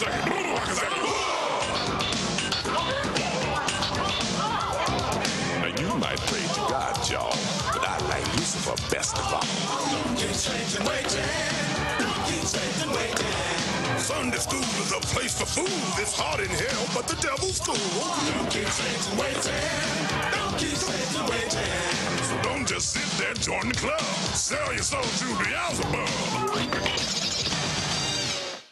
Now you might pray to God, y'all, but I like Lucifer best of all. Don't keep changing, waiting. Don't keep changing, waiting. Sunday school is a place for fools. It's hot in hell, but the devil's cool. Don't keep changing, waiting. Don't keep changing, waiting. So don't just sit there, join the club. Sell your soul to Beelzebub.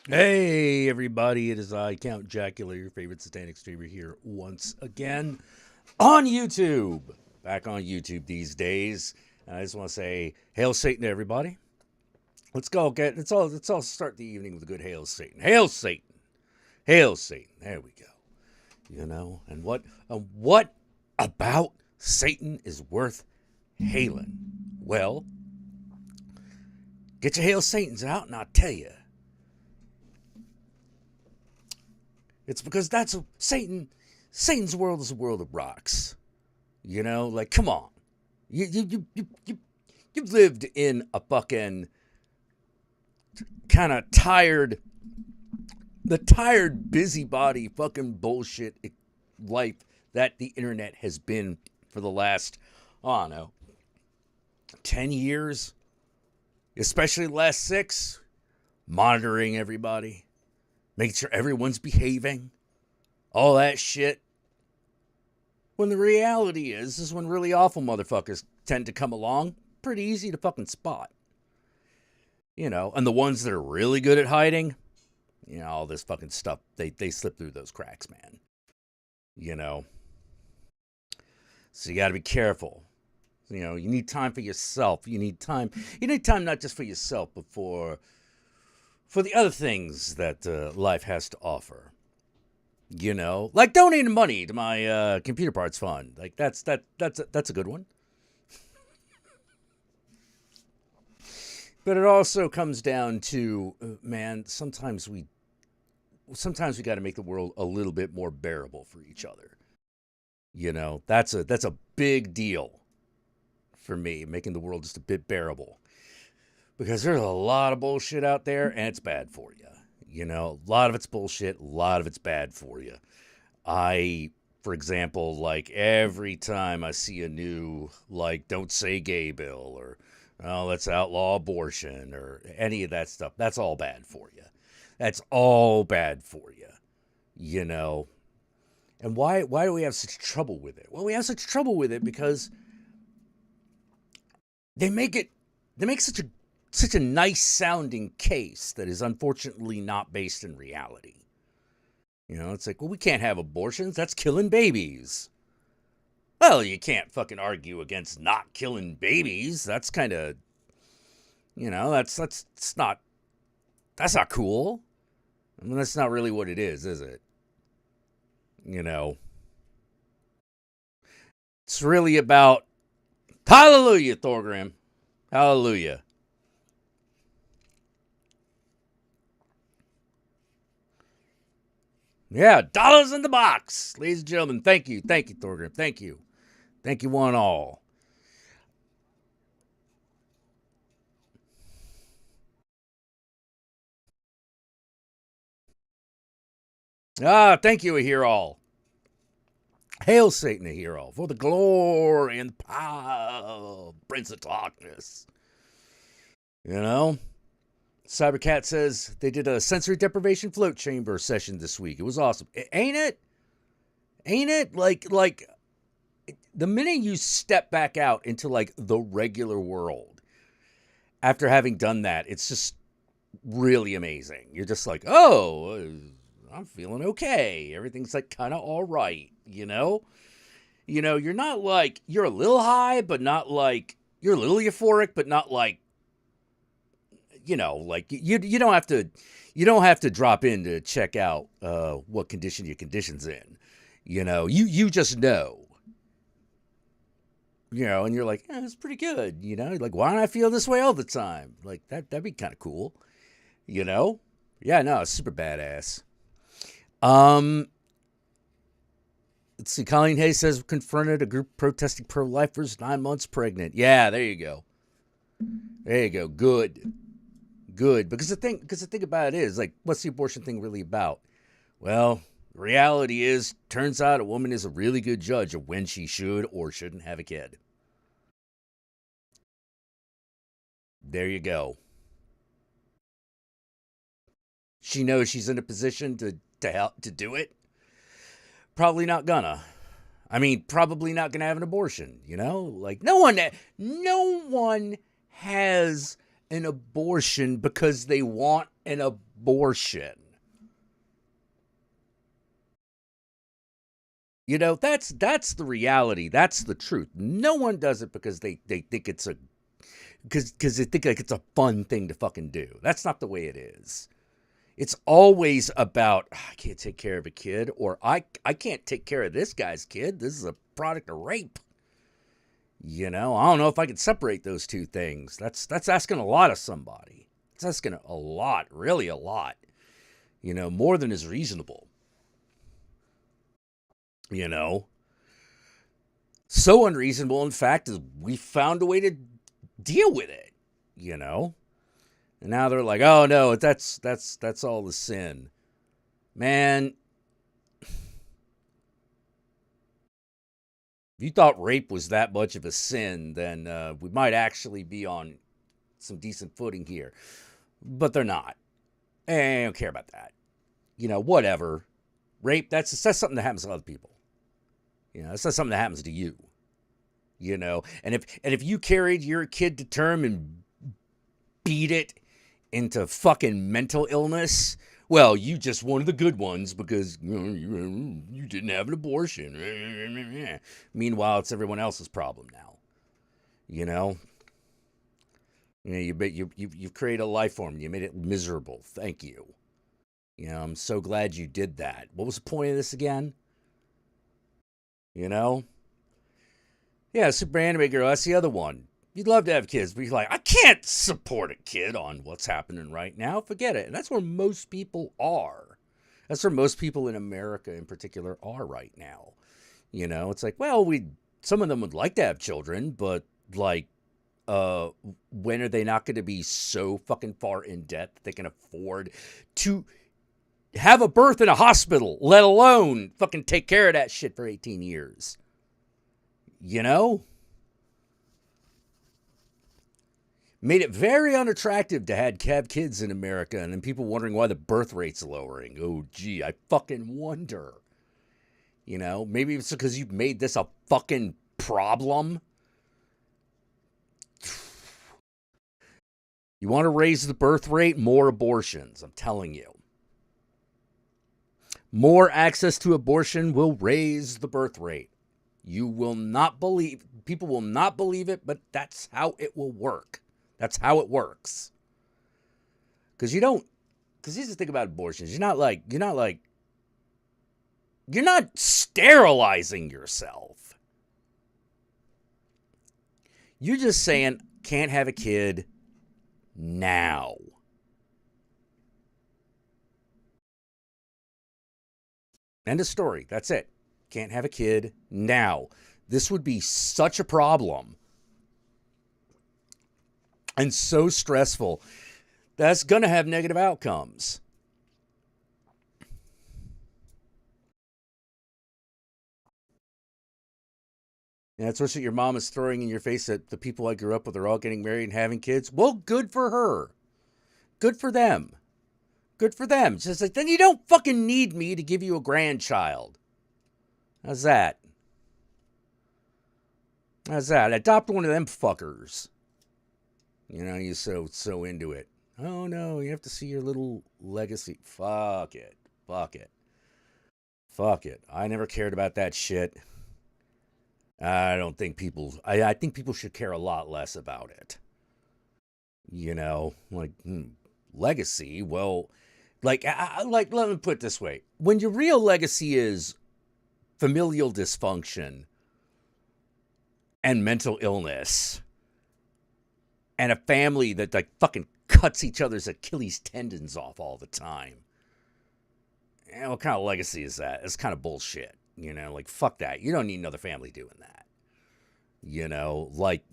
Hey everybody, it is I, Count Jackula, your favorite satanic streamer here once again on YouTube. Back on YouTube these days. And I just want to say, Hail Satan to everybody. Let's all start the evening with a good Hail Satan. Hail Satan. Hail Satan. There we go. You know, and what about Satan is worth hailing? Well, get your Hail Satans out and I'll tell you. It's because that's Satan's world is a world of rocks. You know, like, come on. You've lived in a fucking kind of tired busybody fucking bullshit life that the internet has been for the last, I don't know, 10 years, especially the last 6, monitoring everybody. Making sure everyone's behaving. All that shit. When the reality is when really awful motherfuckers tend to come along. Pretty easy to fucking spot. You know, and the ones that are really good at hiding, you know, all this fucking stuff, they slip through those cracks, man. You know. So you gotta be careful. You know, you need time for yourself. You need time not just for yourself, but for the other things that life has to offer. You know, like donating money to my computer parts fund. Like that's a good one. But it also comes down to, man, sometimes we got to make the world a little bit more bearable for each other. You know, that's a big deal for me, making the world just a bit bearable. Because there's a lot of bullshit out there, and it's bad for you. You know, a lot of it's bullshit, a lot of it's bad for you. For example, like, every time I see a new, like, don't say gay bill, or, oh, let's outlaw abortion, or any of that stuff, that's all bad for you. That's all bad for you. You know? And why do we have such trouble with it? Well, we have such trouble with it because they make such a nice sounding case that is unfortunately not based in reality. You know, it's like, well, we can't have abortions. That's killing babies. Well, you can't fucking argue against not killing babies. That's kind of, you know, that's not cool. I mean, that's not really what it is it? You know, it's really about, hallelujah, Thorgrim. Hallelujah. Yeah, dollars in the box. Ladies and gentlemen, thank you. Thank you, Thorgrim. Thank you. Thank you one and all. Thank you, hear all. Hail Satan, hear all, for the glory and power, Prince of Darkness. You know? Cybercat says they did a sensory deprivation float chamber session this week. It was awesome. Ain't it? Ain't it? Like, the minute you step back out into, like, the regular world, after having done that, it's just really amazing. You're just like, oh, I'm feeling okay. Everything's, like, kind of all right, you know? You know, you're not, like, you're a little high, but not, like, you're a little euphoric, but not, like, you know, like, you don't have to drop in to check out what condition your condition's in. You know, you just know. You know, and you're like, it's pretty good. You know, like, why don't I feel this way all the time? Like, that'd be kind of cool. You know? Yeah, no, it's super badass. Let's see. Colleen Hayes says, confronted a group protesting pro-lifers 9 months pregnant. Yeah, there you go. There you go. Good. good. Because the thing about it is, like, what's the abortion thing really about? Well, the reality is, turns out a woman is a really good judge of when she should or shouldn't have a kid. There you go. She knows she's in a position to help to do it. Probably not gonna. I mean, probably not gonna have an abortion. You know, like no one has an abortion because they want an abortion. You know, that's the reality. That's the truth. No one does it because they think it's a because they think like it's a fun thing to fucking do. That's not the way it is. It's always about, I can't take care of a kid, or I can't take care of this guy's kid. This is a product of rape. You know, I don't know if I can separate those two things. That's asking a lot of somebody. It's asking a lot, really a lot. You know, more than is reasonable. You know, so unreasonable, in fact, is we found a way to deal with it. You know. And now they're like, oh no, that's all the sin. Man, if you thought rape was that much of a sin, then we might actually be on some decent footing here. But they're not. I don't care about that. You know, whatever. Rape, that's something that happens to other people. You know, that's not something that happens to you. You know, and if you carried your kid to term and beat it into fucking mental illness, well, you just one of the good ones because you didn't have an abortion. Meanwhile, it's everyone else's problem now. You know, you've created a life form. You made it miserable. Thank you. You know, I'm so glad you did that. What was the point of this again? You know, yeah, Super Anime Girl. That's the other one. You'd love to have kids, but you're like, I can't support a kid on what's happening right now. Forget it. And that's where most people are. That's where most people in America in particular are right now. You know, it's like, well, some of them would like to have children, but like, when are they not going to be so fucking far in debt that they can afford to have a birth in a hospital, let alone fucking take care of that shit for 18 years? You know? Made it very unattractive to have kids in America, and then people wondering why the birth rate's lowering. Oh, gee, I fucking wonder. You know, maybe it's because you've made this a fucking problem. You want to raise the birth rate? More abortions, I'm telling you. More access to abortion will raise the birth rate. You will not believe, people will not believe it, but that's how it will work. That's how it works. Because here's the thing about abortions. You're not sterilizing yourself. You're just saying, can't have a kid now. End of story. That's it. Can't have a kid now. This would be such a problem. And so stressful. That's going to have negative outcomes. And that's what your mom is throwing in your face, that the people I grew up with are all getting married and having kids. Well, good for her. Good for them. Good for them. It's just like, then you don't fucking need me to give you a grandchild. How's that? How's that? Adopt one of them fuckers. You know, you're so into it. Oh no, you have to see your little legacy. Fuck it. Fuck it. Fuck it. I never cared about that shit. I don't think I think people should care a lot less about it. You know, like, legacy. Well, like let me put it this way. When your real legacy is familial dysfunction and mental illness and a family that like fucking cuts each other's Achilles tendons off all the time. What kind of legacy is that? It's kind of bullshit. You know, like, fuck that. You don't need another family doing that. You know, like,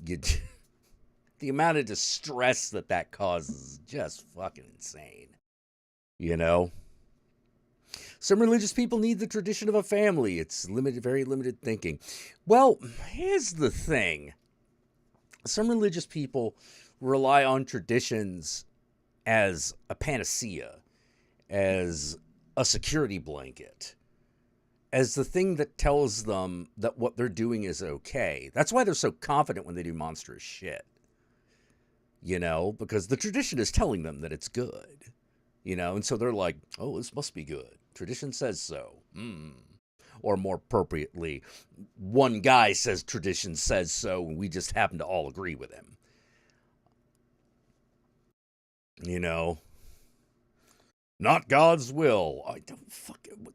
the amount of distress that causes is just fucking insane. You know? Some religious people need the tradition of a family. It's limited, very limited thinking. Well, here's the thing. Some religious people rely on traditions as a panacea, as a security blanket, as the thing that tells them that what they're doing is okay. That's why they're so confident when they do monstrous shit. You know, because the tradition is telling them that it's good. You know, and so they're like, oh, this must be good. Tradition says so. Or more appropriately, one guy says tradition says so, and we just happen to all agree with him. You know, not God's will. I don't fucking.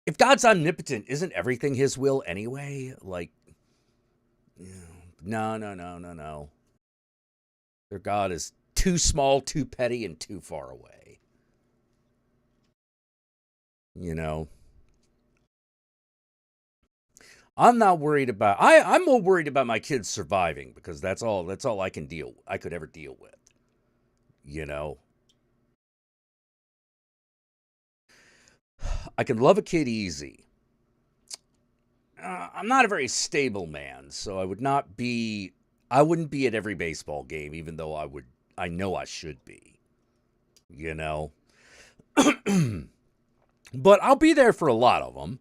If God's omnipotent, isn't everything his will anyway? Like, no. Their God is too small, too petty, and too far away. You know, I'm not worried about. I'm more worried about my kids surviving because that's all I could ever deal with. You know, I can love a kid easy. I'm not a very stable man, so I wouldn't be at every baseball game, even though I know I should be. You know. But I'll be there for a lot of them.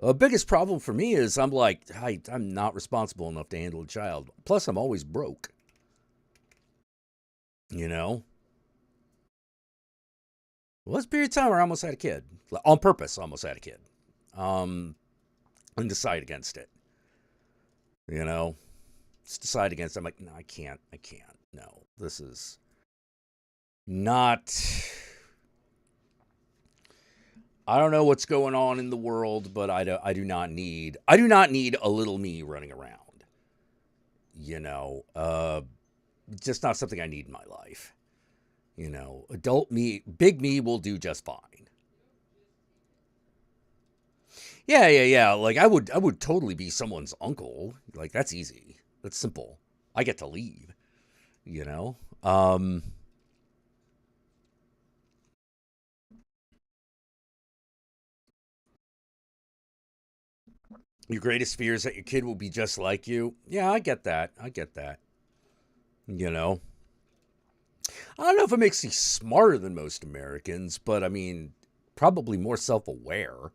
The biggest problem for me is I'm not responsible enough to handle a child. Plus, I'm always broke. You know? Well, there's a period of time where I almost had a kid. On purpose, almost had a kid. And decide against it. You know? Just decide against it. I'm like, no, I can't. No, this is not... I don't know what's going on in the world, but I do not need a little me running around. You know, just not something I need in my life. You know, adult me, big me will do just fine. Yeah. Like I would totally be someone's uncle. Like that's easy. That's simple. I get to leave. You know. Your greatest fear is that your kid will be just like you. Yeah, I get that. You know, I don't know if it makes you smarter than most Americans, but I mean, probably more self-aware.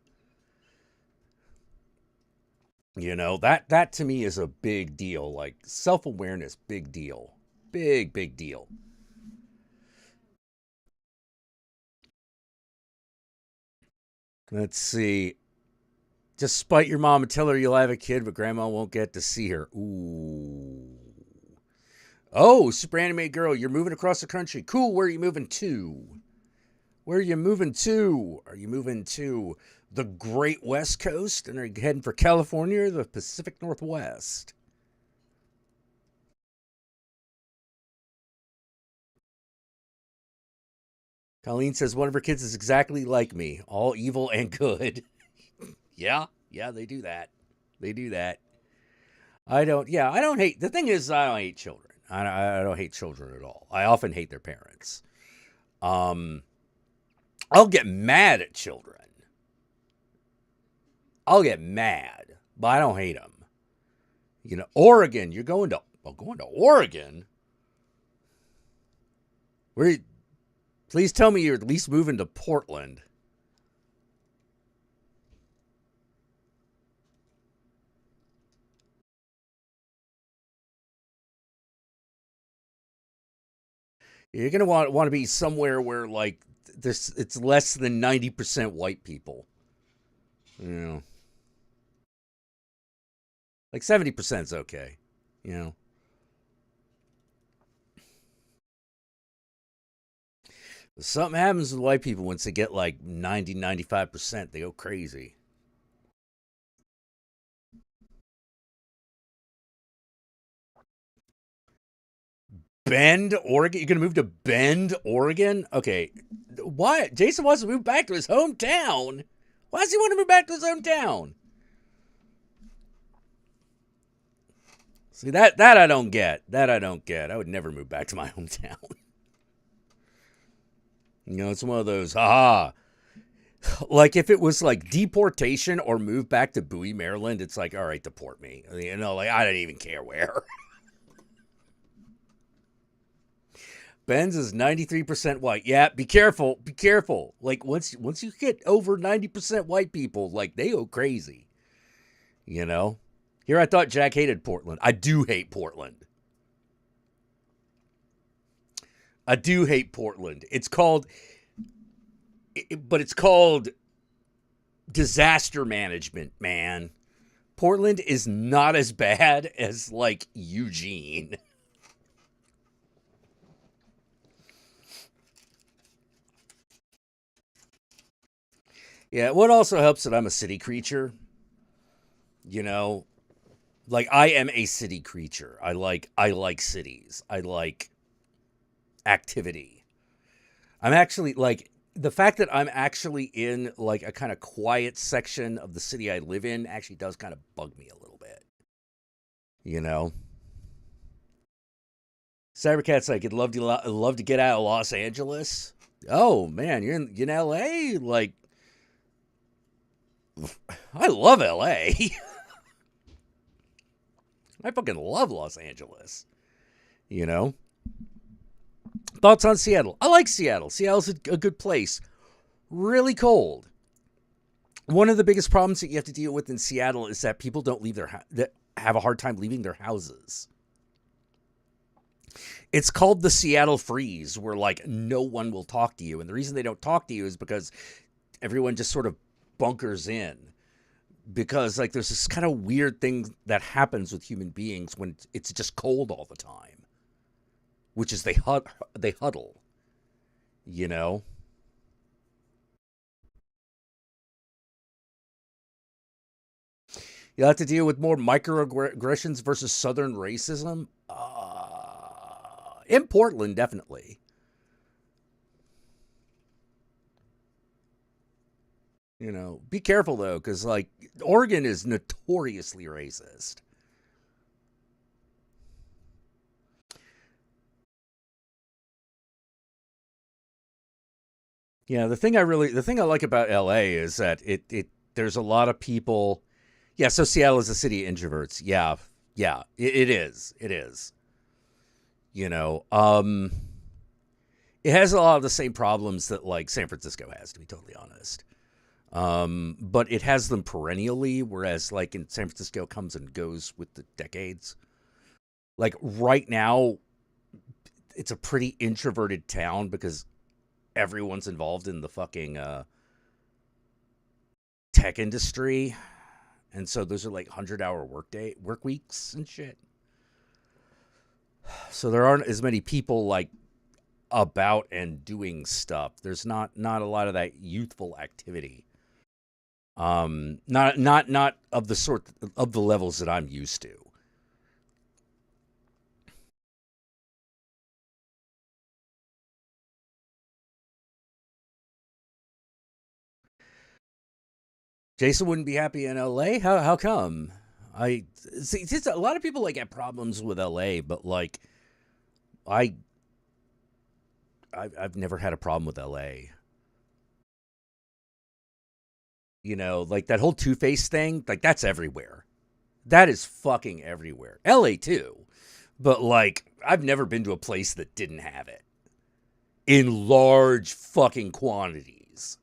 You know, that to me is a big deal. Like self-awareness, big deal. Big deal. Let's see. Just spite your mom and tell her you'll have a kid, but grandma won't get to see her. Ooh. Oh, super anime girl, you're moving across the country. Cool, where are you moving to? Where are you moving to? Are you moving to the Great West Coast? And are you heading for California or the Pacific Northwest? Colleen says one of her kids is exactly like me, all evil and good. Yeah, they do that. I don't hate, the thing is, I don't hate children. I don't hate children at all. I often hate their parents. I'll get mad at children. I'll get mad, but I don't hate them. You know, Oregon, you're going to Oregon? Please tell me you're at least moving to Portland. You're gonna want to be somewhere where like this, it's less than 90% white people. You know, like 70% is okay. You know, if something happens with white people once they get like 90-95%, they go crazy. Bend, Oregon? You're going to move to Bend, Oregon? Okay. Why? Jason wants to move back to his hometown. Why does he want to move back to his hometown? See, that I don't get. That I don't get. I would never move back to my hometown. You know, it's one of those, like if it was like deportation or move back to Bowie, Maryland, it's like, all right, deport me. You know, like I don't even care where. Ben's is 93% white. Yeah, be careful. Be careful. Like once you get over 90% white people, like they go crazy. You know? Here I thought Jack hated Portland. I do hate Portland. I do hate Portland. It's called disaster management, man. Portland is not as bad as like Eugene. Yeah, what also helps that I'm a city creature. You know, like I am a city creature. I like cities. I like activity. I'm actually like the fact that I'm actually in like a kind of quiet section of the city I live in actually does kind of bug me a little bit. You know, Cybercat's like, I'd love to get out of Los Angeles. Oh man, you're in LA? Like, I love LA. I fucking love Los Angeles. You know? Thoughts on Seattle? I like Seattle. Seattle's a good place. Really cold. One of the biggest problems that you have to deal with in Seattle is that people don't leave that have a hard time leaving their houses. It's called the Seattle freeze, where like no one will talk to you. And the reason they don't talk to you is because everyone just sort of bunkers in. Because like there's this kind of weird thing that happens with human beings when it's just cold all the time, which is they huddle, you know. You'll have to deal with more microaggressions versus Southern racism. In Portland, definitely. You know, be careful though, because like Oregon is notoriously racist. Yeah, the thing I like about LA is that it there's a lot of people. Yeah, so Seattle is a city of introverts. Yeah, yeah, it is. It is. You know, it has a lot of the same problems that like San Francisco has, to be totally honest. But it has them perennially, whereas like in San Francisco, it comes and goes with the decades. Like right now, it's a pretty introverted town because everyone's involved in the fucking tech industry, and so those are like 100-hour work weeks and shit. So there aren't as many people like about and doing stuff. There's not a lot of that youthful activity. Not of the sort of the levels that I'm used to. Jason wouldn't be happy in LA. How come? I see. It's a lot of people like have problems with LA, but like I I've never had a problem with LA. You know, like that whole Two Face thing, like that's everywhere. That is fucking everywhere. LA too. But like I've never been to a place that didn't have it in large fucking quantities.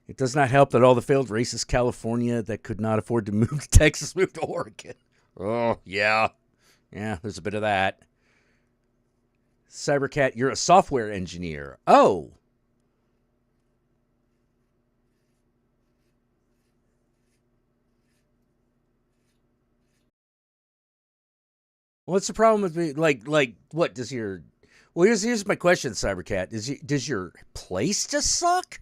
It does not help that all the failed racist California that could not afford to move to Texas moved to Oregon. Oh, yeah. Yeah, there's a bit of that. Cybercat, you're a software engineer. Oh. What's the problem with me? Like, what does your? Well, here's my question, Cybercat. Does your place just suck,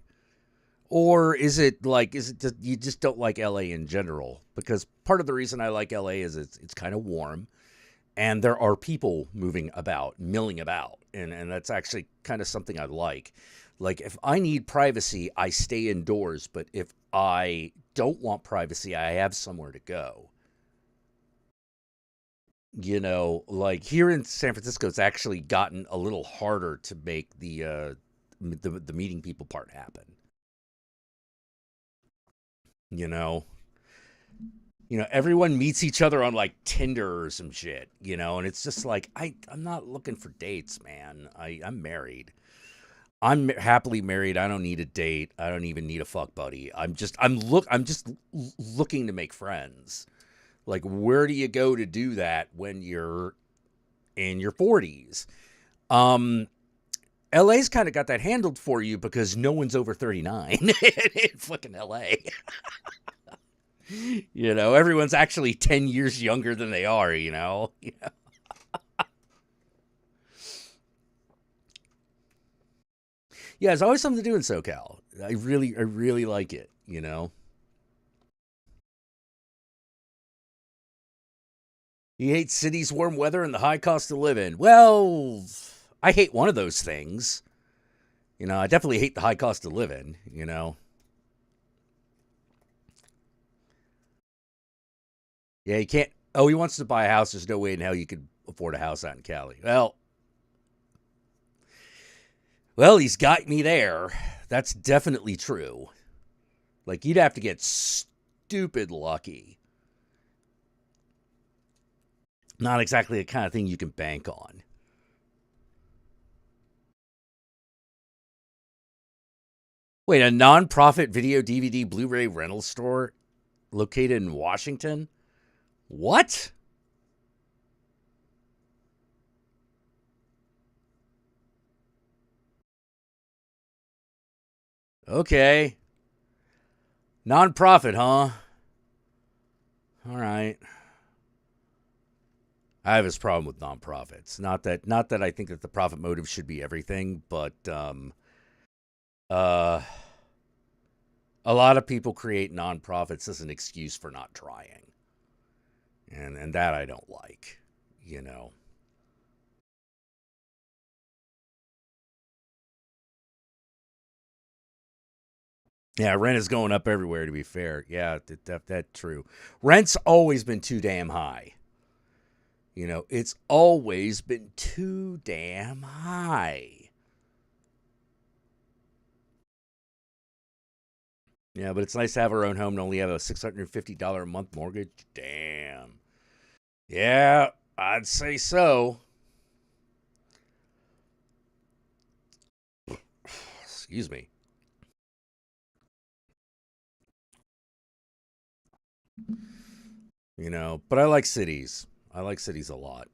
or is it just, you just don't like LA in general? Because part of the reason I like LA is it's kind of warm, and there are people moving about, milling about, and that's actually kind of something I like. Like if I need privacy, I stay indoors. But if I don't want privacy, I have somewhere to go. You know, like here in San Francisco, it's actually gotten a little harder to make the meeting people part happen. You know, everyone meets each other on like Tinder or some shit. And it's just like I'm not looking for dates, man. I'm married. I'm happily married. I don't need a date. I don't even need a fuck buddy. I'm just looking to make friends. Like, where do you go to do that when you're in your 40s? LA's kind of got that handled for you because no one's over 39 in fucking LA. Everyone's actually 10 years younger than they are, Yeah, there's always something to do in SoCal. I really like it. He hates cities, warm weather, and the high cost of living. Well, I hate one of those things. I definitely hate the high cost of living. Yeah, he can't. Oh, he wants to buy a house. There's no way in hell you could afford a house out in Cali. Well, he's got me there. That's definitely true. Like, you'd have to get stupid lucky. Not exactly the kind of thing you can bank on. Wait, a non-profit video DVD Blu-ray rental store located in Washington? What? Okay. Non-profit, huh? All right. I have this problem with nonprofits. Not that I think that the profit motive should be everything, but uh a lot of people create nonprofits as an excuse for not trying. And that I don't like. Yeah, rent is going up everywhere, to be fair. Yeah, that's true. Rent's always been too damn high. It's always been too damn high. Yeah, but it's nice to have our own home and only have a $650 a month mortgage. Damn. Yeah, I'd say so. Excuse me. But I like cities. I like cities a lot.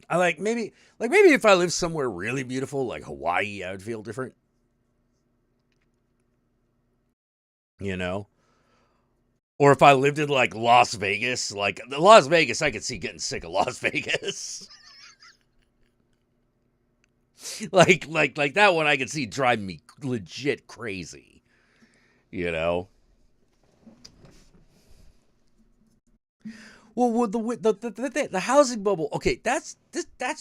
I maybe if I lived somewhere really beautiful like Hawaii, I would feel different. You know, or if I lived in like Las Vegas, like Las Vegas, I could see getting sick of Las Vegas. like that one, I could see driving me legit crazy. You know. Well, the housing bubble. Okay, that's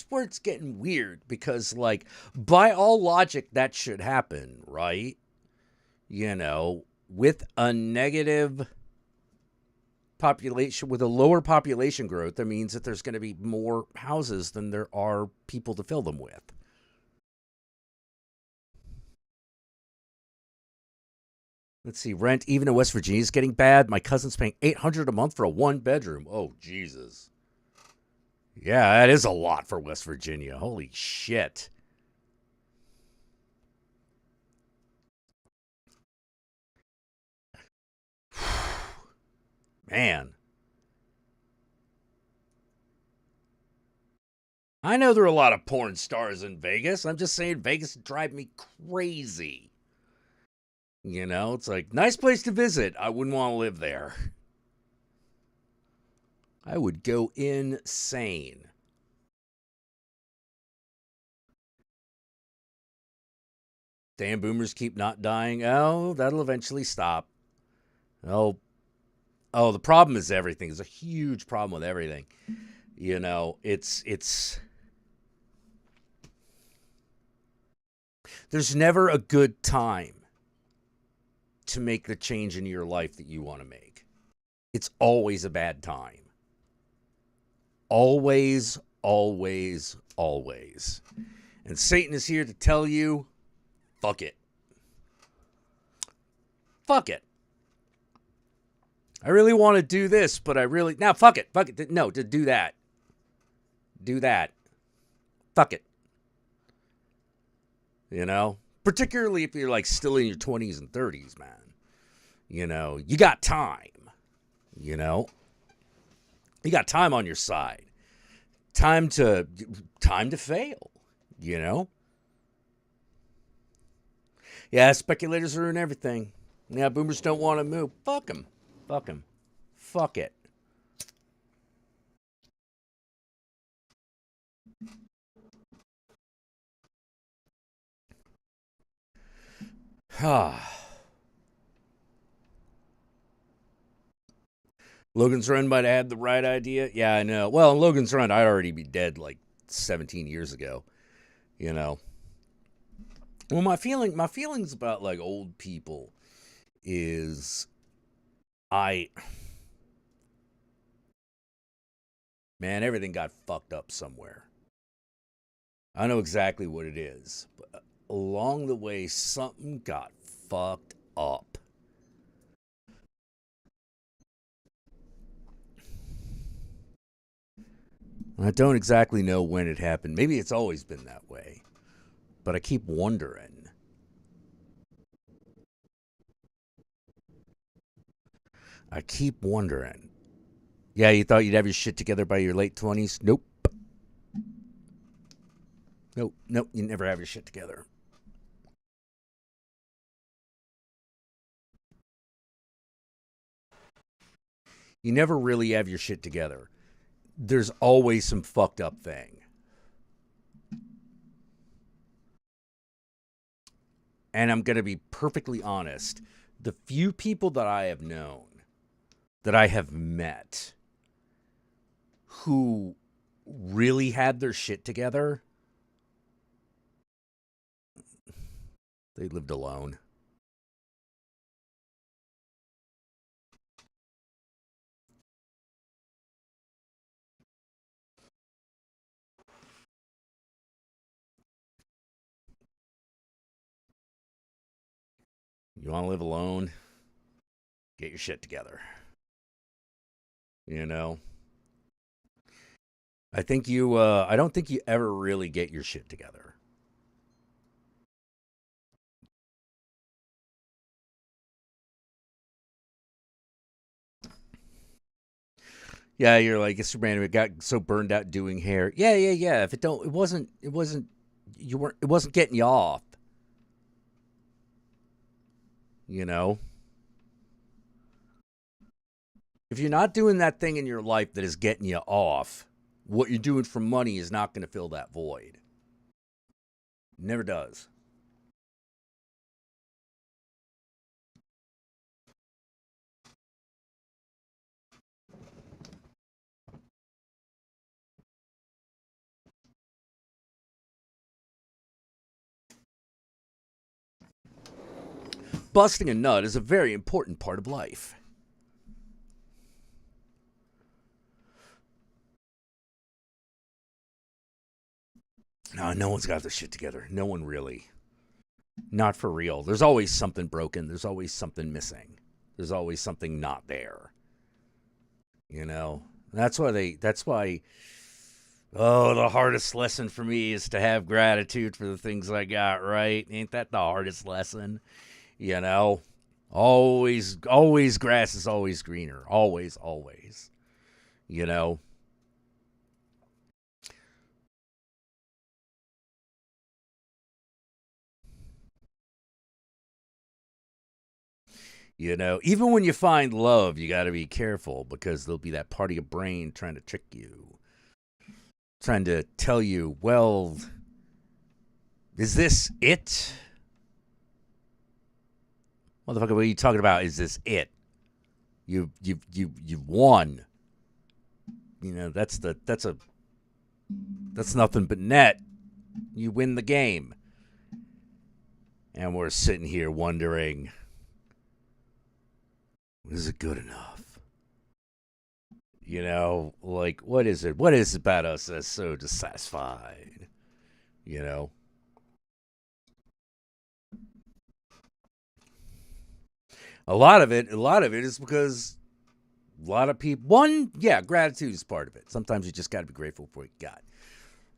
where it's getting weird because, like, by all logic, that should happen, right? With a negative population, with a lower population growth, that means that there's going to be more houses than there are people to fill them with. Let's see, rent even in West Virginia is getting bad. My cousin's paying $800 a month for a one bedroom. Oh, Jesus. Yeah, that is a lot for West Virginia. Holy shit. Man. I know there are a lot of porn stars in Vegas. I'm just saying Vegas drive me crazy. It's like, nice place to visit. I wouldn't want to live there. I would go insane. Damn boomers keep not dying. Oh, that'll eventually stop. Oh, the problem is everything. There's a huge problem with everything. It's there's never a good time to make the change in your life that you want to make. It's always a bad time. Always, always, always. And Satan is here to tell you, fuck it. Fuck it. I really want to do this, but now fuck it. Fuck it. No, to do that. Do that. Fuck it. You know? Particularly if you're like still in your 20s and 30s, man. You know, you got time. You know? You got time on your side. Time to fail. You know? Yeah, speculators ruin everything. Yeah, boomers don't want to move. Fuck them. Fuck them. Fuck it. Logan's Run might have had the right idea. Yeah, I know. Well, in Logan's Run, I'd already be dead like 17 years ago. You know. Well, my feelings about like old people is man, everything got fucked up somewhere. I know exactly what it is, but along the way, something got fucked up. I don't exactly know when it happened. Maybe it's always been that way, but I keep wondering. Yeah, you thought you'd have your shit together by your late 20s? Nope. Nope, you never have your shit together. You never really have your shit together. There's always some fucked up thing. And I'm going to be perfectly honest. The few people that I have known, that I have met, who really had their shit together, they lived alone. You want to live alone? Get your shit together. You know? I don't think you ever really get your shit together. Yeah, you're like, it's random. It got so burned out doing hair. Yeah. If it wasn't getting you off. You know? If you're not doing that thing in your life that is getting you off, what you're doing for money is not going to fill that void. Never does. Busting a nut is a very important part of life. No one's got their shit together. No one really. Not for real. There's always something broken. There's always something missing. There's always something not there. You know? That's why the hardest lesson for me is to have gratitude for the things I got, right? Ain't that the hardest lesson? You know? Always grass is always greener. Always. You know? You know, even when you find love, you got to be careful because there'll be that part of your brain trying to trick you. Trying to tell you, well, is this it? Motherfucker, what are you talking about? Is this it? You've won. You know, that's nothing but net. You win the game. And we're sitting here wondering, Is it good enough? You know, like, what is it? What is it about us that's so dissatisfied? You know? A lot of it is because a lot of people, one, yeah, gratitude is part of it. Sometimes you just got to be grateful for what you got.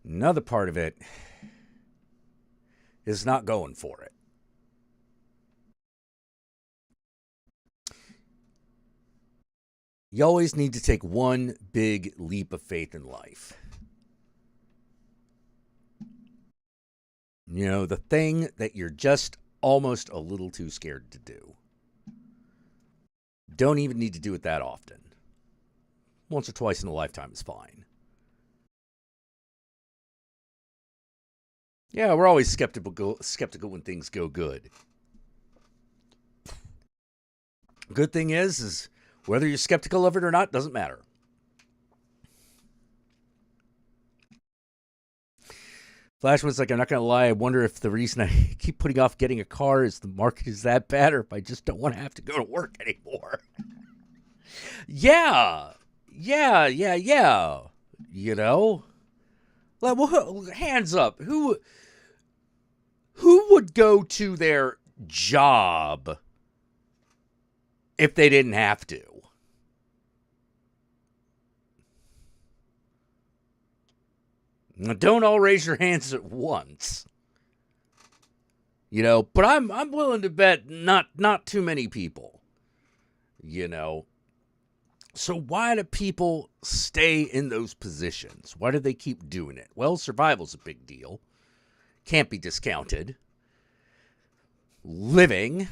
Another part of it is not going for it. You always need to take one big leap of faith in life. You know, the thing that you're just almost a little too scared to do. Don't even need to do it that often. Once or twice in a lifetime is fine. Yeah, we're always skeptical when things go good. Good thing is whether you're skeptical of it or not doesn't matter. Flash was like, I'm not going to lie. I wonder if the reason I keep putting off getting a car is the market is that bad or if I just don't want to have to go to work anymore. Yeah. You know? Like, well, hands up. Who would go to their job if they didn't have to? Now, don't all raise your hands at once. You know, but I'm willing to bet not too many people. You know. So why do people stay in those positions? Why do they keep doing it? Well, survival's a big deal. Can't be discounted. Living,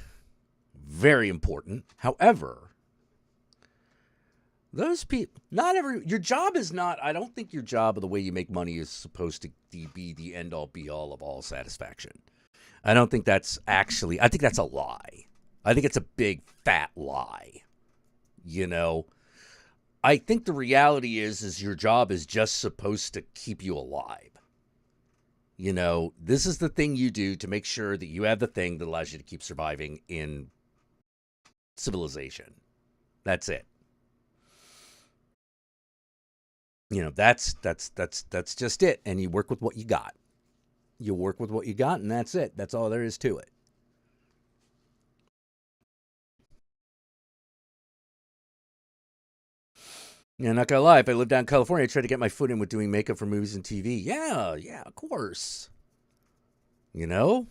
very important. However, those people, your job is not, I don't think your job or the way you make money is supposed to be the end all be all of all satisfaction. I don't think that's actually, I think that's a lie. I think it's a big fat lie. You know, I think the reality is your job is just supposed to keep you alive. You know, this is the thing you do to make sure that you have the thing that allows you to keep surviving in civilization. That's it. You know, that's just it. And you work with what you got. You work with what you got, and that's it. That's all there is to it. Yeah, not gonna lie, if I lived down in California, I'd try to get my foot in with doing makeup for movies and TV. Yeah, of course. You know?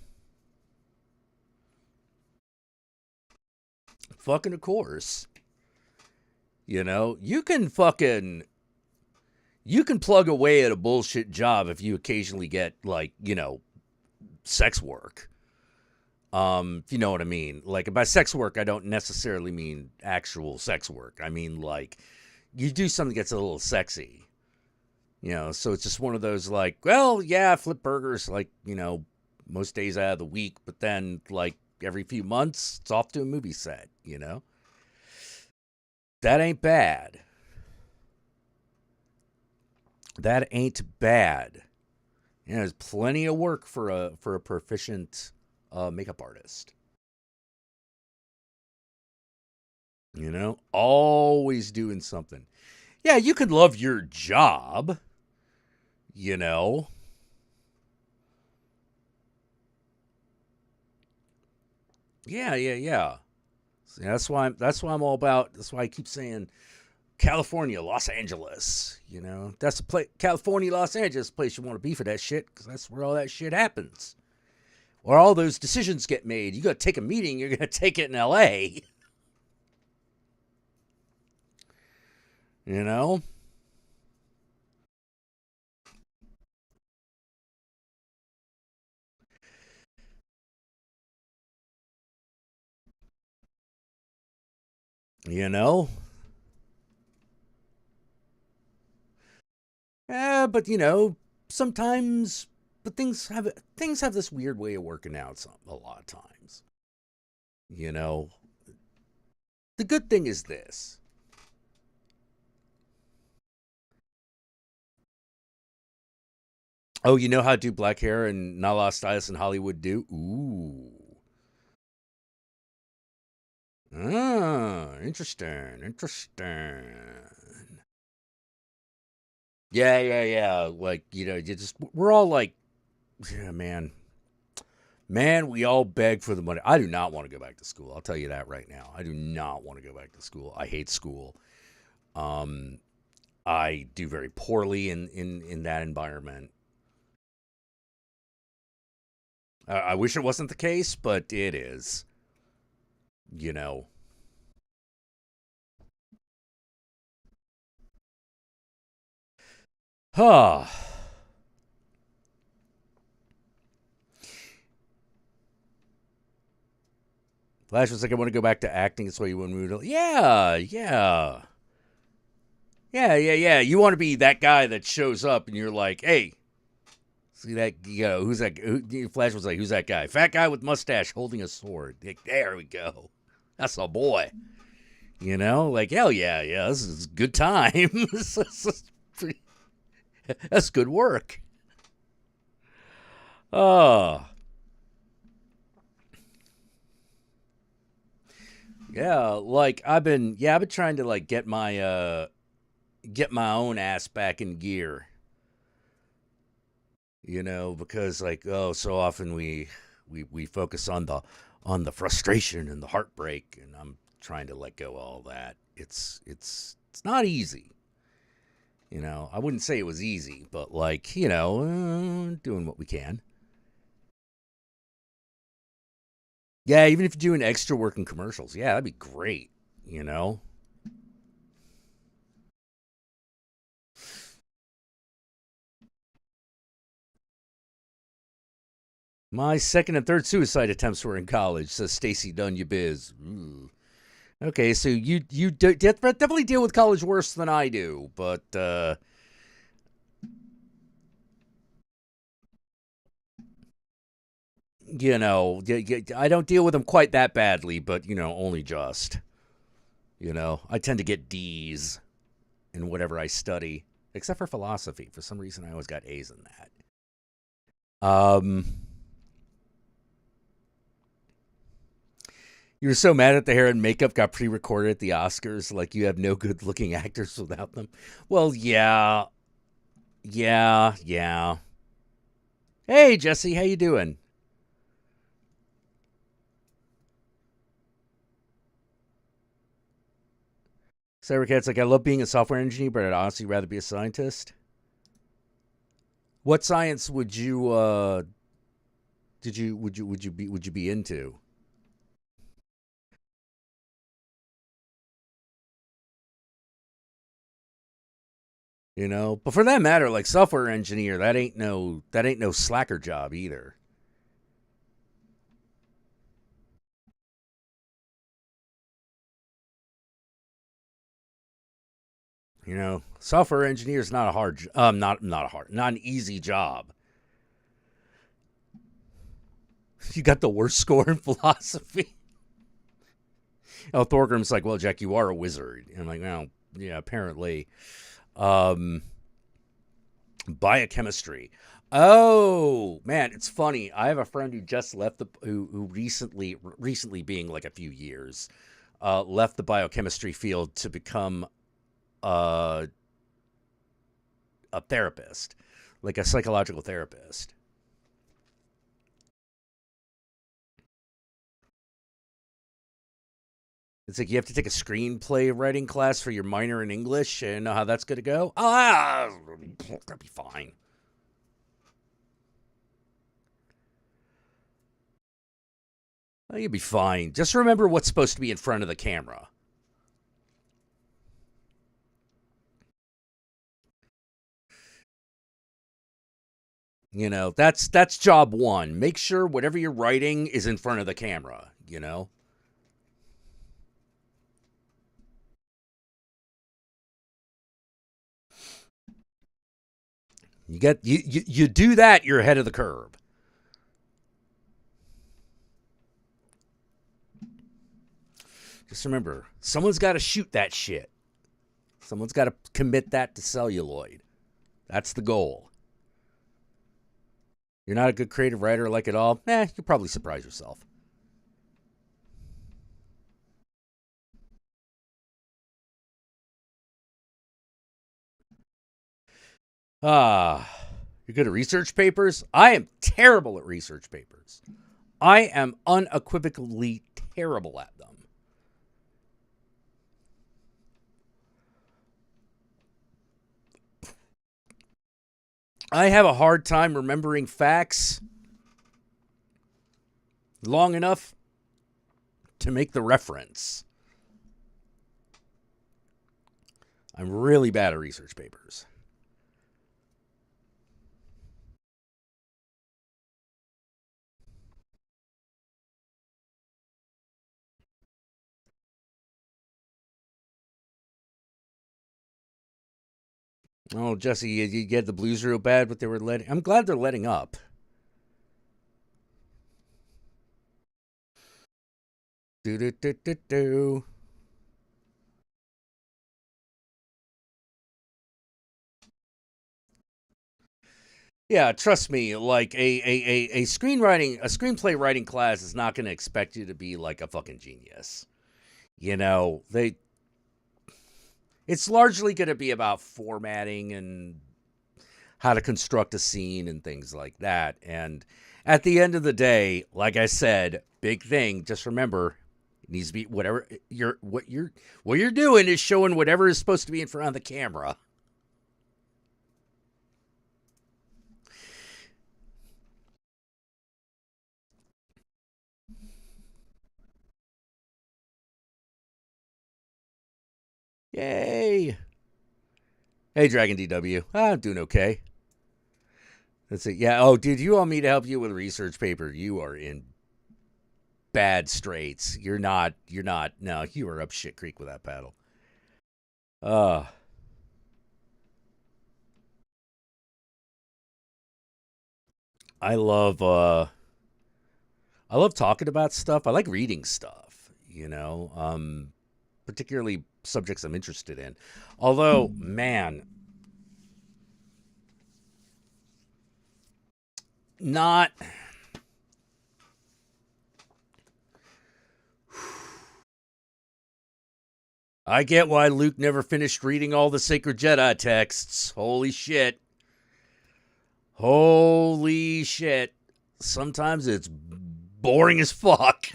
Fucking of course. You know, you can plug away at a bullshit job if you occasionally get, like, you know, sex work. If you know what I mean. Like, by sex work, I don't necessarily mean actual sex work. I mean, like, you do something that gets a little sexy. You know, so it's just one of those, like, well, yeah, flip burgers, like, you know, most days out of the week, but then, like, every few months, it's off to a movie set, you know? That ain't bad. That ain't bad. You know, there's plenty of work for a proficient makeup artist. You know, always doing something. Yeah, you could love your job. You know. Yeah. See, that's why I'm all about. That's why I keep saying California, Los Angeles. You know, that's the place. California, Los Angeles, place you want to be for that shit, because that's where all that shit happens. Where all those decisions get made. You got to take a meeting. You're gonna take it in L.A. You know. You know. Yeah, but you know, sometimes, but things have this weird way of working out. A lot of times, you know. The good thing is this. Oh, you know how to do black hair and not a lot of stylists in Hollywood do? Ooh. Ah, Interesting. Yeah. Like, we're all like, yeah, man. Man, we all beg for the money. I do not want to go back to school. I'll tell you that right now. I do not want to go back to school. I hate school. Um, I do very poorly in that environment. I wish it wasn't the case, but it is. You know. Huh. Flash was like, I want to go back to acting. That's why you want to move to. Yeah. You want to be that guy that shows up and you're like, hey, see that? Who's that? Flash was like, who's that guy? Fat guy with mustache holding a sword. Like, there we go. That's a boy. Like, hell yeah. This is good time. That's good work. Oh. Yeah, like I've been trying to like get my own ass back in gear, because like so often we focus on the frustration and the heartbreak, and I'm trying to let go of all that. It's not easy. I wouldn't say it was easy, but like, doing what we can. Yeah, even if you're doing extra work in commercials, yeah, that'd be great, you know? My second and third suicide attempts were in college, says Stacy Dunya Biz. Ooh. Okay, so you definitely deal with college worse than I do, but I don't deal with them quite that badly, but only just. I tend to get D's in whatever I study, except for philosophy. For some reason, I always got A's in that. Um, you were so mad at the hair and makeup got pre-recorded at the Oscars, like you have no good-looking actors without them. Well, yeah. Hey, Jesse, how you doing? Cybercat's like, I love being a software engineer, but I'd honestly rather be a scientist. What science would you would you be into? But for that matter, like software engineer, that ain't no slacker job either. Software engineer is not a hard, not a hard, not an easy job. You got the worst score in philosophy. Oh, Thorgrim's like, well, Jack, you are a wizard. And I'm like, well, yeah, apparently. Um, Biochemistry. Oh man, it's funny. I have a friend who just left who recently being like a few years, left the biochemistry field to become uh, a therapist, like a psychological therapist. It's like you have to take a screenplay writing class for your minor in English and know how that's going to go. Ah, that'll be fine. You'll be fine. Just remember what's supposed to be in front of the camera. That's job one. Make sure whatever you're writing is in front of the camera. You do that, you're ahead of the curve. Just remember, someone's got to shoot that shit. Someone's got to commit that to celluloid. That's the goal. You're not a good creative writer like it all. You'll probably surprise yourself. You're good at research papers? I am terrible at research papers. I am unequivocally terrible at them. I have a hard time remembering facts long enough to make the reference. I'm really bad at research papers. Oh, Jesse, you get the Blues real bad, but they were letting. I'm glad they're letting up. Do do do do do. Yeah, trust me. Like a screenplay writing class is not going to expect you to be like a fucking genius. You know, it's largely going to be about formatting and how to construct a scene and things like that. And at the end of the day, like I said, big thing, just remember it needs to be whatever what you're doing is showing whatever is supposed to be in front of the camera. Yay. Hey Dragon DW. I'm doing okay. Let's see. Yeah, oh, did you want me to help you with a research paper? You are in bad straits. You're not. No, you are up shit creek with that paddle. Uh I love I love talking about stuff. I like reading stuff, particularly subjects I'm interested in. Although, man, not I get why Luke never finished reading all the sacred Jedi texts. Holy shit. Holy shit. Sometimes it's boring as fuck.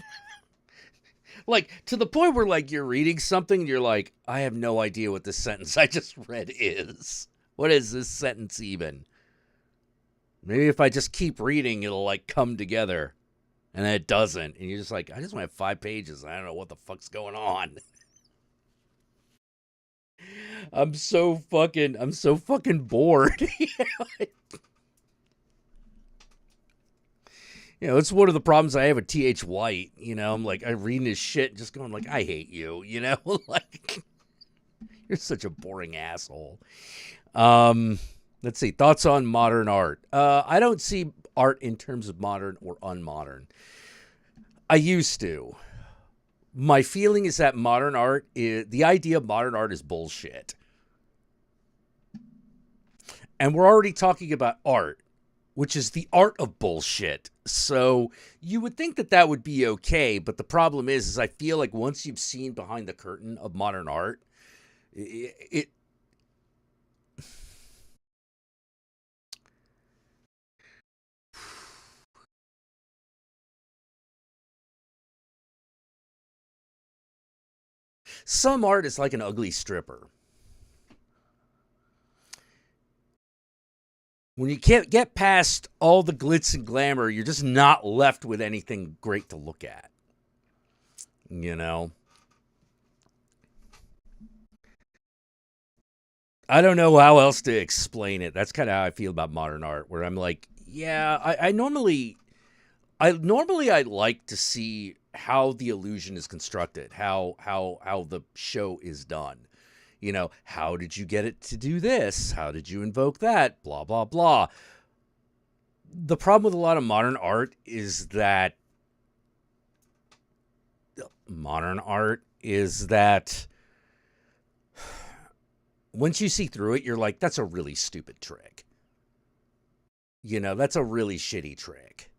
Like to the point where like you're reading something and you're like, I have no idea what this sentence I just read is. What is this sentence even? Maybe if I just keep reading, it'll like come together. And then it doesn't. And you're just like, I just went 5 pages. And I don't know what the fuck's going on. I'm so fucking bored. It's one of the problems I have with T.H. White. I'm like, I'm reading his shit, just going like, I hate you. Like you're such a boring asshole. Um, let's see. Thoughts on modern art. I don't see art in terms of modern or unmodern. I used to. My feeling is that the idea of modern art is bullshit. And we're already talking about art, which is the art of bullshit. So you would think that that would be okay, but the problem is I feel like once you've seen behind the curtain of modern art, it some art is like an ugly stripper. When you can't get past all the glitz and glamour, you're just not left with anything great to look at. You know? I don't know how else to explain it. That's kind of how I feel about modern art, where I'm like, yeah, I normally I like to see how the illusion is constructed, how the show is done. How did you get it to do this? How did you invoke that? Blah blah blah. The problem with a lot of modern art is that once you see through it, you're like, that's a really stupid trick. That's a really shitty trick.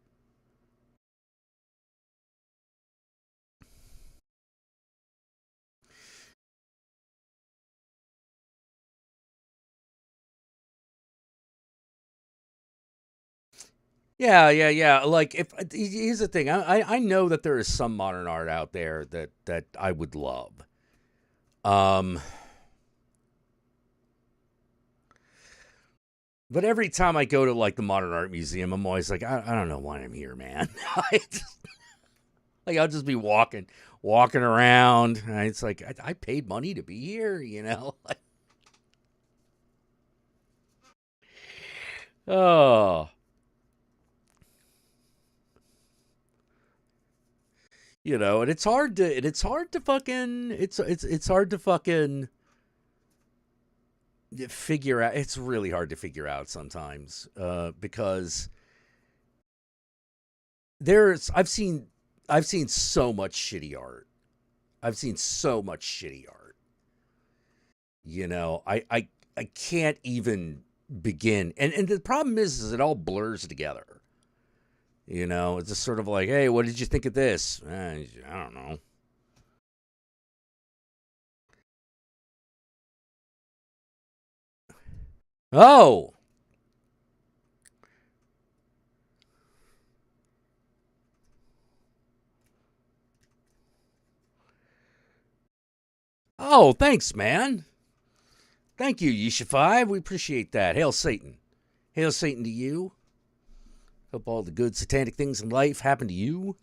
Yeah. Like, if here's the thing, I know that there is some modern art out there that I would love. Um, but every time I go to like the modern art museum, I'm always like, I don't know why I'm here, man. Like, I'll just be walking around. And it's like I paid money to be here, you know. Like, oh, you know, and it's hard to fucking it's hard to fucking figure out. It's really hard to figure out sometimes, because there's I've seen so much shitty art. I've seen so much shitty art. You know, I can't even begin. And the problem is it all blurs together. You know, it's just sort of like, hey, what did you think of this? I don't know. Oh, oh, thanks, man. Thank you, Yesha5. We appreciate that. Hail Satan. Hail Satan to you. Hope all the good satanic things in life happen to you.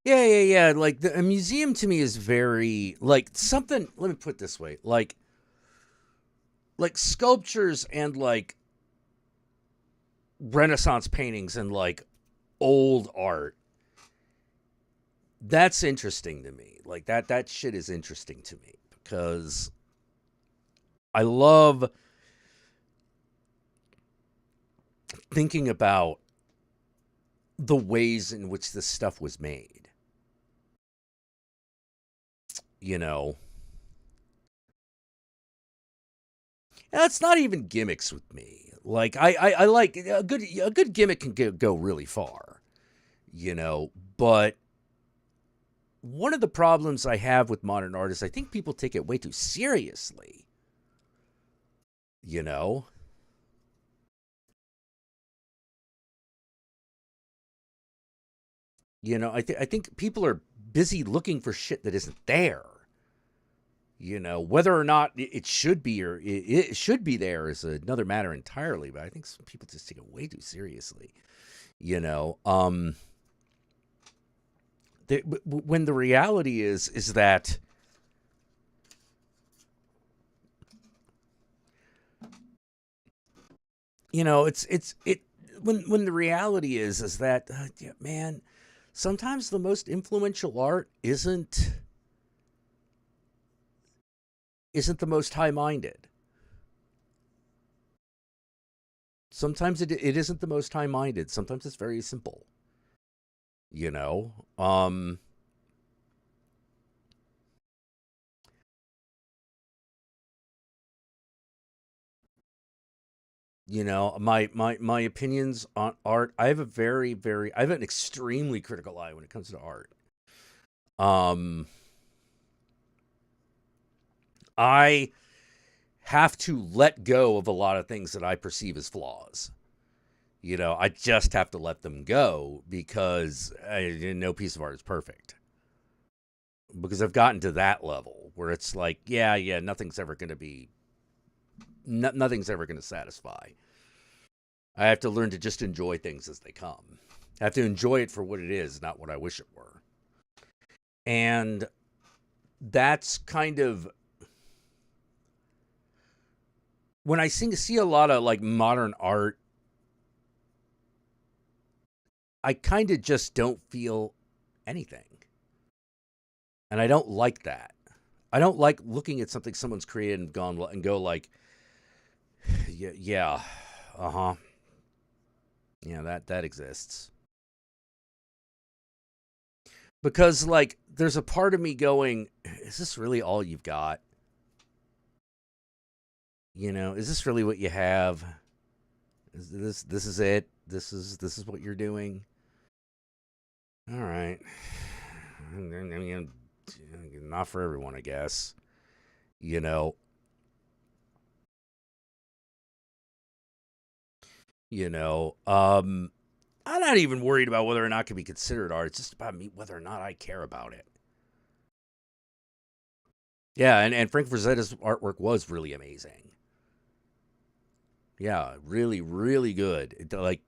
Yeah. Like, a museum to me is very, like, something, let me put it this way. Like sculptures and, like, Renaissance paintings and, like, old art. That's interesting to me. Like, that shit is interesting to me because I love thinking about the ways in which this stuff was made. You know, and that's not even gimmicks with me. Like, I like a good gimmick can go really far. You know, but one of the problems I have with modern art is I think people take it way too seriously. You know, I think people are busy looking for shit that isn't there. You know, whether or not it should be or it should be there is another matter entirely. But I think some people just take it way too seriously. You know, when the reality is that, it when the reality is that, yeah, man, sometimes the most influential art isn't the most high minded. Sometimes it isn't the most high minded. Sometimes it's very simple. You know, my opinions on art. I have an extremely critical eye when it comes to art. Um, I have to let go of a lot of things that I perceive as flaws. I just have to let them go because no piece of art is perfect. Because I've gotten to that level where it's like, yeah, nothing's ever going to be, nothing's ever going to satisfy. I have to learn to just enjoy things as they come. I have to enjoy it for what it is, not what I wish it were. And that's kind of when I see a lot of like modern art, I kind of just don't feel anything. And I don't like that. I don't like looking at something someone's created and go like, yeah, uh-huh. Yeah, that exists. Because like there's a part of me going, is this really all you've got? Is this really what you have? Is this is it? This is what you're doing? All right. I mean, not for everyone, I guess. You know, You know, I'm not even worried about whether or not it can be considered art. It's just about me whether or not I care about it. Yeah, and Frank Frazetta's artwork was really amazing. Yeah, really, really good. Like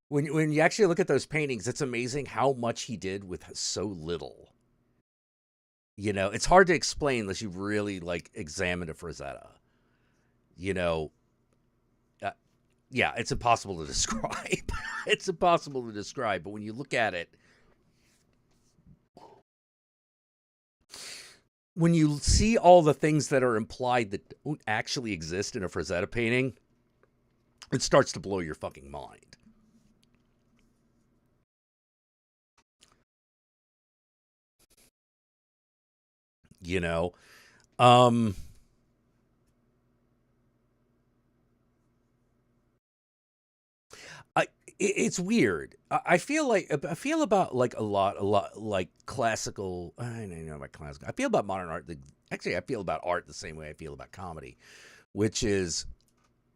when you actually look at those paintings, it's amazing how much he did with so little. You know, it's hard to explain unless you really like examine a Frazetta. You know, uh, yeah, it's impossible to describe. It's impossible to describe, but when you look at it, when you see all the things that are implied that don't actually exist in a Frazetta painting, it starts to blow your fucking mind. You know, um, I it's weird. I feel like I feel about like a lot like classical. I don't know about classical. I feel about modern art. Actually, I feel about art the same way I feel about comedy, which is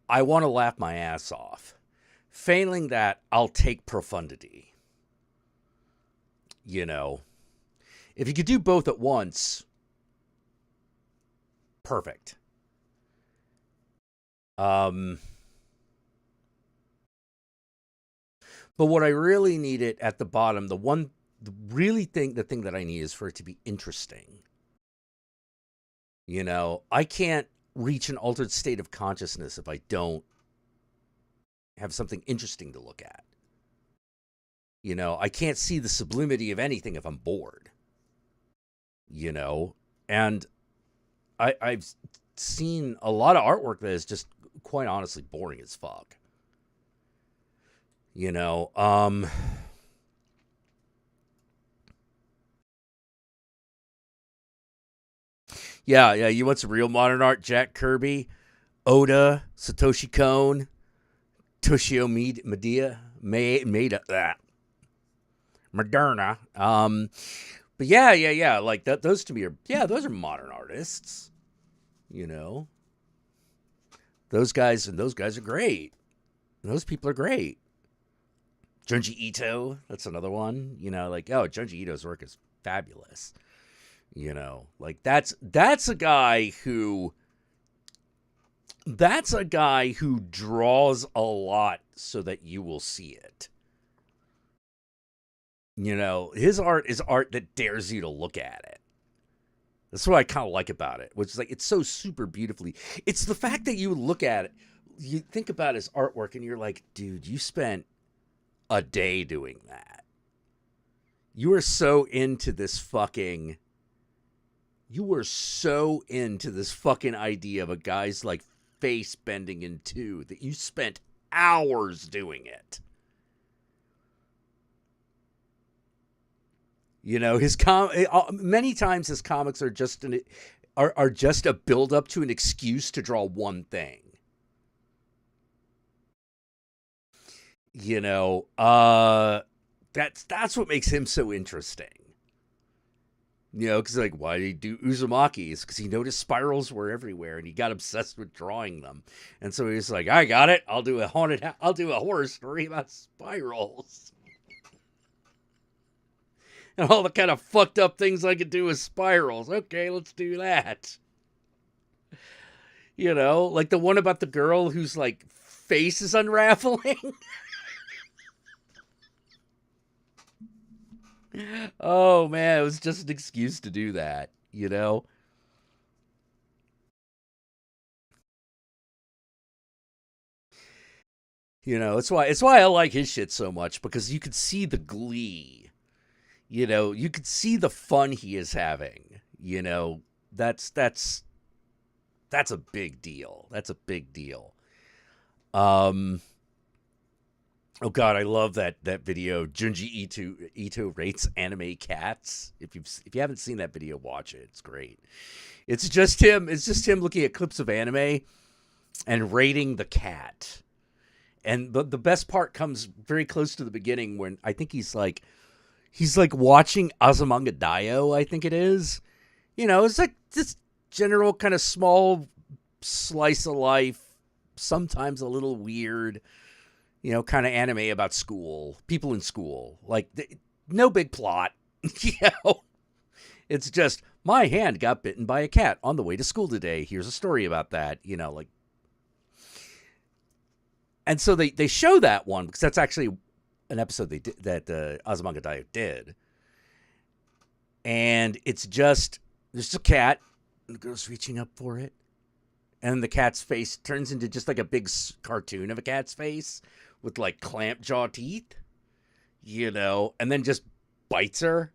I want to laugh my ass off. Failing that, I'll take profundity. You know, if you could do both at once, perfect. Um, but what I really need it at the bottom, the thing that I need is for it to be interesting. You know, I can't reach an altered state of consciousness if I don't have something interesting to look at. You know, I can't see the sublimity of anything if I'm bored. You know, and I've seen a lot of artwork that is just quite honestly boring as fuck. You know, yeah, yeah. You want some real modern art? Jack Kirby, Oda, Satoshi Kon, Toshio Medea, Maeda, Moderna. But yeah, yeah, yeah. Like that. Those to me are those are modern artists. You know, those guys are great. Those people are great. Junji Ito, that's another one. You know, like Junji Ito's work is fabulous. You know, like that's a guy who draws a lot so that you will see it. You know, his art is art that dares you to look at it. That's what I kind of like about it, which is like it's so super beautifully. It's the fact that you look at it, you think about his artwork, and you're like, dude, you spent a day doing that. You are so into this fucking. You were so into this fucking idea of a guy's like face bending in two that you spent hours doing it. You know, many times his comics are are just a build up to an excuse to draw one thing. You know, that's what makes him so interesting. You know, because like, why did he do Uzumaki? It's because he noticed spirals were everywhere, and he got obsessed with drawing them. And so he was like, I got it. I'll do a horror story about spirals. And all the kind of fucked up things I could do with spirals. Okay, let's do that. You know, like the one about the girl whose like face is unraveling. Oh man, it was just an excuse to do that, you know? You know, it's why I like his shit so much because you could see the glee. You know, you could see the fun he is having. You know, that's a big deal. That's a big deal. Um Oh God, I love that video. Junji Ito rates anime cats. If you haven't seen that video, watch it. It's great. It's just him. It's just him looking at clips of anime and rating the cat. And the best part comes very close to the beginning when I think he's like watching Azumanga Daioh, I think it is. You know, it's like this general kind of small slice of life sometimes a little weird, kind of anime about school, people in school. Like, no big plot, you know? It's just, my hand got bitten by a cat on the way to school today. Here's a story about that, like. And so they show that one because that's actually an episode they did, that Azumanga Daioh did. And it's just, there's a cat, and the girl's reaching up for it. And the cat's face turns into just like a big cartoon of a cat's face with like clamp jaw teeth, and then just bites her.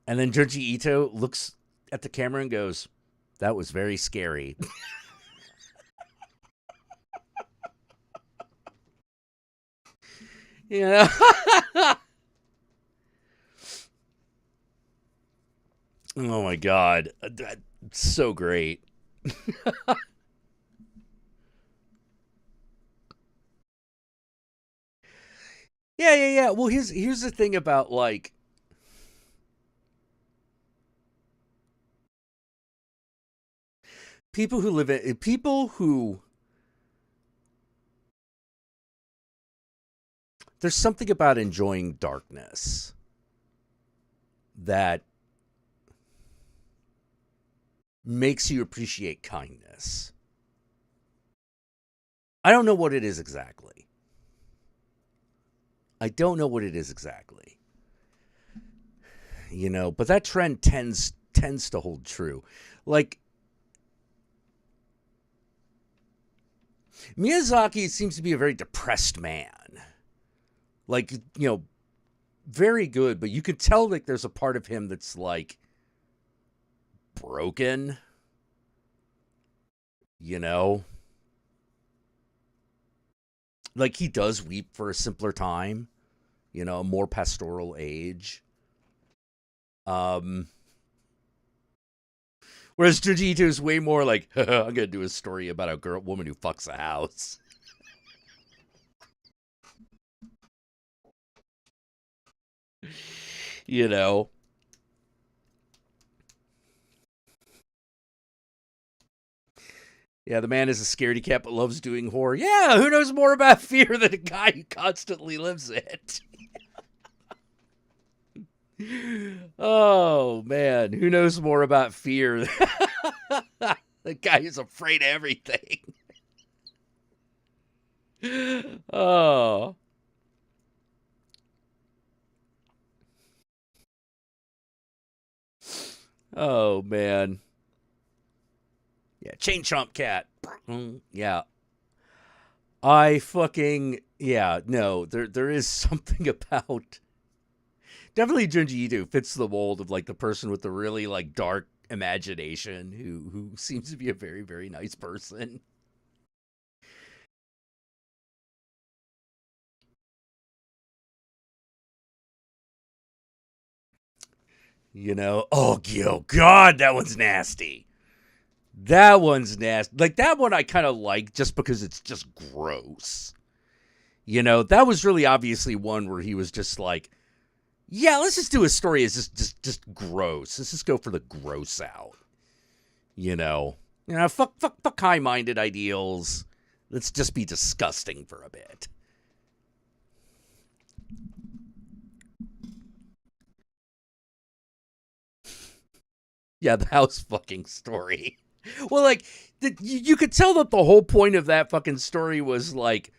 And then Junji Ito looks at the camera and goes, "That was very scary." Oh my God. That's so great. Yeah. Well, here's the thing about like people who there's something about enjoying darkness that makes you appreciate kindness. I don't know what it is exactly. But that trend tends to hold true. Like, Miyazaki seems to be a very depressed man. Like, very good, but you could tell like there's a part of him that's like broken. Like he does weep for a simpler time, a more pastoral age. Whereas Junji Ito is way more like, I'm gonna do a story about a woman who fucks a house. Yeah, the man is a scaredy cat but loves doing horror. Yeah, who knows more about fear than a guy who constantly lives it? Oh, man. Who knows more about fear? The guy who's afraid of everything. Oh. Oh, man. Yeah, Chain Chomp Cat. Yeah. No, there is something about... Definitely Junji Ito fits the mold of like the person with the really like dark imagination who seems to be a very, very nice person. Oh God, that one's nasty. That one's nasty. Like that one I kind of like just because it's just gross. That was really obviously one where he was just like, yeah, let's just do a story as just gross. Let's just go for the gross out. Fuck high-minded ideals. Let's just be disgusting for a bit. Yeah, the house fucking story. Well, like, you could tell that the whole point of that fucking story was like,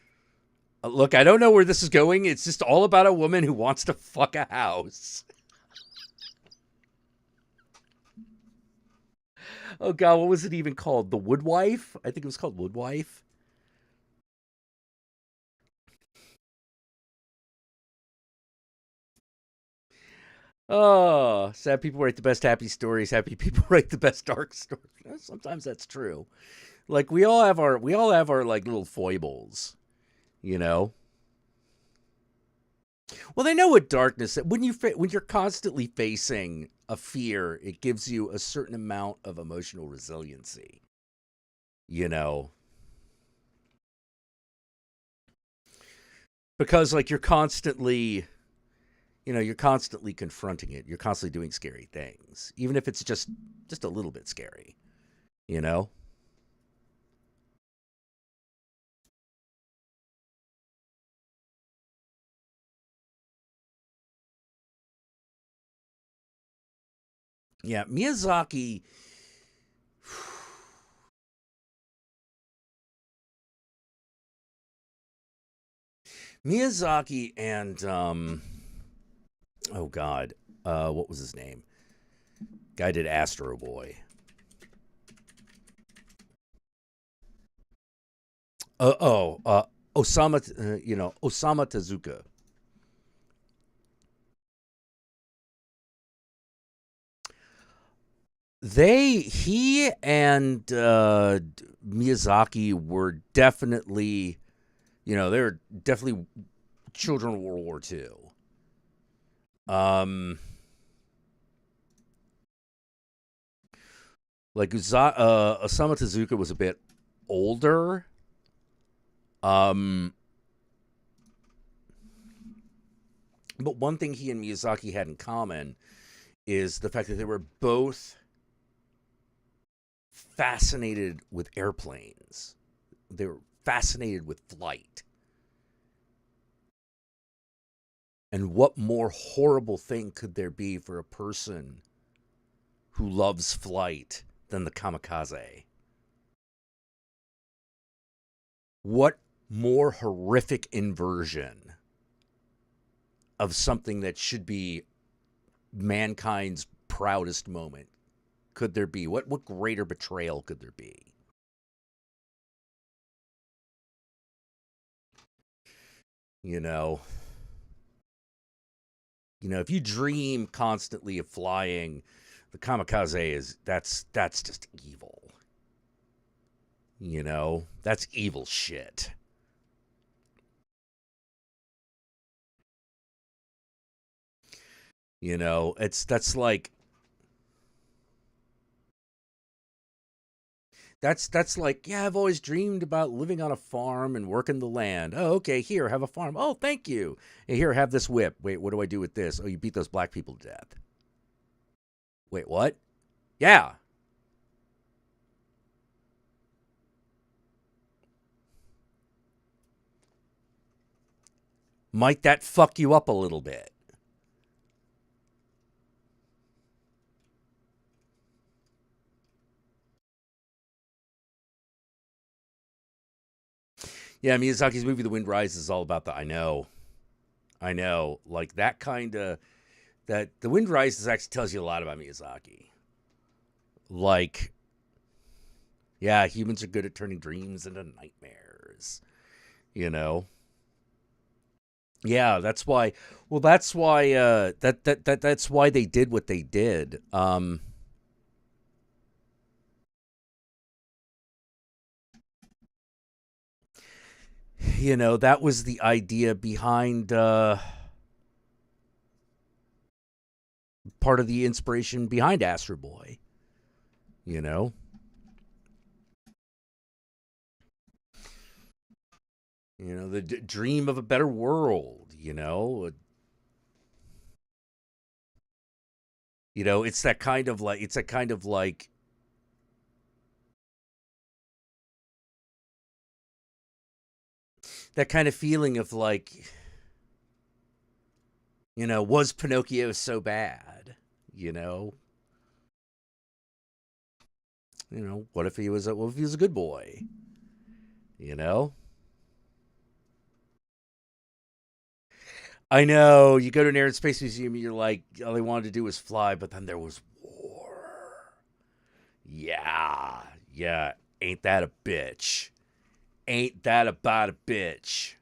look, I don't know where this is going. It's just all about a woman who wants to fuck a house. Oh, God, what was it even called? The Woodwife? I think it was called Woodwife. Oh, sad people write the best happy stories. Happy people write the best dark stories. Sometimes that's true. Like we all have our like little foibles, you know. Well, they know what darkness. When you're constantly facing a fear, it gives you a certain amount of emotional resiliency. You know, because like you're constantly confronting it. You're constantly doing scary things, even if it's just a little bit scary. You know. Yeah, Miyazaki. Miyazaki and oh god, what was his name? Guy did Astro Boy. Osama. Osama Tezuka. He and Miyazaki were definitely, they're definitely children of World War II. Um, Osamu Tezuka was a bit older. Um, but one thing he and Miyazaki had in common is the fact that they were both fascinated with airplanes. They were fascinated with flight. And what more horrible thing could there be for a person who loves flight than the kamikaze? What more horrific inversion of something that should be mankind's proudest moment could there be? What greater betrayal could there be? You know, if you dream constantly of flying, the kamikaze that's just evil. That's evil shit. That's like yeah, I've always dreamed about living on a farm and working the land. Oh, okay, here, have a farm. Oh, thank you. Hey, here, have this whip. Wait, what do I do with this? Oh, you beat those black people to death. Wait, what? Yeah. Might that fuck you up a little bit? Yeah, Miyazaki's movie The Wind Rises is all about that. I know. Like that kind of that The Wind Rises actually tells you a lot about Miyazaki. Like, yeah, humans are good at turning dreams into nightmares. You know. Yeah, that's why. Well, that's why. That's why they did what they did. That was the idea behind part of the inspiration behind Astro Boy. You know. The dream of a better world. It's that kind of like that kind of feeling of like, was Pinocchio so bad? You know, what if he was a good boy? You know, I know you go to an air and space museum, and you're like, all they wanted to do was fly, but then there was war. Yeah, yeah, ain't that a bitch? Ain't that about a bitch?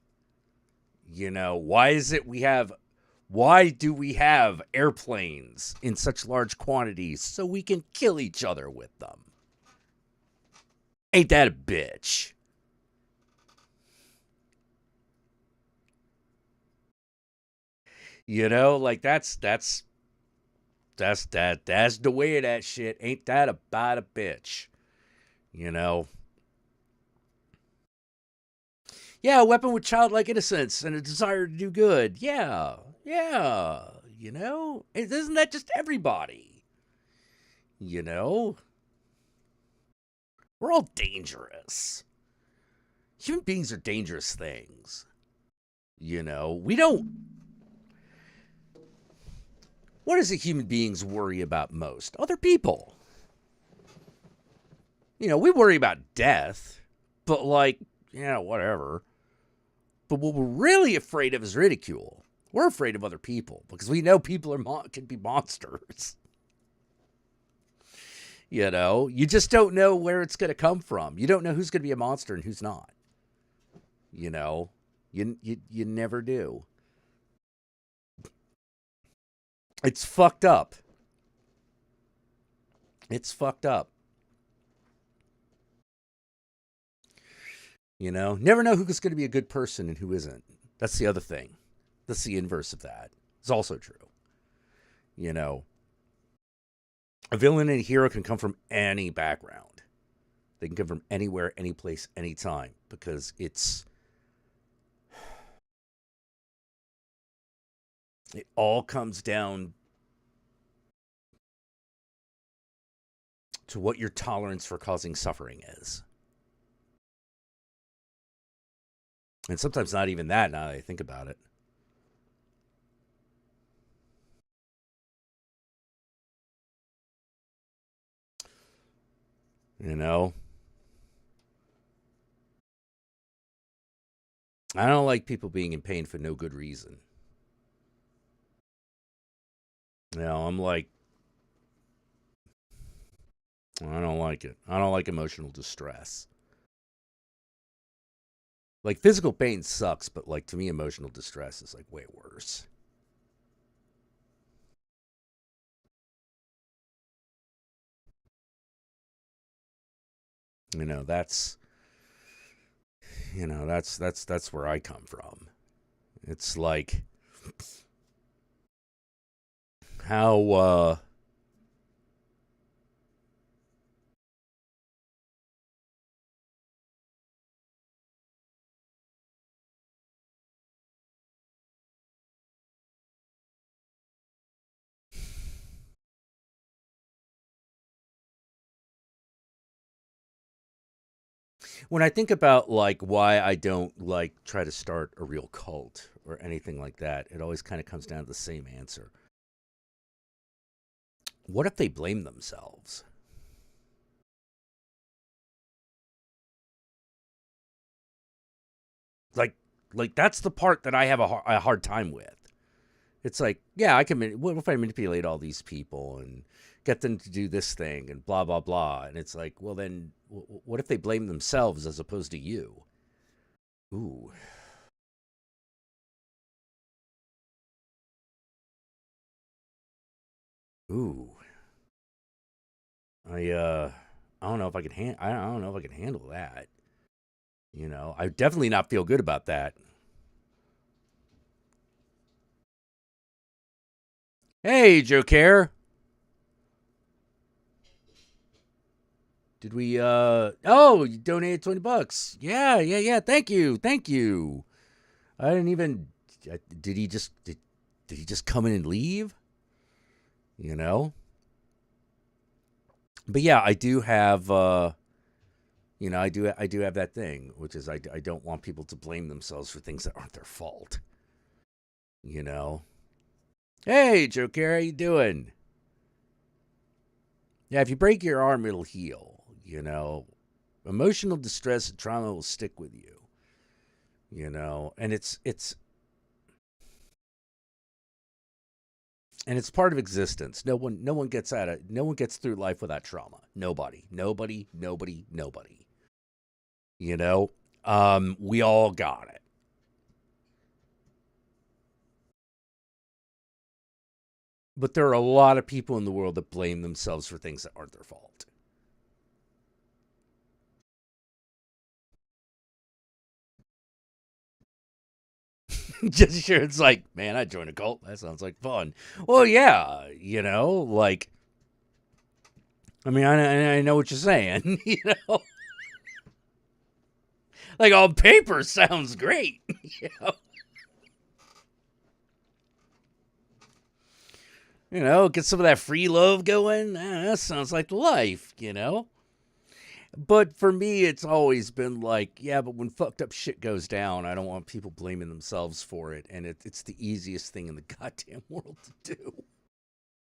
Why do we have airplanes in such large quantities so we can kill each other with them? Ain't that a bitch? Like that's the way of that shit. Ain't that about a bitch? You know. Yeah, a weapon with childlike innocence and a desire to do good. Yeah. Yeah. Isn't that just everybody? You know? We're all dangerous. Human beings are dangerous things. We don't What does a human beings worry about most? Other people. You know, we worry about death, but like, yeah, whatever. But what we're really afraid of is ridicule. We're afraid of other people because we know people can be monsters. You know, you just don't know where it's going to come from. You don't know who's going to be a monster and who's not. You know, you never do. It's fucked up. It's fucked up. You know, never know who's going to be a good person and who isn't. That's the other thing. That's the inverse of that. It's also true. You know, a villain and a hero can come from any background. They can come from anywhere, any place, anytime, because it all comes down to what your tolerance for causing suffering is. And sometimes not even that, now that I think about it. You know? I don't like people being in pain for no good reason. You know, I'm like, I don't like it. I don't like emotional distress. Like, physical pain sucks, but like, to me, emotional distress is like way worse. You know, that's where I come from. It's like how when I think about like why I don't like try to start a real cult or anything like that, it always kind of comes down to the same answer. What if they blame themselves? Like like that's the part that I have a hard time with. It's like, yeah, what if I manipulate all these people and get them to do this thing and blah blah blah, and it's like, well then what if they blame themselves as opposed to you? Ooh. Ooh. I don't know if I can I don't know if I can handle that. You know, I definitely not feel good about that. Hey, Joe Care. Did we oh, you donated $20. Yeah, yeah, yeah. Thank you. Thank you. I didn't even did he just come in and leave? You know? But yeah, I do have you know, I do have that thing, which is I don't want people to blame themselves for things that aren't their fault. You know? Hey, Joe Care, how you doing? Yeah, if you break your arm, it'll heal. You know, emotional distress and trauma will stick with you. You know, and it's part of existence. No one gets no one gets through life without trauma. Nobody. You know, we all got it. But there are a lot of people in the world that blame themselves for things that aren't their fault. Just sure, it's like, man, I joined a cult. That sounds like fun. Well, yeah, you know, like, I mean, I know what you're saying. You know, like on paper, sounds great. You know, get some of that free love going. That sounds like the life. You know. But for me, it's always been like, yeah, but when fucked up shit goes down, I don't want people blaming themselves for it. And it's the easiest thing in the goddamn world to do.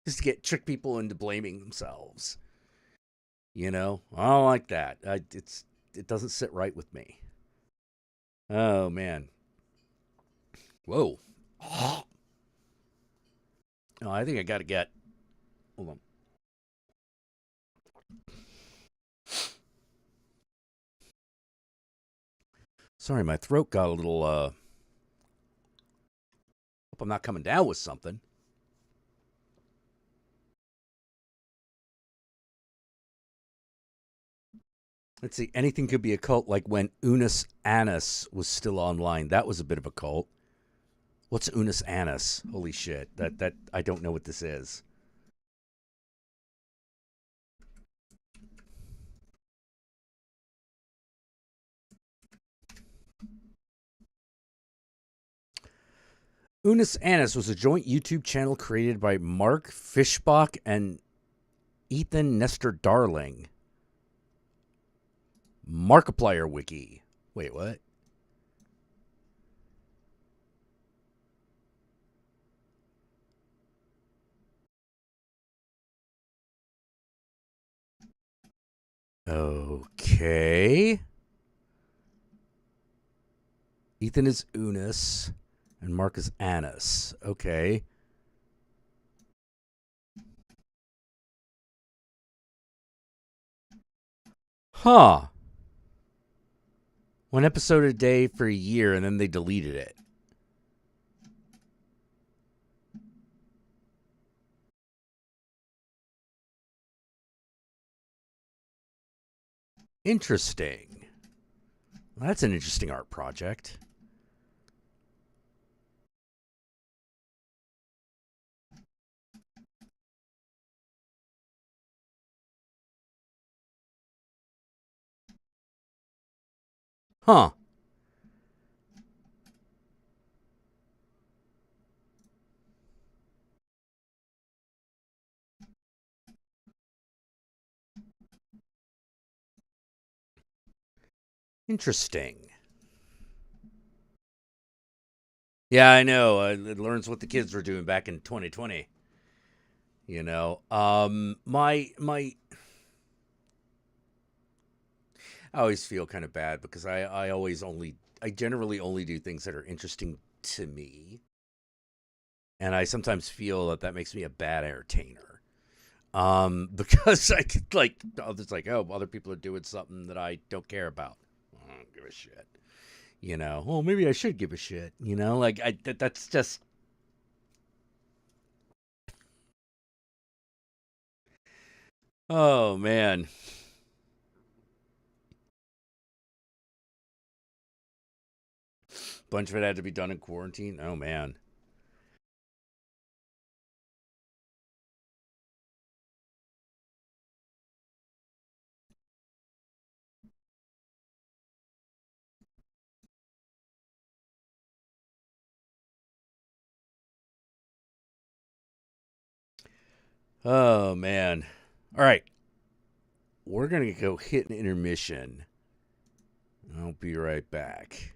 just to trick people into blaming themselves. I don't like that. It doesn't sit right with me. Oh man. Whoa. Oh, I think I got to get. Hold on. Sorry, my throat got a little. Hope I'm not coming down with something. Let's see. Anything could be a cult, like when Unus Annus was still online. That was a bit of a cult. What's Unus Annus? Holy shit! That I don't know what this is. Unus Annus was a joint YouTube channel created by Mark Fishbach and Ethan Nestor Darling. Markiplier Wiki. Wait, what? Okay. Ethan is Unus and Mark is Annus. Okay. Huh. One episode a day for a year and then they deleted it. Interesting. Well, that's an interesting art project. Huh. Interesting. Yeah, I know. It learns what the kids were doing back in 2020. My I always feel kind of bad because I generally only do things that are interesting to me, and I sometimes feel that makes me a bad entertainer. Because I could it's like, oh, other people are doing something that I don't care about. I don't give a shit. Well, maybe I should give a shit. That's just. Oh man. Bunch of it had to be done in quarantine. Oh man. Oh man. All right. We're gonna go hit an intermission. I'll be right back.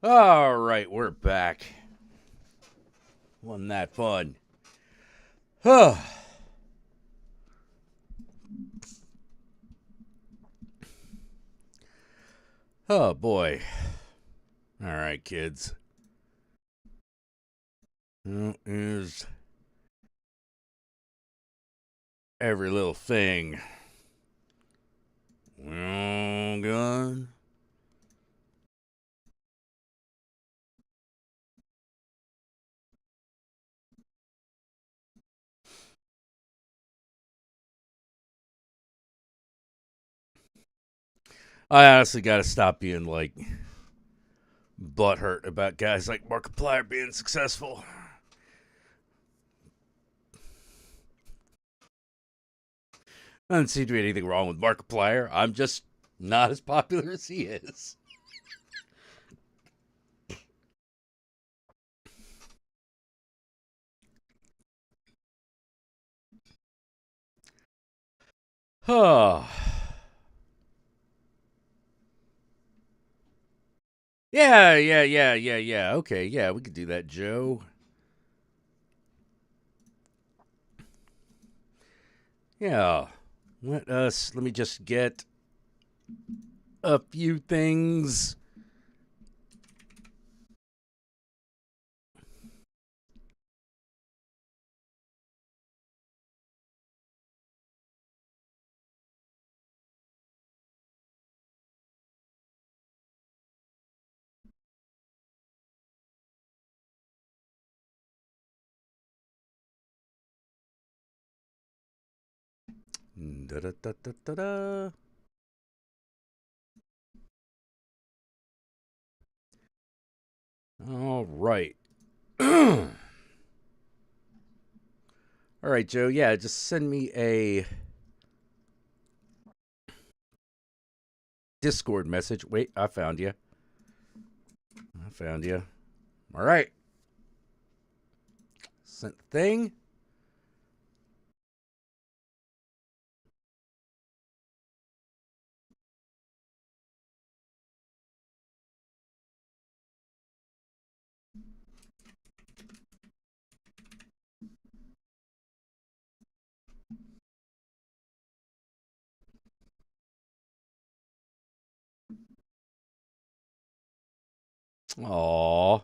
All right, we're back. Wasn't that fun? Oh, oh boy. All right, kids. Here's every little thing. Oh, God. I honestly got to stop being like butthurt about guys like Markiplier being successful. Doesn't seem to be anything wrong with Markiplier. I'm just not as popular as he is. Oh. Yeah. Okay, yeah, we could do that, Joe. Yeah. Let me just get a few things. Da da da da da da. All right. All right, Joe. Yeah, just send me a Discord message. Wait, I found you. All right. Sent the thing. Aw.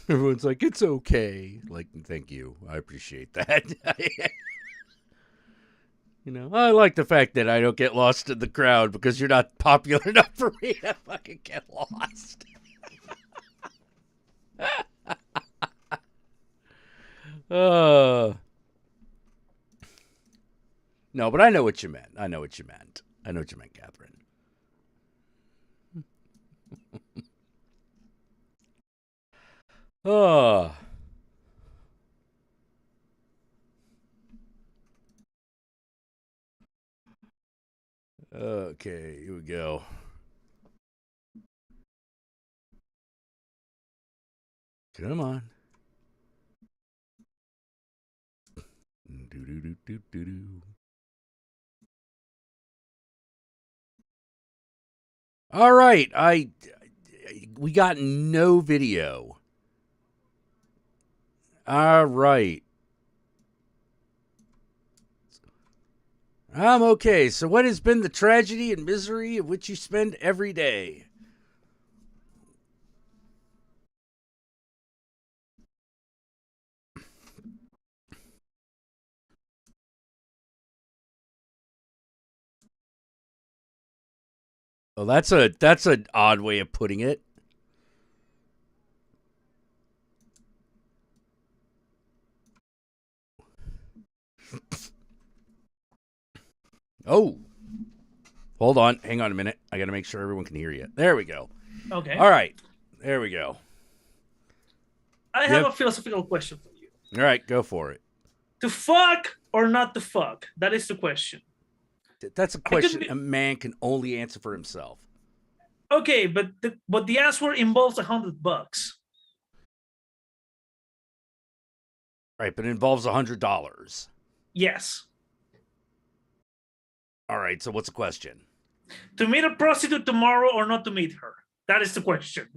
Everyone's like, it's okay. Like, thank you. I appreciate that. I like the fact that I don't get lost in the crowd because you're not popular enough for me to fucking get lost. uh, no, but I know what you meant. I know what you meant, Catherine. Oh. Okay, here we go. Come on. Do. All right, we got no video. All right. I'm okay. So, what has been the tragedy and misery of which you spend every day? Oh, that's an odd way of putting it. Oh, hold on. Hang on a minute. I got to make sure everyone can hear you. There we go. Okay. All right. There we go. I have a philosophical question for you. All right, go for it. To fuck or not to fuck? That is the question. That's a question a man can only answer for himself. Okay, but the answer involves $100. Right, but it involves $100. Yes. All right, so what's the question? To meet a prostitute tomorrow or not to meet her? That is the question.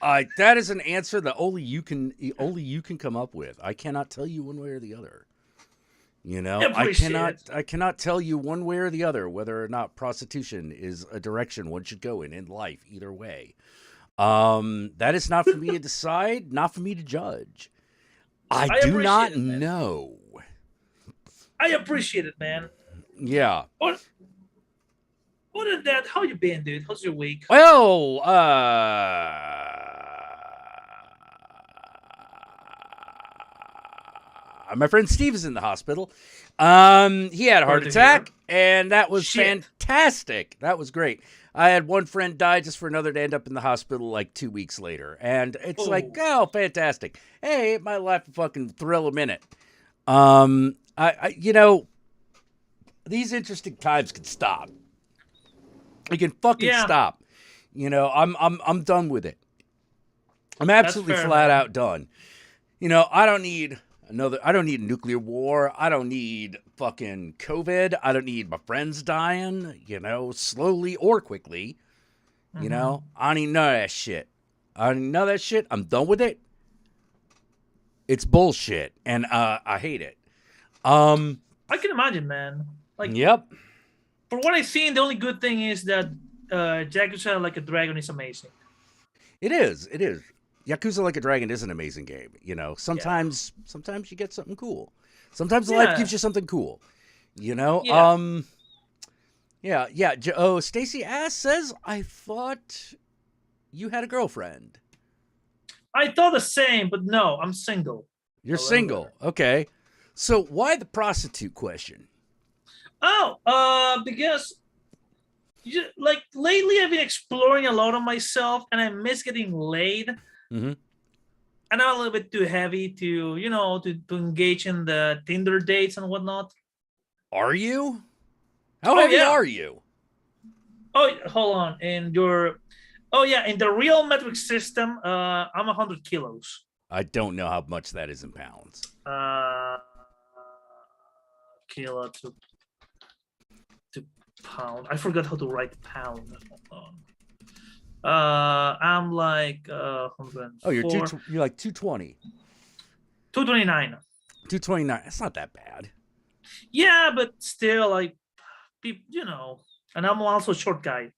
That is an answer that only you can come up with. I cannot tell you one way or the other. You know, I cannot tell you one way or the other whether or not prostitution is a direction one should go in life. Either way, that is not for me to decide, not for me to judge. I do not know. I appreciate it, man. Yeah. Other than that, how you been, dude? How's your week? Well, my friend Steve is in the hospital. He had a heart attack, and that was fantastic. That was great. I had one friend die just for another to end up in the hospital like 2 weeks later. And it's like, oh, fantastic. Hey, it might laugh a fucking thrill a minute. You know, these interesting times can stop. It can fucking stop. You know, I'm done with it. I'm absolutely flat out done. You know, I don't need a nuclear war. I don't need fucking COVID. I don't need my friends dying, you know, slowly or quickly. You know, I don't need none of that shit. I'm done with it. It's bullshit. And I hate it. I can imagine, man. Like, yep. For what I've seen, the only good thing is that Jackula Like a Dragon is amazing. It is. Yakuza Like a Dragon is an amazing game. You know, sometimes you get something cool. Sometimes life gives you something cool. You know? Yeah. Oh, Stacy Ass says, I thought you had a girlfriend. I thought the same, but no, I'm single. You're single. Okay. So why the prostitute question? Oh, because like lately I've been exploring a lot of myself and I miss getting laid. Mm-hmm. And I'm a little bit too heavy to, you know, to engage in the Tinder dates and whatnot. Are you? How heavy are you? Oh, hold on. In the real metric system, I'm 100 kilos. I don't know how much that is in pounds. Kilo to pound. I forgot how to write pound. I'm like 104. Oh, you're like 220. 229. 229. That's not that bad. Yeah, but still, like, you know, and I'm also a short guy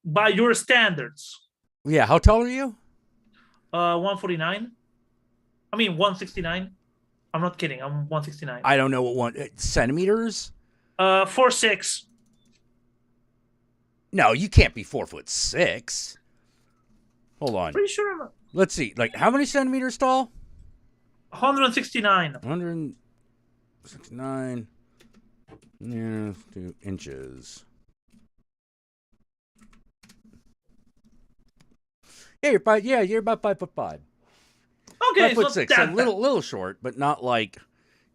by your standards. Yeah, how tall are you? 149. I mean 169. I'm not kidding. I'm 169. I don't know what centimeters. 4'6". No, you can't be 4'6". Hold on. Pretty sure I'm not. Let's see. Like, how many centimeters tall? 169. 169. Yeah, 2 inches. Yeah, you're about 5'5". Okay, 5'6". A little short, but not like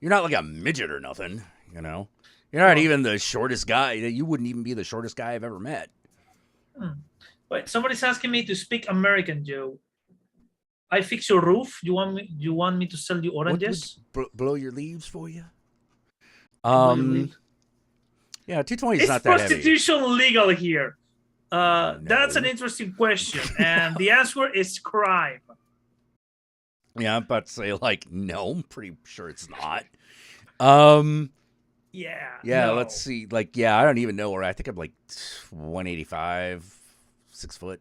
you're not like a midget or nothing. You know, you're not even the shortest guy. You wouldn't even be the shortest guy I've ever met. Wait, somebody's asking me to speak American, Joe. I fix your roof. You want me to sell you oranges? Blow your leaves for you? Yeah, 220 is not that heavy. Is prostitution legal here? No. That's an interesting question, and the answer is crime. Yeah, I'm about to say, like, no, I'm pretty sure it's not. Yeah, no. Let's see. Like, yeah, I don't even know where. I think I'm like 185, 6 foot.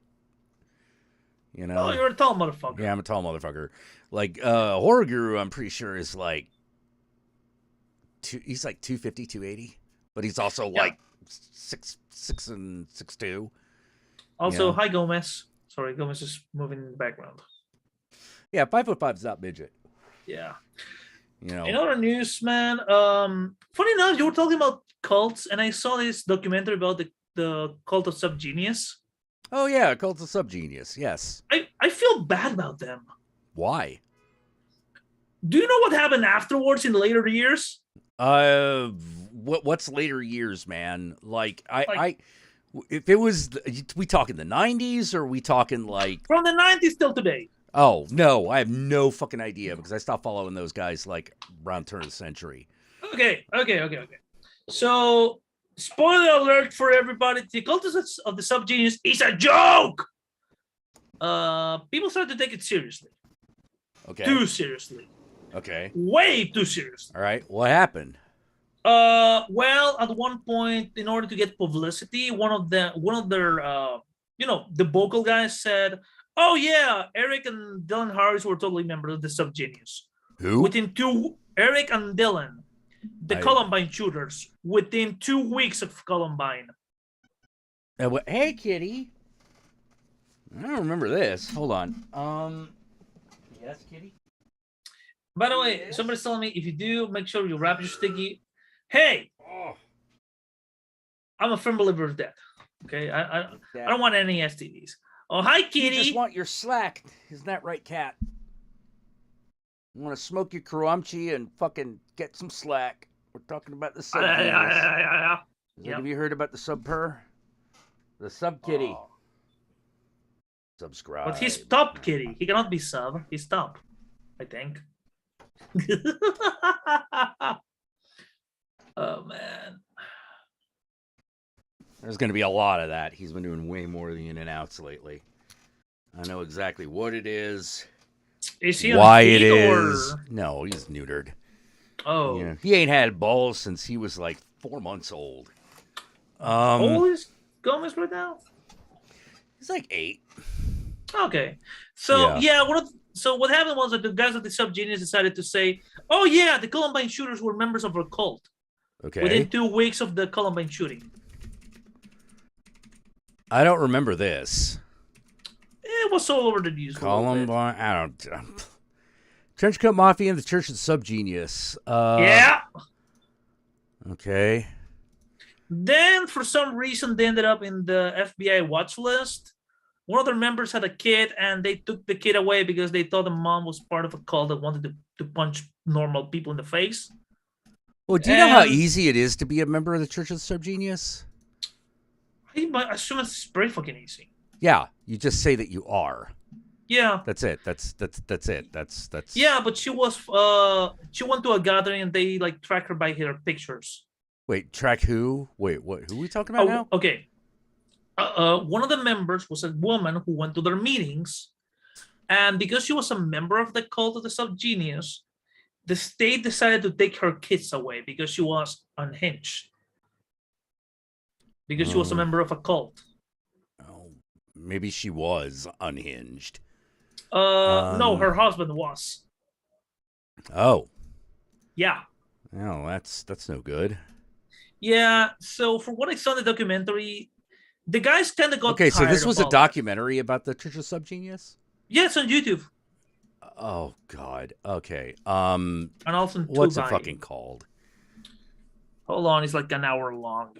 You know? Oh, you're a tall motherfucker. Yeah, I'm a tall motherfucker. Like, Horror Guru, I'm pretty sure is like, he's like 250, 280. But he's also like 6'6" and 6'2". Also, hi, Gomez. Sorry, Gomez is moving in the background. Yeah, 5'5" is not midget. Yeah. You know. In other news, man, funny enough, you were talking about cults, and I saw this documentary about the cult of Subgenius. Oh, yeah, cult of Subgenius, yes. I feel bad about them. Why? Do you know what happened afterwards in the later years? What's later years, man? Like, if it was, we talking the 90s, or we talking like... From the 90s till today. Oh, no, I have no fucking idea, because I stopped following those guys, like, around turn of the century. Okay. So, Spoiler alert for everybody: the cultists of the subgenius is a joke. People started to take it seriously. Okay. Too seriously. Okay. Way too seriously. All right. What happened? Well, at one point, in order to get publicity, one of their the vocal guys said, "Oh yeah, Eric and Dylan Harris were totally members of the subgenius." Who? Eric and Dylan, the Columbine shooters, within 2 weeks of Columbine. Hey, Kitty. I don't remember this. Hold on. Yes, Kitty. By the way, somebody's telling me if you do, make sure you wrap your sticky. Hey, I'm a firm believer of that. Okay, I don't want any STDs. Oh, hi, Kitty. You just want your slack. Isn't that right, cat? You want to smoke your crumchy and fucking get some slack. We're talking about the sub. Yeah. Have you heard about the sub purr? The sub kitty. Oh. Subscribe. But he's top kitty. He cannot be sub. He's top, I think. Oh man. There's going to be a lot of that. He's been doing way more of the in and outs lately. I know exactly what it is. Is he why on it is? Or... No, he's neutered. Oh. Yeah. He ain't had balls since he was like 4 months old. How old is Gomez right now? He's like 8. Okay. So what happened was that the guys at the subgenius decided to say, "Oh yeah, the Columbine shooters were members of our cult." Okay. Within 2 weeks of the Columbine shooting. I don't remember this. It was all over the news. Columbine. I don't. Trenchcoat Mafia and the Church of the Subgenius. Yeah. Okay. Then, for some reason, they ended up in the FBI watch list. One of their members had a kid, and they took the kid away because they thought the mom was part of a cult that wanted to punch normal people in the face. Well, do you know how easy it is to be a member of the Church of the Subgenius? I assume it's very fucking easy. Yeah, you just say that you are. Yeah. That's it. That's it. That's. Yeah, but she went to a gathering and they like track her by her pictures. Wait, track who? Wait, what? Who are we talking about now? Okay. One of the members was a woman who went to their meetings, and because she was a member of the cult of the subgenius, the state decided to take her kids away because she was unhinged. Because she was a member of a cult. Oh, maybe she was unhinged. No, her husband was. Oh. Yeah. Oh, that's no good. Yeah. So for what I saw in the documentary, the guys kind of got okay. So this was a documentary about the Church of Subgenius. Yeah, it's on YouTube. Oh God. Okay. And also what's it fucking called? Hold on, it's like an hour long.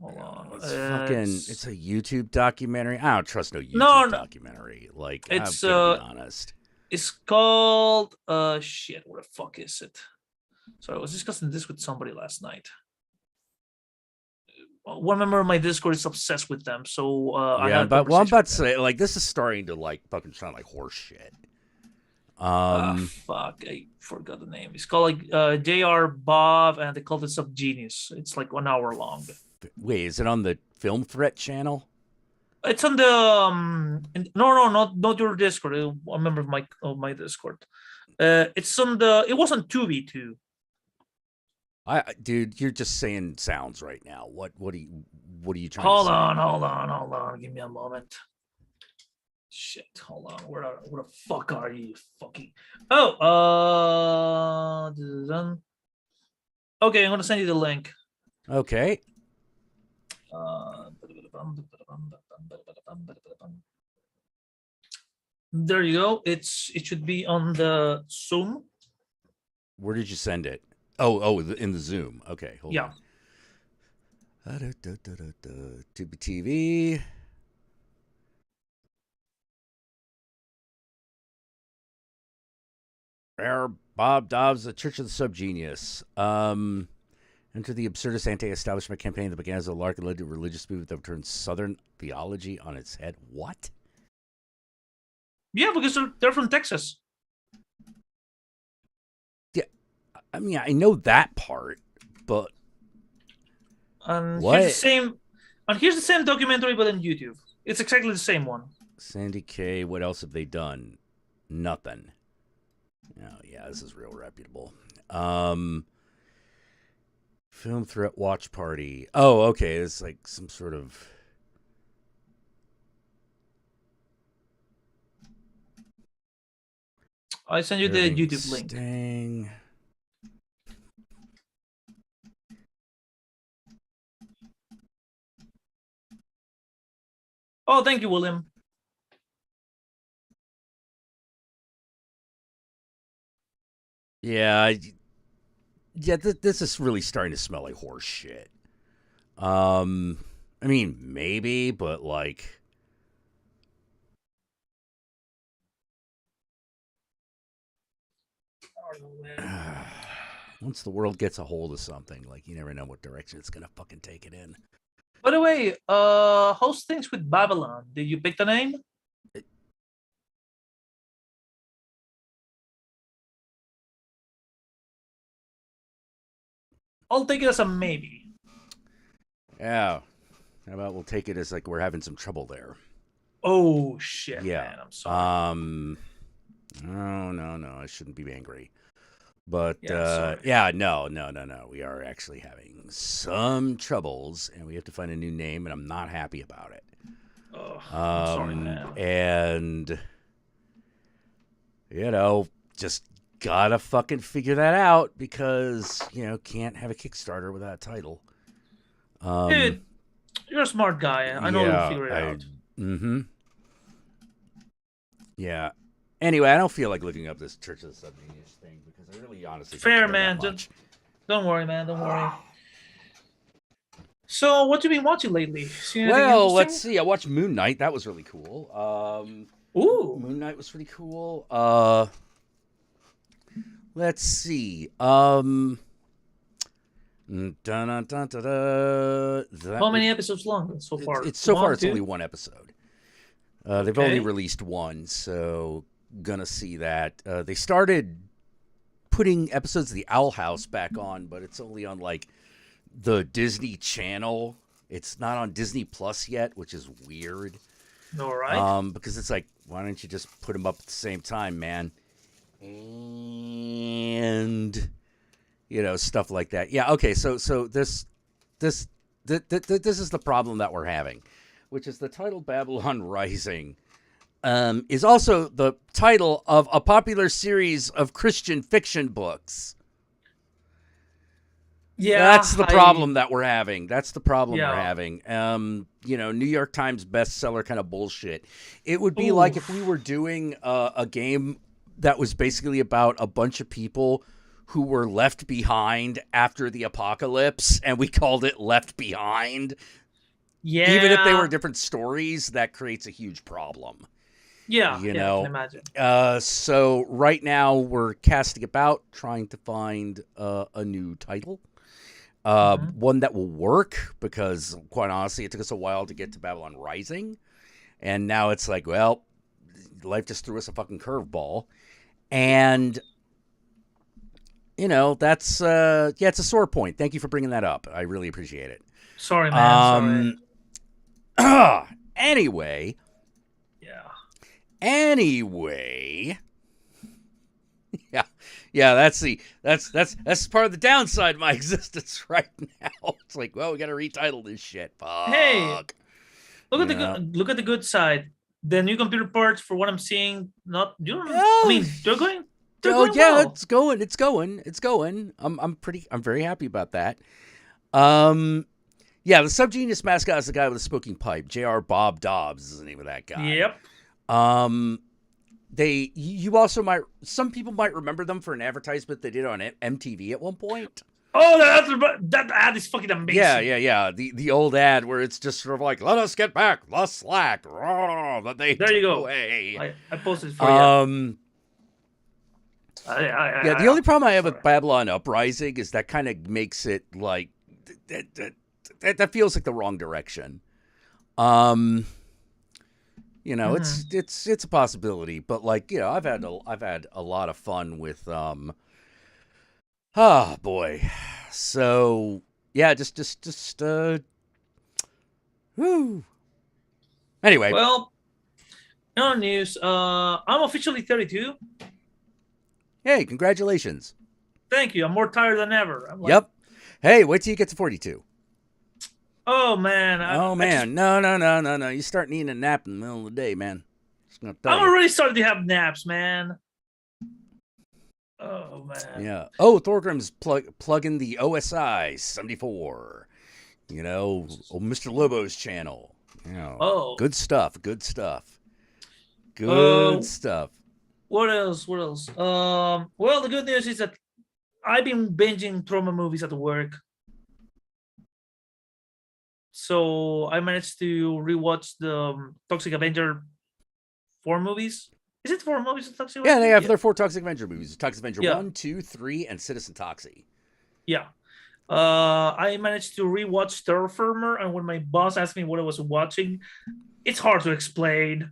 Hold on. It's a YouTube documentary. I don't trust no YouTube documentary. Like, it's I'm gonna be honest. It's called shit. What the fuck is it? So I was discussing this with somebody last night. One member of my Discord is obsessed with them, so I'm about to say, like, this is starting to like fucking sound like horse shit. Fuck, I forgot the name. It's called like J.R. Bob and the Cult of Subgenius. It's like 1 hour long. Wait, is it on the Film Threat channel? It's on the not your Discord. A member of my Discord. It's on the. It was on Tubi too. Dude, you're just saying sounds right now. What are you trying to say? Hold on. Give me a moment. Shit, hold on. Where the fuck are you? Fucking. Oh, okay, I'm gonna send you the link. Okay. There you go. It should be on the Zoom. Where did you send it? Oh, in the Zoom. Okay, hold on. Tubi TV. Bob Dobbs, the Church of the Subgenius. Enter the absurdist anti-establishment campaign that began as a lark and led to a religious movement that turned Southern theology on its head. What? Yeah, because they're from Texas. Yeah, I mean, I know that part, but And What? here's the same. And here's the same documentary, but on YouTube. It's exactly the same one. Sandy K. What else have they done? Nothing. Oh yeah, this is real reputable. Film Threat Watch Party. Oh, okay. It's like some sort of. I send you the YouTube link. Stang. Oh, thank you, William. Yeah, this is really starting to smell like horse shit. I mean, maybe, but like, once the world gets a hold of something, like, you never know what direction it's gonna fucking take it in. By the way, how's things with Babylon? Did you pick the name? I'll take it as a maybe. Yeah. How about we'll take it as like we're having some trouble there. Oh shit, yeah. man, I'm sorry. No, I shouldn't be angry. But yeah, no. We are actually having some troubles, and we have to find a new name, and I'm not happy about it. Oh, I'm sorry, man. And just gotta fucking figure that out because can't have a Kickstarter without a title. Dude, you're a smart guy. I know you'll figure it out. Mm-hmm. Yeah. Anyway, I don't feel like looking up this Church of the Subgenius thing because I really honestly fair, man. Don't worry, man. Don't worry. So, what have you been watching lately? Well, let's see. I watched Moon Knight. That was really cool. Ooh, Moon Knight was pretty cool. Let's see. How many episodes long so far? It's only one episode. They've only released one, so gonna see that. They started putting episodes of the Owl House back on, but it's only on like the Disney Channel. It's not on Disney Plus yet, which is weird. All right. Because it's like, why don't you just put them up at the same time, man? And stuff like that. Yeah. Okay. So this is the problem that we're having, which is the title Babylon Rising is also the title of a popular series of Christian fiction books. Yeah, that's the problem that we're having. We're having. New York Times bestseller kind of bullshit. It would be like if we were doing a game that was basically about a bunch of people who were left behind after the apocalypse, and we called it Left Behind. Yeah. Even if they were different stories, that creates a huge problem. Yeah, I can imagine. So right now we're casting about, trying to find a new title. One that will work, because quite honestly, it took us a while to get to Babylon Rising. And now it's like, well, life just threw us a fucking curveball. And, that's, it's a sore point. Thank you for bringing that up. I really appreciate it. Sorry, man. Sorry. Anyway. Yeah. Anyway. Yeah, that's part of the downside of my existence right now. It's like, well, we got to retitle this shit. Fuck. Hey, look at the good side. The new computer parts, for what I'm seeing, they're going. Well. It's going. I'm very happy about that. The Subgenius mascot is the guy with the smoking pipe. J.R. Bob Dobbs is the name of that guy. Yep. Some people might remember them for an advertisement they did on MTV at one point. Oh, that ad is fucking amazing. Yeah. The old ad where it's just sort of like, let us get back the slack. That they there you go. Away. I posted it for you. The only problem I have with Babylon Uprising is that kind of makes it like that feels like the wrong direction. It's a possibility, but like, I've had a lot of fun with So yeah, whoo. Anyway. Well, no news. I'm officially 32. Hey, congratulations. Thank you. I'm more tired than ever. I'm like, Yep. Hey, wait till you get to 42. oh man. Oh man, no. You start needing a nap in the middle of the day, man. Just gonna tell I'm you. already starting to have naps, man. Oh man. Yeah. Oh, Thorgrim's plugging the OSI 74. You know, Mr. Lobo's channel. You know, Oh. good stuff. Good stuff. Good stuff. What else? What else? Well, the good news is that I've been binging trauma movies at work. So I managed to rewatch the Toxic Avenger 4 movies. Is it 4 movies of Toxic Avenger? Yeah, they have their 4 Toxic Avenger movies. Toxic Avenger Yeah. 1, 2, 3, and Citizen Toxie. Yeah. I managed to rewatch Terror Firmer, and when my boss asked me what I was watching, it's hard to explain.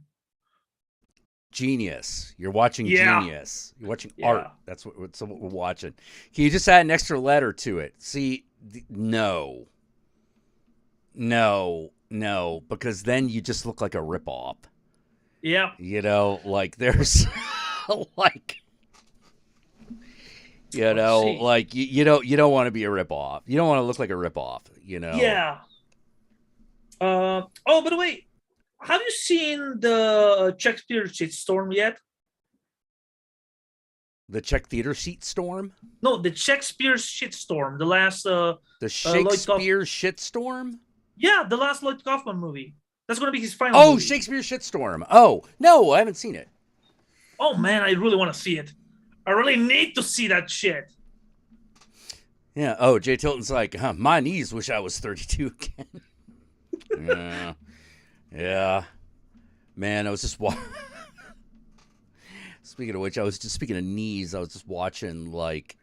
Genius. You're watching Genius. You're watching Yeah. art. That's what we're watching. Can you just add an extra letter to it? See, no, because then you just look like a ripoff. Yeah. You know, like there's like, you know, like you don't want to be a ripoff. You don't want to look like a ripoff. You know. Yeah. Oh, by the way, have you seen the Shakespeare shitstorm yet? The Czech Theater Sheet Storm? No, the Shakespeare shitstorm. The last the Shakespeare shitstorm? Yeah, the last Lloyd Kaufman movie. That's gonna be his final. Oh, movie. Shakespeare shitstorm. Oh no, I haven't seen it. Oh man, I really want to see it. I really need to see that shit. Yeah. Oh, Jay Tilton's like, my knees wish I was 32 again. Yeah. Man, I was just Speaking of which, speaking of knees, I was just watching like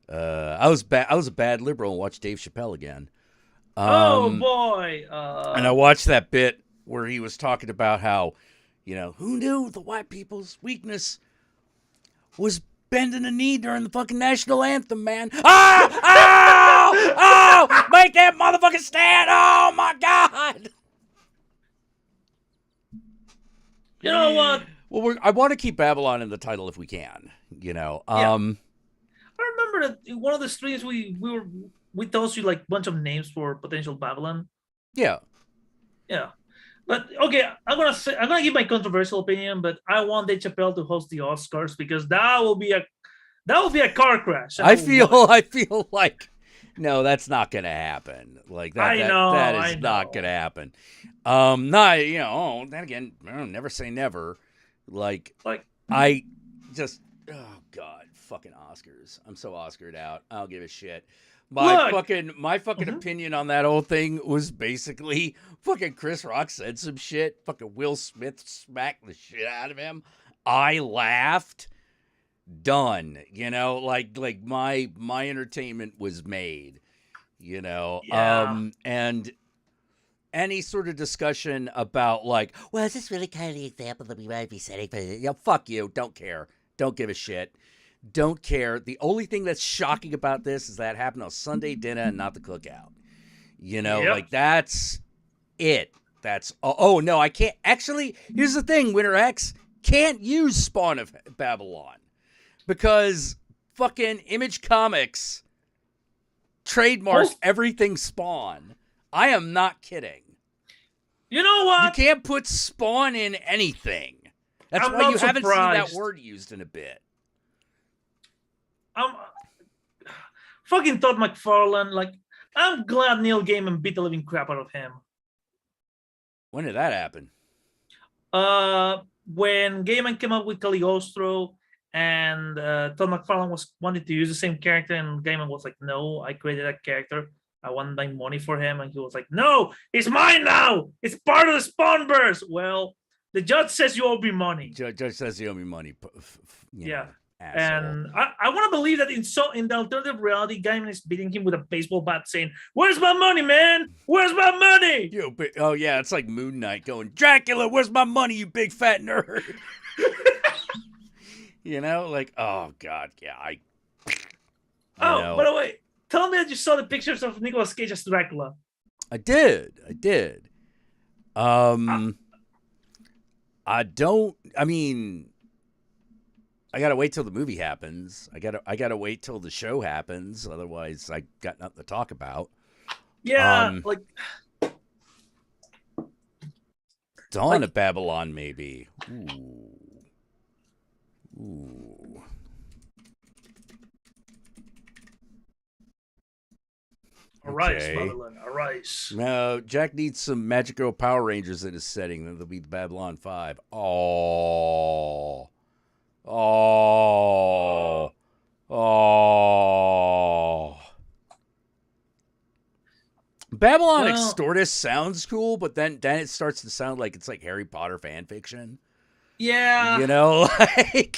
I was a bad liberal and watched Dave Chappelle again. Oh boy. And I watched that bit where he was talking about how, you know, who knew the white people's weakness was bending a knee during the fucking national anthem, man. Oh, make that motherfucker stand. Oh my God. You know what? Well, I want to keep Babylon in the title if we can, you know. I remember that in one of the streams we told you like a bunch of names for potential Babylon. Yeah. Yeah. But okay, I'm gonna give my controversial opinion, but I want Dave Chappelle to host the Oscars because that will be a car crash. I feel like no, that's not gonna happen. Like that that is not gonna happen. Then again, never say never. Like I just, oh God, fucking Oscars. I'm so Oscared out. I don't give a shit. My fucking opinion on that whole thing was basically fucking Chris Rock said some shit. Fucking Will Smith smacked the shit out of him. I laughed. Done. You know, like my entertainment was made. You know, and any sort of discussion about like, well, is this really kind of the example that we might be setting for? Fuck you. Don't care. Don't give a shit. Don't care. The only thing that's shocking about this is that it happened on Sunday dinner and not the cookout. You know, like that's it. That's no, I can't. Actually, here's the thing, Winter X can't use Spawn of Babylon because fucking Image Comics trademarks everything Spawn. I am not kidding. You know what? You can't put Spawn in anything. That's why you haven't seen that word used in a bit. Fucking Todd McFarlane. Like, I'm glad Neil Gaiman beat the living crap out of him. When did that happen? When Gaiman came up with Cagliostro and Todd McFarlane wanted to use the same character, and Gaiman was like, "No, I created that character. I want my money for him," and he was like, "No, it's mine now. It's part of the Spawnverse." Well, the judge says you owe me money. Judge says you owe me money. Yeah. Asshole. And I want to believe that in the alternative reality, Gaiman is beating him with a baseball bat, saying, "Where's my money, man? Where's my money?" Oh yeah, it's like Moon Knight going, "Dracula, where's my money, you big fat nerd?" You know, like, oh God, yeah, by the way, tell me that you saw the pictures of Nicolas Cage as Dracula. I did. I don't. I mean, I gotta wait till the movie happens. I gotta wait till the show happens. Otherwise, I got nothing to talk about. Yeah, Dawn of Babylon, maybe. Ooh. Arise, Babylon, arise. No, Jack needs some Magic Girl Power Rangers in his setting. Then there'll be Babylon 5. Oh. Babylon Extortus sounds cool, but then it starts to sound like it's like Harry Potter fan fiction. Yeah. You know, like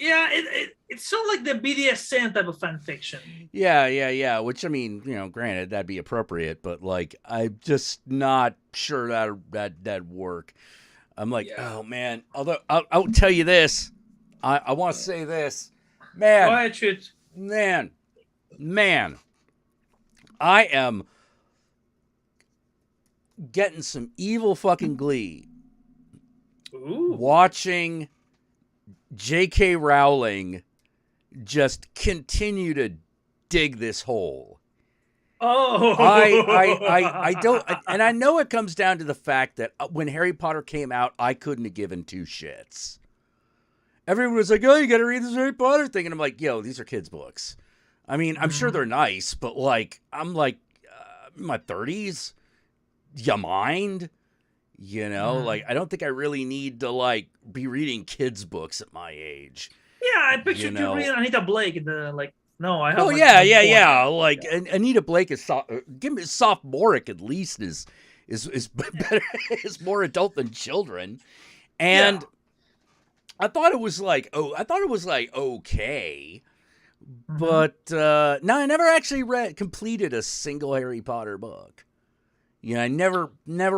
yeah, it sounds like the BDSM type of fan fiction. Yeah. Which, I mean, you know, granted that'd be appropriate, but like I'm just not sure that'd work. I'm like, oh man. Although I'll tell you this, I want to say this, man. Go ahead, shoot. Man, I am getting some evil fucking glee. Ooh. Watching J.K. Rowling just continue to dig this hole. Oh, I don't, and I know it comes down to the fact that when Harry Potter came out, I couldn't have given two shits. Everyone was like, "Oh, you got to read this Harry Potter thing," and I'm like, "Yo, these are kids' books." I mean, I'm sure they're nice, but like, I'm like, in my 30s, you mind? You know, like, I don't think I really need to like be reading kids' books at my age. Yeah, I pictured you reading Anita Blake and like, no, I have. Oh yeah. Like Anita Blake is give me sophomoric at least is better, is more adult than children, and I thought it was like okay. But no, I never actually completed a single Harry Potter book. You know, I never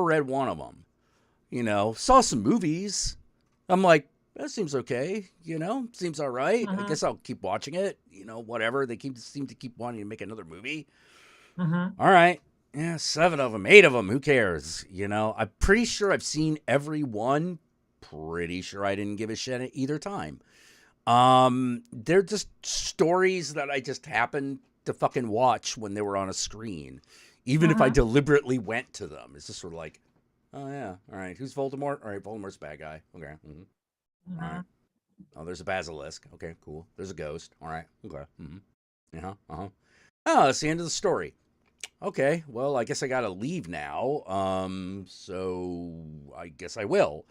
read one of them. You know, saw some movies. I'm like, that seems okay. You know, seems all right. I guess I'll keep watching it. You know, whatever. They seem to keep wanting to make another movie. All right. Yeah, 7 of them, 8 of them. Who cares? You know, I'm pretty sure I've seen every one. Pretty sure I didn't give a shit at either time. They're just stories that I just happened to fucking watch when they were on a screen. Even if I deliberately went to them. It's just sort of like, oh yeah, all right, who's Voldemort? All right, Voldemort's a bad guy. Okay. All right. Oh, there's a basilisk. Okay, cool. There's a ghost. All right. Okay. Oh, that's the end of the story. Okay, well, I guess I gotta leave now. So I guess I will.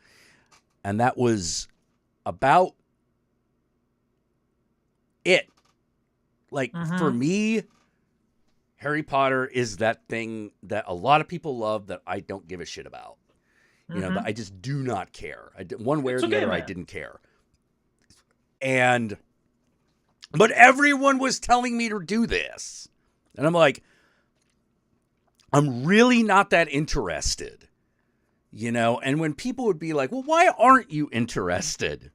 And that was about it. Like, for me, Harry Potter is that thing that a lot of people love that I don't give a shit about. You know, that I just do not care. One way or the other, I didn't care. But everyone was telling me to do this. And I'm like, I'm really not that interested. You know, and when people would be like, well, why aren't you interested?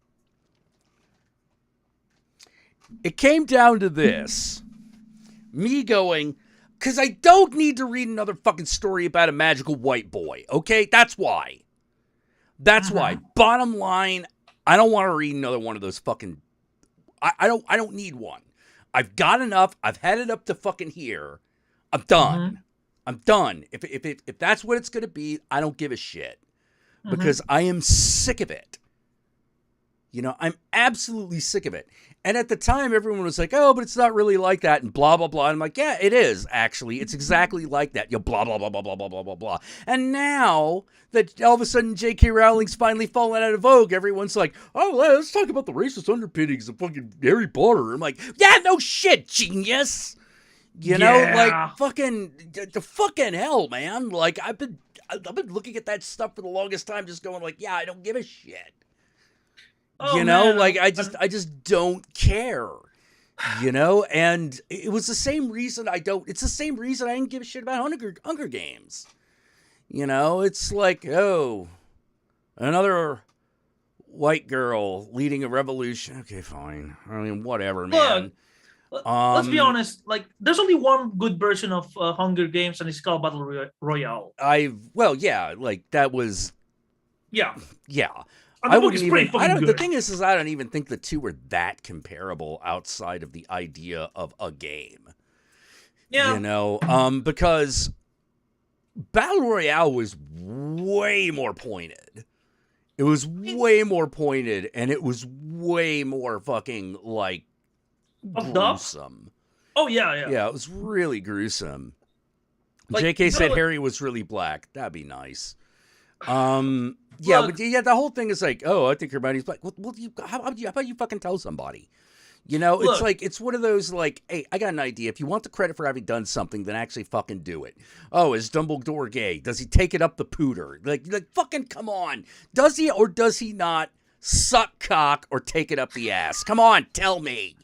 It came down to this. Me going, because I don't need to read another fucking story about a magical white boy, okay? That's why. That's why. Bottom line, I don't want to read another one of those fucking... I don't need one. I've got enough. I've had it up to fucking here. I'm done. I'm done. If that's what it's going to be, I don't give a shit. Because I am sick of it. You know, I'm absolutely sick of it. And at the time, everyone was like, oh, but it's not really like that, and blah, blah, blah. And I'm like, yeah, it is, actually. It's exactly like that. You know, blah, blah, blah, blah, blah, blah, blah, blah, blah. And now that all of a sudden J.K. Rowling's finally fallen out of vogue, everyone's like, oh, let's talk about the racist underpinnings of fucking Harry Potter. I'm like, yeah, no shit, genius. You know, like, the fucking hell, man. Like, I've been looking at that stuff for the longest time, just going like, yeah, I don't give a shit. Oh, you know, man. like I just don't care. You know, and it was the same reason it's the same reason I didn't give a shit about Hunger Games. You know, it's like, oh, another white girl leading a revolution. Okay, fine. I mean, whatever, man. Let's be honest. Like, there's only one good version of Hunger Games, and it's called Battle Royale. Yeah, like that was. Yeah. Yeah. And the book is pretty fucking good. The thing is I don't even think the two were that comparable outside of the idea of a game. Yeah. You know, because Battle Royale was way more pointed. It was way more pointed, and it was way more fucking, like, gruesome. Oh, yeah. Yeah, it was really gruesome. Like, JK said Harry was really black. That'd be nice. Yeah, but the whole thing is like, oh, I think Hermione's black. Well, how about you fucking tell somebody? You know, it's like, it's one of those, like, hey, I got an idea. If you want the credit for having done something, then actually fucking do it. Oh, is Dumbledore gay? Does he take it up the pooter? Like fucking come on. Does he or does he not suck cock or take it up the ass? Come on, tell me.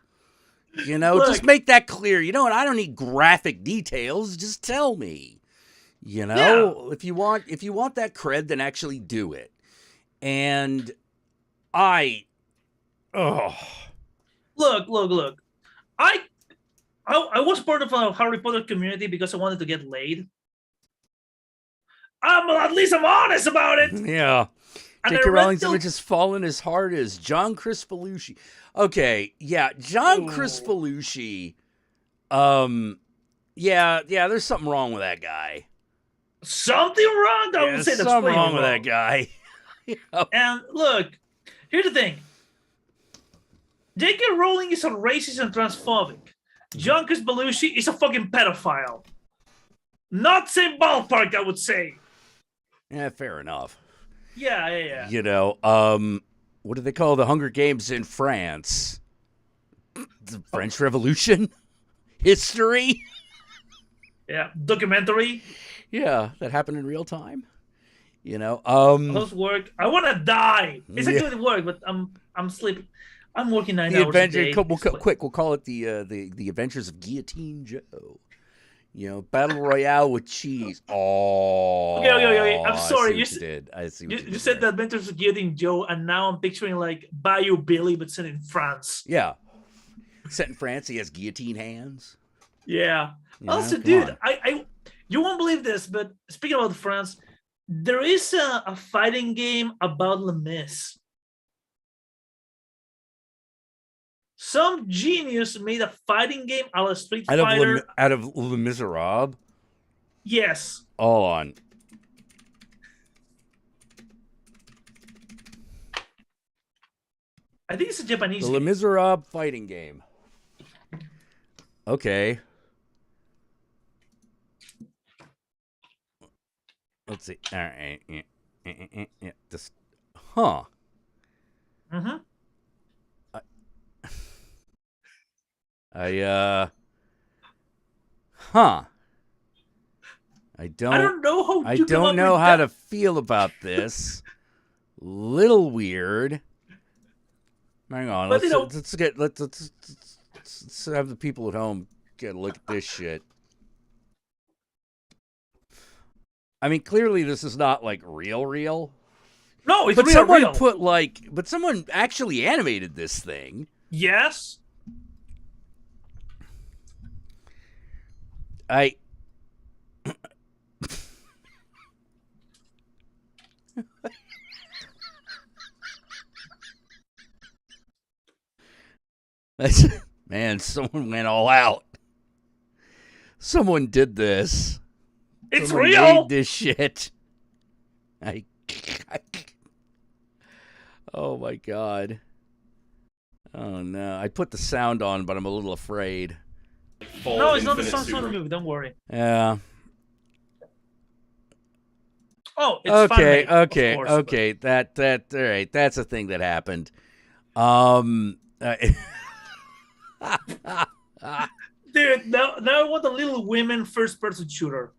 You know, just make that clear. You know, and I don't need graphic details. Just tell me. You know, if you want that cred, then actually do it. And Look. I was part of a Harry Potter community because I wanted to get laid. At least I'm honest about it. Yeah. J.K. Rowling's image has fallen as hard as John Crispolucci. Okay, yeah, John Crispolucci. Yeah, there's something wrong with that guy. Something wrong? I would say that's something wrong with that guy. And look, here's the thing. J.K. Rowling is a racist and transphobic. John Belushi is a fucking pedophile. Not same ballpark, I would say. Yeah, fair enough. Yeah. You know, what do they call the Hunger Games in France? The French Revolution? History? Yeah, documentary. Yeah, that happened in real time. You know, those work. I want to die. It's a good work, but I'm sleeping. I'm working 9 hours a day. We'll call it the Adventures of Guillotine Joe. You know, Battle Royale with cheese. Oh, okay. I'm sorry. You did. I see. You said the Adventures of Guillotine Joe, and now I'm picturing like Bayou Billy, but set in France. Yeah, set in France. He has guillotine hands. Yeah. Also, dude, I you won't believe this, but speaking about France, there is a fighting game about Les Mis. Some genius made a fighting game a la Street Fighter. Out of Les Miserables? Yes. Hold on. I think it's a Japanese game. Les Miserables fighting game. Okay. Let's see. All right. Yeah. Just, huh. Mm-hmm. I don't know how to feel about this. Little weird. Hang on. Let's have the people at home get a look at this shit. I mean, clearly this is not like real. No, it's but real. But someone actually animated this thing. Yes. Man, someone went all out. Someone did this. It's someone real. Made this shit. Oh my god. Oh no. I put the sound on, but I'm a little afraid. No, it's not the sound from the movie. Don't worry. Yeah. Oh, it's okay. Course, okay. But... That. All right. That's a thing that happened. Dude, now I want a Little Women first-person shooter.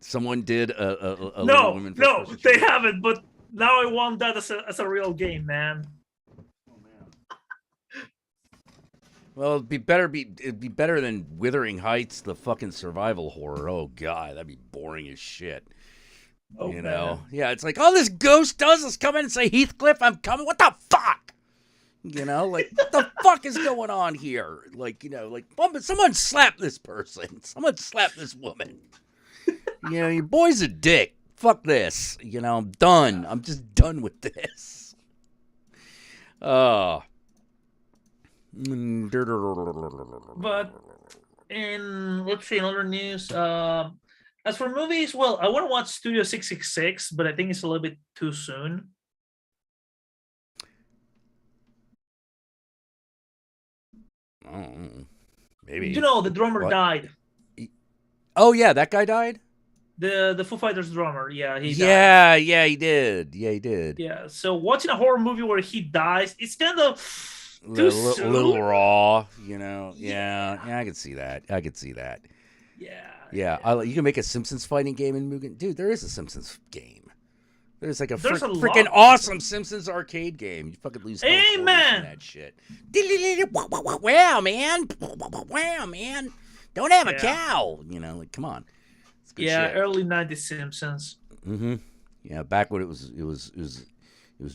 Someone did a no, Little Women no, they haven't. But now I want that as a real game, man. Well, it'd be better than Wuthering Heights, the fucking survival horror. Oh god, that'd be boring as shit. Oh, you know? Yeah, it's like all this ghost does is come in and say, Heathcliff, I'm coming. What the fuck? You know, like, what the fuck is going on here? Like, you know, like, someone slap this person. Someone slap this woman. You know, your boy's a dick. Fuck this. You know, I'm done. I'm just done with this. But let's see, in other news, as for movies, well, I want to watch Studio 666, but I think it's a little bit too soon. Oh, maybe. You know, the drummer died. Oh, yeah, that guy died? The Foo Fighters drummer, yeah, he died. He did. Yeah, he did. Yeah, so watching a horror movie where he dies, it's kind of a little raw, you know. Yeah, I can see that. Yeah. You can make a Simpsons fighting game in Mugen. Dude, there is a Simpsons game. There's like a freaking awesome Simpsons arcade game. You fucking lose. Amen. That shit. Wow, man. Don't have a cow. You know, like, come on. Yeah, shit. Early 90s Simpsons. Mm-hmm. Yeah, back when it was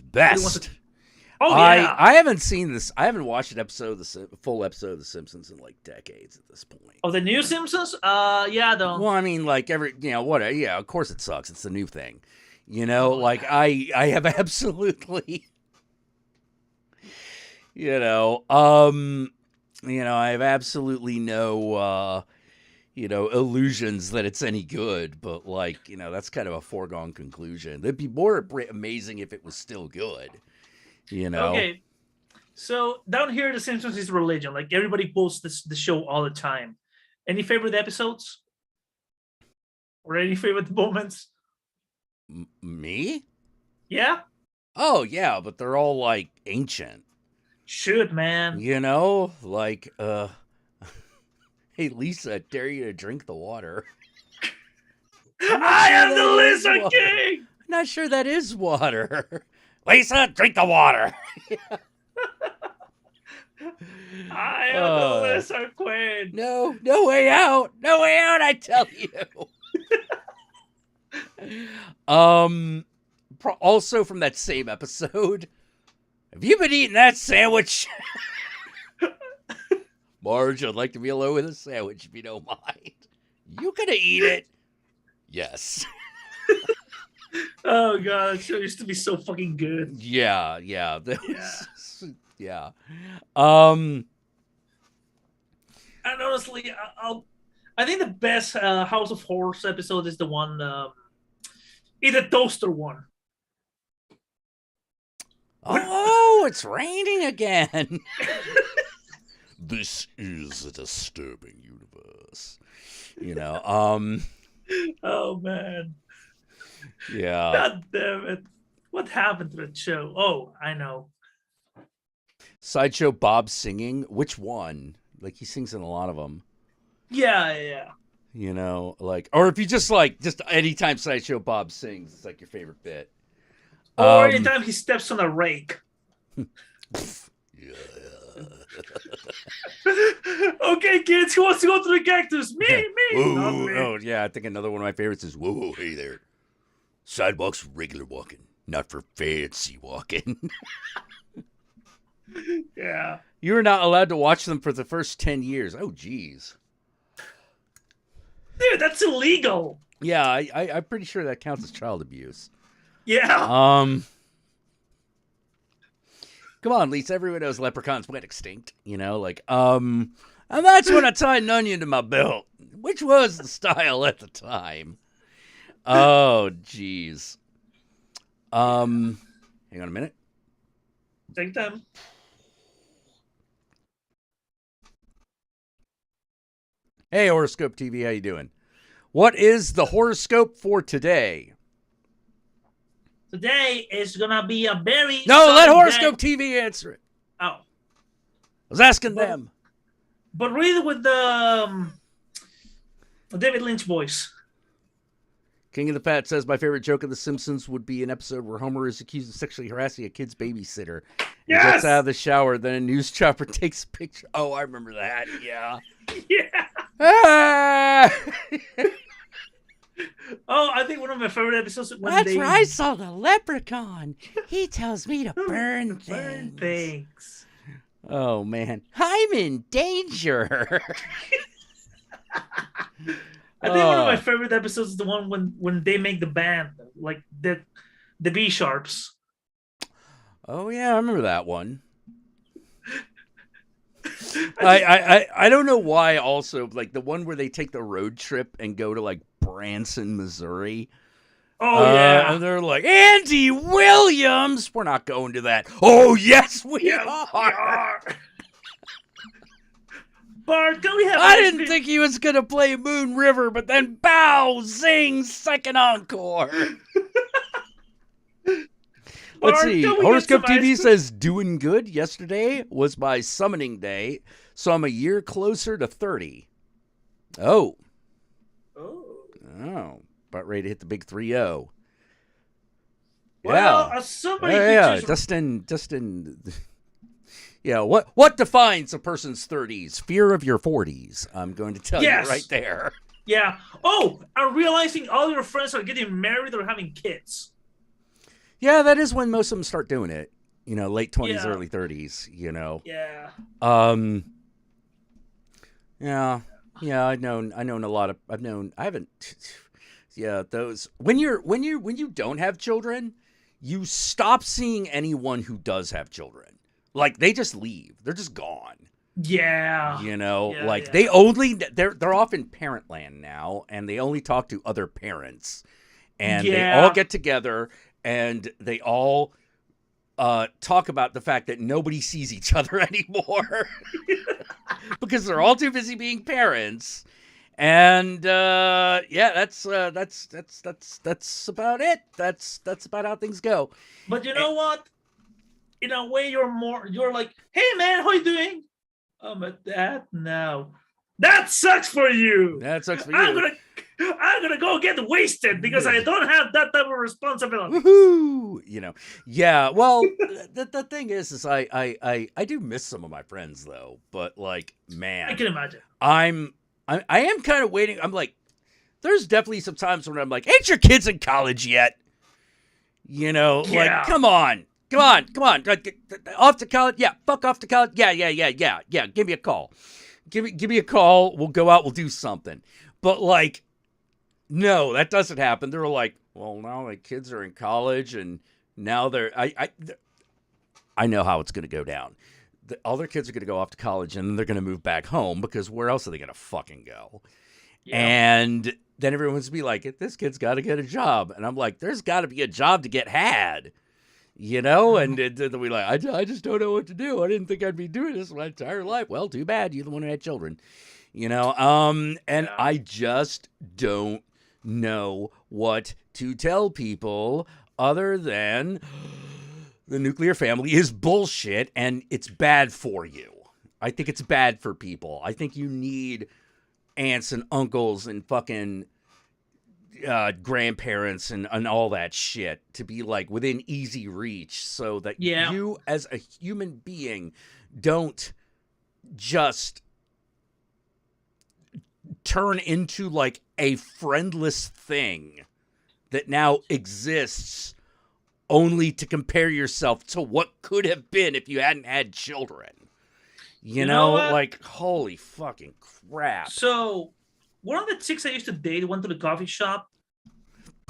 best. I haven't seen this. I haven't watched full episode of The Simpsons in like decades at this point. Oh, the new Simpsons? Yeah, I don't. Well, I mean, like whatever. Yeah, of course it sucks. It's the new thing. You know, like I have absolutely, I have absolutely no, illusions that it's any good, but like, that's kind of a foregone conclusion. It'd be more amazing if it was still good, Okay. So down here, The Simpsons is religion. Like everybody posts the show all the time. Any favorite episodes? Or any favorite moments? Me? Yeah. Oh yeah, but they're all like ancient. Shoot, man. Like hey Lisa, I dare you to drink the water. I am the Lizard King. I'm not sure that is water. Lisa, drink the water. I am the Lizard Queen. No way out. No way out, I tell you. Also from that same episode, have you been eating that sandwich? Marge, I'd like to be alone with a sandwich if you don't mind. You gonna eat it? Yes. Oh god, that show used to be so fucking good. Yeah. And honestly, I think the best House of Horrors episode is the one, the toaster one. Oh, it's raining again. This is a disturbing universe. Oh man. Yeah. God damn it. What happened to that show? Oh, I know. Sideshow Bob singing? Which one? Like, he sings in a lot of them. Yeah. Or if you just anytime Sideshow Bob sings, it's like your favorite bit. Or anytime he steps on a rake. Yeah. Okay, kids, who wants to go to the cactus? Me. Not me. Oh, yeah, I think another one of my favorites is, whoa, hey there. Sidewalks for regular walking, not for fancy walking. Yeah. You were not allowed to watch them for the first 10 years. Oh, geez. Dude, that's illegal. Yeah, I'm pretty sure that counts as child abuse. Yeah. Come on, Lisa. Everyone knows leprechauns went extinct. And that's when I tied an onion to my belt, which was the style at the time. Oh, jeez. Hang on a minute. Take time. Hey, Horoscope TV, how you doing? What is the horoscope for today? Today is gonna be a very let Horoscope TV answer it. Oh, I was asking them. But read it with the David Lynch voice. King of the Fat says, my favorite joke of The Simpsons would be an episode where Homer is accused of sexually harassing a kid's babysitter. Yes! He gets out of the shower, then a news chopper takes a picture. Oh, I remember that. Yeah. Yeah. Ah! Oh, I think one of my favorite episodes is when That's they where I saw the leprechaun. He tells me to burn burn things. things. Oh man, I'm in danger. I think one of my Oh, favorite episodes is the one when they make the band, like the B sharps. oh yeah, I remember that one. I just I don't know why. Also, like the one where they take the road trip and go to like Branson, Missouri. oh yeah, And they're like, Andy Williams. We're not going to that. Oh yes, we yes we are. are. Bart, can we have I ice didn't cream? think he was gonna play Moon River, but then bow, zing, second encore. Let's Bart, see. can we get some Horoscope ice TV cream? says doing good. Yesterday was my summoning day, so I'm a year closer to 30. Oh, Oh. about ready to hit the big 3-0. Well, Yeah. as somebody who Yeah, just Dustin. Yeah, what defines a person's 30s? Fear of your 40s. I'm going to tell yes, you right there. yeah. Oh, I'm realizing all your friends are getting married or having kids. Yeah, that is when most of them start doing it. You know, late 20s, Yeah. early 30s, you know. Yeah. Um yeah. Yeah, I haven't yeah, those when you don't have children, you stop seeing anyone who does have children. Like they just leave. They're just gone. Yeah. You know, Yeah, like yeah. they're off in parent land now and they only talk to other parents. And they all Yeah. get together and they all talk about the fact that nobody sees each other anymore because they're all too busy being parents. And yeah, that's about it. That's about how things go. But you Eh, know what? In a way, you're like, hey man, how you doing? I'm a dad now. That sucks for you. that sucks for I'm you. gonna go get wasted because I don't have that type of responsibility. Woohoo! You know, yeah. Well, the thing is I do miss some of my friends though. But like, man, I can imagine. I am kind of waiting. I'm like, there's definitely some times when I'm like, ain't your kids in college yet? You know, like, Yeah. come on. Off to college? Yeah, fuck off to college. Yeah. Give me a call. Give me a call. We'll go out. We'll do something. But like, no, that doesn't happen. They're like, well, now my kids are in college, and now I know how it's going to go down. All their kids are going to go off to college, and then they're going to move back home because where else are they going to fucking go? Yeah. And then everyone's be like, this kid's got to get a job. And I'm like, there's got to be a job to get had, you know? And then we like, I just don't know what to do. I didn't think I'd be doing this my entire life. Well, too bad. You're the one who had children, you know? And Yeah. I just don't know what to tell people other than the nuclear family is bullshit and it's bad for you. I think it's bad for people. I think you need aunts and uncles and fucking grandparents and all that shit to be like within easy reach so that Yeah. you as a human being don't just turn into like a friendless thing that now exists only to compare yourself to what could have been if you hadn't had children. You know what? like, holy fucking crap. So one of the chicks I used to date went to the coffee shop.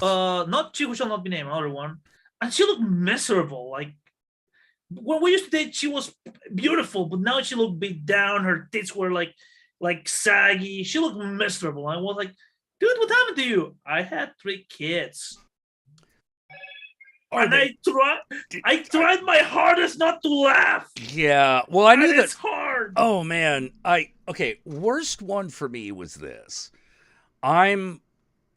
Not she who shall not be named, another one, and she looked miserable. Like when we used to date, she was beautiful, but now she looked beat down. Her tits were like saggy. She looked miserable. I was like, dude, what happened to you? I had 3 kids. And I tried my hardest not to laugh. Yeah, well, I knew And that. it's hard. Oh man, okay. Worst one for me was this. I'm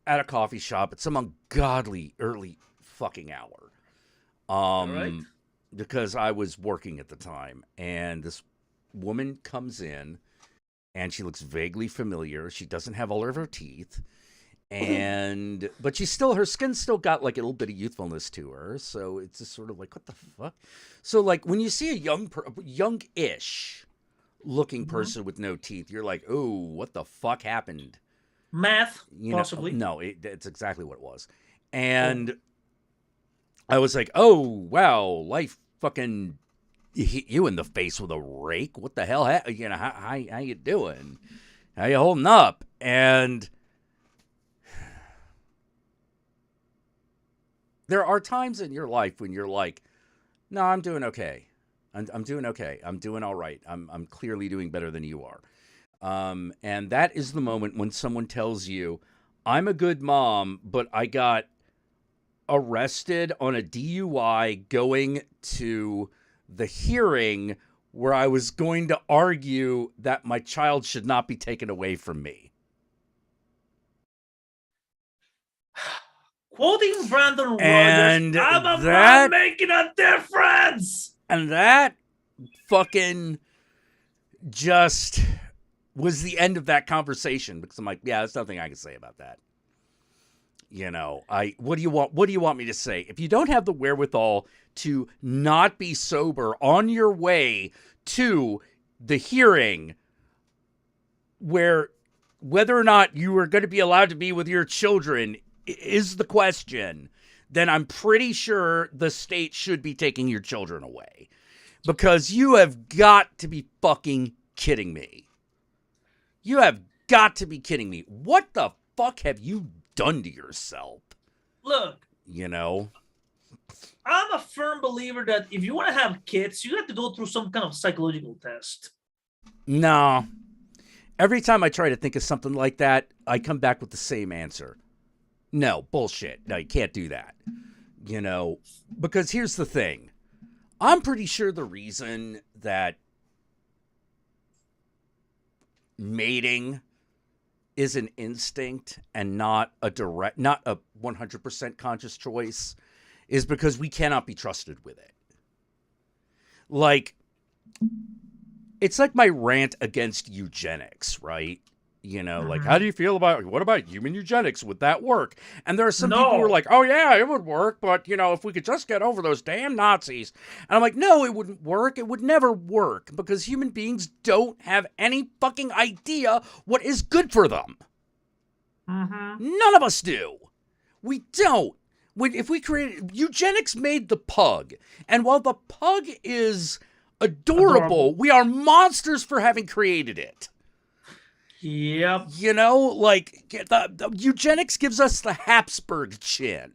at a coffee shop at some ungodly early fucking hour, Right. because I was working at the time, and this woman comes in, and she looks vaguely familiar. She doesn't have all of her teeth. But her skin's still got like a little bit of youthfulness to her, so it's just sort of like, what the fuck? So like when you see a young-ish looking person with no teeth, you're like, oh, what the fuck happened Math, You possibly. know, no, it's exactly what it was. And I was like, oh, wow, life fucking hit you in the face with a rake. What the hell? You know, how you doing? How you holding up? And there are times in your life when you're like, no, I'm doing okay. I'm doing okay. I'm doing all right. I'm clearly doing better than you are. And that is the moment when someone tells you, I'm a good mom, but I got arrested on a DUI going to the hearing where I was going to argue that my child should not be taken away from me. Quoting Brandon Rogers, And I'm a that- man making a difference. And that fucking just was the end of that conversation, because I'm like, yeah, there's nothing I can say about that. You know, what do you want me to say? If you don't have the wherewithal to not be sober on your way to the hearing where whether or not you are going to be allowed to be with your children is the question, then I'm pretty sure the state should be taking your children away. Because you have got to be fucking kidding me. You have got to be kidding me. What the fuck have you done to yourself? Look, you know, I'm a firm believer that if you want to have kids, you have to go through some kind of psychological test. No. Every time I try to think of something like that, I come back with the same answer. No, bullshit. No, you can't do that. You know, because here's the thing. I'm pretty sure the reason that mating is an instinct and not a 100% conscious choice is because we cannot be trusted with it. Like, it's like my rant against eugenics, right? You know, like, how do you feel what about human eugenics? Would that work? And there are some people who are like, oh yeah, it would work, but you know, if we could just get over those damn Nazis. And I'm like, no, it wouldn't work. It would never work because human beings don't have any fucking idea what is good for them. None of us do. We don't. If we created eugenics, made the pug, and while the pug is adorable, we are monsters for having created it. Yep. You know, like the eugenics gives us the Habsburg chin.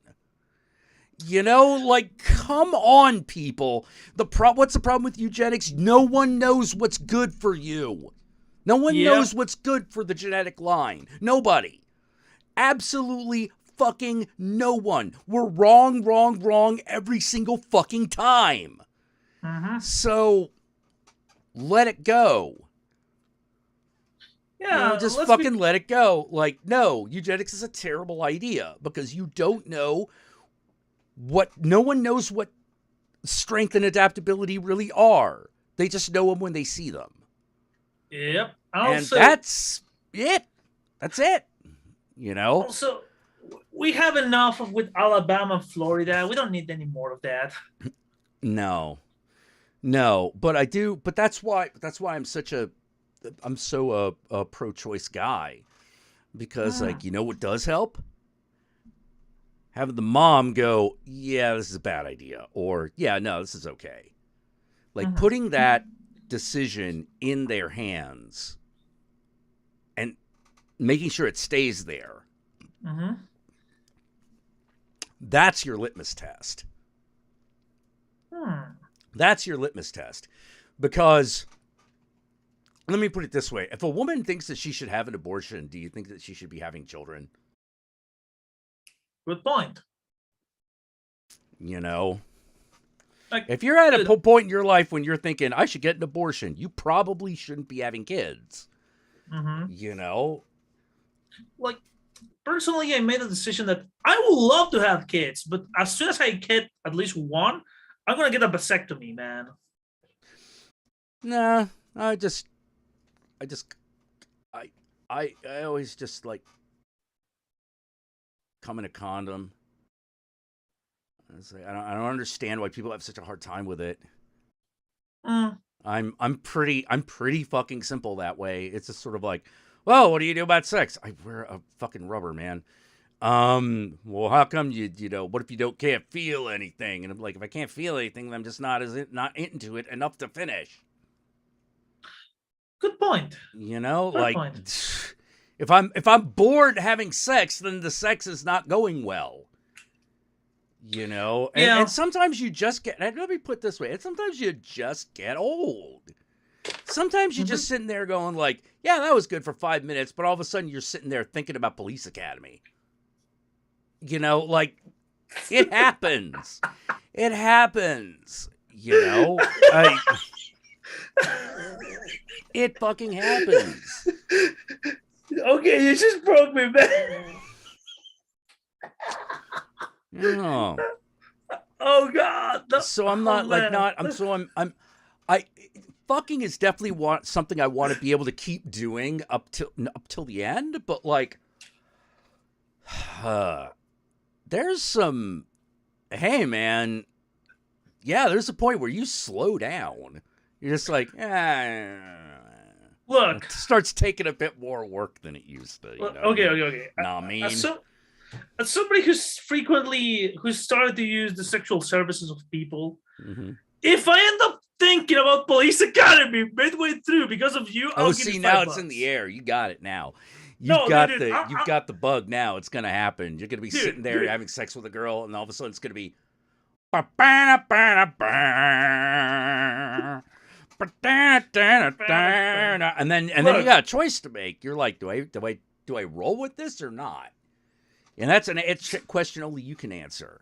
You know, like, come on, people. What's the problem with eugenics? No one knows what's good for you. No one knows what's good for the genetic line. Nobody. Absolutely fucking no one. We're wrong every single fucking time. So, let it go. Yeah, you know, just fucking let it go. Like, no, eugenics is a terrible idea because you don't know no one knows what strength and adaptability really are. They just know them when they see them. Yep. And that's it. That's it. You know? Also, we have enough with Alabama and Florida. We don't need any more of that. No, but I do. But that's why I'm so a pro-choice guy, because like, you know what does help? Having the mom go, yeah, this is a bad idea, or yeah, no, this is okay. Like putting that decision in their hands and making sure it stays there. That's your litmus test. That's your litmus test. Because, let me put it this way. If a woman thinks that she should have an abortion, do you think that she should be having children? Good point. You know? Like, if you're at a point in your life when you're thinking, I should get an abortion, you probably shouldn't be having kids. You know? Like, personally, I made a decision that I would love to have kids, but as soon as I get at least one, I'm going to get a vasectomy, man. Nah, I always just like come in a condom. I don't understand why people have such a hard time with it. I'm pretty fucking simple that way. It's just sort of like, Well, what do you do about sex? I wear a fucking rubber, man. Well, how come what if you can't feel anything? And I'm like, if I can't feel anything, then I'm just not into it enough to finish. Good point. Like if I'm bored having sex, then the sex is not going well. And sometimes you just get, let me put it this way, and sometimes you just get old. Sometimes you're just sitting there going like, yeah, that was good for 5 minutes, but all of a sudden you're sitting there thinking about Police Academy. Like, it happens. It happens. It fucking happens. Okay, you just broke me, man. Oh. Oh God. No. So I'm not fucking is definitely something I want to be able to keep doing up till the end, but like there's some, hey man, yeah, there's a point where you slow down. You're just like, look, it starts taking a bit more work than it used to. Okay. Know what I mean? As somebody who started to use the sexual services of people, if I end up thinking about Police Academy midway through because of you, I'll give you $5. Now it's in the air. You got it now. You've got the bug now. It's gonna happen. You're gonna be sitting there having sex with a girl, and all of a sudden it's gonna be. And then you got a choice to make. You're like, do I roll with this or not? And that's it's a question only you can answer.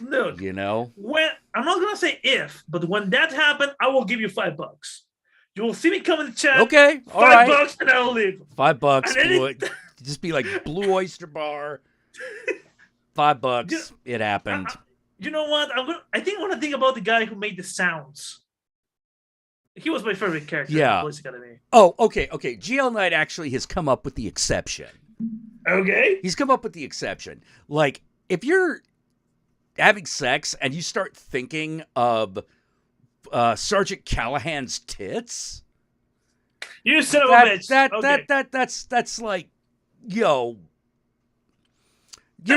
Look, when I'm not gonna say if, but when that happened, I will give you $5. You will see me come in the chat. Okay, all right. $5 and I'll leave. $5. Just be like Blue Oyster Bar. $5. It happened. You know what? I want to think about the guy who made the sounds. He was my favorite character. Yeah. In Police Academy. Oh, okay. GL Knight actually has come up with the exception. Okay. He's come up with the exception. Like, if you're having sex and you start thinking of Sergeant Callahan's tits, you son of a bitch. That's like, you're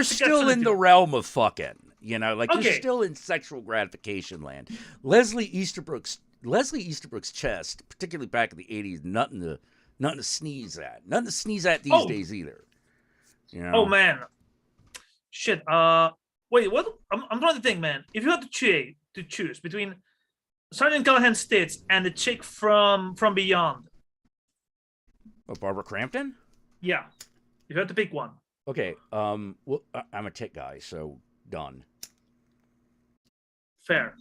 still in the realm of fucking. You're still in sexual gratification land. Leslie Easterbrook's chest, particularly back in the 80s, nothing to sneeze at. Nothing to sneeze at these days either. Oh man, shit. Wait, what? I'm trying to think, man. If you had to choose between Sergeant Callahan's tits and the chick from Beyond. Oh, Barbara Crampton? Yeah. If you had to pick one. Okay. Well, I'm a tit guy, so done. Fair.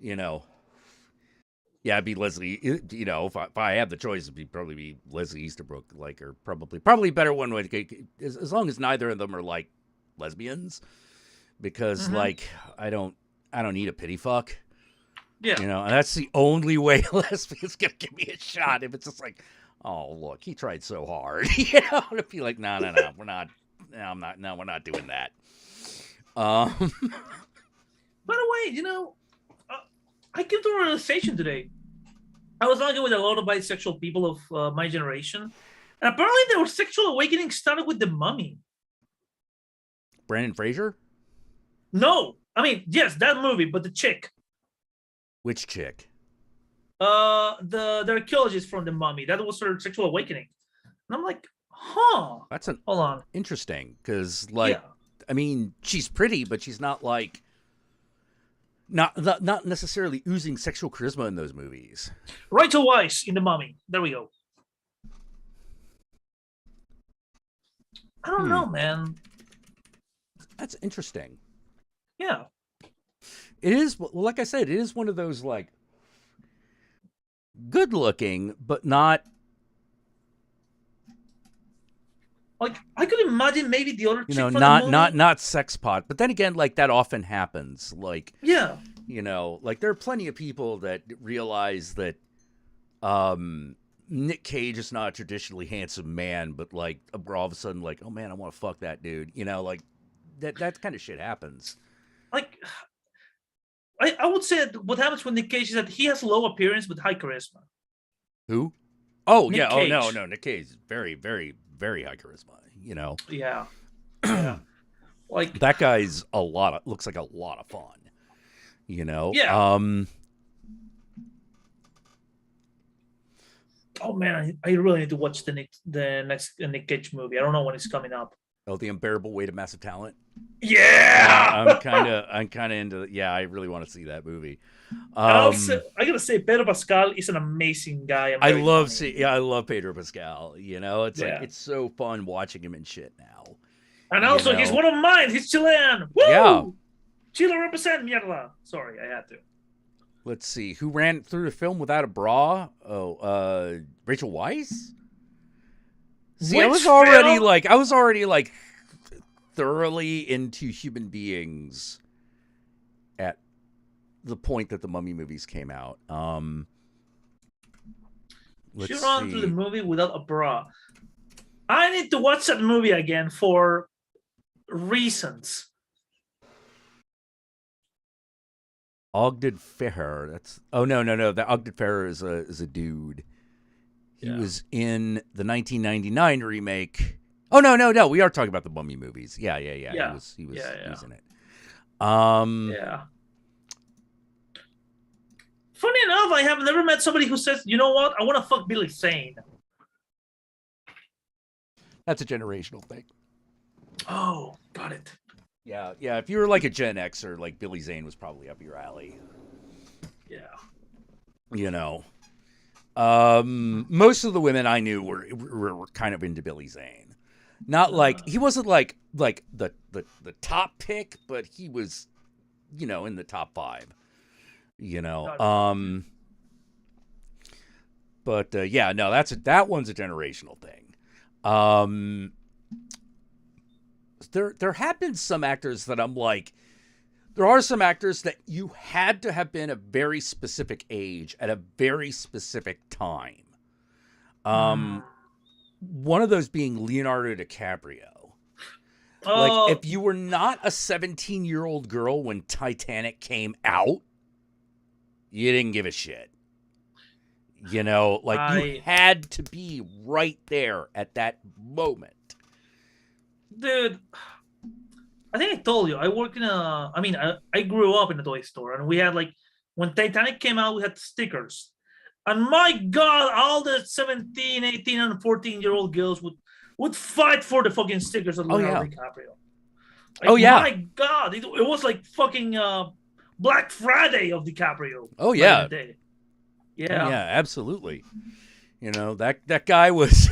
Yeah, it'd be Leslie. If I had the choice, it'd probably be Leslie Easterbrook, or probably better one way as long as neither of them are like lesbians, because I don't need a pity fuck. Yeah. And that's the only way a lesbian's gonna give me a shot. If it's just like, oh look, he tried so hard, to be like, no, we're not. No, we're not doing that. By the way, I came to a realization today. I was talking with a lot of bisexual people of my generation, and apparently their sexual awakening started with The Mummy. Brendan Fraser? No, I mean, yes, that movie, but the chick. Which chick? The archaeologist from The Mummy. That was her sexual awakening, and I'm like, huh? That's hold on, interesting, because I mean, she's pretty, but she's not like. Not necessarily oozing sexual charisma in those movies. Rachel Weisz in The Mummy. There we go. I don't know, man. That's interesting. Yeah. It is, like I said, it is one of those, like, good looking, but not. Like, I could imagine maybe the other chick from not sex pot, but then again, like, that often happens. Like, yeah, like, there are plenty of people that realize that Nick Cage is not a traditionally handsome man, but like, we're all of a sudden like, oh man, I want to fuck that dude. Like that kind of shit happens. Like, I would say that what happens with Nick Cage is that he has low appearance but high charisma. Who? Oh Nick yeah. Cage. Oh no. Nick Cage is very, very, very high charisma. You know. Yeah. Yeah. Like that guy's looks like a lot of fun. You know. Yeah. Oh man, I really need to watch the next Nick Cage movie. I don't know when it's coming up. Oh, The Unbearable Weight of Massive Talent. Yeah. I'm kind of into. Yeah, I really want to see that movie. I gotta say, Pedro Pascal is an amazing guy. I love Pedro Pascal. You know, it's Yeah. like it's so fun watching him in shit now. And also, know? he's one of mine. He's Chilean. Woo! Yeah. Chile represent, mierda. Sorry, I had to. Let's see. Who ran through the film without a bra? Oh, Rachel Weisz? See, I was already like thoroughly into human beings at the point that the Mummy movies came out. She ran through the movie without a bra. I need to watch that movie again for reasons. Ogden Ferrer. That's no. The Ogden Ferrer is a dude. He was in the 1999 remake. Oh no. We are talking about the Mummy movies. Yeah. He was in it. Yeah. Funny enough, I have never met somebody who says, "You know what? I want to fuck Billy Zane." That's a generational thing. Oh, got it. Yeah. If you were like a Gen Xer, like Billy Zane was probably up your alley. Yeah. You know, most of the women I knew were kind of into Billy Zane. Not like he wasn't like the top pick, but he was, you know, in the top 5. You know, but yeah, no, that one's a generational thing. There have been some actors that I'm like, there are some actors that you had to have been a very specific age at a very specific time. One of those being Leonardo DiCaprio. Like, if you were not a 17-year-old girl when Titanic came out, you didn't give a shit. You know, like you had to be right there at that moment. Dude, I think I told you, I work in I grew up in a toy store, and we had like, when Titanic came out, we had stickers. And my God, all the 17, 18, and 14-year-old girls would fight for the fucking stickers of Leonardo DiCaprio. Like, my God, it was like fucking Black Friday of DiCaprio. Oh yeah. Yeah. Yeah, absolutely. You know, that guy was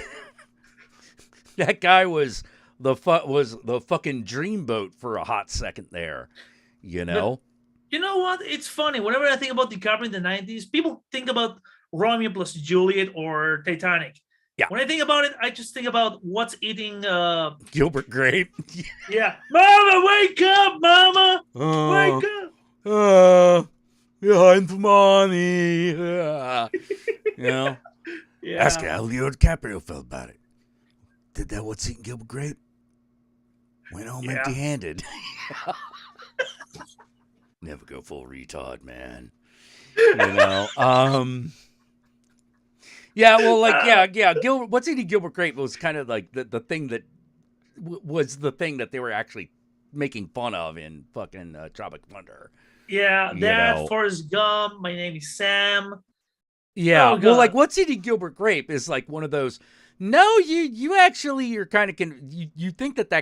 that guy was the fucking dreamboat for a hot second there. You know? But you know what? It's funny. Whenever I think about DiCaprio in the 90s, people think about Romeo plus Juliet or Titanic. Yeah. When I think about it, I just think about what's eating Gilbert Grape. Yeah. Mama, wake up, Mama! Wake up! Behind the money. You know? Yeah. Ask how Leo DiCaprio felt about it. Did that what's eating Gilbert Grape? Went home empty-handed. Never go full retard, man. You know? Yeah, well, like, Gilbert, what's eating Gilbert Grape was kind of like the thing that was the thing that they were actually making fun of in fucking Tropic Thunder. Yeah, that, Forrest Gump, My Name is Sam. Yeah, well, like, what's eating Gilbert Grape is like one of those. No, you actually, you're kind of you think that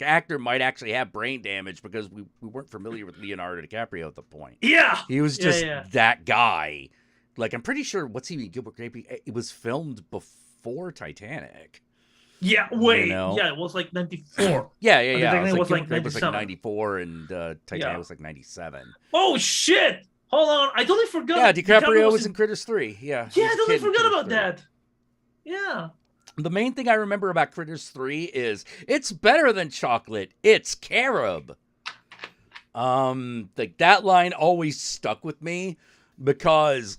actor might actually have brain damage because we weren't familiar with Leonardo DiCaprio at the point. Yeah, he was just that guy. Like, I'm pretty sure what's eating Gilbert Grape, it was filmed before Titanic. Yeah, wait. You know? Yeah, it was like 94. Yeah. It was like 94 and Titanic was like 97. Oh, shit. Hold on. I totally forgot. Yeah, DiCaprio was in Critters 3. Yeah. Yeah, I totally forgot about that. Yeah. The main thing I remember about Critters 3 is it's better than chocolate. It's carob. Like, that line always stuck with me because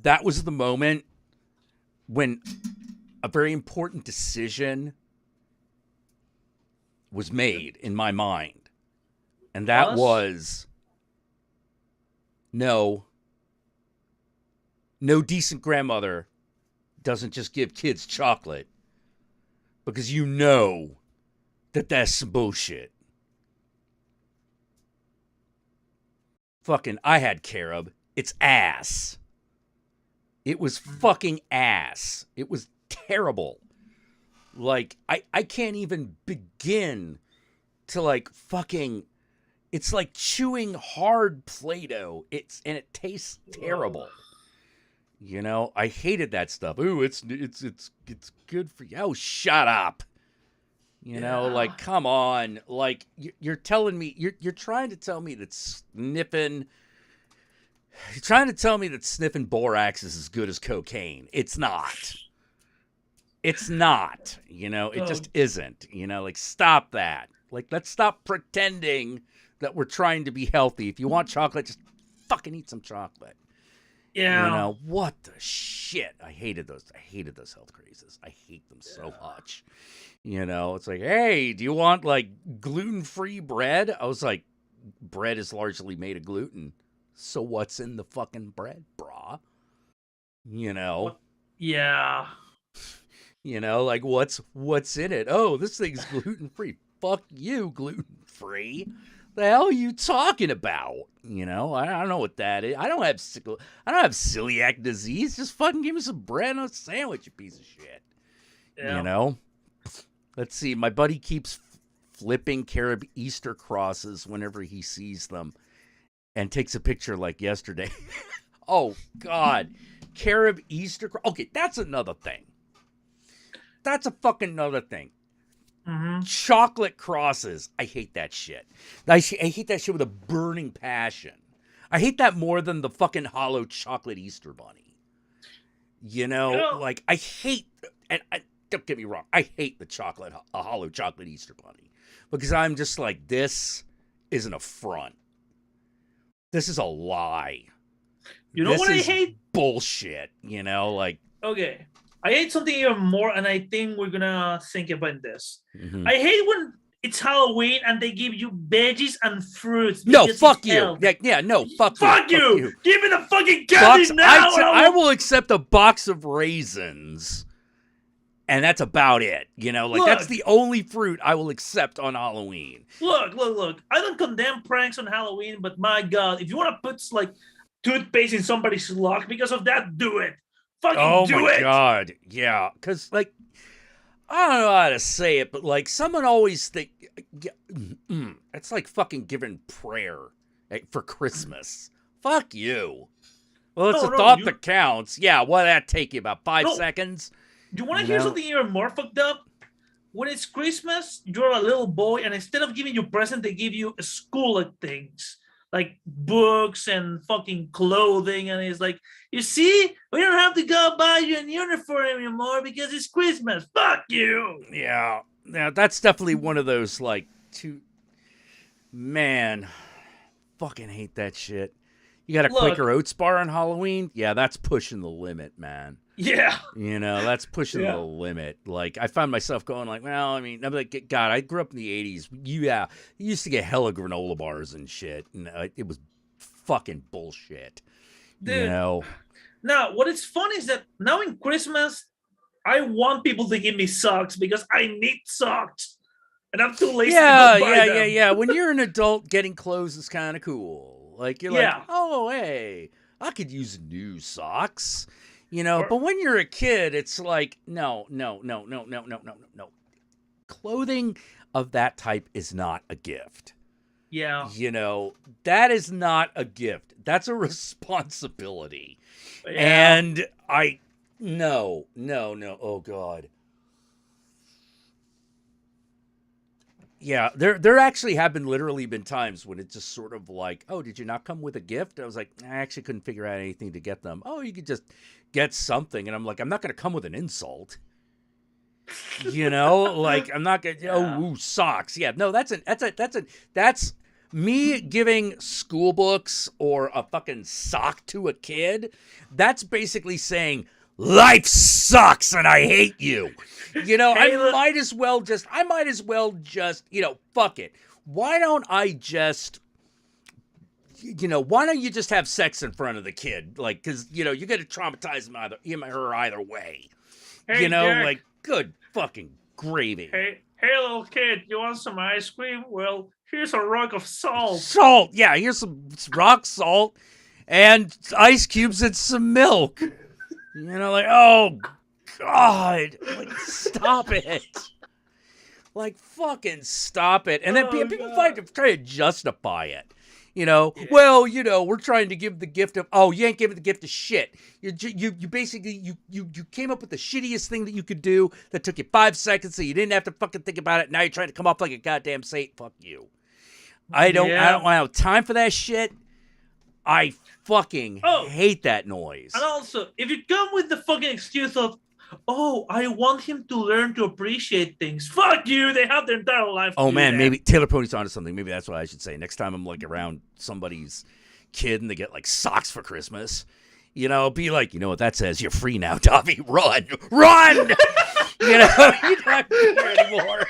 that was the moment when a very important decision was made in my mind. And that was no decent grandmother doesn't just give kids chocolate because you know that that's some bullshit. Fucking, I had carob. It's ass. It was fucking ass. It was terrible. Like, I can't even begin to, like, fucking... It's like chewing hard Play-Doh. And it tastes terrible. You know, I hated that stuff. Ooh, it's good for you. Oh, shut up. You know, like, come on. Like, you're telling me, you're trying to tell me that sniffing borax is as good as cocaine. It's not. It's not. You know, it just isn't. You know, like, stop that. Like, let's stop pretending that we're trying to be healthy. If you want chocolate, just fucking eat some chocolate. Yeah. You know, what the shit? I hated those health crazes. I hate them so much. You know, it's like, hey, do you want, like, gluten-free bread? I was like, bread is largely made of gluten. So what's in the fucking bread, brah? You know? Yeah. You know, like, what's in it? Oh, this thing's gluten-free. Fuck you, gluten-free. The hell are you talking about? You know, I don't know what that is. I don't have celiac disease. Just fucking give me some bread and a sandwich, you piece of shit. Yeah. You know? Let's see. My buddy keeps flipping carob Easter crosses whenever he sees them and takes a picture like yesterday. Oh, God. Carob Easter okay, that's another thing. That's a fucking another thing. Mm-hmm. Chocolate crosses. I hate that shit. I hate that shit with a burning passion. I hate that more than the fucking hollow chocolate Easter bunny. You know, like, I hate, and don't get me wrong, I hate a hollow chocolate Easter bunny. Because I'm just like, this is an affront. This is a lie. You know what I hate? Bullshit, you know, like. Okay. I hate something even more, and I think we're gonna think about this. Mm-hmm. I hate when it's Halloween and they give you veggies and fruits. No, fuck you. Yeah, no, fuck you. Fuck you. Give me the fucking candy now. I will accept a box of raisins, and that's about it. You know, like, that's the only fruit I will accept on Halloween. Look. I don't condemn pranks on Halloween, but my God, if you want to put, like, toothpaste in somebody's lock because of that, do it. Oh my God, yeah, because, like, I don't know how to say it, but, like, someone always think it's like fucking giving prayer for Christmas. Fuck you. Well, it's a thought that counts. Yeah, what that take you about 5 seconds? Do you want to hear something even more fucked up? When it's Christmas, you're a little boy, and instead of giving you present, they give you school things. Like books and fucking clothing, and it's like, you see, we don't have to go buy you a uniform anymore because it's Christmas. Fuck you. Yeah, that's definitely one of those, like, man, fucking hate that shit. You got a Quaker Oats bar on Halloween? Yeah, that's pushing the limit, man. Yeah. You know, that's pushing the limit. Like, I found myself going like, well, I mean, I'm like, God, I grew up in the 80s. You used to get hella granola bars and shit. And it was fucking bullshit. Dude, you know? Now, what is funny is that now in Christmas, I want people to give me socks because I need socks. And I'm too lazy to go buy them. Yeah. When you're an adult, getting clothes is kind of cool. Like, you're like, oh, hey, I could use new socks. You know, but when you're a kid, it's like, no. Clothing of that type is not a gift. Yeah. You know, that is not a gift. That's a responsibility. Yeah. And no. Oh, God. Yeah, there actually have literally been times when it's just sort of like, oh, did you not come with a gift? I was like, I actually couldn't figure out anything to get them. Oh, you could just get something. And I'm like, I'm not going to come with an insult. You know, like, I'm not going to, socks. Yeah, no, that's me giving school books or a fucking sock to a kid. That's basically saying, life sucks and I hate you. You know, I might as well just, you know, fuck it. Why don't I just why don't you just have sex in front of the kid? Like, because, you're going to traumatize him or her either way. Hey, Jack. Like, good fucking gravy. Hey, little kid, you want some ice cream? Well, here's a rock of salt. Salt! Yeah, here's some rock salt and ice cubes and some milk. Like, oh, God. Like, stop it. Like, fucking stop it. And then people try to justify it. Well, we're trying to give the gift of, you ain't giving the gift of shit. You basically, you came up with the shittiest thing that you could do that took you 5 seconds so you didn't have to fucking think about it. Now you're trying to come off like a goddamn saint. Fuck you. I don't have time for that shit. I fucking hate that noise. And also, if you come with the fucking excuse of, I want him to learn to appreciate things. Fuck you. They have their entire life. Oh, man, maybe Taylor Pony's onto something. Maybe that's what I should say. Next time I'm, like, around somebody's kid and they get, like, socks for Christmas, be like, you know what that says? You're free now, Dobby. Run! Run! You're not here anymore.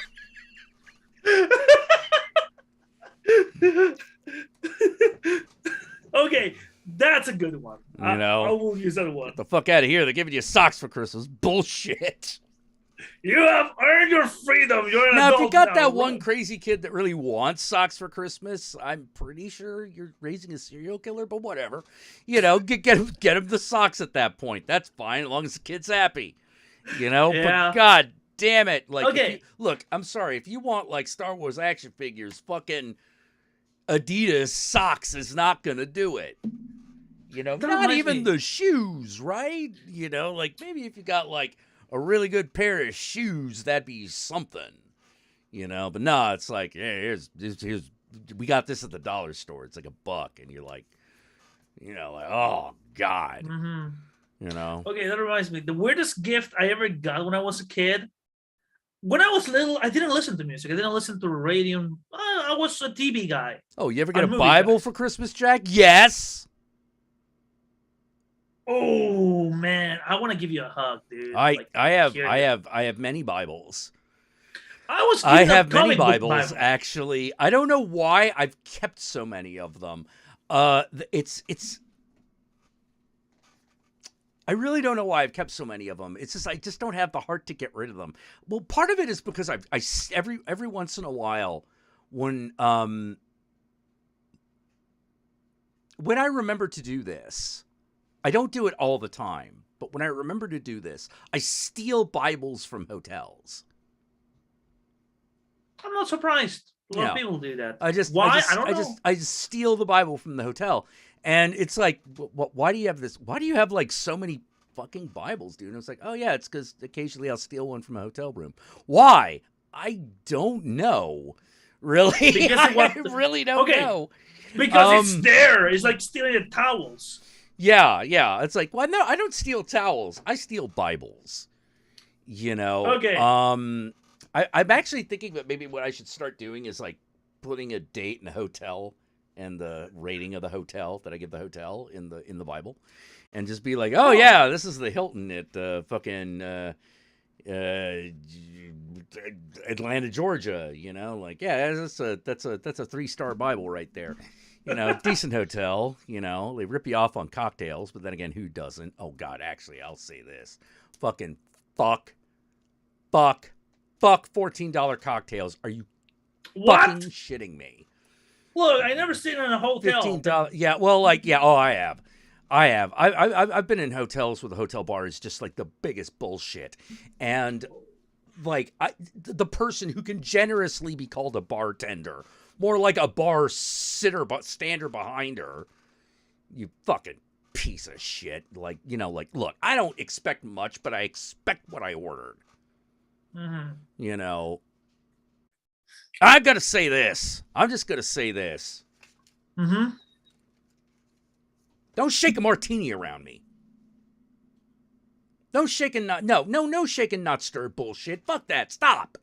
Okay. That's a good one. I will use that one. Get the fuck out of here. They're giving you socks for Christmas. Bullshit. You have earned your freedom. You're an now, adult if you got now, that one crazy kid that really wants socks for Christmas, I'm pretty sure you're raising a serial killer, but whatever. Get him the socks at that point. That's fine, as long as the kid's happy. Yeah. But God damn it. Like, okay. Look, I'm sorry. If you want, like, Star Wars action figures, fucking Adidas socks is not going to do it. Not even the shoes, right? Like, maybe if you got, like, a really good pair of shoes, that'd be something. But no, it's like, hey, here's we got this at the dollar store. It's like $1, and you're like, like, oh, God. Mm-hmm. Okay, that reminds me. The weirdest gift I ever got when I was a kid, when I was little, I didn't listen to music. I didn't listen to radio. I was a TV guy. Oh, you ever get a Bible for Christmas, Jack? Yes. Oh man, I want to give you a hug, dude. I have many Bibles. I have many Bibles actually. I don't know why I've kept so many of them. It's I really don't know why I've kept so many of them. It's just I just don't have the heart to get rid of them. Well, part of it is because I every once in a while when I remember to do this. I don't do it all the time, but when I remember to do this, I steal Bibles from hotels. I'm not surprised. A lot of people do that. I don't know. I just steal the Bible from the hotel. And it's like, why do you have this? Why do you have like so many fucking Bibles, dude? And it's like, oh yeah, it's because occasionally I'll steal one from a hotel room. Why? I don't know. Really? Because I really don't know. Because it's there. It's like stealing the towels. Yeah. It's like, well, no, I don't steal towels. I steal Bibles. Okay. I'm actually thinking that maybe what I should start doing is like putting a date in a hotel and the rating of the hotel that I give the hotel in the Bible, and just be like, oh yeah, this is the Hilton at fucking Atlanta, Georgia. Like yeah, that's a 3-star Bible right there. Decent hotel, they rip you off on cocktails, but then again, who doesn't? Oh, God, actually, I'll say this. Fucking fuck, $14 cocktails. Are you fucking shitting me? Look, I never stayed in a hotel. $15. Yeah, well, like, yeah, I have. I've been in hotels where the hotel bar is just like the biggest bullshit. And like the person who can generously be called a bartender, more like a bar sitter, but stander behind her. You fucking piece of shit. Like, look, I don't expect much, but I expect what I ordered. Mm-hmm. I've got to say this. I'm just going to say this. Mm-hmm. Don't shake a martini around me. No shaking, no shaking, not stirred bullshit. Fuck that. Stop.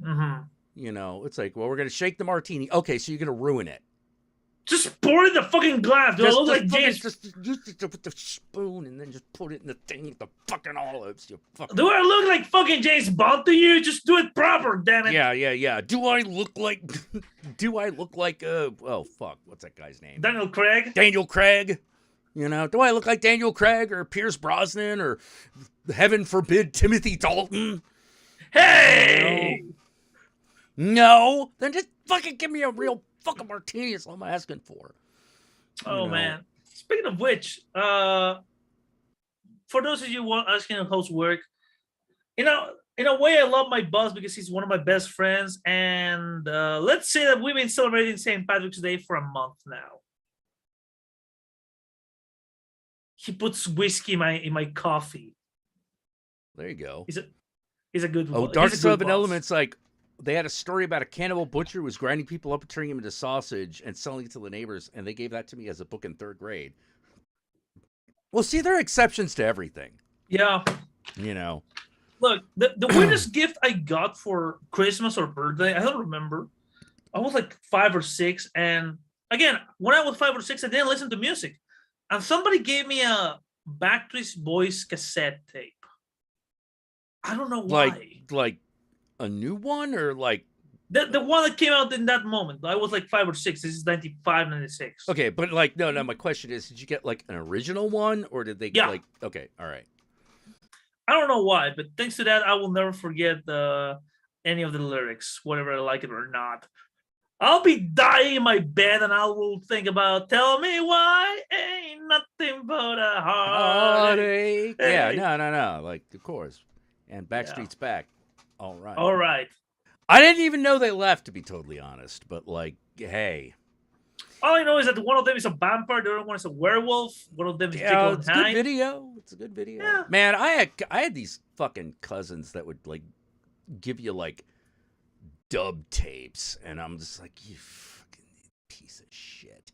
Mm-hmm. It's like, well, we're going to shake the martini. Okay, so you're going to ruin it. Just pour it in the fucking glass. Do I look like James? Just use it with the spoon and then just put it in the thing with the fucking olives. You fucking. Do I look like fucking James Bond to you? Just do it proper, damn it. Yeah. Do I look like? Oh fuck, what's that guy's name? Daniel Craig. Daniel Craig. You know, do I look like Daniel Craig or Pierce Brosnan or, heaven forbid, Timothy Dalton? Hey. No, then just fucking give me a real fucking martini. That's all I'm asking for. Oh man. Speaking of which, for those of you asking how's work, in a way, I love my boss because he's one of my best friends, and let's say that we've been celebrating St. Patrick's Day for a month now. He puts whiskey in my coffee. There you go. He's a good. Oh, Dark Seven Elements, like. They had a story about a cannibal butcher who was grinding people up and turning them into sausage and selling it to the neighbors, and they gave that to me as a book in 3rd grade. Well, see, there are exceptions to everything. Yeah. You know. Look, the weirdest gift I got for Christmas or birthday, I don't remember. I was like 5 or 6, and again, when I was 5 or 6, I didn't listen to music. And somebody gave me a Backstreet Boys cassette tape. I don't know why. Like a new one or like the one that came out in that moment. I was like 5 or 6. This is 95, 96. Okay, but like no, my question is, did you get like an original one or did they like okay, all right. I don't know why, but thanks to that, I will never forget any of the lyrics, whether I like it or not. I'll be dying in my bed and I will think about tell me why ain't nothing but a heartache. Hey. Yeah, no. Like, of course. And Backstreet's back. All right. I didn't even know they left, to be totally honest. But, like, hey. All I know is that one of them is a vampire, the other one is a werewolf. One of them is Jekyll and Hyde. It's a good video. Yeah. Man, I had these fucking cousins that would, like, give you, like, dub tapes. And I'm just like, you fucking piece of shit.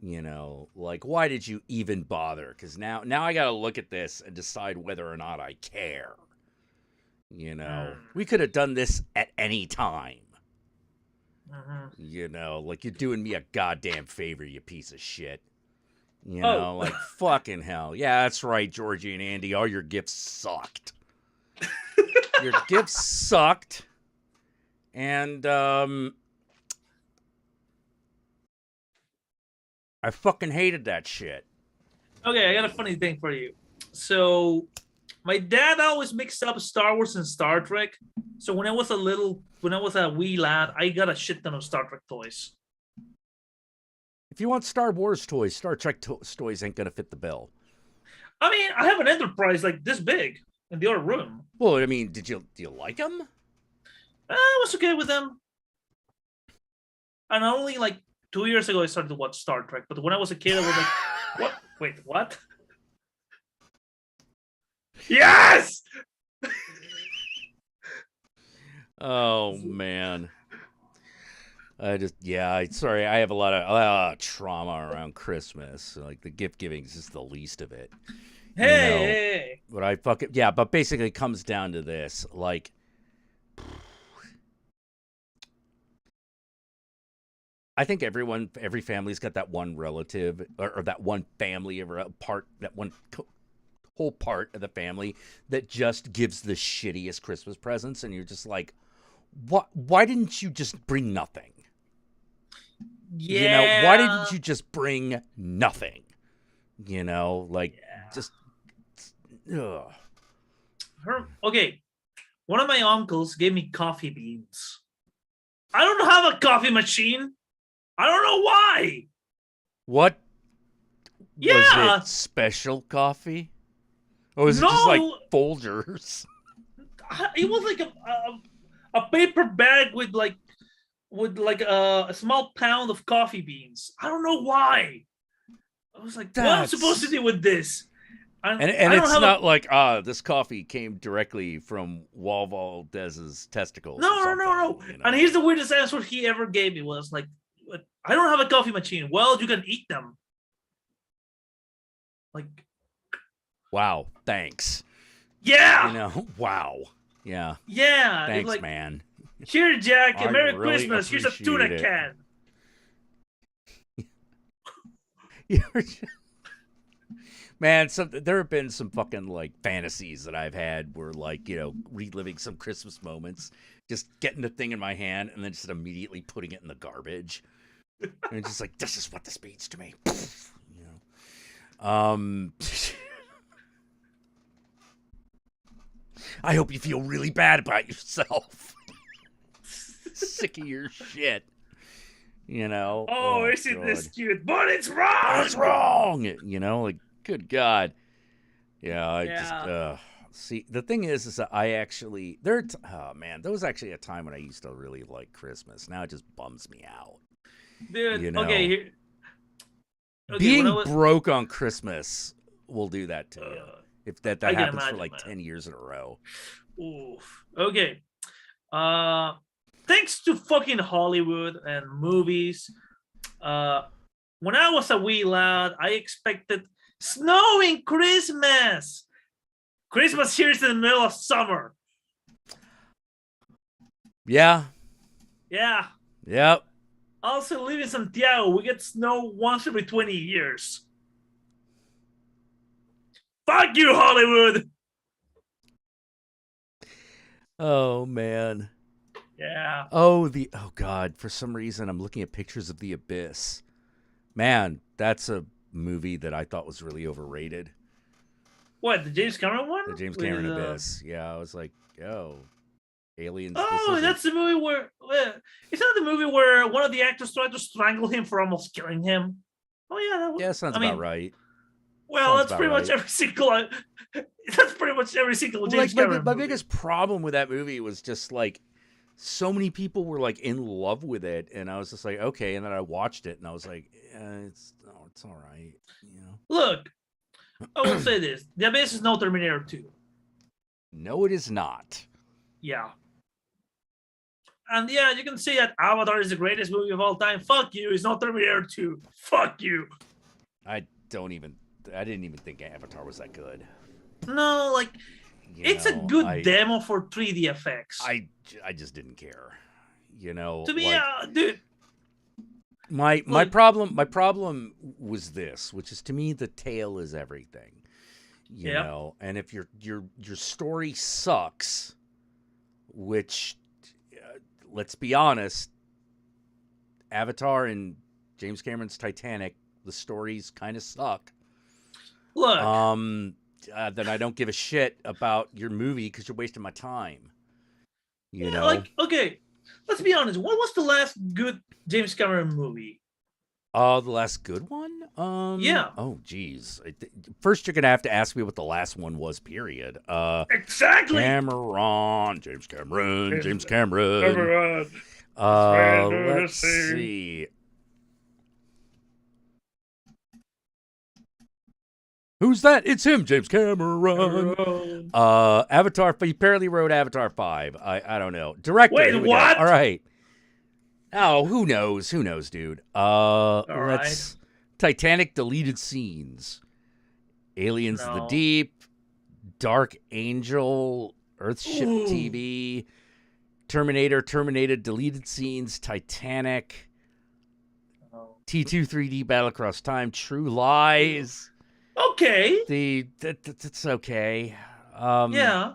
You know, like, why did you even bother? Because now I got to look at this and decide whether or not I care. You know, we could have done this at any time. You know, like you're doing me a goddamn favor, you piece of shit. You know, like fucking hell. Yeah, that's right, Georgie and Andy. All your gifts sucked. Your gifts sucked. And I fucking hated that shit. Okay, I got a funny thing for you. So my dad always mixed up Star Wars and Star Trek. So when I was a wee lad, I got a shit ton of Star Trek toys. If you want Star Wars toys, Star Trek toys ain't gonna fit the bill. I mean, I have an Enterprise like this big in the other room. Well, I mean, do you like them? I was okay with them. And only like 2 years ago I started to watch Star Trek. But when I was a kid, I was like, what? Wait, what? Yes! Oh man. Sorry, I have a lot of trauma around Christmas. Like the gift giving is just the least of it. Hey. But but basically it comes down to this. Like I think every family's got that one relative or that one family or whole part of the family that just gives the shittiest Christmas presents, and you're just like, what? Why didn't you just bring nothing? Yeah. You know, why didn't you just bring nothing? You know, like just. Ugh. Okay, one of my uncles gave me coffee beans. I don't have a coffee machine. I don't know why. What? Yeah. Was it special coffee? Or was it just like Folgers? It was like a paper bag with a small pound of coffee beans. I don't know why. I was like, what am I supposed to do with this? And it's not like this coffee came directly from Waldez's testicles. No. You know? And here's the weirdest answer he ever gave me was like, I don't have a coffee machine. Well, you can eat them. Like, wow, thanks. Yeah. You know, wow. Yeah. Yeah. Thanks, like, man. Here, Jack. Merry really Christmas. Here's a tuna can. Man, there have been some fucking like fantasies that I've had where like, reliving some Christmas moments, just getting the thing in my hand and then just immediately putting it in the garbage. And it's just like, this is what this means to me. I hope you feel really bad about yourself. Sick of your shit. Oh, isn't this cute? But it's wrong! It's wrong! Like, good God. Yeah, just, see, the thing is that I actually, there was actually a time when I used to really like Christmas. Now it just bums me out. Dude, okay. Being broke on Christmas will do that to you. If that happens for like 10 years in a row. Oof. Okay. Thanks to fucking Hollywood and movies, when I was a wee lad, I expected snowing Christmas. Christmas here is in the middle of summer. Yeah. Yeah. Yep. Also, live in Santiago, we get snow once every 20 years. Fuck you, Hollywood! Oh, man. Yeah. Oh, God. For some reason, I'm looking at pictures of The Abyss. Man, that's a movie that I thought was really overrated. What, the James Cameron one? The James Cameron Abyss. Yeah, I was like, aliens. Oh, that's the movie where... It's not the movie where one of the actors tried to strangle him for almost killing him. Oh, yeah. Yeah, sounds about right. Well, that's pretty much every single... That's pretty much every single James Cameron my movie. biggest problem with that movie was just like so many people were like in love with it, and I was just like, okay. And then I watched it, and I was like, it's all right, Look, I will say this: The Abyss is no Terminator 2. No, it is not. Yeah. And yeah, you can say that Avatar is the greatest movie of all time. Fuck you! It's not Terminator 2. Fuck you. I didn't even think Avatar was that good. No, like it's a good demo for 3D effects. I just didn't care. To me, dude. My problem was this, which is to me the tale is everything. You know, and if your story sucks, which let's be honest, Avatar and James Cameron's Titanic, the stories kind of suck. Look, then I don't give a shit about your movie because you're wasting my time. You know, like, okay, let's be honest. What was the last good James Cameron movie? The last good one? Yeah. Oh, geez. First, you're gonna have to ask me what the last one was. Period. Exactly. James Cameron. Let's see. Who's that? It's him, James Cameron. Avatar. He apparently wrote Avatar 5. I don't know. Director. Wait, what? All right. Oh, who knows? Who knows, dude? Right. Titanic deleted scenes. Aliens of the Deep. Dark Angel. Earthship TV. Terminator deleted scenes. Titanic. T2 3D Battle Across Time. True Lies. Okay. That's okay. Yeah.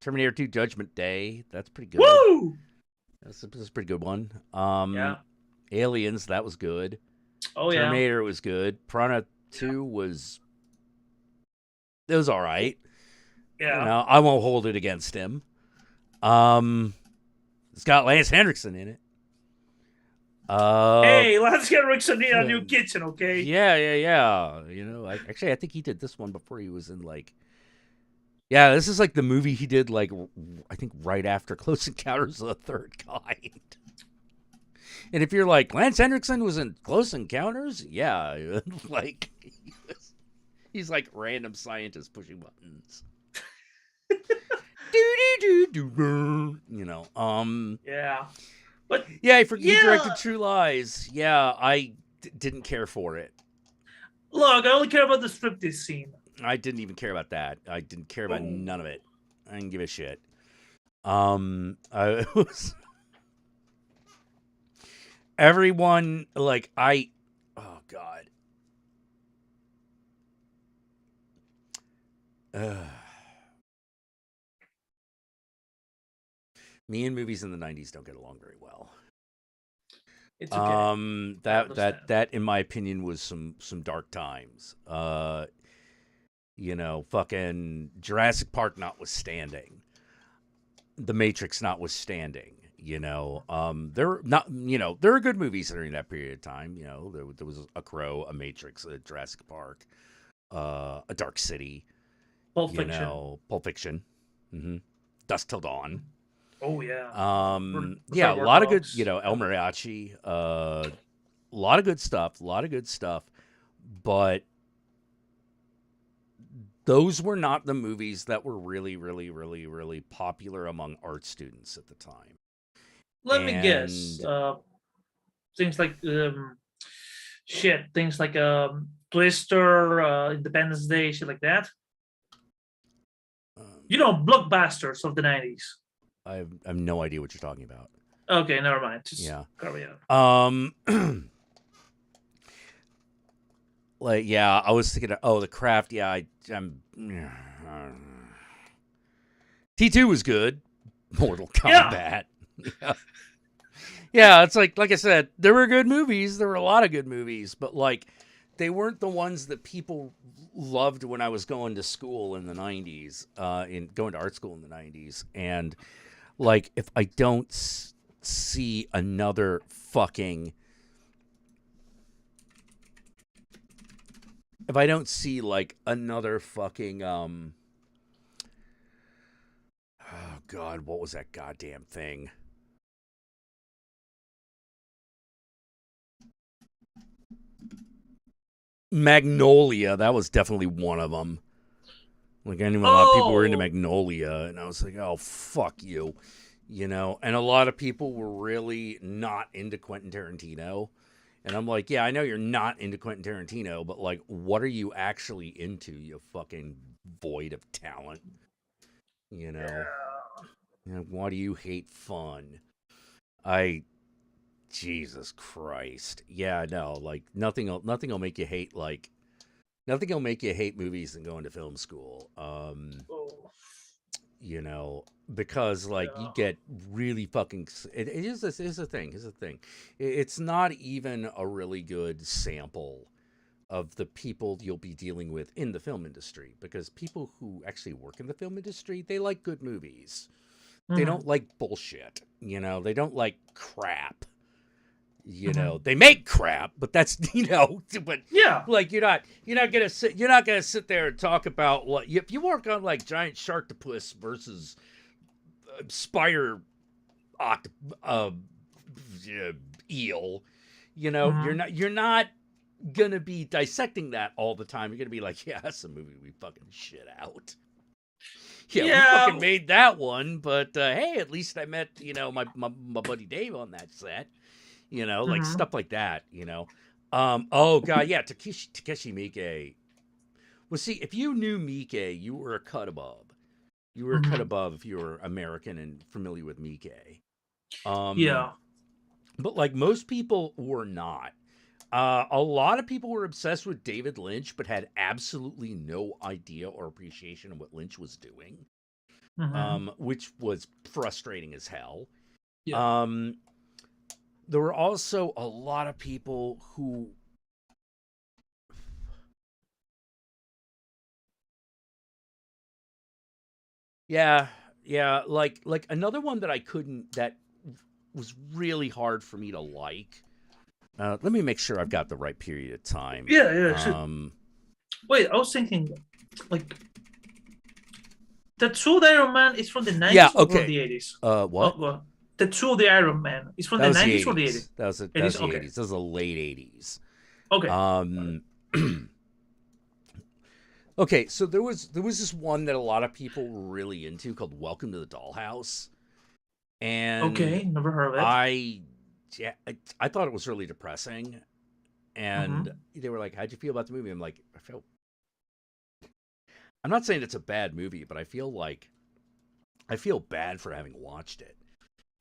Terminator 2 Judgment Day. That's pretty good. Woo! That's a pretty good one. Yeah. Aliens, that was good. Oh, Terminator was good. Piranha 2 was all right. Yeah. I won't hold it against him. It's got Lance Henriksen in it. Hey, Lance Henriksen need a new kitchen, okay? Yeah. I think he did this one before he was in like. Yeah, this is like the movie he did like I think right after Close Encounters of the Third Kind. And if you're like Lance Henriksen was in Close Encounters, yeah, like he's like random scientist pushing buttons. Yeah. But yeah, he directed True Lies. Yeah, I didn't care for it. Look, I only care about the striptease scene. I didn't even care about that. I didn't care about none of it. I didn't give a shit. everyone, like, oh God. Me and movies in the 90s don't get along very well. It's okay. That in my opinion was some dark times. Fucking Jurassic Park notwithstanding, The Matrix notwithstanding, there are good movies during that period of time. There was A Crow, A Matrix, a Jurassic Park, A Dark City, Pulp Fiction. Pulp Fiction, Dusk Till Dawn. Oh yeah. A lot of good, El Mariachi, a lot of good stuff, but those were not the movies that were really, really, really, really popular among art students at the time. Let me guess. Things like things like Twister, Independence Day, shit like that. Blockbusters of the 90s. I have no idea what you're talking about. Okay, never mind. Just carry on. I was thinking of, The Craft. Yeah, T2 was good. Mortal Kombat. Yeah, it's like I said, there were good movies. There were a lot of good movies, but like they weren't the ones that people loved when I was going to school in the 90s, going to art school in the 90s. And like, if I don't see another fucking... If I don't see like another fucking... oh God, what was that goddamn thing? Magnolia, that was definitely one of them. Like, I knew a lot of people were into Magnolia, and I was like, oh, fuck you. And a lot of people were really not into Quentin Tarantino. And I'm like, yeah, I know you're not into Quentin Tarantino, but like, what are you actually into, you fucking void of talent? Why do you hate fun? Jesus Christ. Yeah, no, like nothing will make you hate nothing will make you hate movies than going to film school. Because like you get really fucking here's the thing. It's not even a really good sample of the people you'll be dealing with in the film industry, because people who actually work in the film industry, they like good movies. They don't like bullshit. They don't like crap. They make crap, but that's but yeah, like you're not gonna sit there and talk about what if you work on like Giant Sharktopus versus Spire eel, you're not gonna be dissecting that all the time. You're gonna be like, yeah, that's a movie we fucking shit out. Yeah, we fucking made that one, but hey, at least I met my buddy Dave on that set. Like stuff like that, Oh, God, yeah, Takeshi Miike. Well, see, if you knew Miike, you were a cut above. You were a cut above if you were American and familiar with Miike. But, like, most people were not. A lot of people were obsessed with David Lynch, but had absolutely no idea or appreciation of what Lynch was doing, which was frustrating as hell. Yeah. There were also a lot of people who like another one that was really hard for me to like. Let me make sure I've got the right period of time. Wait, I was thinking, like, the true Iron Man is from the 90s or from the 80s? What? The true Iron Man is from the 90s or the 80s? That was the 80s. That was the late 80s. Okay. Okay, so there was this one that a lot of people were really into called Welcome to the Dollhouse. And okay, never heard of it. I thought it was really depressing. And they were like, how'd you feel about the movie? I'm like, I'm not saying it's a bad movie, but I feel bad for having watched it.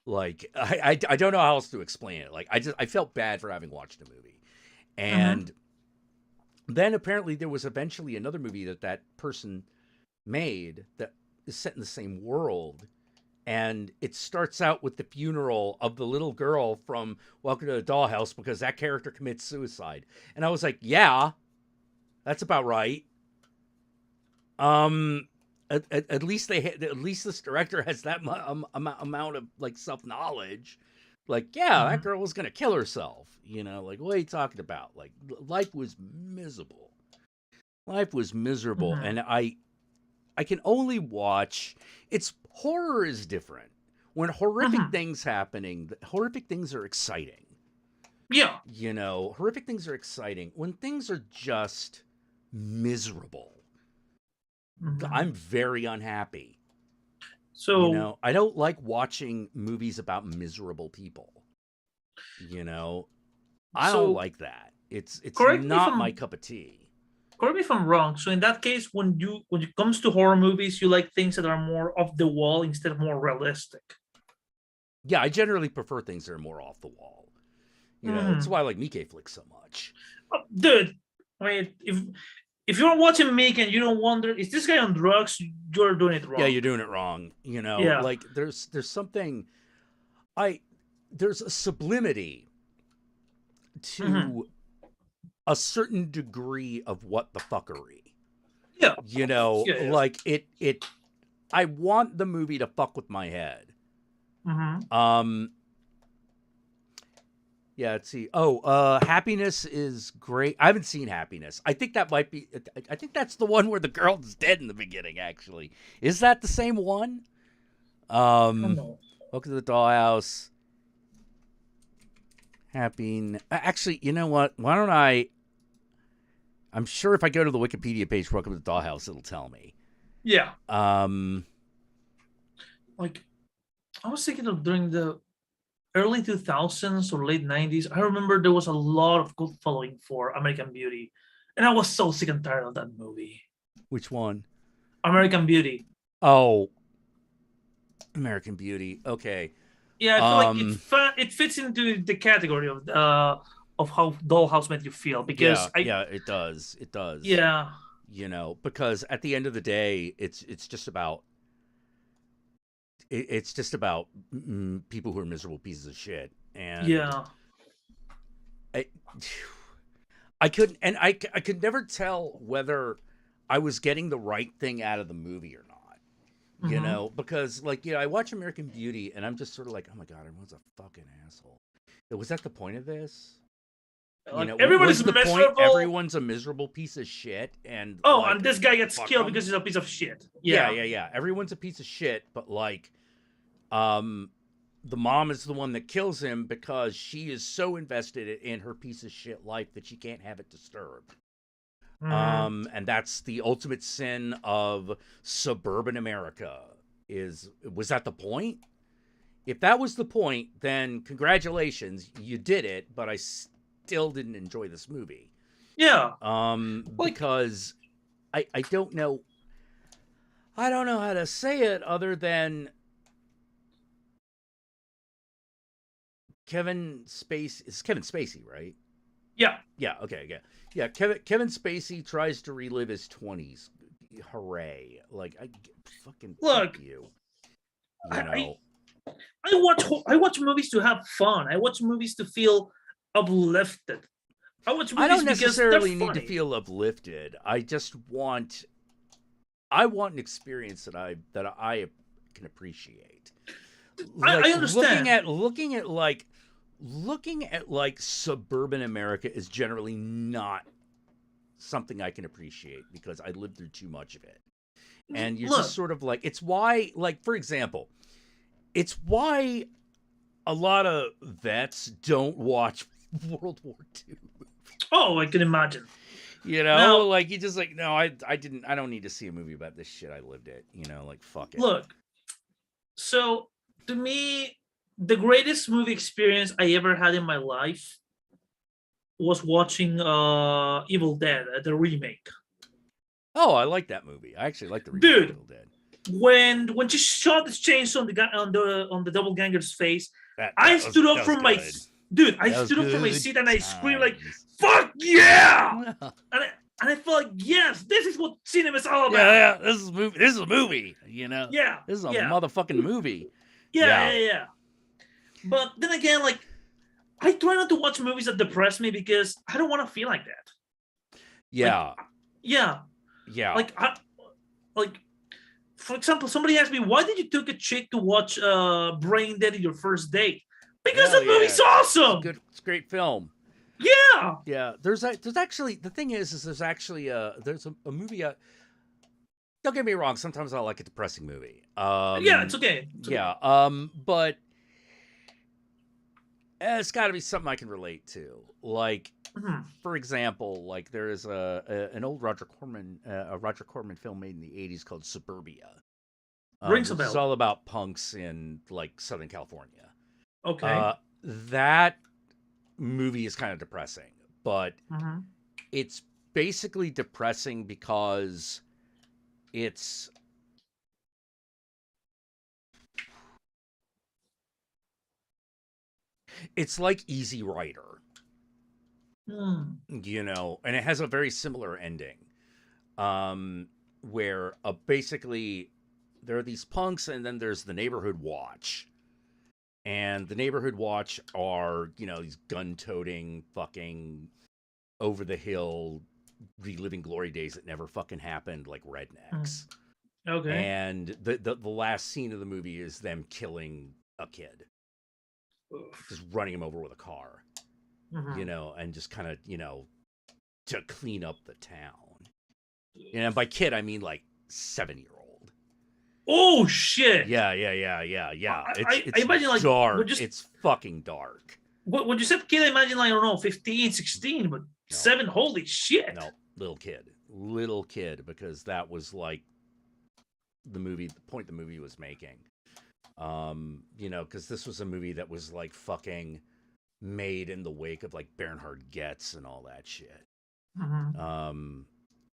Like I don't know how else to explain it. Like I felt bad for having watched the movie, and then apparently there was eventually another movie that person made that is set in the same world, and it starts out with the funeral of the little girl from Welcome to the Dollhouse because that character commits suicide, and I was like, yeah, that's about right. At least at least this director has that amount of like self-knowledge. Like, yeah, that girl was gonna kill herself. You know, like, what are you talking about? Like, life was miserable. Life was miserable, and I can only watch. It's horror is different. When horrific things happening, horrific things are exciting. Yeah. You know, horrific things are exciting. When things are just miserable, I'm very unhappy. So, you know, I don't like watching movies about miserable people. You know, I don't like that. It's not my cup of tea. Correct me if I'm wrong. So in that case, when it comes to horror movies, you like things that are more off the wall instead of more realistic. Yeah, I generally prefer things that are more off the wall. You know, that's why I like Mickey flicks so much. Oh, dude, I mean, if you're watching Mickey and you don't wonder, is this guy on drugs? You're doing it wrong. Yeah, you're doing it wrong. You know, like there's something, there's a sublimity to a certain degree of what the fuckery. Yeah. You know, like it. I want the movie to fuck with my head. Yeah, let's see. Oh, Happiness is great. I haven't seen Happiness. I think that might be. I think that's the one where the girl's dead in the beginning. Actually, is that the same one? Welcome to the Dollhouse. Actually, you know what? Why don't I? I'm sure if I go to the Wikipedia page, Welcome to the Dollhouse, it'll tell me. Yeah. Like, I was thinking of during the early 2000s or late 90s, I remember there was a lot of good following for American Beauty. And I was so sick and tired of that movie. Which one? American Beauty. Oh, American Beauty. Okay. Yeah, I feel like it fits into the category of how Dollhouse made you feel. Because it does. It does. Yeah. You know, because at the end of the day, it's just about people who are miserable pieces of shit. And I could never tell whether I was getting the right thing out of the movie or not. You know, because like, you know, I watch American Beauty and I'm just sort of like, oh my God, everyone's a fucking asshole. Was that the point of this? Like, you know, everybody's miserable. Point? Everyone's a miserable piece of shit, and and this guy gets killed because he's a piece of shit. Yeah. Everyone's a piece of shit, but like, the mom is the one that kills him because she is so invested in her piece of shit life that she can't have it disturbed. And that's the ultimate sin of suburban America. Was that the point? If that was the point, then congratulations, you did it. But I still didn't enjoy this movie. Yeah. Because I don't know. I don't know how to say it other than Kevin Spacey. It's Kevin Spacey, right? Yeah. Yeah. Okay. Yeah. Kevin Spacey tries to relive his 20s. Hooray! Like, I fucking fuck you. You know. I watch movies to have fun. I watch movies to feel uplifted. I don't necessarily need to feel uplifted. I just want an experience that I can appreciate. Like, I understand. Looking at like suburban America is generally not something I can appreciate because I lived through too much of it. And you're just sort of like, it's why, like, for example, it's why a lot of vets don't watch World War II. Oh, I can imagine. You know, like, you just like, no, I don't need to see a movie about this shit. I lived it, you know, like, fuck it. Look, so to me, the greatest movie experience I ever had in my life was watching Evil Dead, the remake. Oh, I like that movie. I actually like the remake Dude, of Evil Dead. when she shot this chainsaw on the double ganger's face, I stood up from my seat and I screamed like, "Fuck yeah!" and I felt like, yes, this is what cinema is all about. Yeah, this is a movie. You know, Yeah, this is a motherfucking movie. Yeah. But then again, like, I try not to watch movies that depress me because I don't want to feel like that. Yeah. Like, for example, somebody asked me, why did you take a chick to watch Brain Dead in your first date? Because the movie's awesome. It's a great film. Yeah. There's actually, the thing is there's actually there's a movie. Don't get me wrong. Sometimes I like a depressing movie. It's okay. But it's got to be something I can relate to. Like, for example, like there is an old Roger Corman film made in the '80s called Suburbia. Rings a bell. It's all about punks in like Southern California. Okay. That movie is kind of depressing, but it's basically depressing because it's like Easy Rider. You know, and it has a very similar ending, where basically there are these punks and then there's the Neighborhood Watch. And the Neighborhood Watch are, you know, these gun-toting, fucking, over-the-hill, reliving glory days that never fucking happened, like rednecks. Okay. And the last scene of the movie is them killing a kid. Just running him over with a car. You know, and just kind of, you know, to clean up the town. And by kid, I mean, like, 7-year-old. Oh shit! Yeah. It's I imagine, like, dark. It's fucking dark. When you said kid, I imagine, like, I don't know, 15, 16, but 7, holy shit. No, little kid, because that was like the point the movie was making. You know, because this was a movie that was like fucking made in the wake of like Bernhard Goetz and all that shit.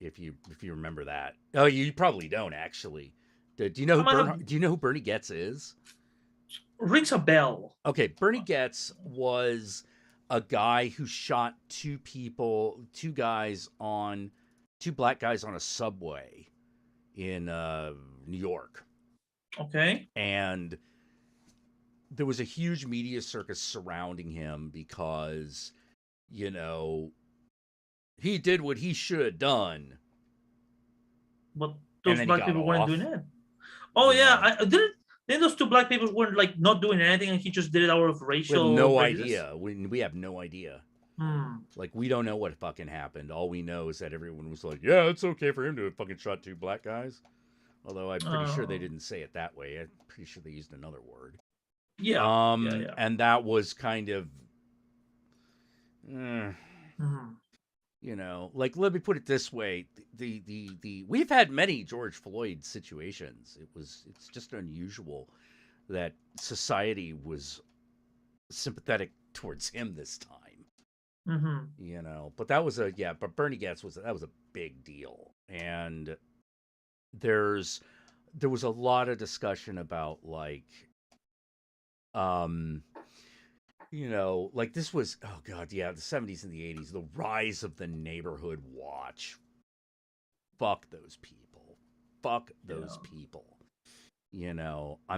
If you remember that. Oh, you probably don't actually. Do you know who Bernie Goetz is? Rings a bell. Okay, Bernie Goetz was a guy who shot two black guys on a subway in New York. Okay. And there was a huge media circus surrounding him because, you know, he did what he should have done. But those black people weren't doing it. Oh yeah, then those 2 black people weren't like not doing anything, and he just did it out of racial. We have no prejudice? idea. We have no idea. Like, we don't know what fucking happened. All we know is that everyone was like, "Yeah, it's okay for him to have fucking shot 2 black guys." Although I'm pretty sure they didn't say it that way. I'm pretty sure they used another word. Yeah. And that was kind of, you know, like, let me put it this way: the we've had many George Floyd situations. It's just unusual that society was sympathetic towards him this time. You know, but that was but Bernie Goetz was a big deal, and there was a lot of discussion about, like, you know, like, this was, oh god, yeah, the 70s and the 80s, the rise of the Neighborhood Watch. Fuck those people. You know, I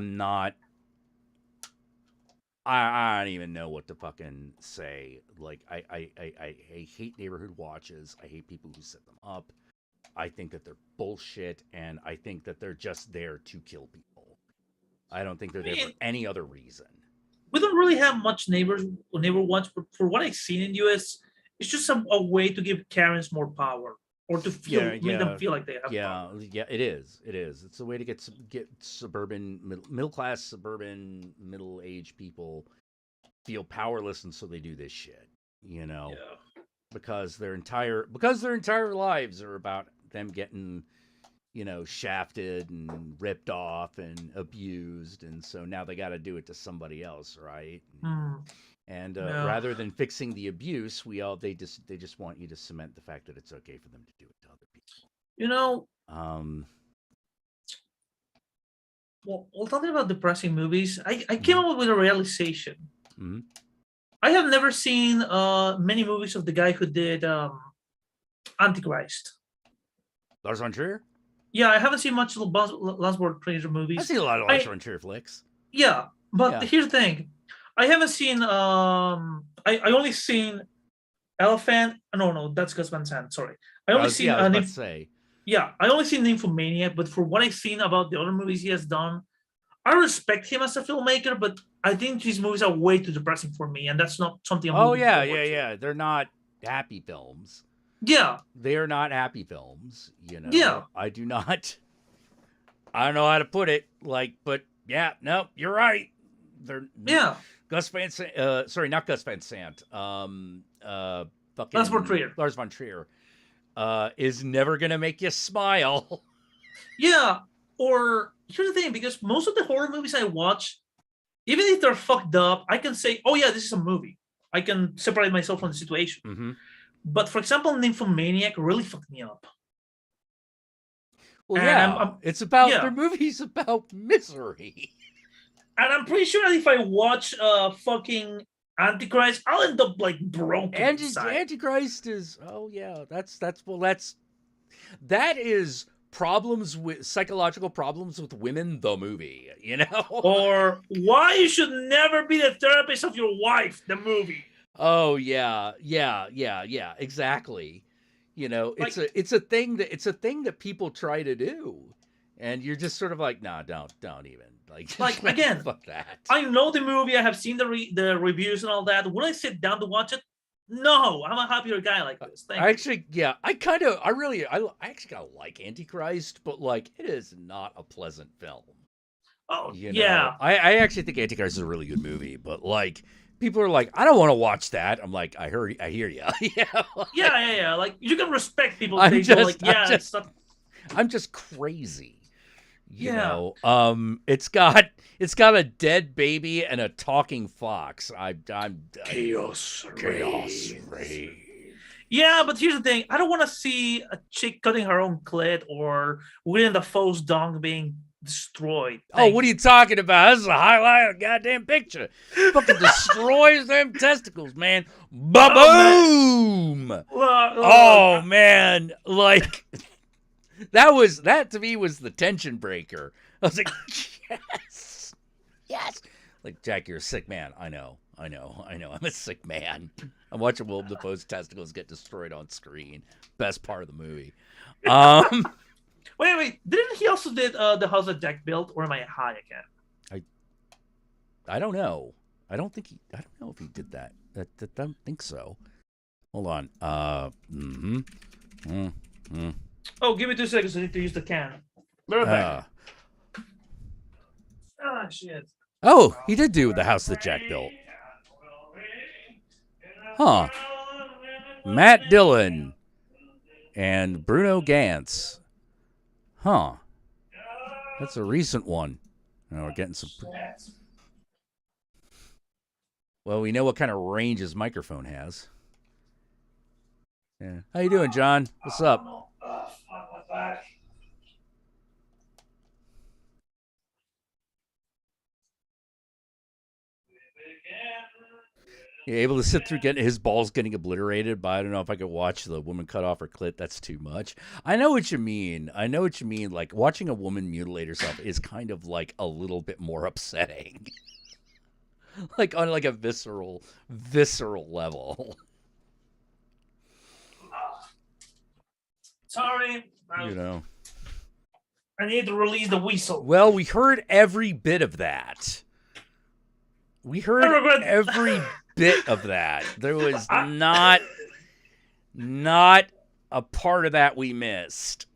don't even know what to fucking say. Like, I hate Neighborhood Watches. I hate people who set them up. I think that they're bullshit, and I think that they're just there to kill people. I don't think they're there for any other reason. We don't really have much neighbor watch, but for what I've seen in US, it's just a way to give Karens more power, or to make them feel like they have power. Yeah, it is. It's a way to get suburban, middle-class, suburban, middle-aged people feel powerless, and so they do this shit, you know? Yeah. Because their entire lives are about them getting, you know, shafted and ripped off and abused, and so now they got to do it to somebody else, right? And rather than fixing the abuse, they just want you to cement the fact that it's okay for them to do it to other people. You know, Well, talking about depressing movies, I came up with a realization. Mm-hmm. I have never seen many movies of the guy who did Antichrist. Lars von Trier? Yeah, I haven't seen much of the Last Word Preacher movies. I've seen a lot of Lars von Trier flicks. Yeah, but here's the thing. I haven't seen I only seen Elephant. No, that's Gus Van Sant. Sorry. I only seen I was about to say. Yeah, I only seen Nymphomaniac, but for what I've seen about the other movies he has done, I respect him as a filmmaker, but I think these movies are way too depressing for me, and that's not something I'm looking forward to. Yeah. They're not happy films. Yeah. They are not happy films, you know. Yeah. I don't know how to put it, but yeah, no, you're right. They're Gus Van Sant, sorry, not Gus Van Sant. Fucking Lars von Trier. Lars von Trier is never gonna make you smile. Yeah, or here's the thing, because most of the horror movies I watch, even if they're fucked up, I can say, oh yeah, this is a movie. I can separate myself from the situation. Mm-hmm. But for example, Nymphomaniac really fucked me up. Well, and it's about their movie's about misery. And I'm pretty sure that if I watch fucking Antichrist, I'll end up like broken. Antichrist is that is problems with psychological problems with women, the movie, you know? Or why you should never be the therapist of your wife, the movie. Oh yeah, exactly. You know, it's a thing that people try to do, and you're just sort of like, nah, don't even like again. Fuck that. I know the movie. I have seen the reviews and all that. Would I sit down to watch it? No, I'm a happier guy like this. I actually kind of like Antichrist, but like it is not a pleasant film. Oh, you know? I actually think Antichrist is a really good movie, but like people are like, I don't want to watch that. I'm like, I hear you. Yeah. Like you can respect people. I'm just crazy. You know, it's got a dead baby and a talking fox. I'm chaos rage. Yeah, but here's the thing: I don't want to see a chick cutting her own clit or William Dafoe's dong being destroyed. Oh, what are you talking about? This is a highlight of the goddamn picture. Fucking destroys them testicles, man. Ba-boom! Oh man, like. That to me was the tension breaker. I was like, yes. Like, Jack, you're a sick man. I know. I'm a sick man. I'm watching Willem Dafoe's testicles get destroyed on screen. Best part of the movie. Wait. Didn't he also did the house that Jack built, or am I high again? I don't know. I don't know if he did that. I don't think so. Hold on. Oh, give me 2 seconds. I need to use the can. Be right back. Shit. Oh, he did do the house that Jack built. Huh. Matt Dillon and Bruno Gantz. Huh. That's a recent one. Now we're getting some. Well, we know what kind of range his microphone has. Yeah. How you doing, John? What's up? You're able to sit through getting his balls getting obliterated, but I don't know if I could watch the woman cut off her clit. That's too much. I know what you mean. Like watching a woman mutilate herself is kind of like a little bit more upsetting. Like on like a visceral level. Sorry. You know. I need to release the whistle. Well, we heard every bit of that. We heard every bit of that. There was not a part of that we missed.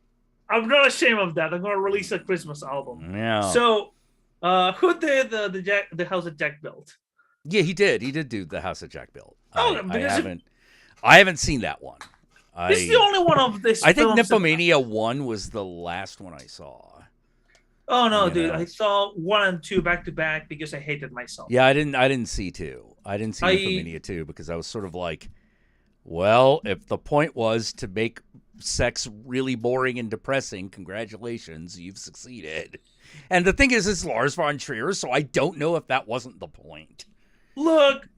I'm not ashamed of that. I'm going to release a Christmas album. Yeah. So, who did the house that Jack built? Yeah, he did. He did do the house that Jack built. I haven't seen that one. It's the only one of this. I think Nymphomania 1 was the last one I saw. Oh no, dude! I saw 1 and 2 back to back because I hated myself. Yeah, I didn't see 2. I didn't see Nymphomania 2 because I was sort of like, well, if the point was to make sex really boring and depressing, congratulations, you've succeeded. And the thing is, it's Lars von Trier, so I don't know if that wasn't the point. Look,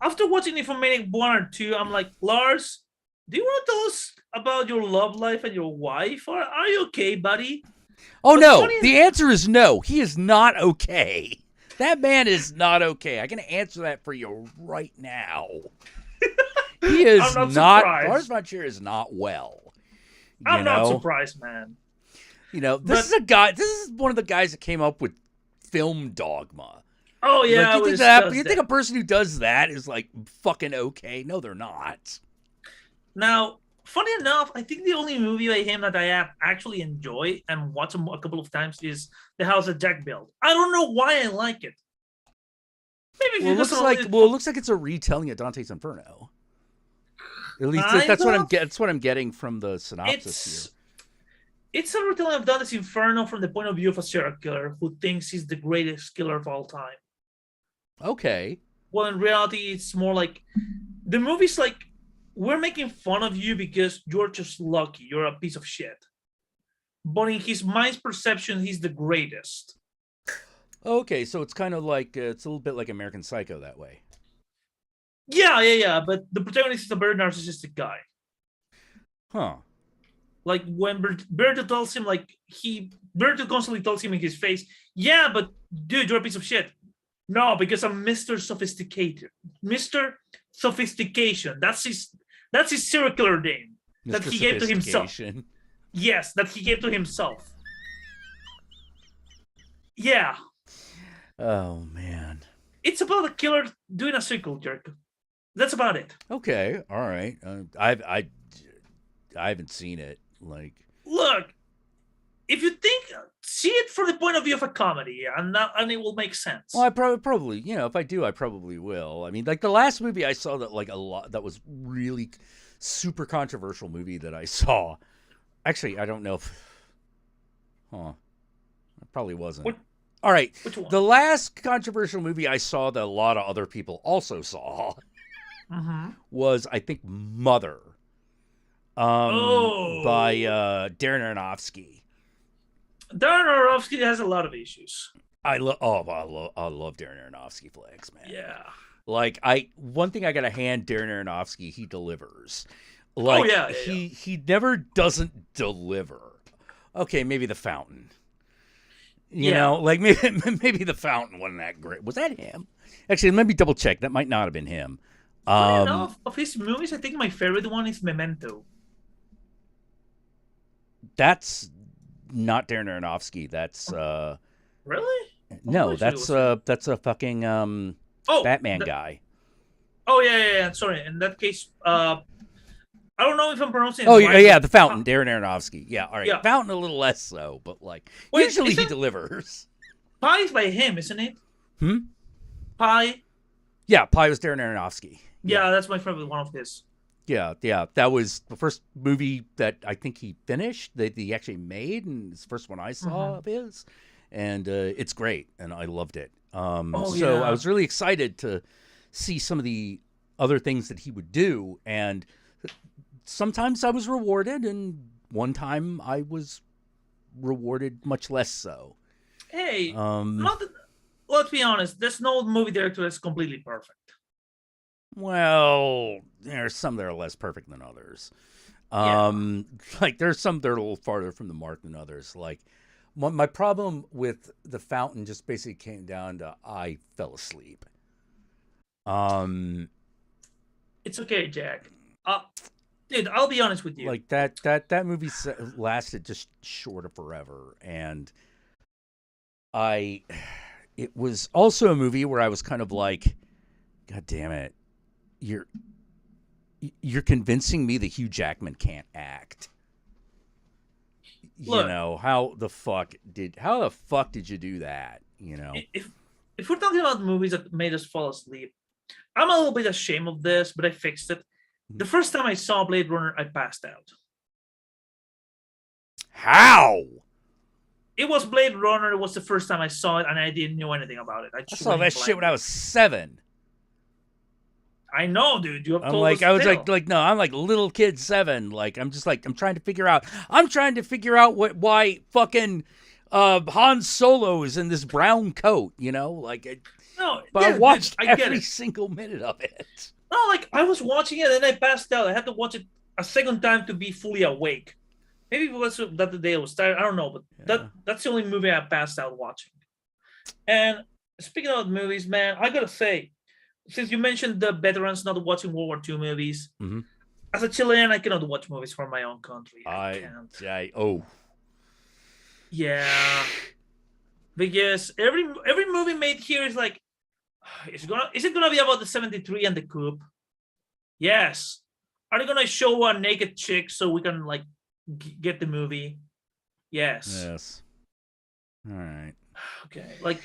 after watching Nymphomaniac 1 or 2, I'm like, Lars, do you want to tell us about your love life and your wife? Or are you okay, buddy? Oh, no. The answer is no. He is not okay. That man is not okay. I can answer that for you right now. He is not Lars von Trier is not well. I'm not surprised, man. This is a guy. This is one of the guys that came up with film dogma. Oh yeah, you think a person who does that is like fucking okay? No, they're not. Now, funny enough, I think the only movie by him that I actually enjoy and watch a couple of times is The House that Jack Built. I don't know why I like it. Maybe it looks like it's a retelling of Dante's Inferno. At least that's what I'm getting from the synopsis here. It's a retelling of Dante's Inferno from the point of view of a serial killer who thinks he's the greatest killer of all time. Okay. Well, in reality, it's more like the movie's like, we're making fun of you because you're just lucky. You're a piece of shit. But in his mind's perception, he's the greatest. Okay, so it's kind of like, it's a little bit like American Psycho that way. Yeah. But the protagonist is a very narcissistic guy. Huh. Like when Berto tells him, Berto constantly tells him in his face, yeah, but dude, you're a piece of shit. No, because I'm Mr. Sophisticated. Mr. Sophistication. That's his serial killer name that he gave to himself. Yes, that he gave to himself. Yeah. Oh man. It's about a killer doing a circle jerk. That's about it. Okay, all right. I haven't seen it. Look, if you see it from the point of view of a comedy, and it will make sense. Well, I probably, if I do, I probably will. I mean, like the last movie I saw that was really super controversial movie that I saw. Actually, I don't know if, it probably wasn't. All right, which one? The last controversial movie I saw that a lot of other people also saw was, I think, Mother. By Darren Aronofsky. Darren Aronofsky has a lot of issues. I love Darren Aronofsky flicks, man. Yeah. One thing I gotta hand Darren Aronofsky, he delivers. He never doesn't deliver. Okay, maybe The Fountain. You know, maybe The Fountain wasn't that great. Was that him? Actually, let me double check. That might not have been him. Enough of his movies, I think my favorite one is Memento. That's not Darren Aronofsky. That's really? No, that's a fucking Batman guy. Oh yeah. Sorry. In that case, I don't know if I'm pronouncing it right. Yeah, The Fountain, Darren Aronofsky. Yeah, all right. Yeah. Fountain a little less so, but usually he delivers. Pie is by him, isn't it? Pie. Yeah, Pie was Darren Aronofsky. Yeah, that's my favorite one of his. Yeah. That was the first movie that I think he finished, that he actually made, and it's the first one I saw of his. And it's great, and I loved it. I was really excited to see some of the other things that he would do, and sometimes I was rewarded, and one time I was rewarded much less so. Hey, let's be honest, there's no movie director that's completely perfect. Well, there's some that are less perfect than others. There's some that are a little farther from the mark than others. My problem with The Fountain just basically came down to I fell asleep. It's okay, Jack. Dude, I'll be honest with you. That movie lasted just short of forever, and it was also a movie where I was kind of like, God damn it. You're convincing me that Hugh Jackman can't act. Look, how the fuck did you do that? If we're talking about movies that made us fall asleep, I'm a little bit ashamed of this, but I fixed it. The first time I saw Blade Runner, I passed out. How? It was Blade Runner. It was the first time I saw it, and I didn't know anything about it. I saw that shit when I was 7. I know, dude. You have told us. I was no, I'm like little kid 7. I'm trying to figure out. I'm trying to figure out why fucking Han Solo is in this brown coat, you know, like. No, But yeah, I watched I get every it. single minute of it. No, like I was watching it and I passed out. I had to watch it a second time to be fully awake. Maybe it was that the day I was tired. I don't know, but that's the only movie I passed out watching. And speaking of movies, man, I gotta say, since you mentioned the veterans not watching World War II movies, as a Chilean, I cannot watch movies from my own country. I can't. Yeah, because every movie made here is like, is it gonna be about the 73 and the coup? Yes. Are they gonna show a naked chick so we can like get the movie? Yes. All right. Okay. Like,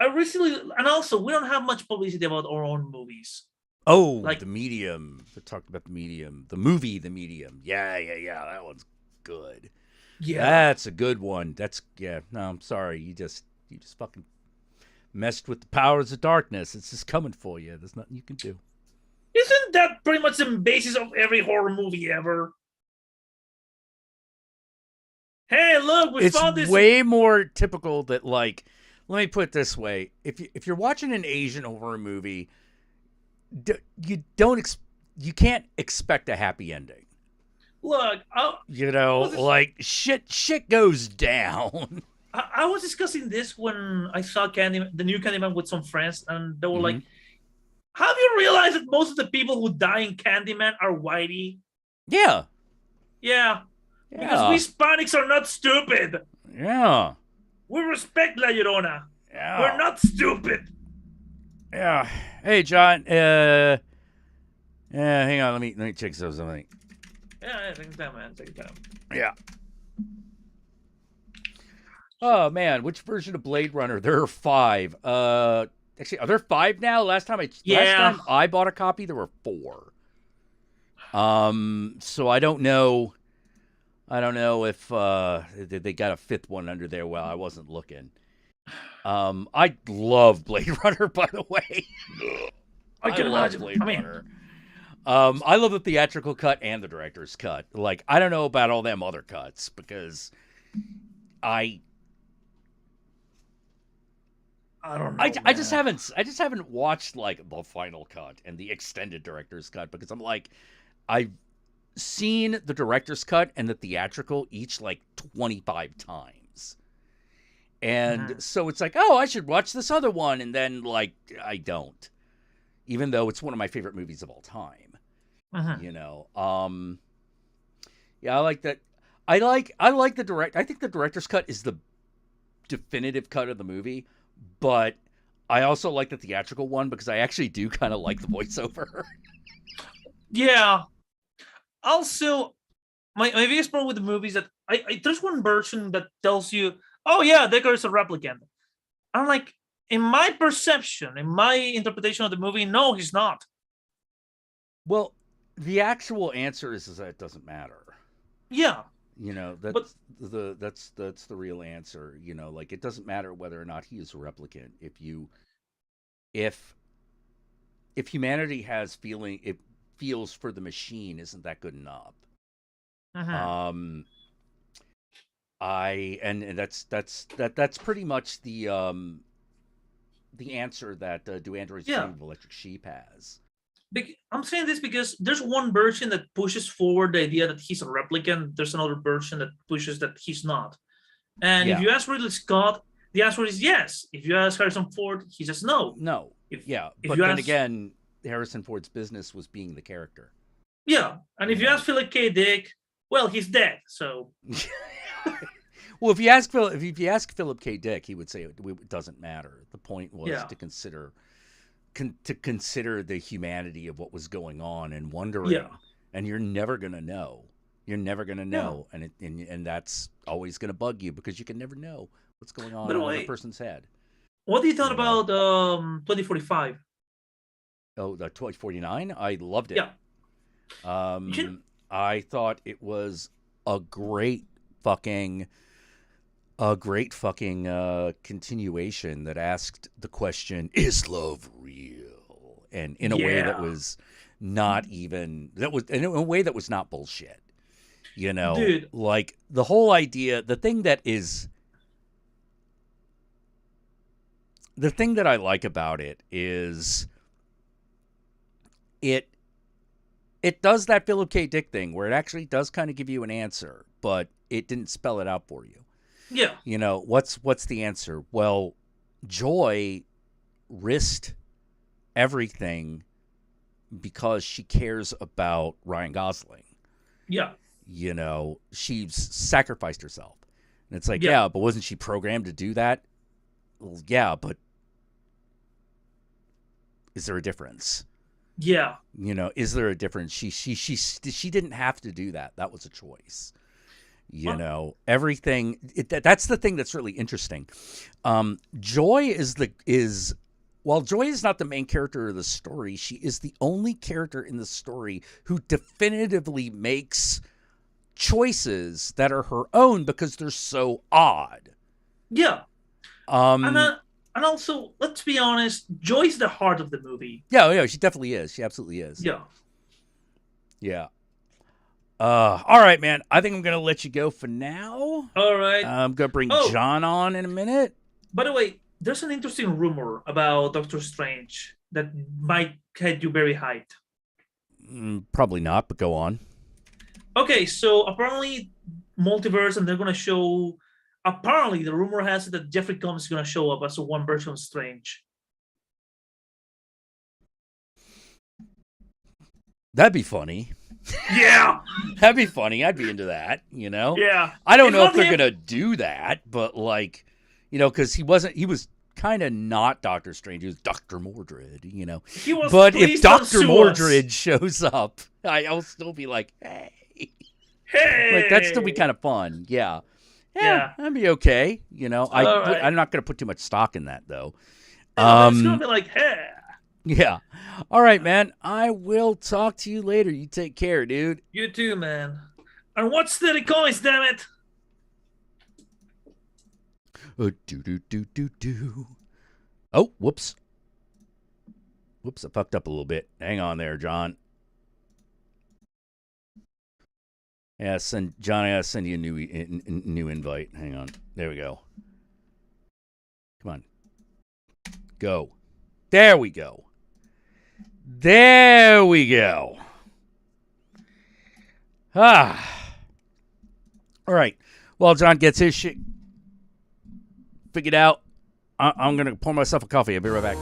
I recently, and also we don't have much publicity about our own movies. Oh, like The Medium. We talked about The Medium. The movie The Medium. Yeah. That one's good. Yeah. That's a good one. No, I'm sorry. You just fucking messed with the powers of darkness. It's just coming for you. There's nothing you can do. Isn't that pretty much the basis of every horror movie ever? Hey, look, we found this. It's way more typical that, like, let me put it this way: if you're watching an Asian horror movie, you can't expect a happy ending. Look, shit goes down. I was discussing this when I saw the new Candyman with some friends, and they were like, have you realized that most of the people who die in Candyman are whitey? Yeah. Because we Hispanics are not stupid. Yeah. We respect La Llorona. Yeah. We're not stupid. Yeah. Hey, John. Hang on. Let me check something. Yeah, take your time, man. Take your time. Yeah. Oh man, which version of Blade Runner? There are 5. Actually, are there 5 now? Last time I bought a copy, there were 4. So I don't know. If they got a 5th one under there. Well, I wasn't looking. I love Blade Runner, by the way. I can imagine. Blade Runner. I love the theatrical cut and the director's cut. Like, I don't know about all them other cuts because I don't know. I just haven't watched like the final cut and the extended director's cut because I'm like, I've seen the director's cut and the theatrical each like 25 times. And so it's like, oh, I should watch this other one. And then like, I don't, even though it's one of my favorite movies of all time. You know? Yeah, I like that. I like the direct. I think the director's cut is the definitive cut of the movie, but I also like the theatrical one because I actually do kind of like the voiceover. Yeah. Also, my biggest problem with the movie is that there's one version that tells you, oh yeah, Deckard is a replicant. I'm like, in my perception, in my interpretation of the movie, no, he's not. Well, the actual answer is that it doesn't matter. Yeah. You know, that's the real answer. You know, like it doesn't matter whether or not he is a replicant. If humanity has feeling, it feels for the machine, isn't that good enough? That's pretty much the answer that Do Androids Dream of Electric Sheep has. I'm saying this because there's one version that pushes forward the idea that he's a replicant. There's another version that pushes that he's not. And if you ask Ridley Scott, the answer is yes. If you ask Harrison Ford, he says no. No. But then again, Harrison Ford's business was being the character. Yeah. And if you ask Philip K. Dick, well, he's dead. So. Well, if you ask Philip K. Dick, he would say it doesn't matter. The point was to consider the humanity of what was going on and wondering, and you're never gonna know. You're never gonna know, and that's always gonna bug you because you can never know what's going on in a person's head. What do you thought about 2045? Oh, the 2049. I loved it. Yeah. I thought it was a great fucking continuation that asked the question, is love real? And in a way that was not even, in a way that was not bullshit. Dude. Like the whole idea, the thing that I like about it is it does that Philip K. Dick thing where it actually does kind of give you an answer, but it didn't spell it out for you. Yeah. What's the answer? Well, Joy risked everything because she cares about Ryan Gosling. Yeah. She's sacrificed herself. And it's like, Yeah. yeah, but wasn't she programmed to do that? Well, yeah, but is there a difference? Yeah. Is there a difference? She didn't have to do that. That was a choice. Everything. That's the thing that's really interesting. Joy while Joy is not the main character of the story, she is the only character in the story who definitively makes choices that are her own because they're so odd. Yeah. And also, let's be honest, Joy's the heart of the movie. Yeah, she definitely is. She absolutely is. Yeah. Yeah. All right, man. I think I'm going to let you go for now. All right. I'm going to bring John on in a minute. By the way, there's an interesting rumor about Doctor Strange that might get you very hyped. Probably not, but go on. Okay, so apparently multiverse, and they're going to show... Apparently, the rumor has it that Jeffrey Combs is going to show up as one version of Strange. That'd be funny. Yeah. That'd be funny. I'd be into that, Yeah. I don't know if they're going to do that, but because he was kind of not Doctor Strange. He was Dr. Mordred, But if Dr. Mordred shows up, I'll still be like, hey. Like, that'd still be kind of fun. Yeah. Yeah, that'd be okay. I'm not going to put too much stock in that, though. It's going to be like, hey. Yeah. All right, man. I will talk to you later. You take care, dude. You too, man. And watch Steady Coins, damn it. Oh, whoops. Whoops, I fucked up a little bit. Hang on there, John. Yeah, John, I gotta send you a new invite. Hang on. There we go. Come on. Go. There we go. There we go. All right. Well, John gets his shit figured out. I'm going to pour myself a coffee. I'll be right back.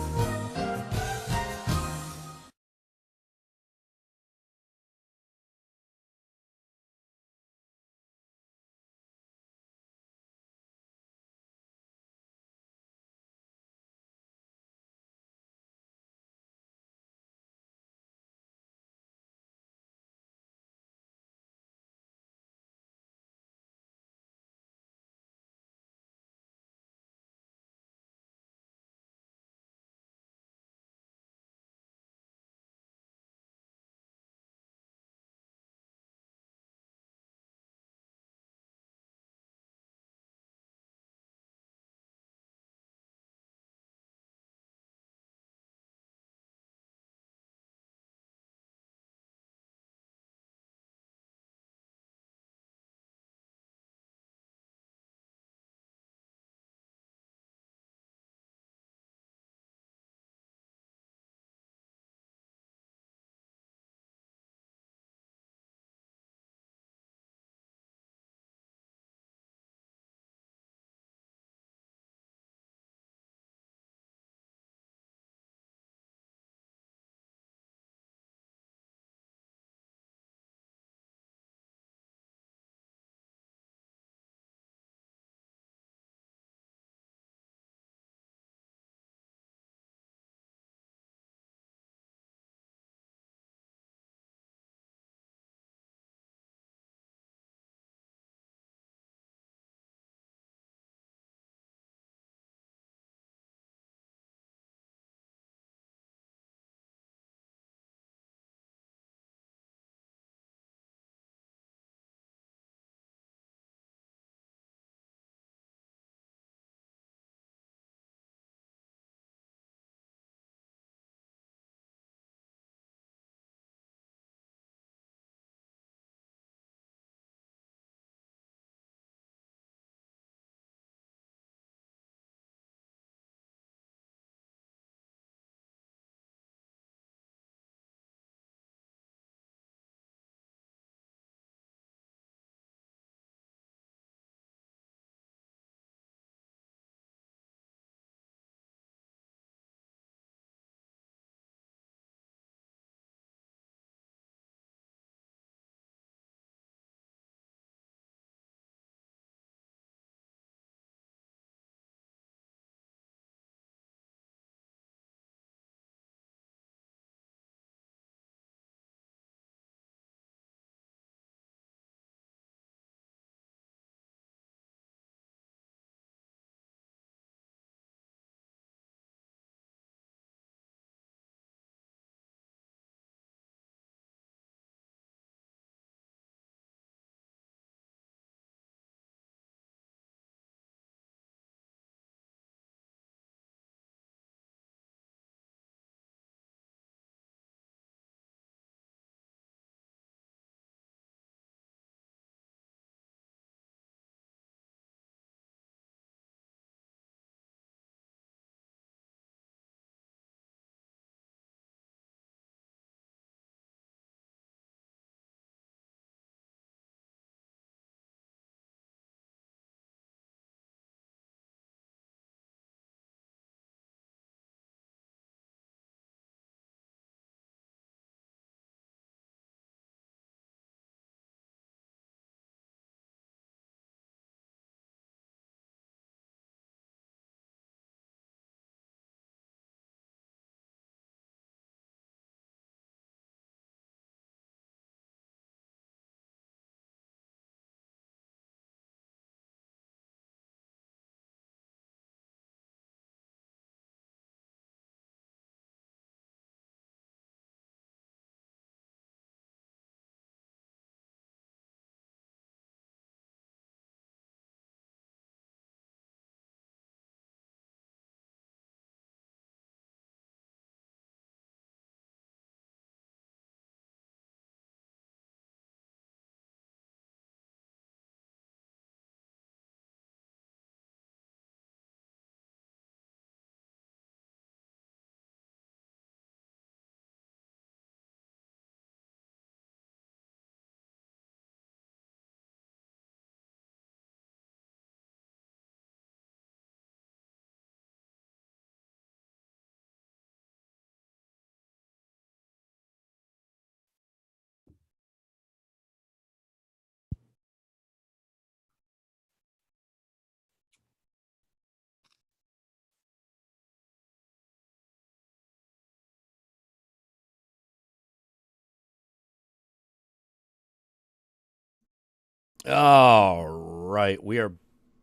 All right, we are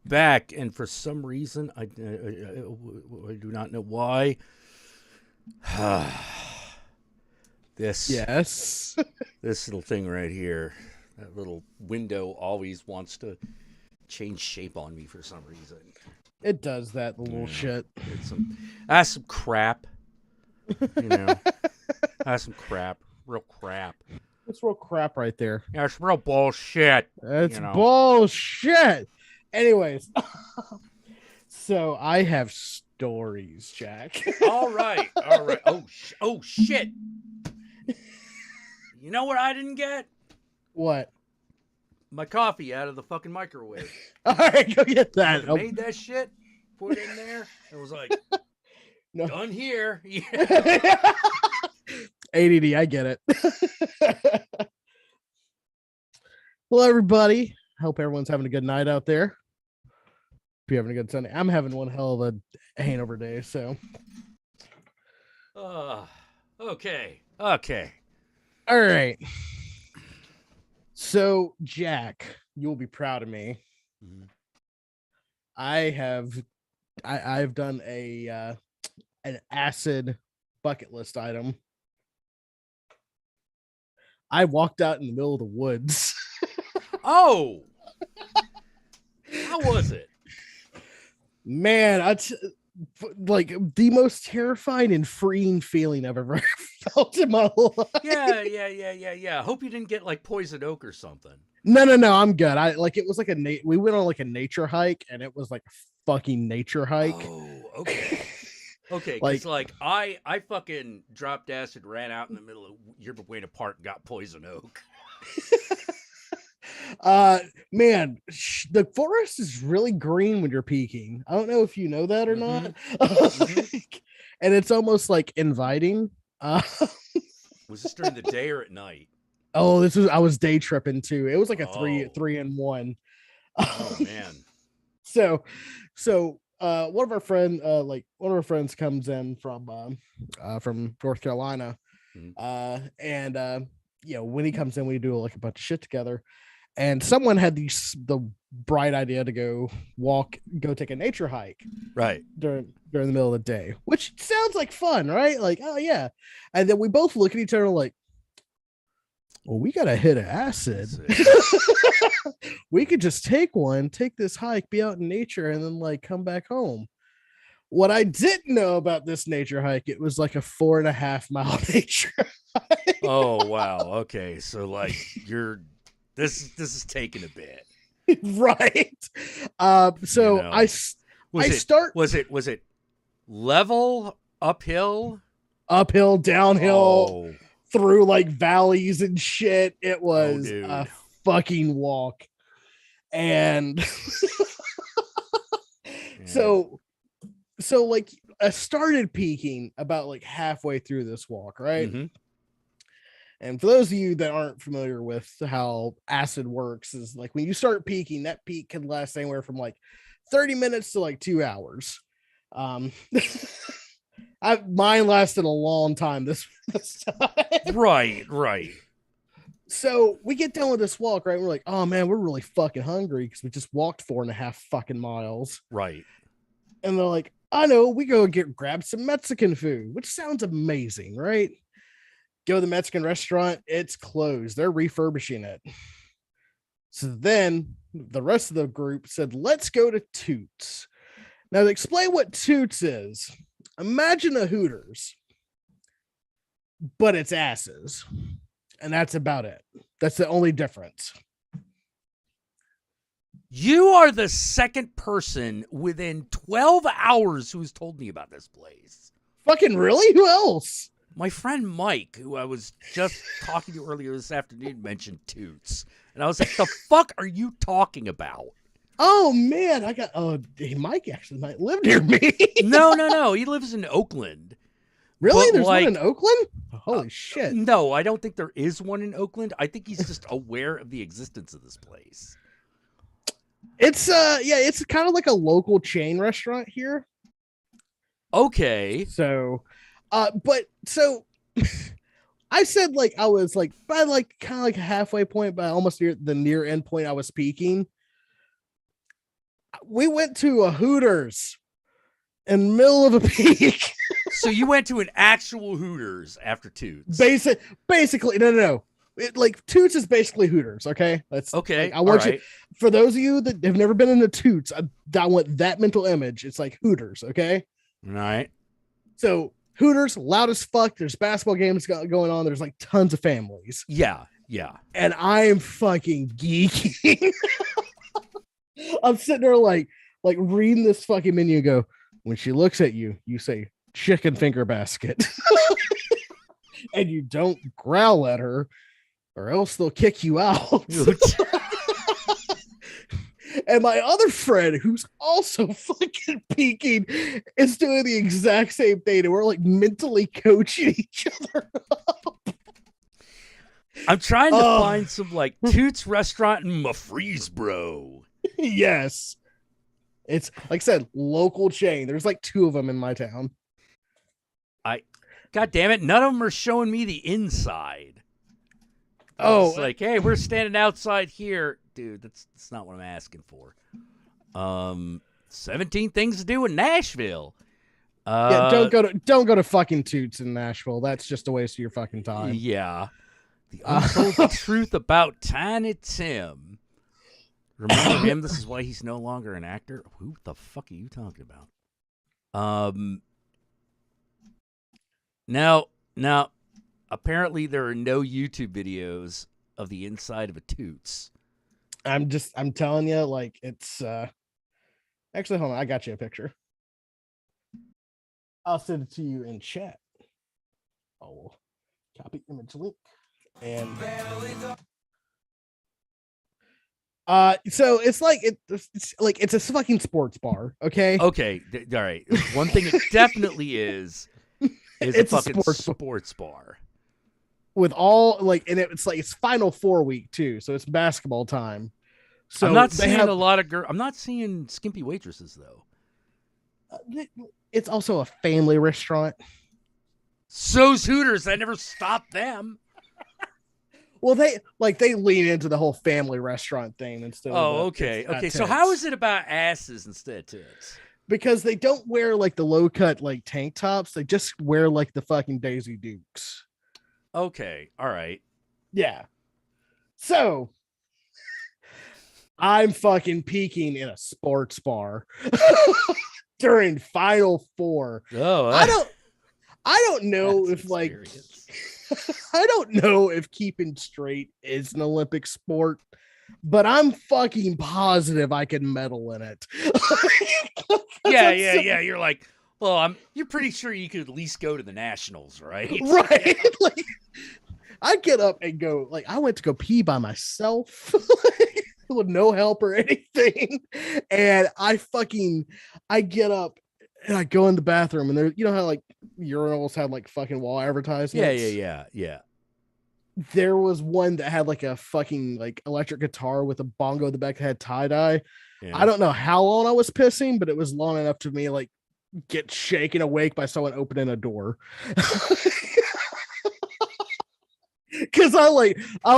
back, and for some reason, I do not know why. this Yes. this little thing right here, that little window always wants to change shape on me for some reason. It does that, the little shit. That's some crap. You know, that's some crap, real crap. That's real crap right there. Yeah, it's real bullshit. That's bullshit. Anyways, so I have stories, Jack. All right. Oh shit. You know what I didn't get? What? My coffee out of the fucking microwave. All right, go get that. I made that shit, put it in there. It was like, no. Done here. Yeah. ADD, I get it. Hello, everybody. Hope everyone's having a good night out there. If you're having a good Sunday, I'm having one hell of a hangover day. So, Okay. All right. So, Jack, you'll be proud of me. Mm-hmm. I've done an acid bucket list item. I walked out in the middle of the woods. Oh, how was it? Man, like the most terrifying and freeing feeling I've ever felt in my life. Yeah. Hope you didn't get like poison oak or something. No, I'm good. It was like we went on like a nature hike, and it was like a fucking nature hike. Oh, okay. Okay, like I fucking dropped acid, ran out in the middle of Yerba Buena Park, and got poison oak. Man, the forest is really green when you're peaking. I don't know if you know that or not. And it's almost like inviting. Was this during the day or at night? Oh, I was day tripping too. It was like a 3-in-1. Oh man. So one of our friends comes in from North Carolina. And when he comes in, we do like a bunch of shit together. And someone had the bright idea to go take a nature hike, right, during the middle of the day, which sounds like fun, right? Like, oh yeah. And then we both look at each other like, well, we gotta hit acid. We could just take this hike, be out in nature, and then like come back home. What I didn't know about this nature hike, it was like a 4.5 mile nature hike. Oh wow. Okay, so like this is taking a bit. Right. So was it level, uphill, downhill, through like valleys and shit. It was a fucking walk. And so like I started peaking about like halfway through this walk, right? Mm-hmm. And for those of you that aren't familiar with how acid works, is like when you start peaking, that peak can last anywhere from like 30 minutes to like 2 hours. Mine lasted a long time this time. Right. So we get done with this walk, right? We're like, oh man, we're really fucking hungry because we just walked 4.5 fucking miles. Right. And they're like, I know, we go grab some Mexican food, which sounds amazing, right? Go to the Mexican restaurant, it's closed. They're refurbishing it. So then the rest of the group said, let's go to Toots. Now, to explain what Toots is, imagine a Hooters, but it's asses. And that's about it. That's the only difference. You are the second person within 12 hours who's told me about this place. Fucking really? Who else? My friend Mike, who I was just talking to earlier this afternoon, mentioned Toots. And I was like, the fuck are you talking about? Oh, man. Mike actually might live near me. No. He lives in Oakland. Really? But there's one in Oakland? Holy shit. No, I don't think there is one in Oakland. I think he's just aware of the existence of this place. It's it's kind of like a local chain restaurant here. Okay. So I said like I was like by like kind of like a halfway point, but almost near the near end point I was peaking. We went to a Hooters in the middle of a peak. So you went to an actual Hooters after Toots. Basically, no. Like Toots is basically Hooters, okay? That's okay. Like, I want you, for those of you that have never been in the Toots, I want that mental image. It's like Hooters, okay? All right. So Hooters, loud as fuck. There's basketball games going on. There's like tons of families. Yeah. And I am fucking geeking. I'm sitting there like reading this fucking menu and go, when she looks at you, you say chicken finger basket. And you don't growl at her or else they'll kick you out. And my other friend, who's also fucking peaking, is doing the exact same thing. And we're like mentally coaching each other up. I'm trying to find some like Toots restaurant in Murfreesboro. Yes. It's like I said, local chain. There's like 2 of them in my town. God damn it. None of them are showing me the inside. Oh, it's like, hey, we're standing outside here. Dude, that's not what I'm asking for. 17 things to do in Nashville. Yeah, don't go to fucking Toots in Nashville. That's just a waste of your fucking time. Yeah. The untold truth about Tiny Tim. Remember him? This is why he's no longer an actor. Who the fuck are you talking about? Now, apparently there are no YouTube videos of the inside of a Toots. I'm telling you, like it's actually hold on, I got you a picture. I'll send it to you in chat. Oh, copy image link. And so it's like it's a fucking sports bar, okay? Okay, all right. One thing it definitely is it's a fucking sports bar. With all like, and it's like it's Final Four week too, so it's basketball time. So I'm not seeing a lot of I'm not seeing skimpy waitresses though. It's also a family restaurant. So's Hooters. I never stopped them. Well, they lean into the whole family restaurant thing instead. Okay. So how is it about asses instead of tits? Because they don't wear like the low cut like tank tops. They just wear like the fucking Daisy Dukes. Okay. All right. Yeah. So I'm fucking peaking in a sports bar during Final Four. Oh, I don't know if like I don't know if keeping straight is an Olympic sport, but I'm fucking positive I can medal in it. Yeah. You're like, well, you're pretty sure you could at least go to the nationals, right? Right. Like, I get up and go, like, I went to go pee by myself with no help or anything. And I get up and I go in the bathroom and there, you know how like urinals had like fucking wall advertisements? Yeah. There was one that had like a fucking like electric guitar with a bongo in the back that had tie-dye. Yeah. I don't know how long I was pissing, but it was long enough to me like get shaken awake by someone opening a door. Cause I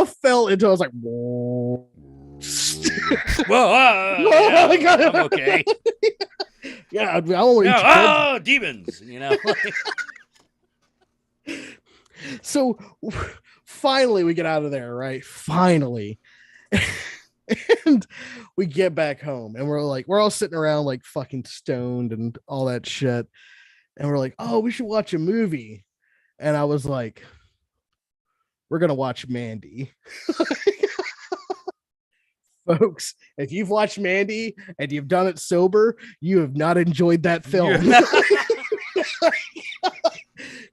fell into, I was like, whoa. I'm okay. Yeah, I want to demons, you know. So finally we get out of there, right? Finally. And we get back home and we're all sitting around like fucking stoned and all that shit. And we're like, oh, we should watch a movie. And I was like, we're going to watch Mandy. Folks, if you've watched Mandy and you've done it sober, you have not enjoyed that film.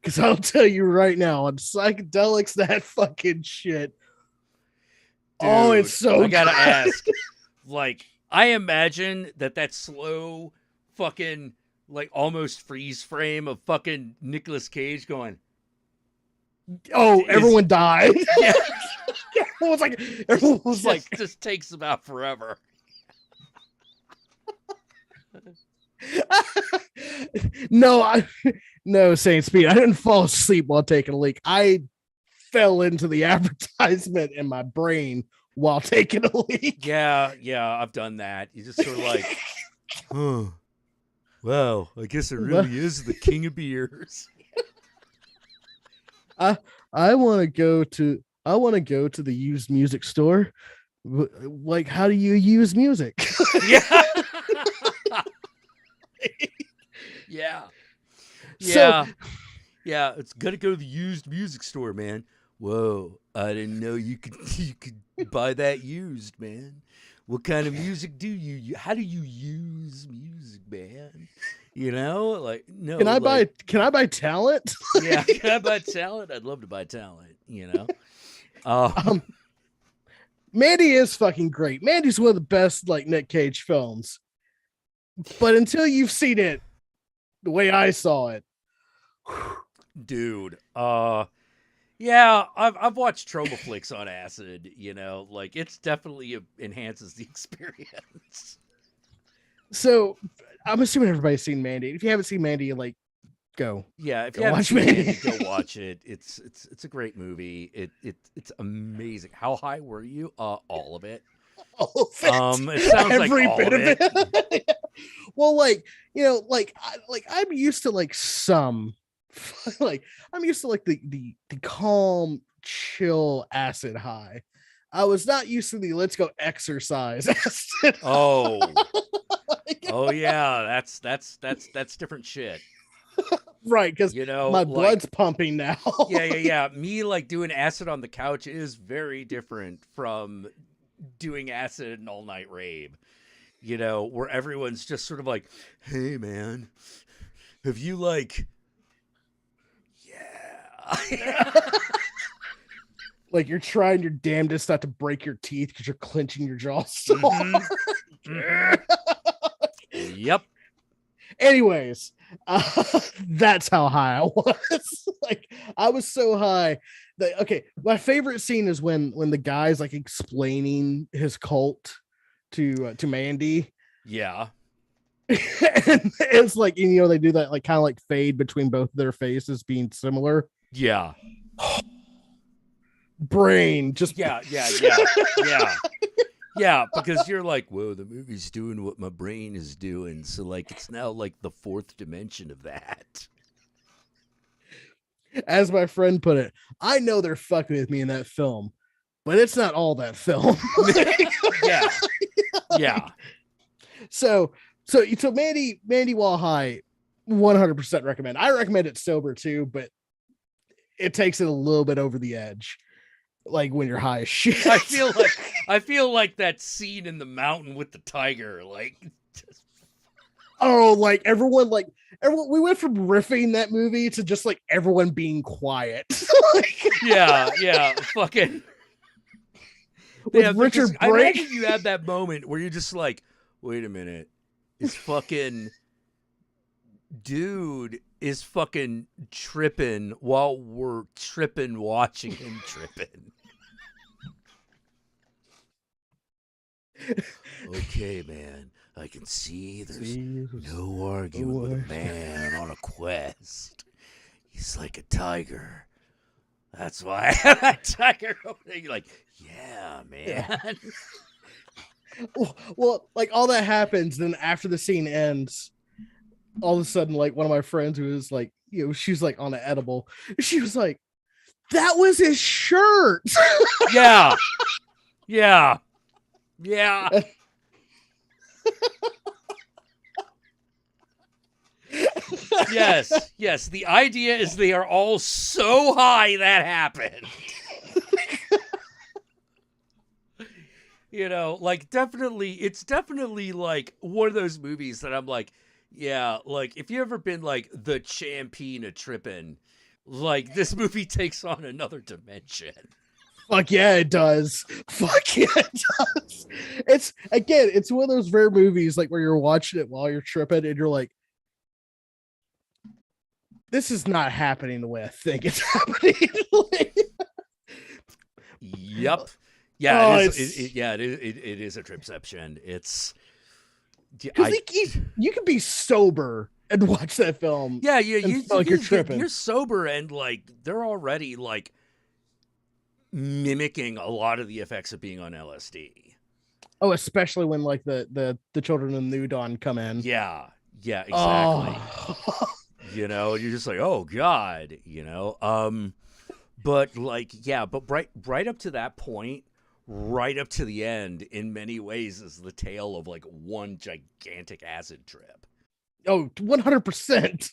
Because I'll tell you right now, on psychedelics, that fucking shit. Dude, oh, it's so I gotta ask. Like, I imagine that slow fucking, like, almost freeze frame of fucking Nicolas Cage going, oh, everyone died. Yeah. Everyone was like, just takes about forever. No, Saint Speed. I didn't fall asleep while taking a leak. I fell into the advertisement in my brain while taking a leak. Yeah, I've done that. You just sort of like, huh. Wow, I guess it really is the king of beers. I want to go to the used music store. Like, how do you use music? Yeah. Yeah. So, yeah, it's gotta go to the used music store, man. Whoa, I didn't know you could buy that used, man. What kind of music do you? How do you use music, man? You know, like no. Can I buy talent? Yeah, can I buy talent? I'd love to buy talent. You know. Mandy is fucking great. Mandy's one of the best like Nick Cage films. But until you've seen it the way I saw it, dude. Yeah, I've watched trauma flicks on acid. You know, like it's definitely enhances the experience. So I'm assuming everybody's seen Mandy. If you haven't seen Mandy, like, go. Yeah, if go you haven't watch seen Mandy. it, go watch it. It's a great movie. It's amazing. How high were you? All of it. All of it. It sounds Every like all bit of it. Well, like, you know, like I'm used to like some like I'm used to like the calm, chill acid high. I was not used to the let's go exercise acid. Oh. Oh yeah, that's different shit. Right, because you know, my like, blood's pumping now. yeah. Me like doing acid on the couch is very different from doing acid in an all-night rave. You know, where everyone's just sort of like, hey man, have you like, yeah. Like you're trying your damnedest not to break your teeth because you're clenching your jaw so hard. Yep. Anyways, that's how high I was. Like I was so high that okay, my favorite scene is when the guy's like explaining his cult to Mandy. Yeah. And it's like, you know, they do that like kind of like fade between both of their faces being similar. Yeah. Brain just yeah, because you're like, whoa, the movie's doing what my brain is doing, so like it's now like the fourth dimension of that. As my friend put it, I know they're fucking with me in that film, but it's not all that film. Yeah. So Mandy while high, 100% recommend. I recommend it sober too, but it takes it a little bit over the edge. Like when you're high as shit. I feel like that scene in the mountain with the tiger, like like everyone we went from riffing that movie to just like everyone being quiet. yeah, fucking with Richard I Brake. imagine you have that moment where you're just like, wait a minute, is fucking dude is fucking tripping while we're tripping watching him tripping. Okay, man, I can see there's no arguing with a man on a quest. He's like a tiger. That's why I have that tiger over there. You're like, yeah, man. Well, like all that happens, then after the scene ends, all of a sudden, like one of my friends who was like, you know, she's like on an edible. She was like, that was his shirt. Yeah. Yes. The idea is they are all so high that happened. You know, like it's definitely like one of those movies that I'm like, yeah, like if you ever been like the champion of tripping, like this movie takes on another dimension. Fuck yeah, it does. Fuck yeah, it does. It's one of those rare movies like where you're watching it while you're tripping and you're like, this is not happening the way I think it's happening. Yep. Yeah, it is a tripception. It's because you can be sober and watch that film. Yeah, you're tripping. You're sober and like they're already like mimicking a lot of the effects of being on LSD. Oh, especially when like the children in New Dawn come in. Yeah, exactly. Oh. You're just like, oh God, but like, yeah, but right up to that point, right up to the end, in many ways, is the tale of like one gigantic acid trip. Oh, 100%.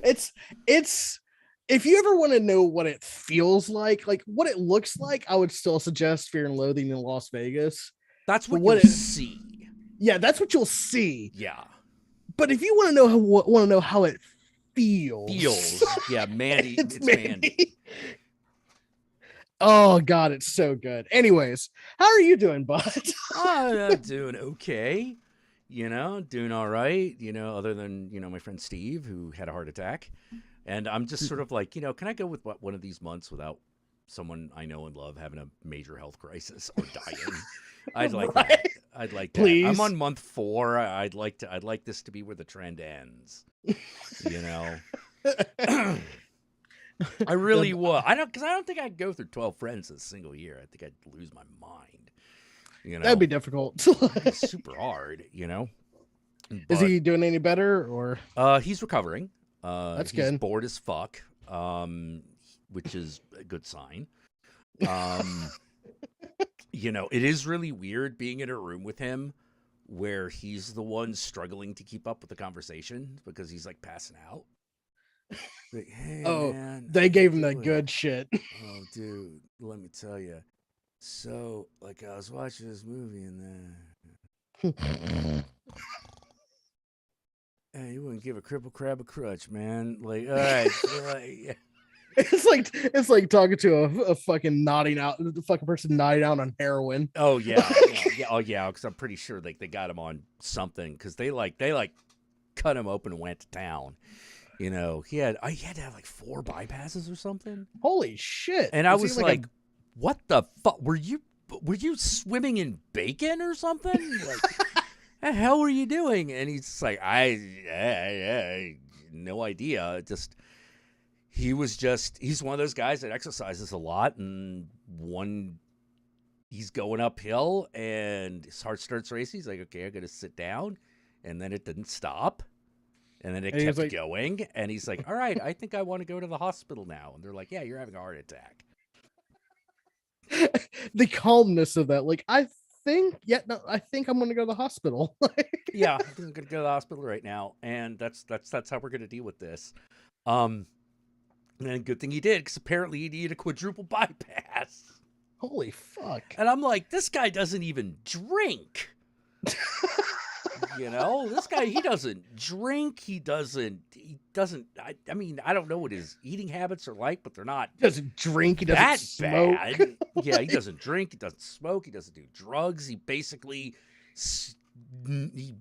It's if you ever want to know what it feels like what it looks like, I would still suggest Fear and Loathing in Las Vegas. That's what you see. Yeah, that's what you'll see. Yeah. But if you want to know how it feels, yeah, Mandy, it's Mandy. Oh God, it's so good. Anyways, how are you doing, bud? I'm doing okay. Doing all right. Other than my friend Steve, who had a heart attack, and I'm just sort of like, can I go with one of these months without someone I know and love having a major health crisis or dying? I'd like that. I'd like that. Please. I'm on month 4. I'd like this to be where the trend ends. I really would. I don't think I'd go through 12 friends in a single year. I think I'd lose my mind. That'd be difficult. It's super hard. But, is he doing any better or? He's recovering. That's he's good. Bored as fuck, which is a good sign. It is really weird being in a room with him where he's the one struggling to keep up with the conversation because he's like passing out. Like, hey, man, they gave him the good shit. Oh, dude, let me tell you. So, like, I was watching this movie and then, hey, you wouldn't give a cripple crab a crutch, man. Like, all right, like, It's like talking to a fucking fucking person nodding out on heroin. Oh yeah. Oh yeah, because I'm pretty sure like they got him on something because they cut him open and went to town. He had to have like 4 bypasses or something. Holy shit! And I was like, what the fuck? Were you swimming in bacon or something? Like, the hell were you doing? And he's like, I no idea. He's one of those guys that exercises a lot, and he's going uphill and his heart starts racing. He's like, okay, I got to sit down. And then it didn't stop. And then it kept going. And he's like, all right, I think I want to go to the hospital now. And they're like, yeah, you're having a heart attack. The calmness of that. Like, I think I'm going to go to the hospital. Yeah, I'm going to go to the hospital right now. And that's how we're going to deal with this. And good thing he did, because apparently he needed a quadruple bypass. Holy fuck. And I'm like, this guy doesn't even drink. This guy, he doesn't drink. He doesn't, I mean, I don't know what his eating habits are like, but they're not. He doesn't drink. He doesn't smoke. Bad. Yeah, he doesn't drink. He doesn't smoke. He doesn't do drugs. He basically, he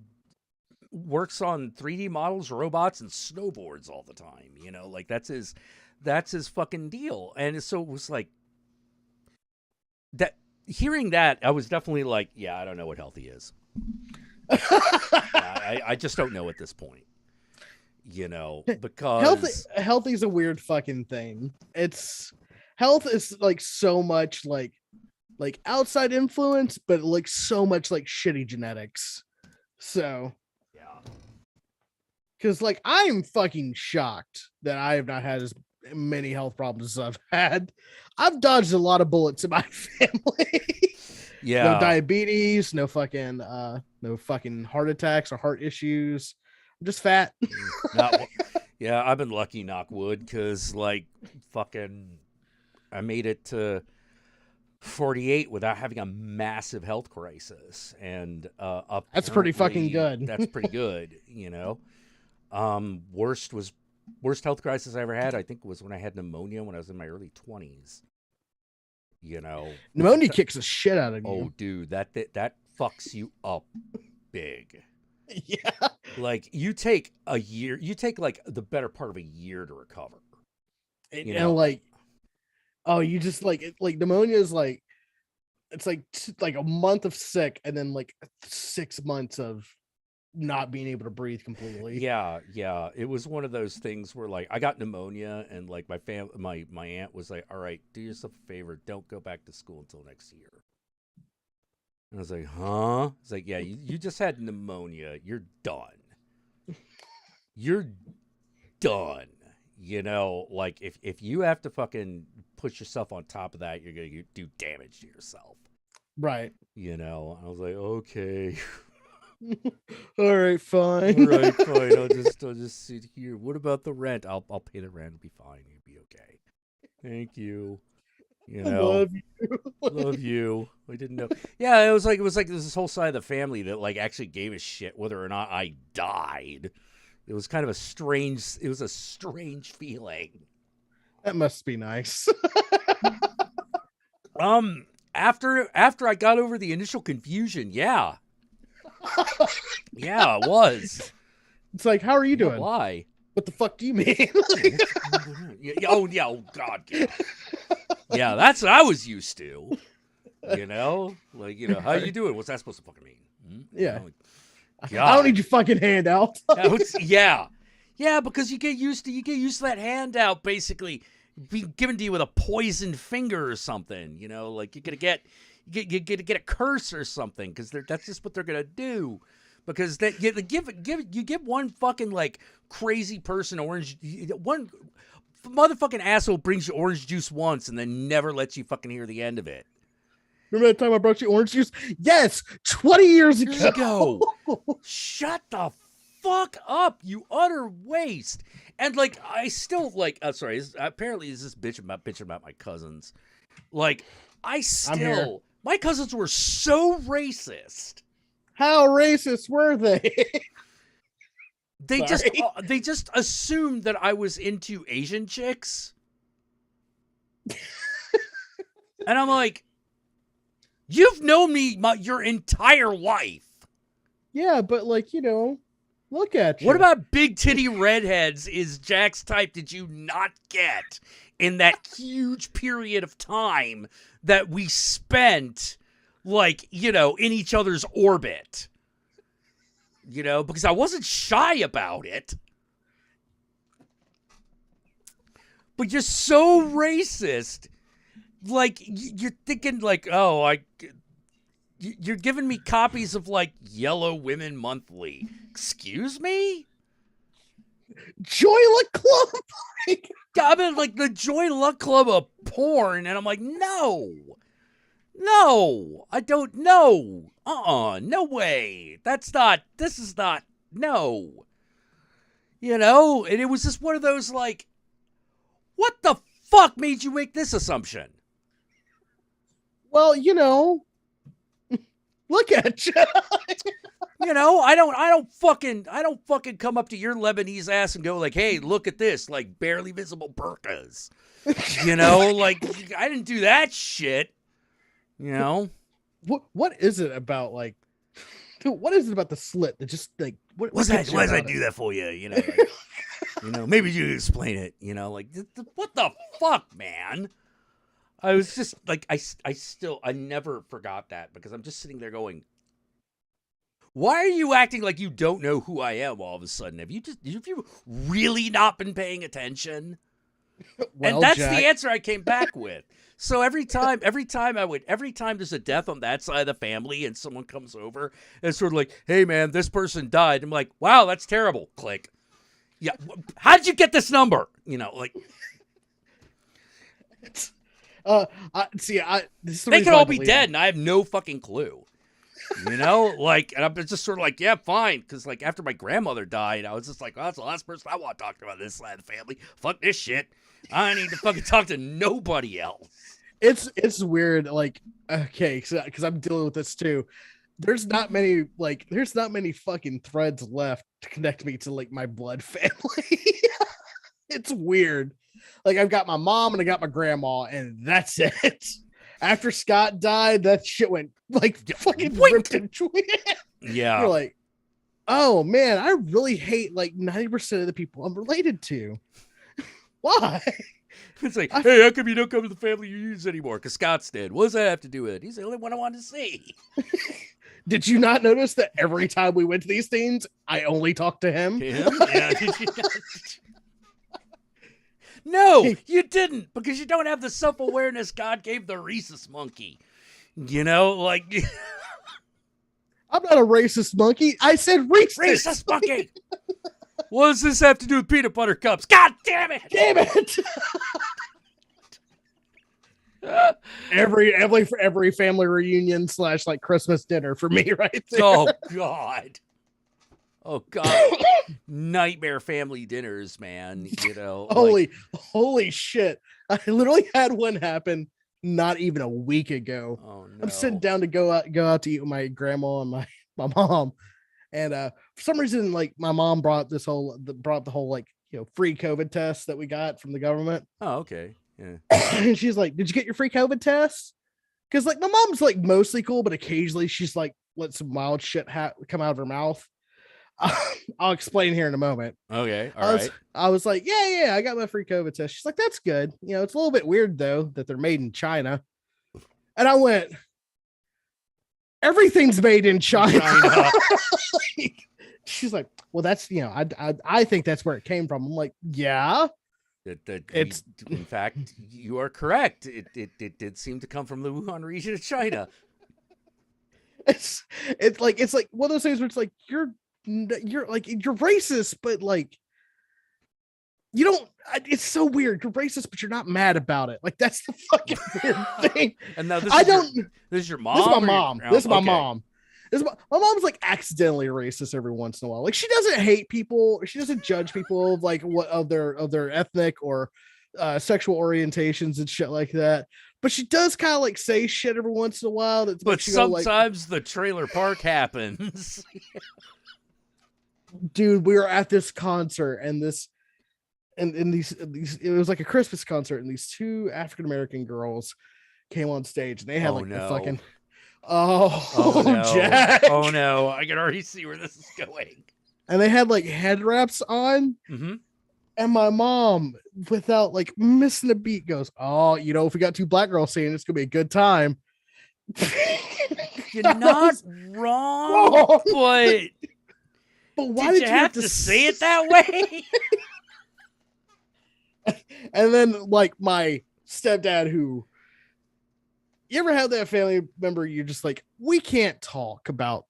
works on 3D models, robots, and snowboards all the time. Like that's his fucking deal. And so it was like that. Hearing that, I was definitely like, yeah, I don't know what healthy is. I just don't know at this point. Because healthy is a weird fucking thing. Health is like so much like outside influence, but like so much like shitty genetics. So yeah. Because like I'm fucking shocked that I have not had as many health problems as I've had. I've dodged a lot of bullets in my family. Yeah. No diabetes, no fucking heart attacks or heart issues. I'm just fat. Yeah, I've been lucky, knock wood, because like fucking I made it to 48 without having a massive health crisis. And that's pretty fucking good. That's pretty good, Worst health crisis I ever had, I think, was when I had pneumonia when I was in my early 20s. Pneumonia kicks the shit out of you. Oh, dude, that fucks you up big. Yeah. Like you take like the better part of a year to recover. And like, oh, you just like pneumonia is like, it's like a month of sick and then like 6 months of not being able to breathe completely. Yeah. It was one of those things where like I got pneumonia, and like my aunt was like, "All right, do yourself a favor, don't go back to school until next year." And I was like, "Huh?" It's like, "Yeah, you just had pneumonia. You're done. You're done." You know, like if you have to fucking push yourself on top of that, you're gonna do damage to yourself. Right. You know, I was like, okay. All right, fine. All right, fine. I'll just sit here. What about the rent? I'll pay the rent. It'll be fine. You'll be okay. Thank you. You know, Love you. love you. I didn't know. Yeah, it was like this whole side of the family that like actually gave a shit whether or not I died. It was kind of a strange feeling. That must be nice. After I got over the initial confusion, yeah. Yeah, it was. It's like, how are you doing? Why? What the fuck do you mean? Oh God. Yeah, that's what I was used to. You know? Like, you know, how you doing? What's that supposed to fucking mean? Yeah. You know, like, I don't need your fucking handout. Yeah. Yeah, because you get used to that handout basically being given to you with a poisoned finger or something. You know, like you're gonna get a curse or something because that's just what they're gonna do. Because you give one fucking like crazy person one motherfucking asshole brings you orange juice once and then never lets you fucking hear the end of it. Remember that time I brought you orange juice? Yes, 20 years ago. Shut the fuck up, you utter waste. And like, I still like. Sorry. Apparently, is this bitching about my cousins? Like, my cousins were so racist. How racist were they? They just assumed that I was into Asian chicks. And I'm like, you've known me your entire life. Yeah, but like, you know, look at you. What about big titty redheads is Jack's type did you not get in that huge period of time that we spent, like, you know, in each other's orbit? You know, because I wasn't shy about it. But you're so racist. Like, you're thinking, like, oh, you're giving me copies of, like, Yellow Women Monthly. Excuse me? Joy Luck Club? I mean, like, the Joy Luck Club of porn, and I'm like, no, I don't know. No way. This is not, no. You know, and it was just one of those, like, what the fuck made you make this assumption? Well, you know, look at you. You know, I don't fucking come up to your Lebanese ass and go like, hey, look at this, like barely visible burqas. You know, like I didn't do that shit. You know, what is it about like? What is it about the slit that just like? Why does I do that for you? You know, like, you know, maybe you can explain it. You know, like what the fuck, man. I was just like, I never forgot that because I'm just sitting there going, why are you acting like you don't know who I am all of a sudden? Have you really not been paying attention? Well, and that's Jack, the answer I came back with. So every time there's a death on that side of the family and someone comes over and it's sort of like, hey man, this person died. I'm like, wow, that's terrible. Click. Yeah. How did you get this number? You know, like. They could all be dead, and I have no fucking clue. You know, like, and I'm just sort of like, yeah, fine, because like after my grandmother died, I was just like, well, that's the last person I want to talk to about this side of the family. Fuck this shit. I need to fucking talk to nobody else. It's weird, like, okay, because I'm dealing with this too. There's not many fucking threads left to connect me to like my blood family. It's weird. Like I've got my mom and I got my grandma, and that's it. After Scott died, that shit went like fucking ripped in twins. Yeah. You're like, oh man, I really hate like 90% of the people I'm related to. Why? It's like, hey, how come you don't come to the family reunions anymore? Because Scott's dead. What does that have to do with it? He's the only one I wanted to see. Did you not notice that every time we went to these things, I only talked to him? Him? Yeah. Did you not? No, you didn't, because you don't have the self-awareness God gave the rhesus monkey. You know, like... I'm not a racist monkey. I said racist. Racist monkey! What does this have to do with peanut butter cups? God damn it! Damn it! every family reunion / like Christmas dinner for me right there. Oh, God. Oh, God. Nightmare family dinners, man. You know, holy shit. I literally had one happen not even a week ago. Oh, no. I'm sitting down to go out to eat with my grandma and my mom. And for some reason, like my mom brought the whole like, you know, free COVID test that we got from the government. Oh, okay. Yeah. And she's like, "Did you get your free COVID test?" Because like my mom's like mostly cool, but occasionally she's like let some wild shit come out of her mouth. I'll explain here in a moment. Okay. All right. I was like, yeah, I got my free COVID test. She's like, that's good. You know, it's a little bit weird though that they're made in China. And I went, everything's made in China. She's like, well, that's, you know, I think that's where it came from. I'm like, yeah. In fact, you are correct. It did seem to come from the Wuhan region of China. It's like one of those things where it's like you're racist, but like you don't. It's so weird. You're racist, but you're not mad about it. Like that's the fucking weird thing. And now this is your mom. This is my mom. This is my mom. My mom's like accidentally racist every once in a while. Like she doesn't hate people. She doesn't judge people like what of their ethnic or sexual orientations and shit like that. But she does kind of like say shit every once in a while. But sometimes the trailer park happens. Dude, we were at this concert and these it was like a Christmas concert and these two African American girls came on stage and they had the fucking no. Jack. Oh no, I can already see where this is going. And they had like head wraps on. Mm-hmm. And my mom, without like missing a beat, goes, "Oh, you know, if we got two black girls singing, it's gonna be a good time." You're not wrong, but why did you have to say it that way? And then, like my stepdad, who you ever had that family member, you're just like, we can't talk about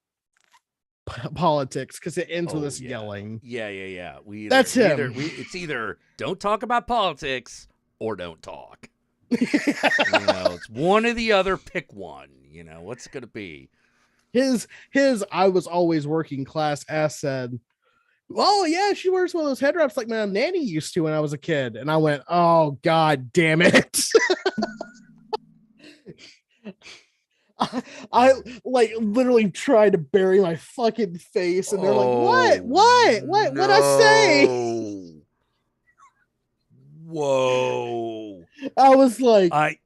politics because it ends with us yelling. Yeah. That's him. It's either don't talk about politics or don't talk. You know, it's one or the other. Pick one. You know, what's it gonna be? His I was always working class ass said, "Oh yeah, she wears one of those head wraps like my nanny used to when I was a kid." And I went, "Oh god damn it." I like literally tried to bury my fucking face, and they're like, "What? What'd I say?" Whoa! I was like, I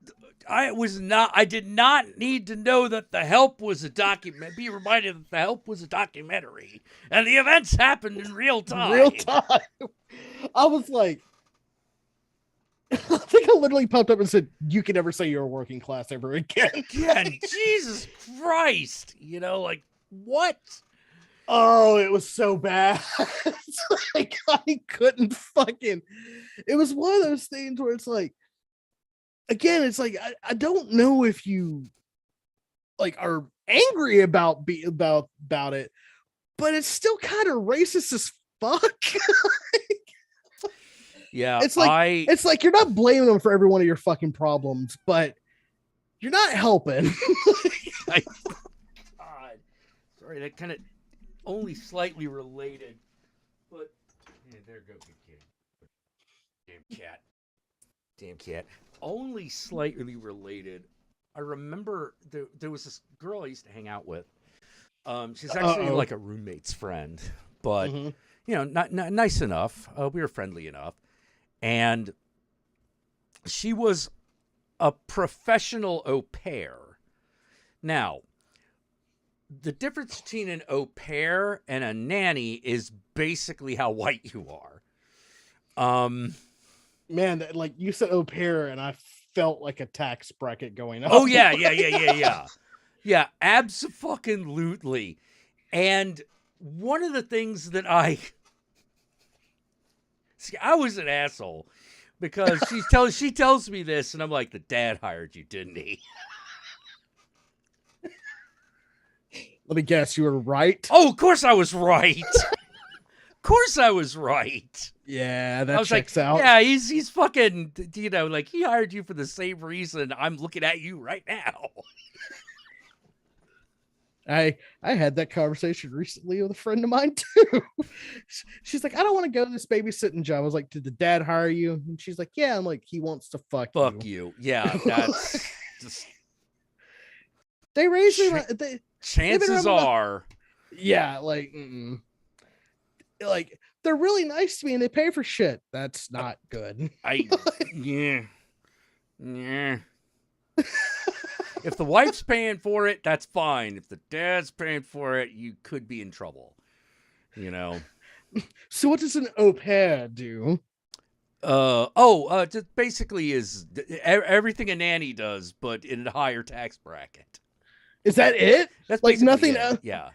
did not need to know that The Help was a document. Be reminded that The Help was a documentary, and the events happened in real time. I was like, I think I literally popped up and said, "You can never say you're a working class ever again." Jesus Christ! You know, like what? Oh, it was so bad. Like I couldn't fucking. It was one of those things where it's like, again, it's like I don't know if you like are angry about it, but it's still kind of racist as fuck. Yeah, it's like you're not blaming them for every one of your fucking problems, but you're not helping. God, sorry, that kind of only slightly related, but yeah, there goes the kid. Damn cat. Only slightly related. I remember there was this girl I used to hang out with. She's actually like a roommate's friend, but you know, not nice enough. We were friendly enough, and she was a professional au pair. Now, the difference between an au pair and a nanny is basically how white you are. Man, like you said au pair, and I felt like a tax bracket going up. Oh yeah, abso-fucking-lutely. And one of the things that I was an asshole because she tells me this, and I'm like, the dad hired you, didn't he? Let me guess, you were right. Oh, of course I was right. Of course I was right. Yeah, I that was checks like, out. yeah, he's fucking, like he hired you for the same reason I'm looking at you right now. I had that conversation recently with a friend of mine too. She's like, I don't want to go to this babysitting job. I was like, did the dad hire you? And she's like, yeah. I'm like, he wants to fuck you. Yeah, that's just. They raised me. Chances are. Yeah, like they're really nice to me and they pay for shit. That's not good. Yeah. If the wife's paying for it, that's fine. If the dad's paying for it, you could be in trouble. So what does an au pair do? Just basically is everything a nanny does, but in a higher tax bracket. Is that it? That's like nothing else. Yeah.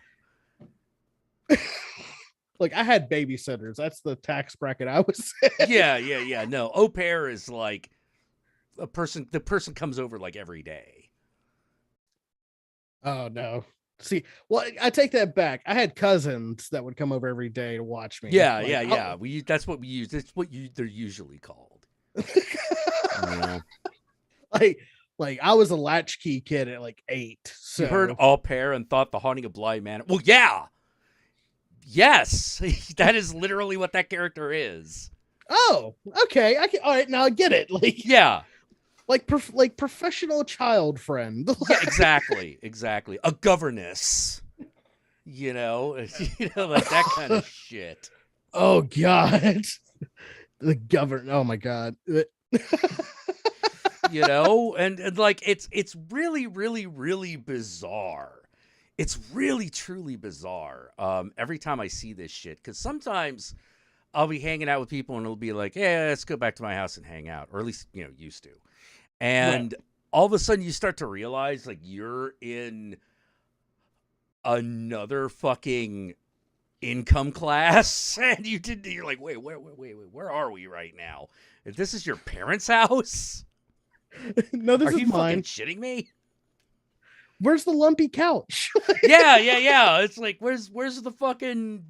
Like I had babysitters. That's the tax bracket I was in. Yeah. No, au pair is like the person comes over like every day. Oh no. See, well, I take that back. I had cousins that would come over every day to watch me. Yeah. That's what we use. That's what they're usually called. Like I was a latchkey kid at like 8. So you heard au pair and thought the Haunting of Bly Manor. Well, yeah. Yes, that is literally what that character is. Oh, okay. All right, now I get it. Like, yeah, like professional child friend. Yeah, exactly. A governess. Like that kind of shit. Oh God, the govern. Oh my God. And like it's really, really, really bizarre. It's really, truly bizarre. Every time I see this shit, because sometimes I'll be hanging out with people and it'll be like, "Yeah, let's go back to my house and hang out," or at least used to. And all of a sudden, you start to realize like you're in another fucking income class, and you're like, wait, where are we right now? If this is your parents' house, no, this are is you mine. fucking shitting me? Where's the lumpy couch? yeah. It's like, where's the fucking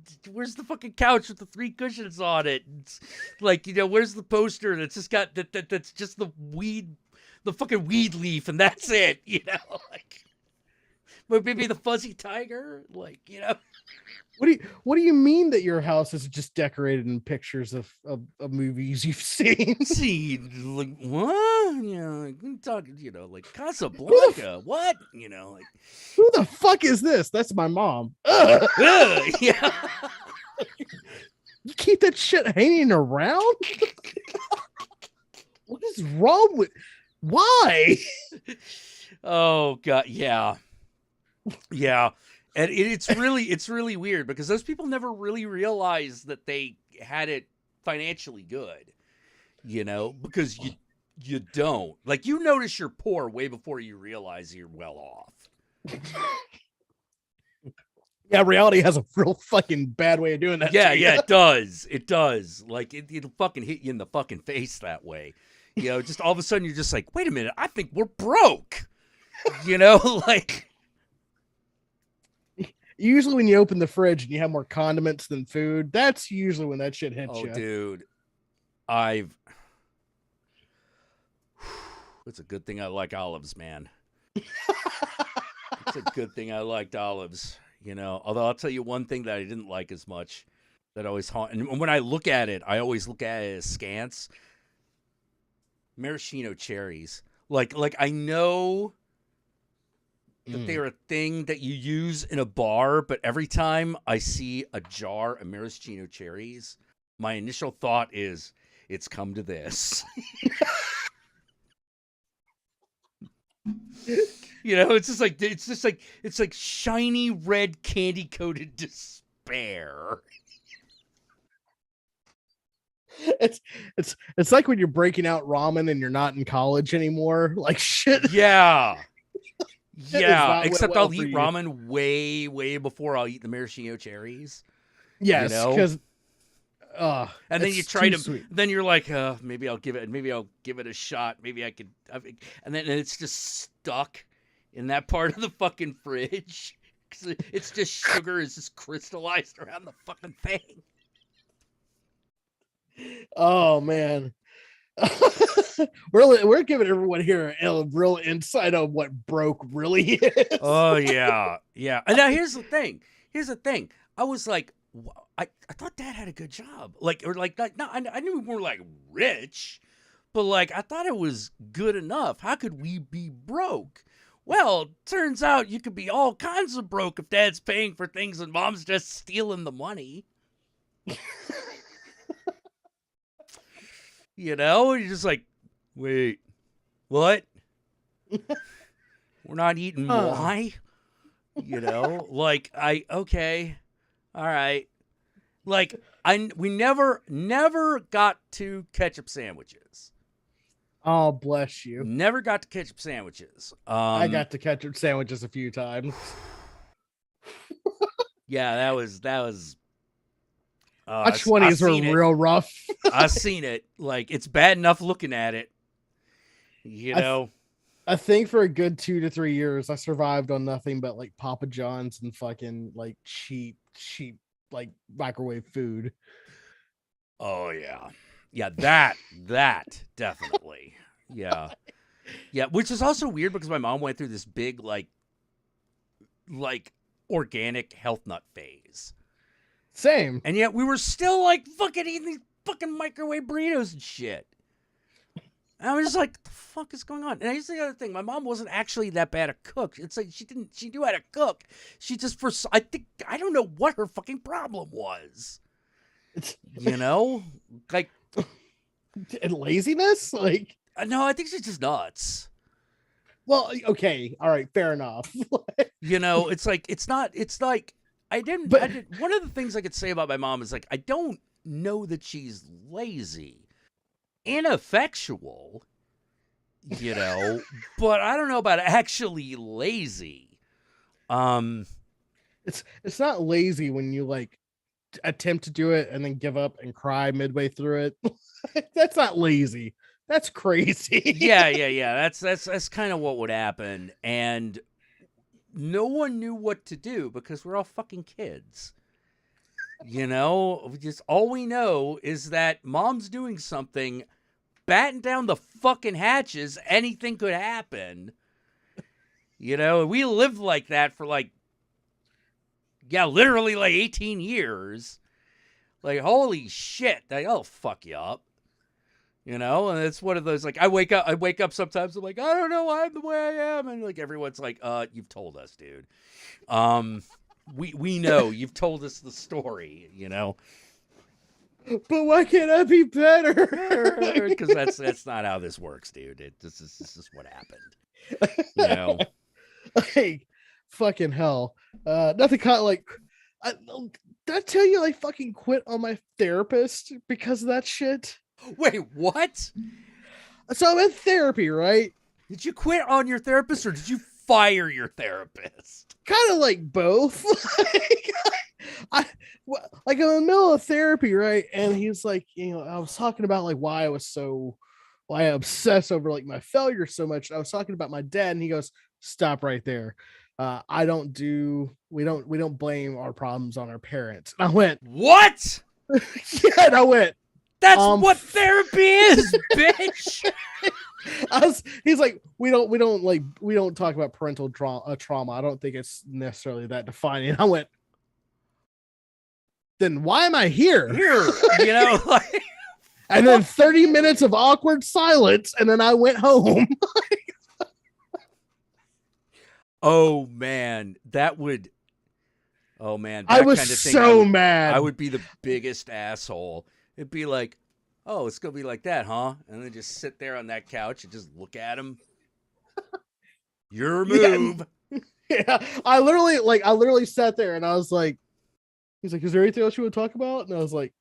couch with the 3 cushions on it? It's like, where's the poster that's just got that's just the fucking weed leaf, and that's it. Like, but maybe the fuzzy tiger, like, What do you mean that your house is just decorated in pictures of movies you've seen? Like what? Like I'm talking, like Casablanca. What? Like who the fuck is this? That's my mom. Yeah. You keep that shit hanging around? What is wrong with? Why? Oh God, yeah. And it's really weird because those people never really realize that they had it financially good, because you don't. Like, you notice you're poor way before you realize you're well off. Yeah, reality has a real fucking bad way of doing that. Yeah, it does. It does. Like, it'll fucking hit you in the fucking face that way. Just all of a sudden you're just like, wait a minute, I think we're broke. Like... Usually when you open the fridge and you have more condiments than food, that's usually when that shit hits you. Oh, dude. It's a good thing I like olives, man. It's a good thing I liked olives, Although I'll tell you one thing that I didn't like as much that always and when I look at it, I always look at it as scants. Maraschino cherries. Like I know that they're a thing that you use in a bar, but every time I see a jar of maraschino cherries, my initial thought is, it's come to this. It's like shiny red candy coated despair. It's like when you're breaking out ramen and you're not in college anymore. Like shit. Yeah. That Yeah. does not Except went well I'll for eat you. ramen way, way before I'll eat the maraschino cherries. Yes, You know? because And then you it's try too to, sweet. then you're like, maybe I'll give it a shot. Maybe I could, and then it's just stuck in that part of the fucking fridge. 'Cause it's just sugar is just crystallized around the fucking thing. Oh man. we're giving everyone here a real insight on what broke really is. Oh yeah, yeah. And now here's the thing. I was like, I thought Dad had a good job. Like, or like, no, I knew we weren't like rich, but like, I thought it was good enough. How could we be broke? Well, turns out you could be all kinds of broke if Dad's paying for things and Mom's just stealing the money. You know, you're just like, wait, what? We're not eating why? You know, like okay, all right. Like we never got to ketchup sandwiches. Oh, bless you. Never got to ketchup sandwiches. I got to ketchup sandwiches a few times. Yeah, that was. My 20s were real rough. I've seen it. Like, it's bad enough looking at it. You know? I think for a good 2 to 3 years, I survived on nothing but like Papa John's and fucking like cheap, like microwave food. Oh, yeah. Yeah, that definitely. Yeah. Yeah, which is also weird because my mom went through this big, like organic health nut phase. Same. And yet we were still like fucking eating these fucking microwave burritos and shit. And I was just like, what the fuck is going on? And here's the other thing. My mom wasn't actually that bad a cook. It's like she knew how to cook. She just, I don't know what her fucking problem was. You know? Like. And laziness? Like. No, I think she's just nuts. Well, okay. All right. Fair enough. You know, it's like, one of the things I could say about my mom is like, I don't know that she's lazy, ineffectual, you know, but I don't know about actually lazy. It's not lazy when you like attempt to do it and then give up and cry midway through it. That's not lazy. That's crazy. Yeah. That's kind of what would happen. And no one knew what to do because we're all fucking kids. You know, all we know is that Mom's doing something, batten down the fucking hatches, anything could happen. You know, we lived like that for literally like 18 years. Like, holy shit, that'll fuck you up. You know, and it's one of those, like, I wake up sometimes, I'm like, I don't know why I'm the way I am. And like, everyone's like, you've told us, dude. We know, you've told us the story, you know. But why can't I be better? Because that's not how this works, dude. This is what happened. You know. Like, fucking hell. Nothing kind of like, did I tell you I fucking quit on my therapist because of that shit? Wait, what? So I'm in therapy, right? Did you quit on your therapist or did you fire your therapist? Kind of like both. I'm in the middle of therapy, right? And he's like, you know, I was talking about like why I obsess over like my failure so much. I was talking about my dad, and he goes, "Stop right there. We don't blame our problems on our parents." And I went, "What?" Yeah, and I went, "That's what therapy is, bitch." He's like, we don't talk about parental trauma. I don't think it's necessarily that defining. I went, then why am I here? You know, like, and then 30 minutes of awkward silence, and then I went home. Oh man, that would. Oh man, I was kind of so mad. I would be the biggest asshole. It'd be like, oh, it's gonna be like that, huh? And then just sit there on that couch and just look at him. Your move. Yeah, I literally sat there and I was like, he's like, is there anything else you want to talk about? And I was like,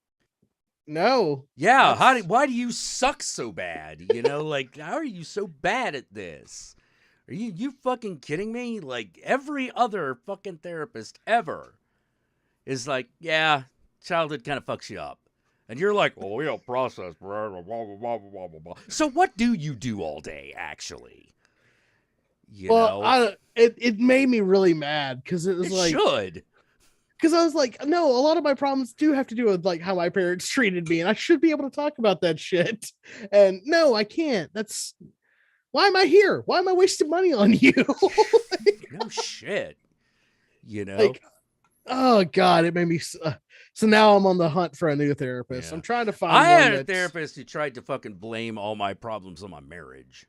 No. Yeah, That's- why do you suck so bad? You know, like, how are you so bad at this? Are you fucking kidding me? Like, every other fucking therapist ever is like, yeah, childhood kind of fucks you up. And you're like, well, we don't process, blah, blah, blah, blah, blah, blah, blah. So what do you do all day, actually? You know? It made me really mad because it was It like, should. because I was like, no, a lot of my problems do have to do with like how my parents treated me, and I should be able to talk about that shit. And no, I can't. That's why am I here? Why am I wasting money on you? No shit. You know? Like, oh god, it made me. So now I'm on the hunt for a new therapist. Yeah. I'm trying to find. I one had a that's- therapist who tried to fucking blame all my problems on my marriage.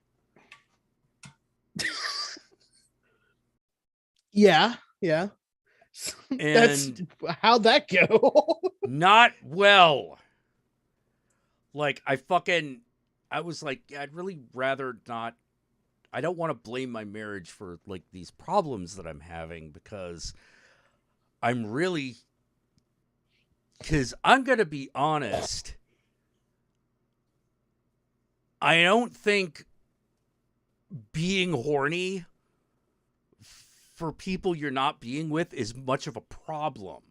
Yeah, yeah. That's And how'd that go? not well. Like, I was like, I'd really rather not. I don't want to blame my marriage for like these problems that I'm having because I'm really. Because I'm going to be honest. I don't think being horny for people you're not being with is much of a problem.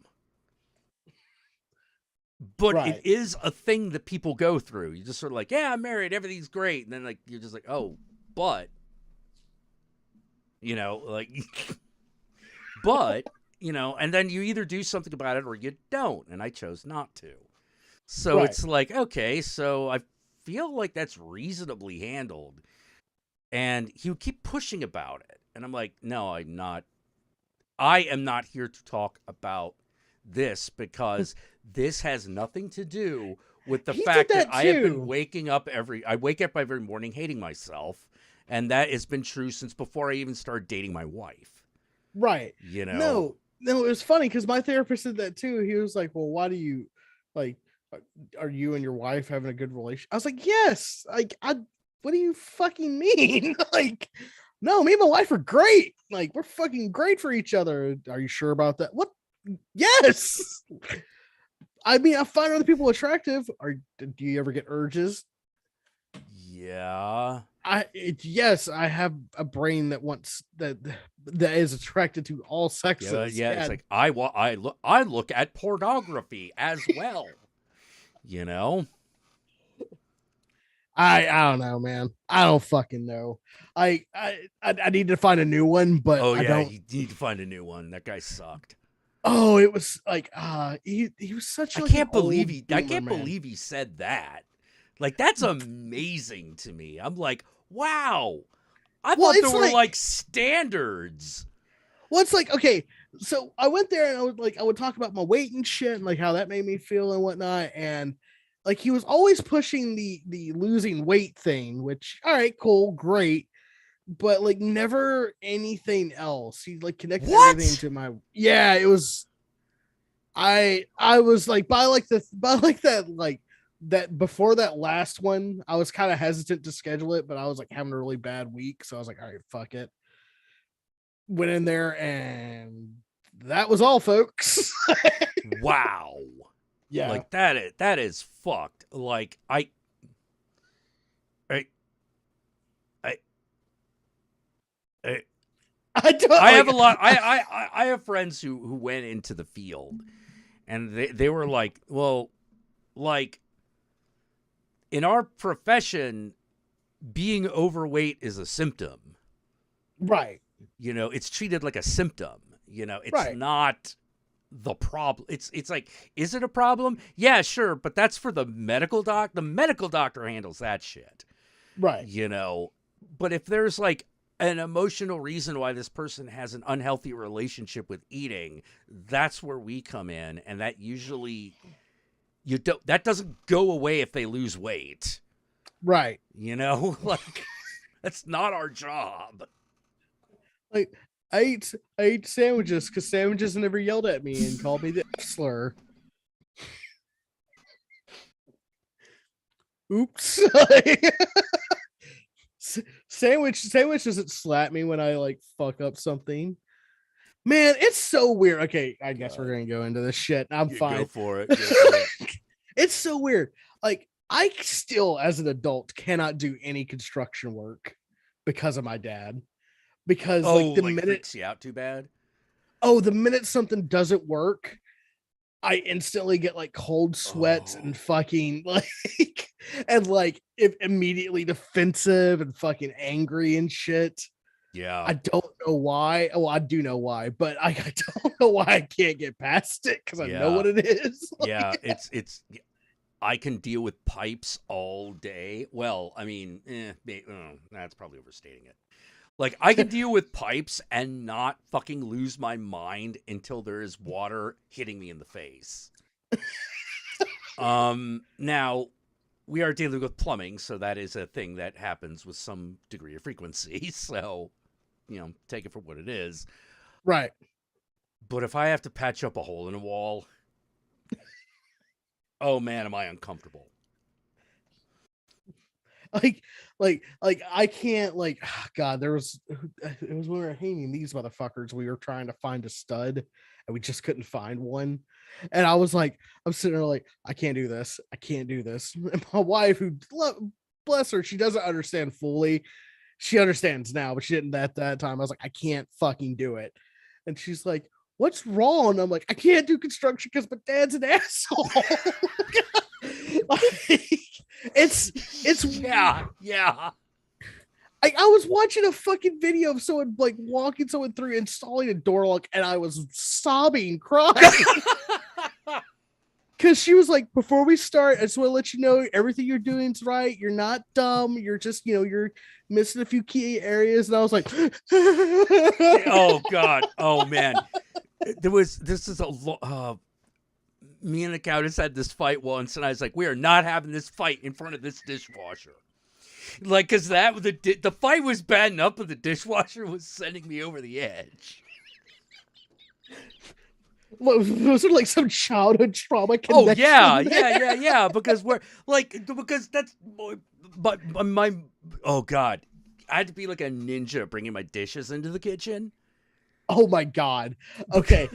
But Right. it is a thing that people go through. You just sort of like, yeah, I'm married, everything's great. And then like you're just like, oh, but you know, like but, you know, and then you either do something about it or you don't. And I chose not to. So Right. it's like, okay, so I feel like that's reasonably handled. And he would keep pushing about it. And I'm like, no, I'm not. I am not here to talk about this because this has nothing to do with the He fact did that that I have been too. waking up I wake up every morning hating myself. And that has been true since before I even started dating my wife. Right. You know? No, it was funny because my therapist did that too. He was like, well, why do you like are you and your wife having a good relationship? I was like, yes. Like, what do you fucking mean? Like, no, me and my wife are great. Like, we're fucking great for each other. Are you sure about that? What? Yes. I mean, I find other people attractive. Do you ever get urges? Yeah. Yes, I have a brain that wants that is attracted to all sexes. Yeah, it's like I look at pornography as well. You know? I don't know, man. I don't fucking know. I need to find a new one, but Oh I yeah, don't. you need to find a new one. That guy sucked. Oh, it was like he was such. I Like, can't an old believe I boomer, can't man. believe he said that. Like that's amazing to me. I'm like, wow. I Well, thought there it's were like- like standards. Well, it's like, okay, so I went there and I would talk about my weight and shit and like how that made me feel and whatnot, and like he was always pushing the losing weight thing, which all right, cool, great, but like never anything else. He like connected What? everything to my it was. I was like by that before that last one, I was kind of hesitant to schedule it, but I was like having a really bad week, so I was like, all right, fuck it. Went in there and that was all, folks. Wow. Yeah. Like that is fucked. Like I don't, I have like- a lot. I have friends who went into the field, and they were like, well, like in our profession, being overweight is a symptom. right. You know, it's treated like a symptom. You know, it's Right. not the problem. It's like, is it a problem? Yeah, sure, but that's for the medical doc. The medical doctor handles that shit. Right. You know, but if there's like an emotional reason why this person has an unhealthy relationship with eating, that's where we come in, and that usually that doesn't go away if they lose weight. Right. You know, like that's not our job. Like I ate sandwiches because sandwiches never yelled at me and called me the F slur. Oops. Sandwich doesn't slap me when I like fuck up something. Man, it's so weird. Okay, I guess we're gonna go into this shit. I'm Yeah, fine. Go for it. Go for it. It's so weird. Like, I still, as an adult, cannot do any construction work because of my dad. Because Oh, like like freaks you out too bad? the minute something doesn't work, I instantly get like cold sweats and fucking like and like immediately defensive and fucking angry and shit. Yeah. I don't know why. Well, I do know why, but I don't know why I can't get past it because I know what it is. Yeah, it's I can deal with pipes all day. Well, I mean, that's probably overstating it. Like, I can deal with pipes and not fucking lose my mind until there is water hitting me in the face. Now, we are dealing with plumbing, so that is a thing that happens with some degree of frequency. So, take it for what it is. Right. But if I have to patch up a hole in a wall, oh man, am I uncomfortable. Like I can't God, it was when we were hanging these motherfuckers, we were trying to find a stud and we just couldn't find one. And I was like, I'm sitting there like, I can't do this. And my wife, who bless her, she doesn't understand fully. She understands now, but she didn't at that time. I was like, I can't fucking do it. And she's like, what's wrong? I'm like, I can't do construction because my dad's an asshole. It's yeah. I was watching a fucking video of someone like walking someone through installing a door lock, and I was sobbing, crying. Because she was like, before we start, I just want to let you know everything you're doing is right. You're not dumb. You're just, you're missing a few key areas. And I was like, oh God. Oh man. Me and the countess had this fight once, and I was like, we are not having this fight in front of this dishwasher. Like, because the fight was bad enough, but the dishwasher was sending me over the edge. Was there like some childhood trauma connection? Oh yeah. Because that's, but oh God, I had to be like a ninja bringing my dishes into the kitchen. Oh my God. Okay.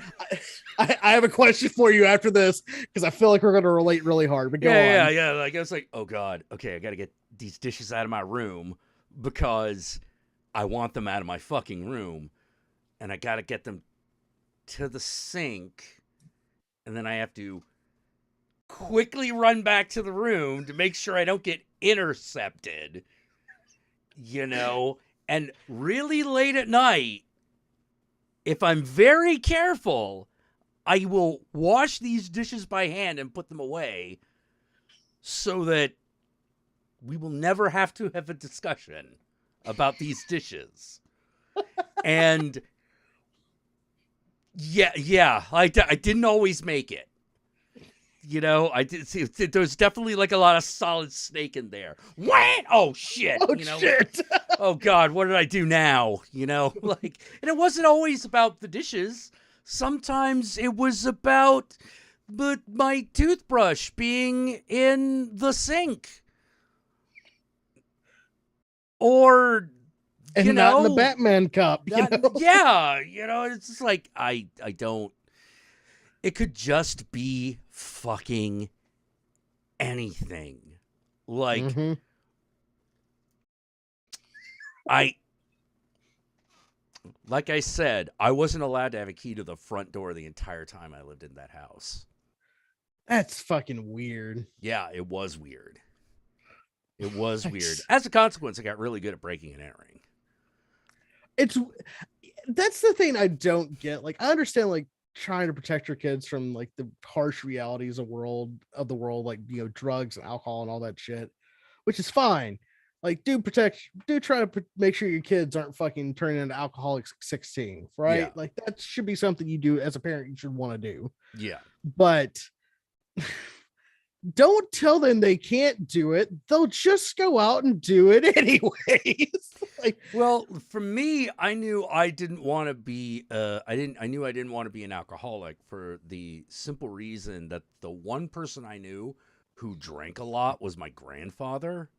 I have a question for you after this because I feel like we're going to relate really hard, but go on. Yeah. Like, I was like, oh God, okay, I got to get these dishes out of my room because I want them out of my fucking room, and I got to get them to the sink, and then I have to quickly run back to the room to make sure I don't get intercepted, and really late at night, if I'm very careful, I will wash these dishes by hand and put them away so that we will never have to have a discussion about these dishes. And yeah, I didn't always make it. I did see there's definitely like a lot of solid snake in there. What? Oh shit! Shit! Oh God, what did I do now? And it wasn't always about the dishes. Sometimes it was about my toothbrush being in the sink, or not in the Batman cup. Yeah, it's just like I don't. It could just be fucking anything. Like, like I said, I wasn't allowed to have a key to the front door the entire time I lived in that house. That's fucking weird. Yeah, it was weird. It was weird. As a consequence, I got really good at breaking and entering. That's the thing I don't get. Like, I understand, like, trying to protect your kids from like the harsh realities of the world, like drugs and alcohol and all that shit, which is fine. Like, do try to make sure your kids aren't fucking turning into alcoholics at 16, right? Yeah. Like, that should be something you do as a parent. You should want to do. Yeah, but don't tell them they can't do it. They'll just go out and do it anyways. Like, well, for me, I knew I didn't want to be. I knew I didn't want to be an alcoholic for the simple reason that the one person I knew who drank a lot was my grandfather.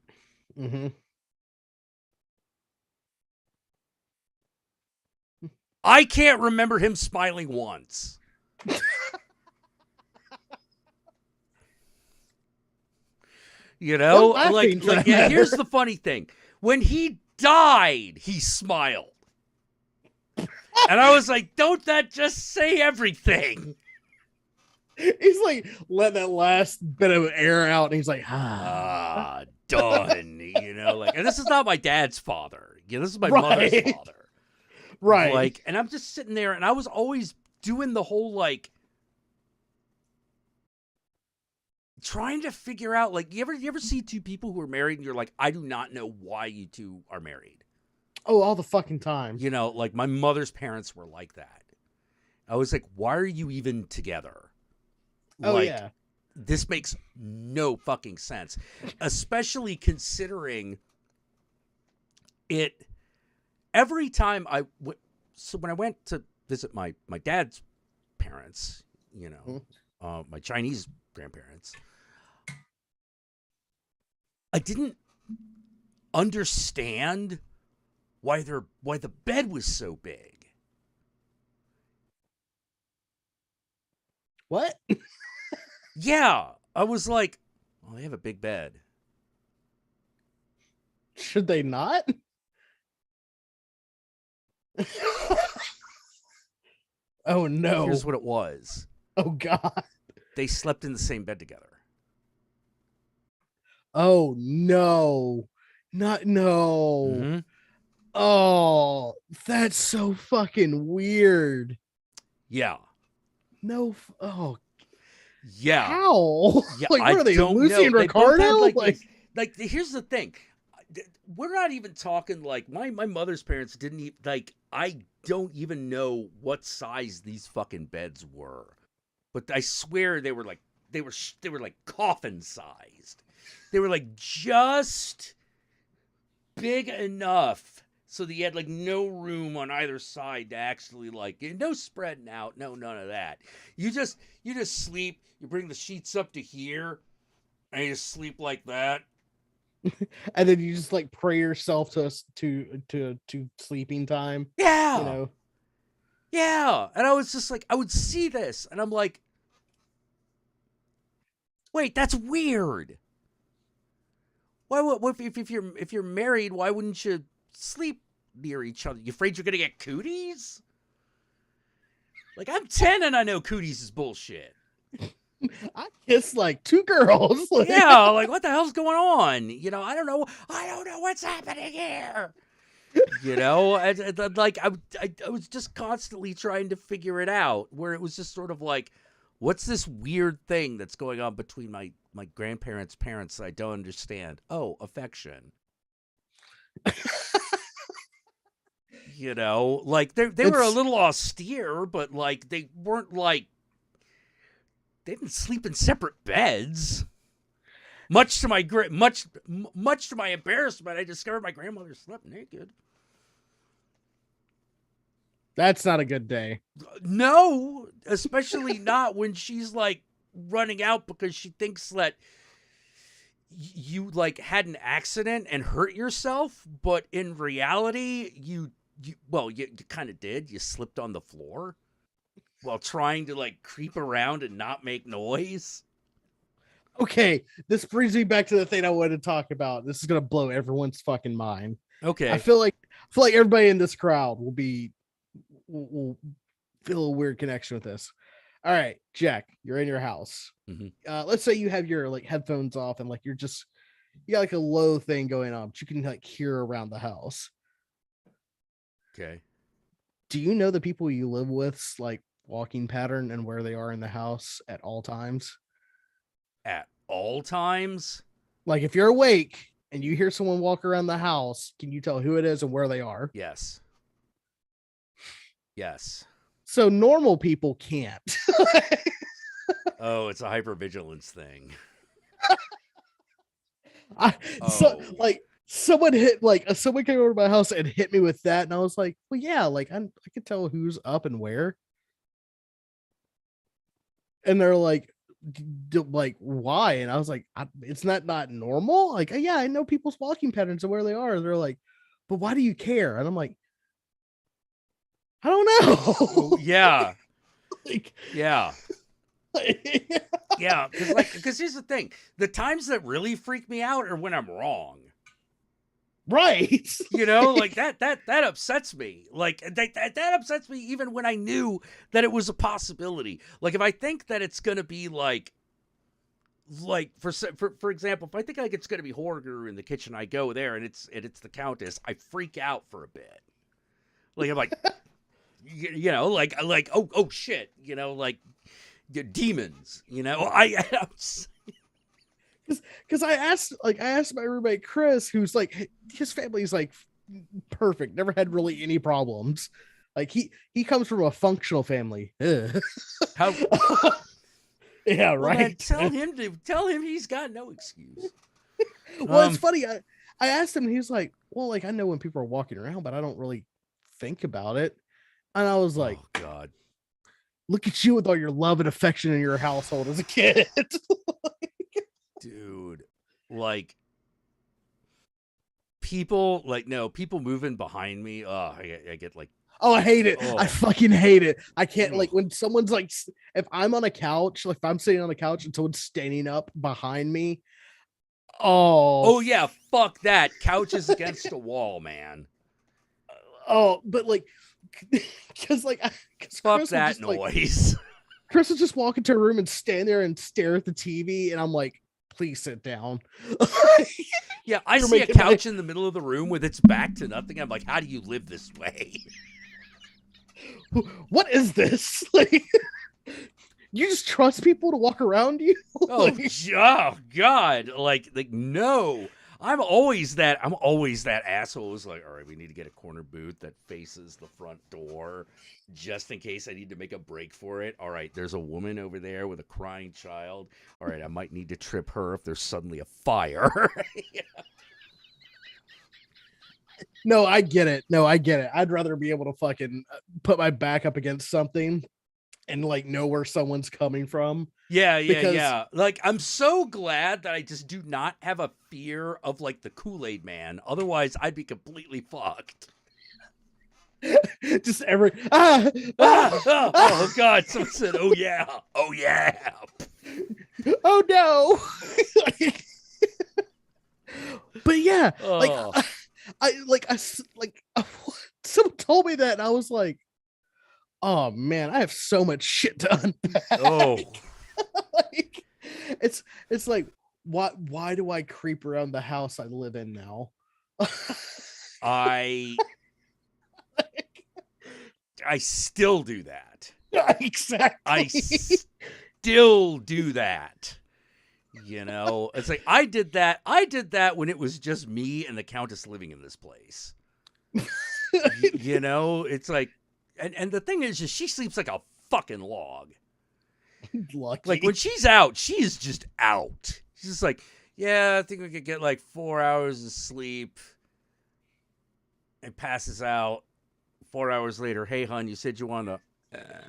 Mm-hmm. I can't remember him smiling once. You know, Or laughing, for that yeah, here's matter. the funny thing. When he died, he smiled. And I was like, don't that just say everything? He's like letting that last bit of air out, and he's like, Done. You know, like, and this is not my dad's father. You know, this is my mother's Right. father. Right. Like, and I'm just sitting there, and I was always doing the whole, like, trying to figure out, like, you ever see two people who are married, and you're like, I do not know why you two are married. Oh, all the fucking time. You know, like, my mother's parents were like that. I was like, why are you even together? Oh, Like, yeah. this makes no fucking sense, especially considering it. Every time so when I went to visit my dad's parents, you know, my Chinese grandparents, I didn't understand why the bed was so big. What? Yeah, I was like, well, they have a big bed. Should they not? Oh, no. Here's what it was. Oh, God. They slept in the same bed together. Oh, no. Not no. Mhm. Oh, that's so fucking weird. Yeah. No. Oh, Yeah. how? Yeah, Like, what are they, don't Lucy and know. They both had, Ricardo? like, here's the thing. We're not even talking, like, my mother's parents didn't even, like, I don't even know what size these fucking beds were. But I swear they were like coffin sized. They were like just big enough so that you had like no room on either side to actually like no spreading out, no none of that. You just sleep. You bring the sheets up to here, and you just sleep like that. And then you just like pray yourself to sleeping time. Yeah, You know. yeah. And I was just like, I would see this, and I'm like, wait, that's weird. Why would if you're married, why wouldn't you sleep near each other? You afraid you're gonna get cooties? Like, I'm 10 and I know cooties is bullshit. I kissed like 2 girls. Like, Yeah, like what the hell's going on? You know, I don't know what's happening here. You know, I was just constantly trying to figure it out. Where it was just sort of like, what's this weird thing that's going on between my grandparents' parents that I don't understand? Oh, affection. You know, like they were a It's- little austere, but like they weren't like they didn't sleep in separate beds. Much to my much to my embarrassment, I discovered my grandmother slept naked. That's not a good day. No, especially not when she's like running out because she thinks that you like had an accident and hurt yourself, but in reality, you kind of did. You slipped on the floor while trying to like creep around and not make noise. Okay, this brings me back to the thing I wanted to talk about. This is gonna blow everyone's fucking mind. Okay. I feel like everybody in this crowd will feel a weird connection with this. All right, Jack, you're in your house. Mhm. Let's say you have your like headphones off and like you got like a low thing going on, but you can like hear around the house. Okay. Do you know the people you live with's like walking pattern and where they are in the house at all times? At all times? Like if you're awake and you hear someone walk around the house, can you tell who it is and where they are? Yes. Yes. So normal people can't. Oh, it's a hypervigilance thing. So like someone someone came over to my house and hit me with that, and I was like, well, yeah, like I could tell who's up and where. And they're like, like why? And I was like, it's not normal. Like, yeah, I know people's walking patterns and where they are. And they're like, but why do you care? And I'm like, I don't know. Yeah. Like, Yeah. Yeah, because here's the thing: the times that really freak me out are when I'm wrong. Right. You know, like that upsets me. Like that upsets me even when I knew that it was a possibility. Like if I think that it's gonna be like for example, if I think like it's gonna be Horger in the kitchen, I go there and it's the Countess. I freak out for a bit. Like I'm like, you know, like oh shit, you know, like demons. You know, because I asked my roommate Chris, who's like, his family's like perfect, never had really any problems. Like he comes from a functional family. How? Yeah, Well, right. then tell him he's got no excuse. Well, it's funny. I asked him, and he's like, well, like I know when people are walking around, but I don't really think about it. And I was like, oh God, look at you with all your love and affection in your household as a kid. dude, like people moving behind me. Oh, I get like, oh, I hate it. I fucking hate it. I can't, like, when someone's like, if I'm on a couch, like if I'm sitting on a couch and someone's standing up behind me. Oh yeah, fuck that. Couch is against a wall, man. Oh, but like, because fuck Chris that noise. Like, Chris would just walk into a room and stand there and stare at the TV, and I'm like, please sit down. Yeah, I see a couch in the middle of the room with its back to nothing. I'm like, how do you live this way? What is this? Like, you just trust people to walk around you? Oh God. Like no. I'm always that asshole who's like, all right, we need to get a corner booth that faces the front door just in case I need to make a break for it. All right, there's a woman over there with a crying child. All right, I might need to trip her if there's suddenly a fire. Yeah. No, I get it. I'd rather be able to fucking put my back up against something and like know where someone's coming from. Yeah. Like, I'm so glad that I just do not have a fear of like the Kool-Aid Man. Otherwise, I'd be completely fucked. Just every oh God! Someone said, "Oh yeah, oh yeah." Oh no! But yeah, someone told me that, and I was like, "Oh man, I have so much shit to unpack." Oh, like, it's like, why do I creep around the house I live in now? I still do that. Exactly. I still do that. You know, it's like I did that when it was just me and the Countess living in this place. You know, it's like, and the thing is, she sleeps like a fucking log. Lucky. Like when she's out, she is just out. She's just like, yeah, I think we could get like 4 hours of sleep. And passes out. 4 hours later, hey hun, you said you want to rip.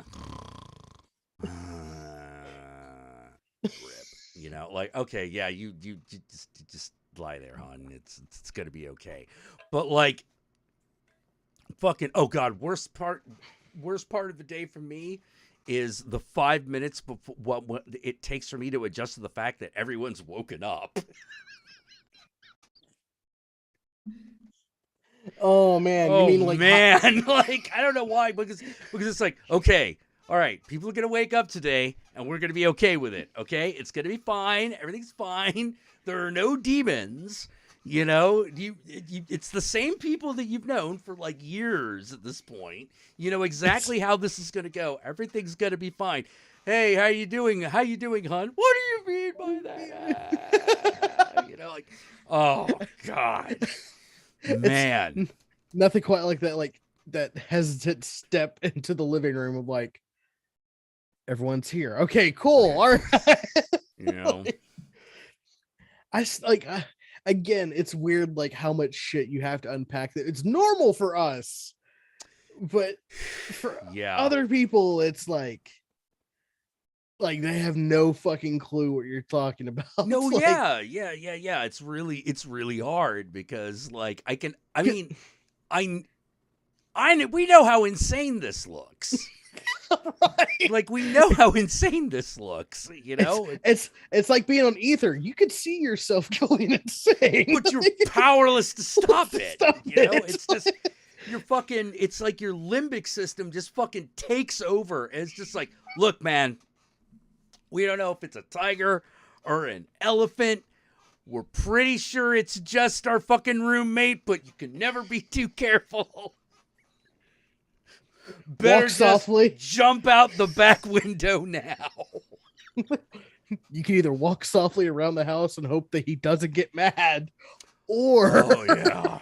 You know, like, okay, yeah, you just lie there, hon. It's gonna be okay. But like, fucking, oh God, worst part of the day for me is the 5 minutes before what it takes for me to adjust to the fact that everyone's woken up. Oh man, you mean like man, like I don't know why, because it's like, okay, all right, people are gonna wake up today, and we're gonna be okay with it. Okay, it's gonna be fine. Everything's fine. There are no demons. You know, it's the same people that you've known for like years at this point. You know exactly how this is gonna go. Everything's gonna be fine. Hey, how you doing? How you doing, hon? What do you mean by that? You know, like, oh God. Man, it's nothing quite like that. Like that hesitant step into the living room of like, everyone's here. Okay, cool. All right. You know, again, it's weird, like how much shit you have to unpack. That it's normal for us, but for other people, it's like they have no fucking clue what you're talking about. No, like, yeah. It's really hard because like we know how insane this looks. Right. Like, we know how insane this looks, you know? It's like being on ether. You could see yourself going insane, but you're powerless to stop it. You know, it. it's just you're fucking. It's like your limbic system just fucking takes over. And it's just like, look, man, we don't know if it's a tiger or an elephant. We're pretty sure it's just our fucking roommate, but you can never be too careful. Better Walk softly. Jump out the back window now. You can either walk softly around the house and hope that he doesn't get mad, or oh yeah,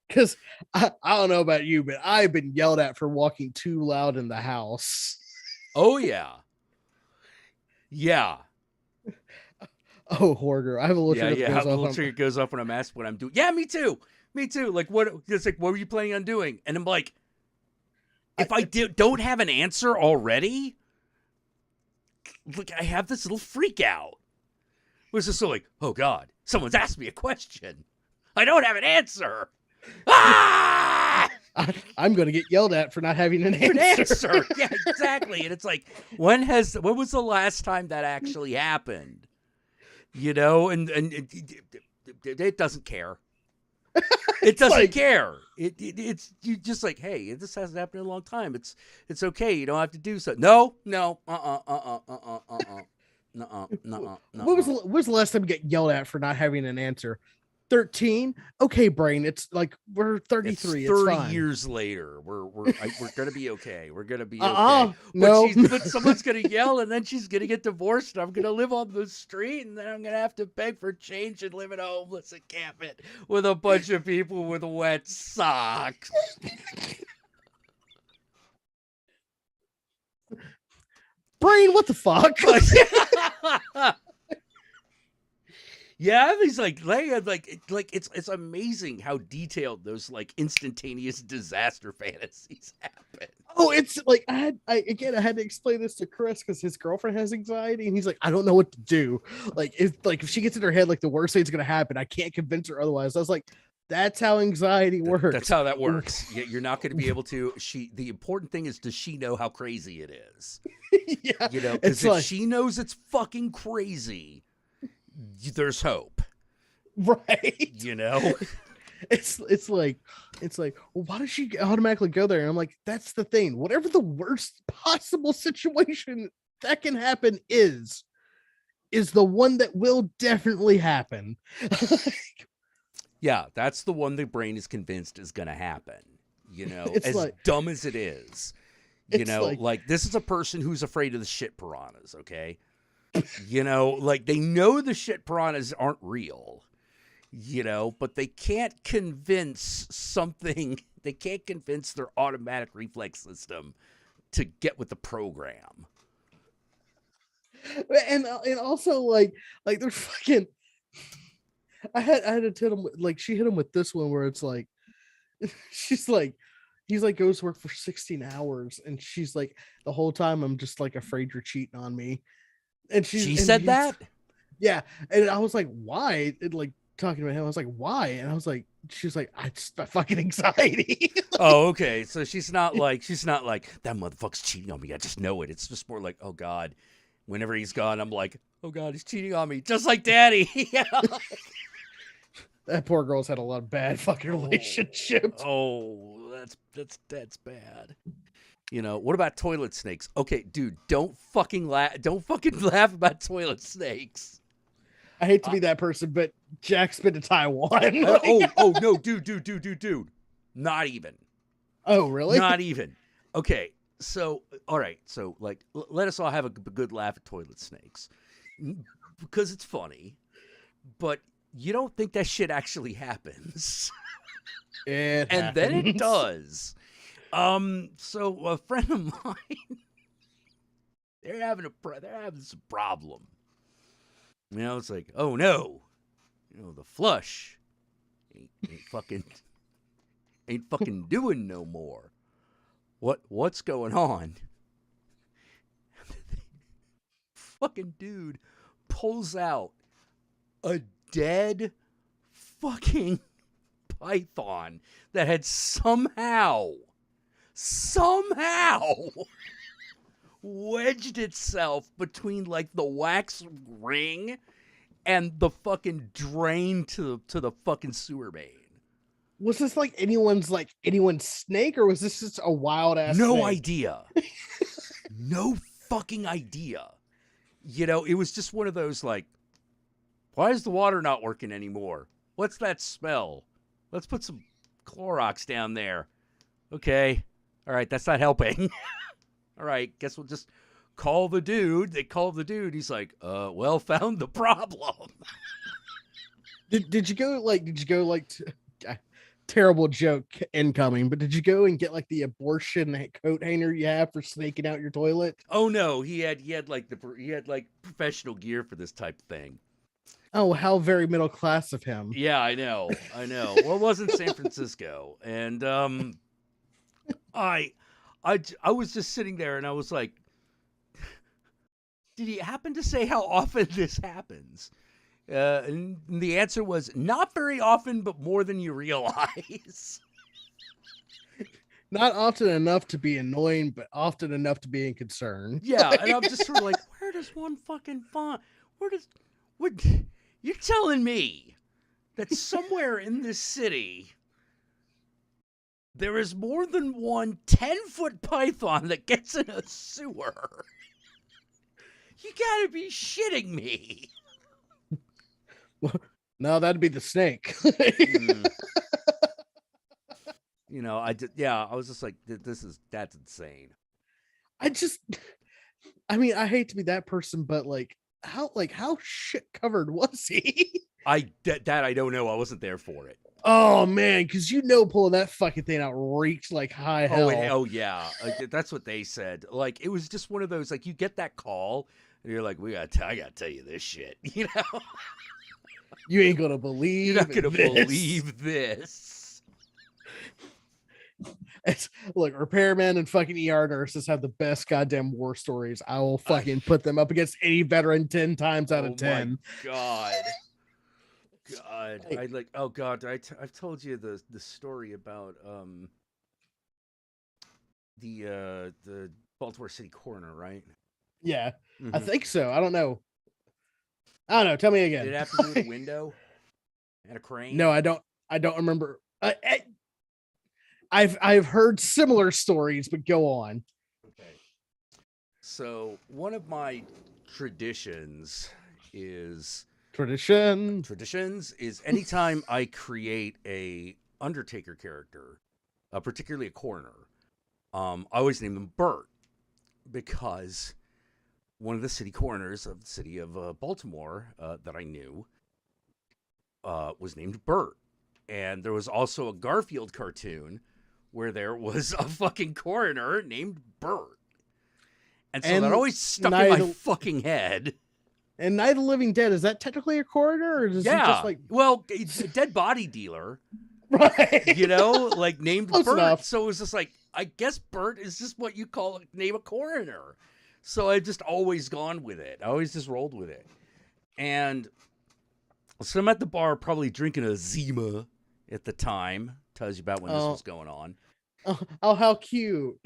because I don't know about you, but I've been yelled at for walking too loud in the house. Oh yeah, yeah. Oh, hoarder! I have a little trigger that goes a off. little trigger goes off when I'm asked what I'm doing. Yeah, me too. Like what? It's like, what were you planning on doing? And I'm like, if I don't have an answer already, look, I have this little freak out. Was just so like, oh God, someone's asked me a question. I don't have an answer. Ah! I'm going to get yelled at for not having an answer. Yeah, exactly. And it's like, when was the last time that actually happened? You know, and it doesn't care. It doesn't care. It's you just like, hey, this hasn't happened in a long time. It's okay. You don't have to do so. No. No. What was the last time you get yelled at for not having an answer? 13. Okay, brain. It's like we're 33. It's 30 fine. years later. We're gonna be okay. We're gonna be okay. No. But someone's gonna yell, and then she's gonna get divorced, and I'm gonna live on the street, and then I'm gonna have to beg for change and live in a homeless encampment with a bunch of people with wet socks. Brain, what the fuck? Yeah, these like it's amazing how detailed those like instantaneous disaster fantasies happen. Oh, it's like I had to explain this to Chris because his girlfriend has anxiety, and he's like, I don't know what to do. Like, if she gets in her head like the worst thing's gonna happen, I can't convince her otherwise. I was like, that's how anxiety works. That's how that works. You're not going to be able to. The important thing is, does she know how crazy it is? Yeah, you know, because if she knows it's fucking crazy, there's hope, right? You know, it's like, well, why does she automatically go there? And I'm like, that's the thing. Whatever the worst possible situation that can happen is the one that will definitely happen. Yeah, that's the one the brain is convinced is going to happen. You know, it's as like, dumb as it is. You know, like this is a person who's afraid of the shit piranhas, okay? You know, like they know the shit piranhas aren't real, you know, but they can't convince their automatic reflex system to get with the program. And also like they're fucking, I had to hit him, like she hit him with this one where it's like, he's like goes to work for 16 hours and she's like, the whole time I'm just like afraid you're cheating on me. And she said that? Yeah. And I was like, why? And like talking about him, I was like, why? And I was like, she's like, I just my fucking anxiety. Oh, okay. So she's not like that motherfucker's cheating on me. I just know it. It's just more like, oh God, whenever he's gone, I'm like, oh God, he's cheating on me. Just like Daddy. Yeah. That poor girl's had a lot of bad fucking relationships. Oh, that's bad. You know, what about toilet snakes? Okay, dude, don't fucking laugh about toilet snakes. I hate to be that person, but Jack's been to Taiwan. No, dude. Not even. Oh, really? Not even. Okay, so, all right, so, like, let us all have a good laugh at toilet snakes. Because it's funny, but you don't think that shit actually happens. And then it does. So a friend of mine, they're having some problem. You know, it's like, oh no, you know, the flush ain't fucking doing no more. What's going on? Fucking dude pulls out a dead fucking python that had somehow somehow wedged itself between like the wax ring and the fucking drain to the fucking sewer main. Was this like anyone's snake, or was this just a wild ass? No snake? idea. No fucking idea. You know, it was just one of those like, why is the water not working anymore? What's that smell? Let's put some Clorox down there. Okay. All right, that's not helping. All right, guess we'll just call the dude. They call the dude. He's like, well, found the problem. Did you go terrible joke incoming, but did you go and get like the abortion coat hanger you have for snaking out your toilet? Oh no, he had like professional gear for this type of thing. Oh, how very middle class of him. Yeah, I know. Well, it wasn't San Francisco, and I was just sitting there, and I was like, did he happen to say how often this happens? And the answer was not very often, but more than you realize. Not often enough to be annoying, but often enough to be in concern. Yeah, and I'm just sort of like, where does one fucking find? What? You're telling me that somewhere in this city there is more than one 10-foot python that gets in a sewer? You gotta be shitting me. No, that'd be the snake. You know, I was just like, that's insane. I mean, I hate to be that person, but how shit covered was he? I don't know. I wasn't there for it. Oh man, because pulling that fucking thing out reeked like high hell. Oh yeah, that's what they said. Like, it was just one of those, like, you get that call and you're like, I gotta tell you this shit, you know. You ain't gonna believe. You're not gonna believe this. Look, repairmen and fucking ER nurses have the best goddamn war stories. I will fucking put them up against any veteran 10 times out of 10. My God. Hey. I've told you the story about the Baltimore City coroner, right? Yeah, Mm-hmm. I think so. I don't know. Tell me again. Did it have to do with a window and a crane? No, I don't remember. I've heard similar stories, but go on. Okay. So one of my traditions is anytime I create a Undertaker character, particularly a coroner, I always name them Bert, because one of the city coroners of the city of Baltimore that I knew was named Bert. And there was also a Garfield cartoon where there was a fucking coroner named Bert. And so that always stuck in my fucking head. And Night of the Living Dead, is that technically a coroner? Or is he just like... Well, it's a dead body dealer. Right. You know, like named Close Bert. enough. So it was just like, I guess Bert is just what you name a coroner. So I've just always gone with it. I always just rolled with it. And so I'm at the bar probably drinking a Zima at the time. Tells you about when this was going on. Oh, how cute.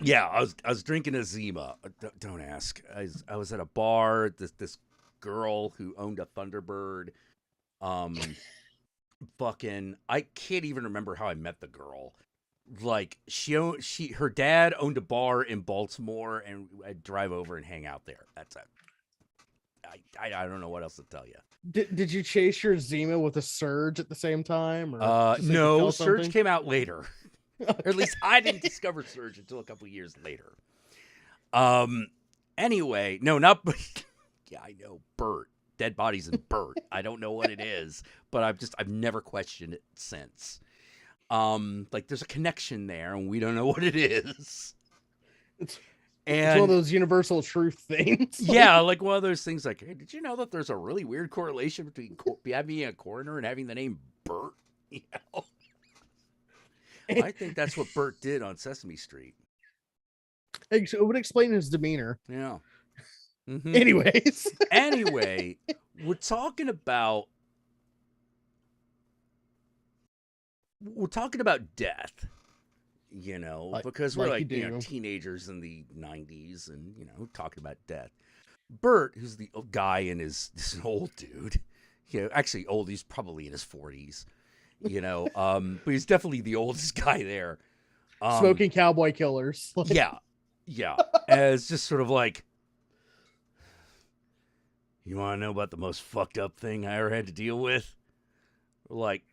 Yeah, I was drinking a Zima. Don't ask. I was at a bar. This girl who owned a Thunderbird. Fucking, I can't even remember how I met the girl. Like, her dad owned a bar in Baltimore, and I'd drive over and hang out there. That's it. I don't know what else to tell you. Did you chase your Zima with a Surge at the same time? Or no, Surge came out later. Okay. Or at least I didn't discover Surge until a couple years later. Anyway, no, not. Yeah, I know Bert. Dead bodies in Bert. I don't know what it is, but I've never questioned it since. Like, there's a connection there, and we don't know what it is. It's one of those universal truth things. Yeah, like one of those things like, hey, did you know that there's a really weird correlation between having a coroner and having the name Bert? You know? I think that's what Bert did on Sesame Street. It would explain his demeanor. Yeah. Mm-hmm. Anyway, we're talking about death. because we're like you do. teenagers in the 90s and, talking about death. Bert, who's the guy this old dude, actually old, he's probably in his 40s, but he's definitely the oldest guy there. Smoking cowboy killers. Yeah. And it's just sort of like, you want to know about the most fucked up thing I ever had to deal with? Like,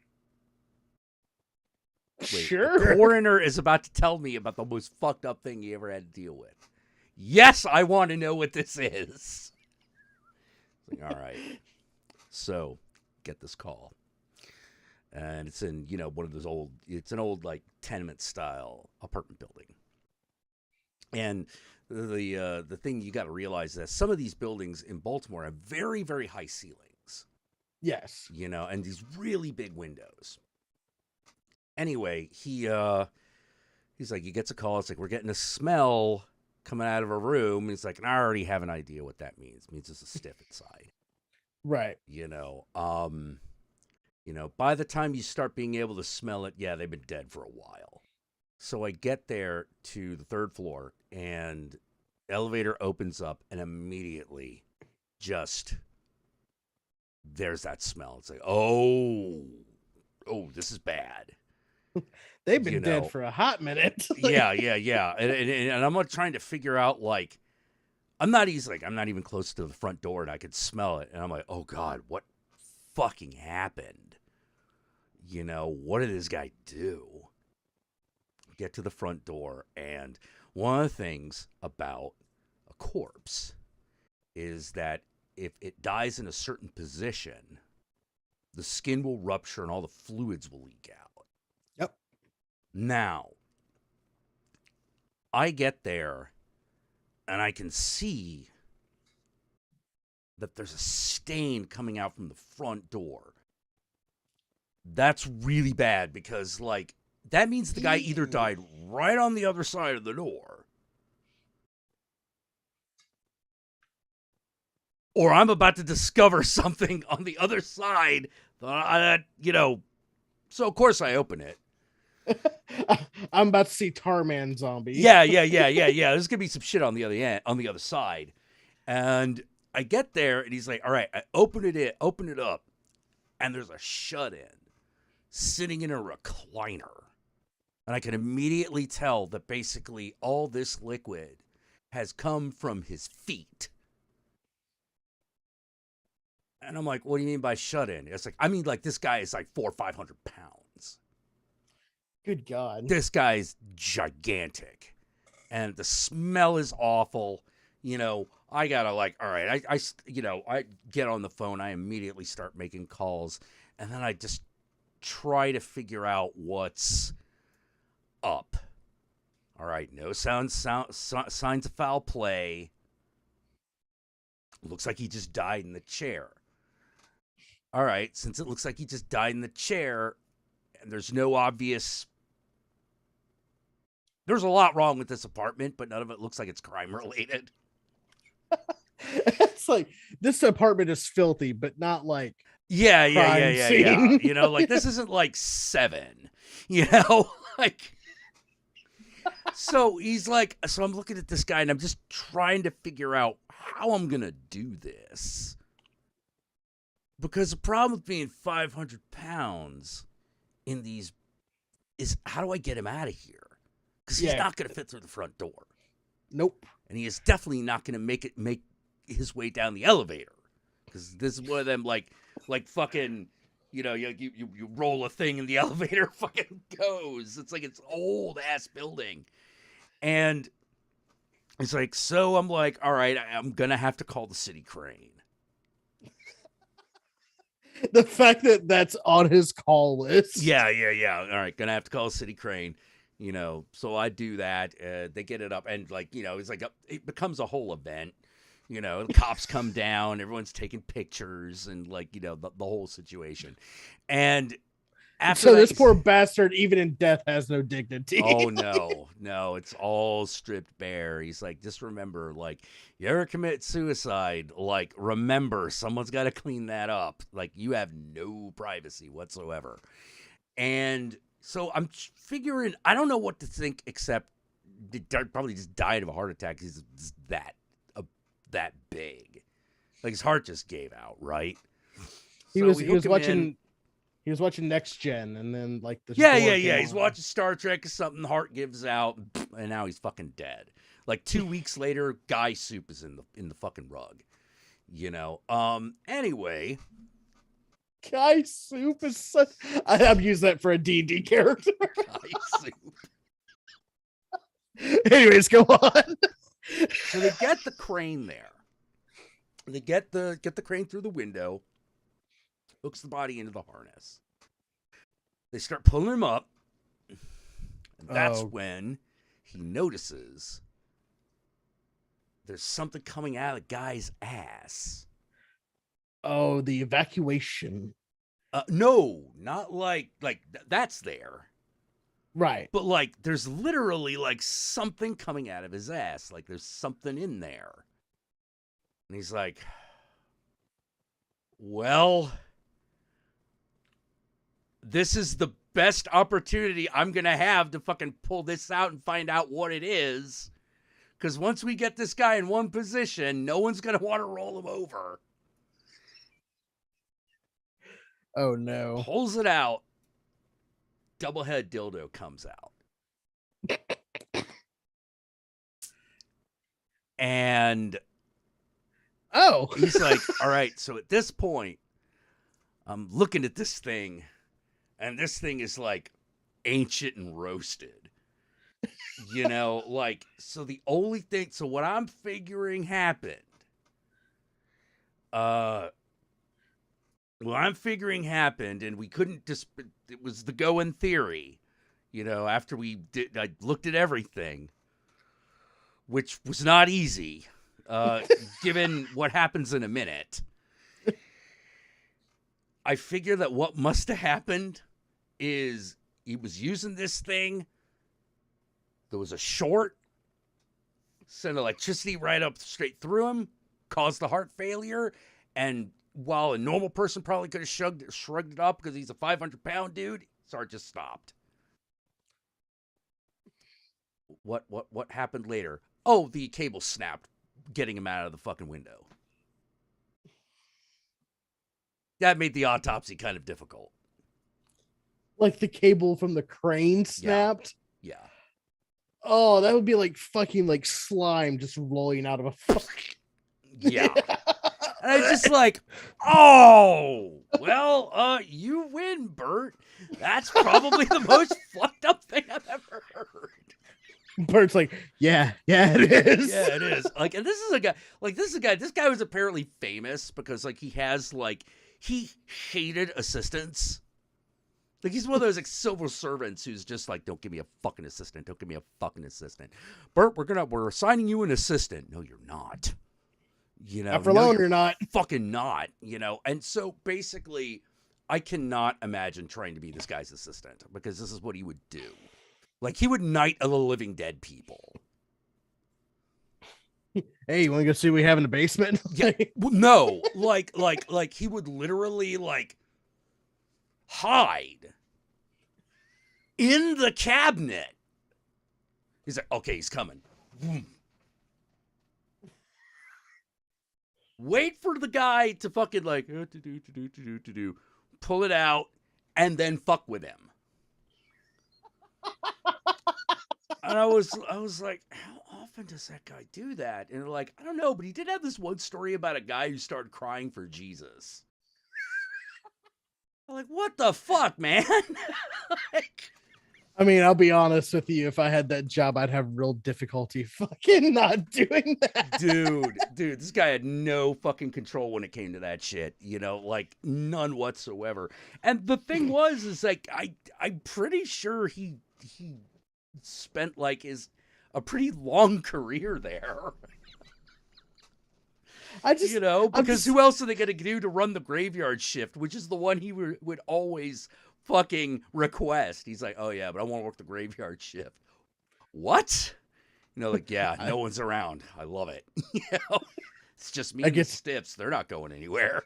wait, Sure. the coroner is about to tell me about the most fucked up thing he ever had to deal with. Yes, I want to know what this is. Like, all right. So, get this call. And it's in, one of those it's an old, like, tenement style apartment building. And the thing you got to realize is that some of these buildings in Baltimore have very, very high ceilings. Yes. And these really big windows. Anyway, he's like, he gets a call. It's like, we're getting a smell coming out of a room. And it's like, and I already have an idea what that means. It means it's a stiff inside. Right. By the time you start being able to smell it, yeah, they've been dead for a while. So I get there to the third floor, and the elevator opens up, and immediately there's that smell. It's like, oh, this is bad. They've been dead for a hot minute. Yeah. And I'm trying to figure out, like, I'm not even close to the front door, and I could smell it. And I'm like, oh, God, what fucking happened? What did this guy do? Get to the front door, and one of the things about a corpse is that if it dies in a certain position, the skin will rupture and all the fluids will leak out. Yep. Now, I get there, and I can see that there's a stain coming out from the front door. That's really bad because, like, that means the guy either died right on the other side of the door, or I'm about to discover something on the other side that, so of course I open it. I'm about to see Tarman zombie. Yeah. There's gonna be some shit on the other side. And I get there and he's like, all right, I open it up, and there's a shut-in sitting in a recliner. And I can immediately tell that basically all this liquid has come from his feet. And I'm like, what do you mean by shut-in? It's like, I mean, like, this guy is like 400 or 500 pounds. Good God. This guy's gigantic. And the smell is awful. I gotta, like, all right, I get on the phone. I immediately start making calls. And then I just try to figure out what's up. All right, no signs of foul play. Looks like he just died in the chair. All right, since it looks like he just died in the chair, and there's no obvious... There's a lot wrong with this apartment, but none of it looks like it's crime-related. It's like, this apartment is filthy, but not like... Yeah. Scene. Like, this isn't like Seven. Like... So he's like, so I'm looking at this guy and I'm just trying to figure out how I'm going to do this. Because the problem with being 500 pounds in these is, how do I get him out of here? Because he's not going to fit through the front door. Nope. And he is definitely not going to make his way down the elevator. Because this is one of them, like fucking... you roll a thing and the elevator fucking goes. It's like it's old ass building. And it's like, so I'm like, all right, I'm going to have to call the city crane. The fact that that's on his call list. Yeah. All right, going to have to call the city crane. So I do that. They get it up and like, it's like, it becomes a whole event. The cops come down, everyone's taking pictures and like, the whole situation. And after this poor bastard, even in death, has no dignity. Oh, no, it's all stripped bare. He's like, just remember, like, you ever commit suicide, like, remember, someone's got to clean that up. Like, you have no privacy whatsoever. And So I'm figuring, I don't know what to think except he probably just died of a heart attack. He's that big. Like his heart just gave out, right? He So was we he was hook him watching in. he was watching Next Gen, and then like the Yeah. door He's came on. watching Star Trek or something. Heart gives out, and now he's fucking dead. Like 2 weeks later, guy soup is in the fucking rug. You know. Anyway, Guy Soup is such. I've used that for a D&D character. guy soup. Anyways, go on. So they get the crane there. They get the crane through the window, hooks the body into the harness. They start pulling him up, and that's when he notices there's something coming out of the guy's ass. Oh, the evacuation. No, not like that's there. Right. But like there's literally like something coming out of his ass. Like there's something in there. And he's like, well, this is the best opportunity I'm going to have to fucking pull this out and find out what it is. Because once we get this guy in one position, no one's going to want to roll him over. Oh, no. Pulls it out. Double head dildo comes out. And he's like, all right, so at this point, I'm looking at this thing, and this thing is like ancient and roasted. You know, like, so the only thing, so what I'm figuring happened, and we couldn't just, it was the going theory, you know, after I looked at everything, which was not easy, given what happens in a minute. I figure that what must have happened is he was using this thing. There was a short, sent electricity right up straight through him, caused the heart failure, and while a normal person probably could have shrugged it up because he's a 500-pound dude, his heart just stopped. What happened later? Oh, the cable snapped, getting him out of the fucking window. That made the autopsy kind of difficult. Like the cable from the crane snapped? Yeah. Oh, that would be like fucking like slime just rolling out of a fuck. Yeah. And I was just like, oh, well, you win, Bert. That's probably the most fucked up thing I've ever heard. Bert's like, yeah, it is. Yeah, it is. Like, and this guy was apparently famous because like he hated assistants. Like he's one of those like civil servants who's just like, don't give me a fucking assistant. Don't give me a fucking assistant. Bert, we're assigning you an assistant. No, you're not. You know, After loan, you're not. Fucking not, you know. And so basically, I cannot imagine trying to be this guy's assistant because this is what he would do. Like he would knight of the living dead people. Hey, you want to go see what we have in the basement? Yeah, no, like he would literally like hide in the cabinet. He's like, okay, he's coming. Boom. Wait for the guy to fucking like pull it out and then fuck with him. And I was like, how often does that guy do that? And they're like, I don't know, but he did have this one story about a guy who started crying for Jesus. I'm like, what the fuck, man? Like, I mean, I'll be honest with you. If I had that job, I'd have real difficulty fucking not doing that. Dude, this guy had no fucking control when it came to that shit, you know, like none whatsoever. And the thing is like, I'm pretty sure he spent like a pretty long career there. You know, because who else are they going to do to run the graveyard shift, which is the one he would always fucking request. He's like, oh yeah, but I want to work the graveyard shift. What? You know, like, yeah, no one's around. I love it. You know, it's just me and the stiffs. They're not going anywhere.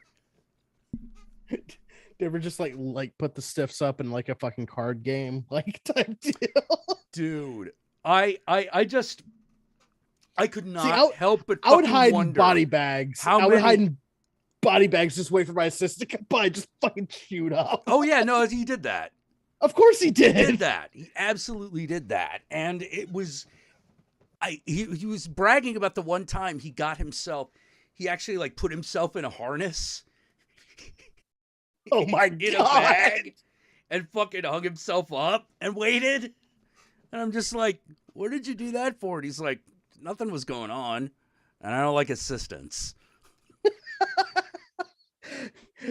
They ever just like put the stiffs up in like a fucking card game like type deal? Dude, I could not I help but would fucking hide in wonder body bags. how I would hide many- in body bags, just wait for my assistant to come by, just fucking shoot up. Oh yeah, no, he did that. Of course he did. He did that. He absolutely did that. And it was he was bragging about the one time he actually like put himself in a harness. Oh my in god. a bag and fucking hung himself up and waited. And I'm just like, what did you do that for? And he's like, nothing was going on. And I don't like assistants.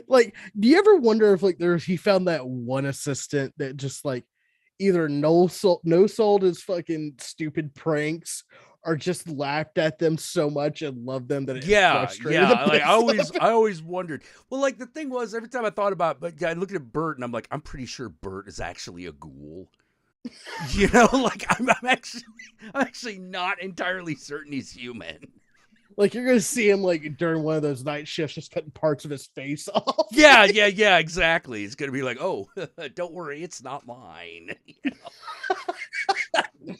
Like, do you ever wonder if like he found that one assistant that just like either no sold his fucking stupid pranks or just laughed at them so much and loved them that it frustrated the like piss I always wondered. Well, like the thing was, every time I thought about it, but I looked at Bert and I'm like, I'm pretty sure Bert is actually a ghoul. You know, like I'm actually not entirely certain he's human. Like you're gonna see him like during one of those night shifts, just cutting parts of his face off. Yeah, exactly. It's gonna be like, oh, don't worry, it's not mine. You know?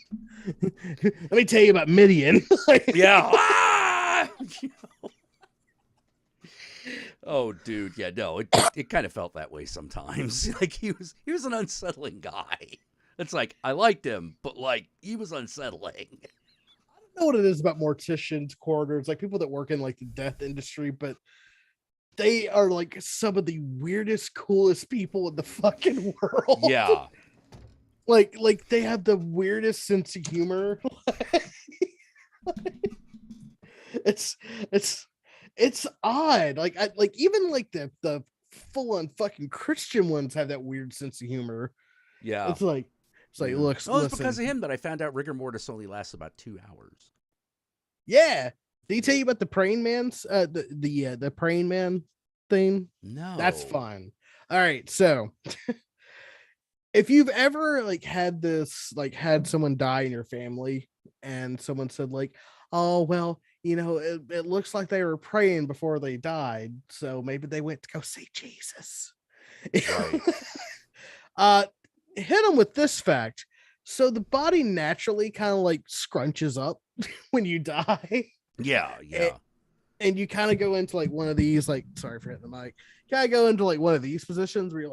Let me tell you about Midian. Yeah. Ah! You know? Oh, dude, yeah, no, it kind of felt that way sometimes. Like he was an unsettling guy. It's like I liked him, but like he was unsettling. Know what it is about morticians, coroners, like people that work in like the death industry, but they are like some of the weirdest, coolest people in the fucking world. Yeah. like they have the weirdest sense of humor. It's odd. Like even like the full on fucking Christian ones have that weird sense of humor. Yeah. It's like look, oh, it's because of him that I found out rigor mortis only lasts about 2 hours. Yeah. Did he tell you about the praying man's the praying man thing? No. That's fun. All right, so if you've ever like had someone die in your family and someone said like, oh well, you know, it looks like they were praying before they died, so maybe they went to go see Jesus. Right. Hit them with this fact. So the body naturally kind of like scrunches up when you die. Yeah. And you kind of go into like one of these, like, sorry for hitting the mic. Kind of go into like one of these positions where you're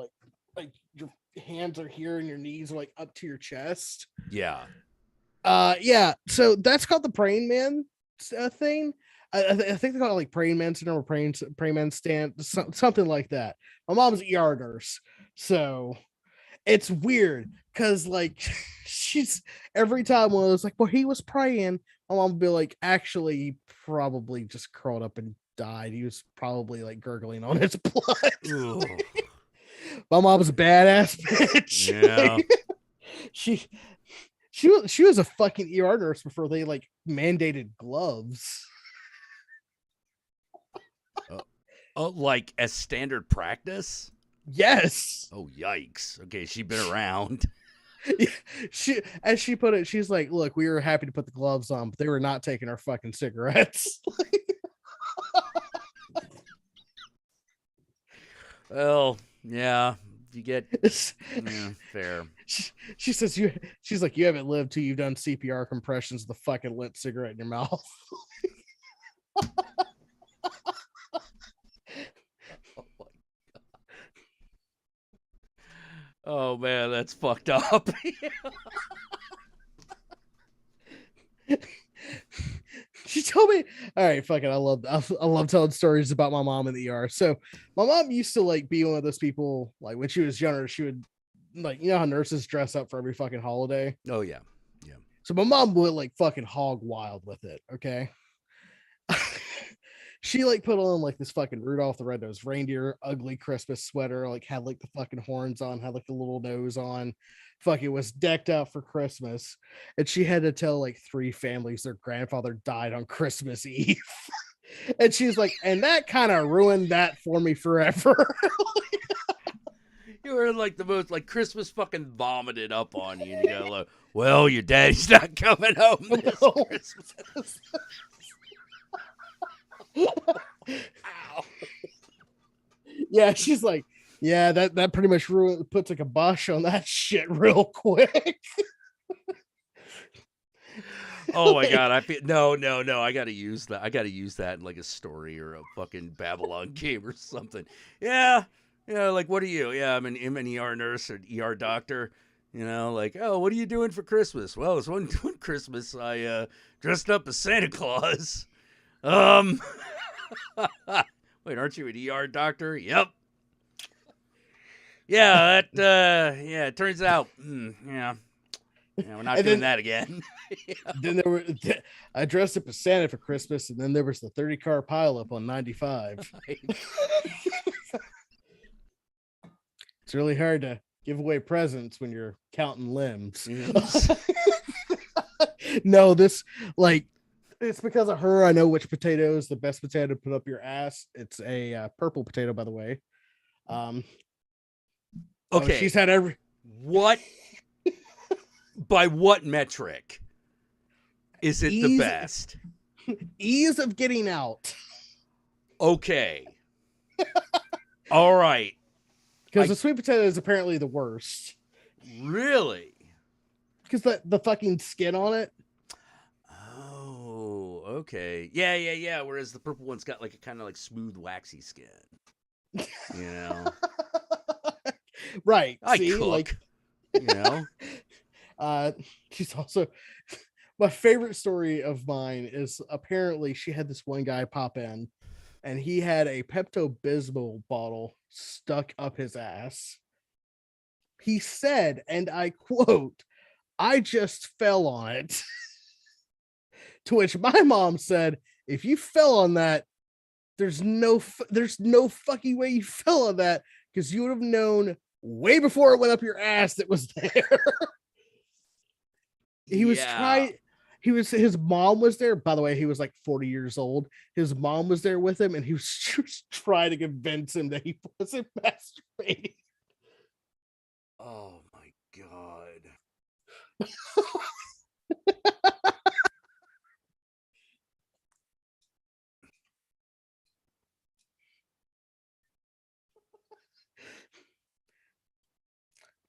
like your hands are here and your knees are like up to your chest. Yeah. Yeah. So that's called the praying man thing. I think they call it like praying man syndrome or praying man stand, something like that. My mom's an ER nurse, so it's weird because like she's every time one of those like, well, he was praying, my mom would be like, actually, he probably just curled up and died. He was probably like gurgling on his blood. My mom's a badass bitch. Yeah. She was a fucking ER nurse before they like mandated gloves. Like as standard practice? Yes. Oh, yikes. Okay, she's been around. As she put it, she's like, look, we were happy to put the gloves on, but they were not taking our fucking cigarettes. Well, yeah. You get fair. She says she's like, you haven't lived till you've done CPR compressions with the fucking lit cigarette in your mouth. Oh man, that's fucked up. She told me, all right, fuck it. I love telling stories about my mom in the ER. So my mom used to like be one of those people, like when she was younger, she would like, you know how nurses dress up for every fucking holiday? Oh yeah. So my mom would like fucking hog wild with it. Okay. She like put on like this fucking Rudolph the Red-Nosed Reindeer ugly Christmas sweater, like had like the fucking horns on, had like the little nose on, fucking was decked out for Christmas. And she had to tell like 3 families their grandfather died on Christmas Eve. And she's like, and that kind of ruined that for me forever. You were like the most like Christmas fucking vomited up on you. And you go, like, well, your daddy's not coming home this Christmas. Ow. Yeah, she's like, Yeah, that pretty much puts a kibosh on that shit real quick. Oh my Like, god, I feel no. I gotta use that. I gotta use that in like a story or a fucking Babylon game or something. Yeah, like what are you? Yeah, I'm an ER nurse or ER doctor. Like, oh, what are you doing for Christmas? Well, it was one Christmas I dressed up as Santa Claus. Um, wait, aren't you an ER doctor? Yep. Yeah, yeah. It turns out, yeah, we're not and doing that again. then there were I dressed up as Santa for Christmas, and then there was the 30-car pileup on 95. It's really hard to give away presents when you're counting limbs. No, this like it's because of her. I know which potato is the best potato to put up your ass. It's a purple potato, by the way. Okay, she's had every what? By what metric is it the best? Ease of getting out. Okay. All right. Because the sweet potato is apparently the worst. Really? Because the fucking skin on it. Oh, okay. Yeah. Whereas the purple one's got like a kind of like smooth, waxy skin. Right. I see, cook. She's also my favorite story of mine is apparently she had this one guy pop in and he had a Pepto-Bismol bottle stuck up his ass. He said, and I quote, "I just fell on it." To which my mom said, "If you fell on that, there's no fucking way you fell on that, because you would have known way before it went up your ass that was there." His mom was there. By the way, he was like 40 years old. His mom was there with him, and he was just trying to convince him that he wasn't masturbating. Oh my god.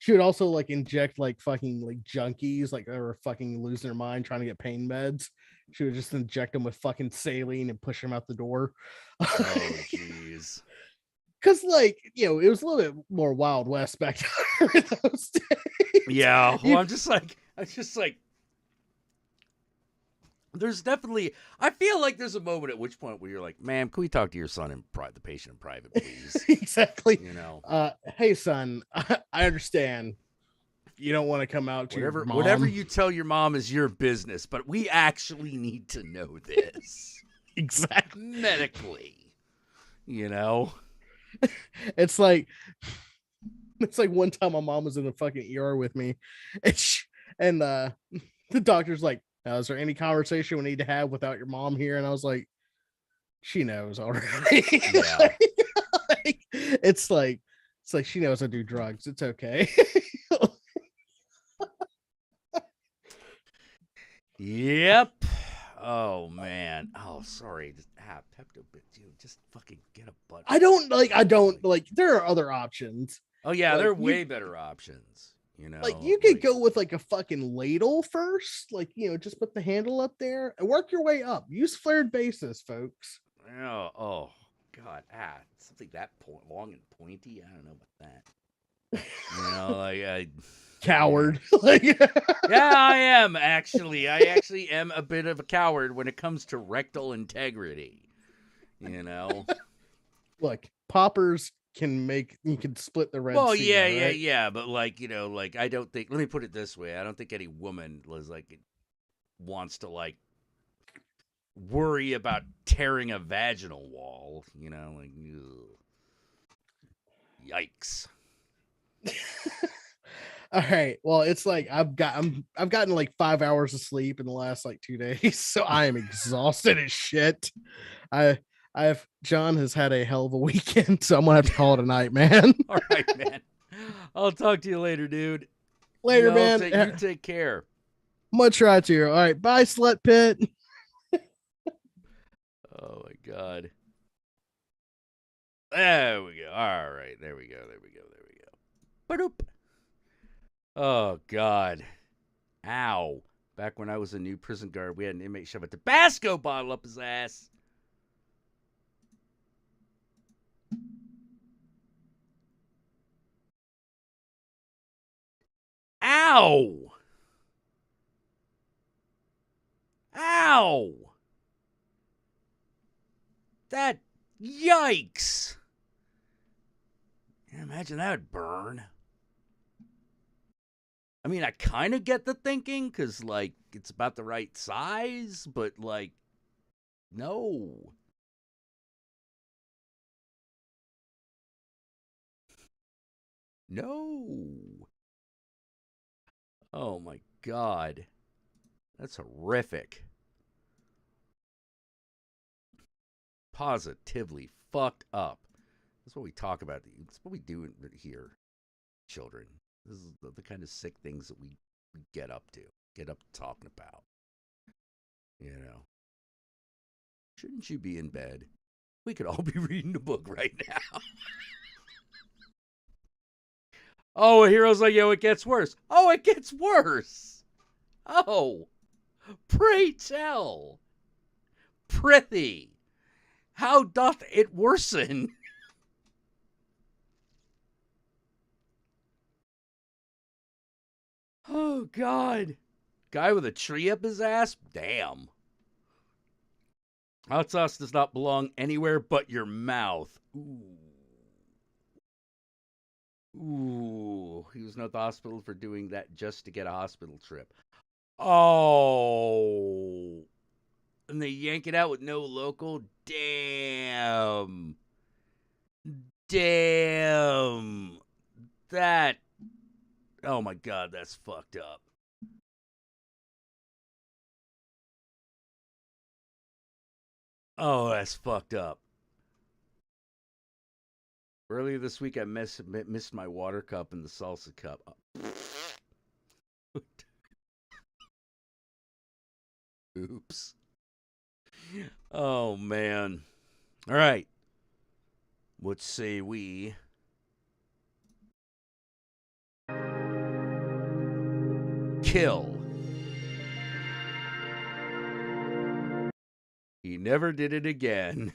She would also like inject like fucking like junkies, like they were fucking losing their mind trying to get pain meds. She would just inject them with fucking saline and push them out the door. Oh jeez. Because like it was a little bit more Wild West back in those days. Yeah, well, I'm just like there's definitely, I feel like there's a moment at which point where you're like, ma'am, can we talk to your son and the patient in private, please? Exactly. Hey son, I understand you don't want to come out to your mom. Whatever you tell your mom is your business, but we actually need to know this. Exactly. Medically. It's like one time my mom was in the fucking ER with me, and the doctor's like, "Is there any conversation we need to have without your mom here?" And I was like, "She knows already." Yeah. It's like she knows I do drugs. It's okay. Yep. Oh man. Oh, sorry. Pepto, dude, just fucking get a butt. I don't like. There are other options. Oh yeah, there are way better options. Like you could go with like a fucking ladle first, like just put the handle up there and work your way up. Use flared bases, folks. Oh god, something that long and pointy. I don't know about that. Coward. Yeah, I am actually. I actually am a bit of a coward when it comes to rectal integrity. Look, poppers you can split the red. Well, sea, right? yeah, but I don't think. Let me put it this way: I don't think any woman wants to worry about tearing a vaginal wall. Ugh. Yikes. All right. Well, it's like I've gotten like 5 hours of sleep in the last 2 days, so I am exhausted as shit. John has had a hell of a weekend, so I'm gonna have to call it a night, man. All right, man. I'll talk to you later, dude. Later, man. You take care. I'm gonna try to. All right, bye, slut pit. Oh my god. There we go. All right. There we go. Ba-doop. Oh, God. Ow. Back when I was a new prison guard, we had an inmate shove a Tabasco bottle up his ass. Ow! Ow! That, yikes! Yeah, imagine that would burn. I mean, I kind of get the thinking, because, like, it's about the right size, but, like, no. No. Oh, my God. That's horrific. Positively fucked up. That's what we talk about. That's what we do here, children. This is the kind of sick things that we get up talking about. You know. Shouldn't you be in bed? We could all be reading a book right now. Oh, a hero's like, yo, it gets worse. Oh, it gets worse. Oh, pray tell. Prithee, how doth it worsen? Oh, God. Guy with a tree up his ass? Damn. Hot sauce does not belong anywhere but your mouth. Ooh. He was not at the hospital for doing that just to get a hospital trip. Oh. And they yank it out with no local? Damn. Damn. That. Oh my God, that's fucked up. Oh, that's fucked up. Earlier this week, I missed my water cup in the salsa cup. Oops. Oh, man. All right. What say we kill? He never did it again.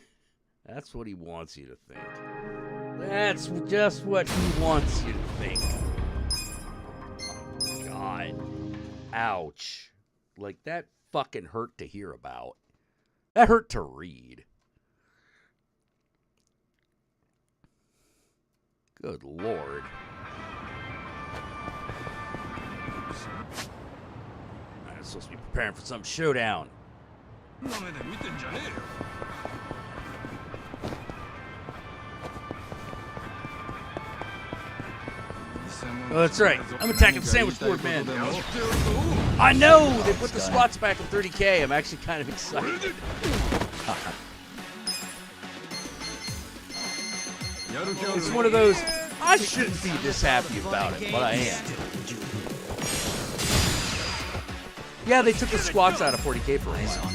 That's what he wants you to think. That's just what he wants you to think. Oh, God. Ouch. Like, that fucking hurt to hear about. That hurt to read. Good Lord. I'm supposed to be preparing for some showdown. Oh, that's right. I'm attacking the sandwich board, man. I know! They put the squats back in 30K. I'm actually kind of excited. It's one of those, I shouldn't be this happy about it, but I am. Yeah, they took the squats out of 40K for a while.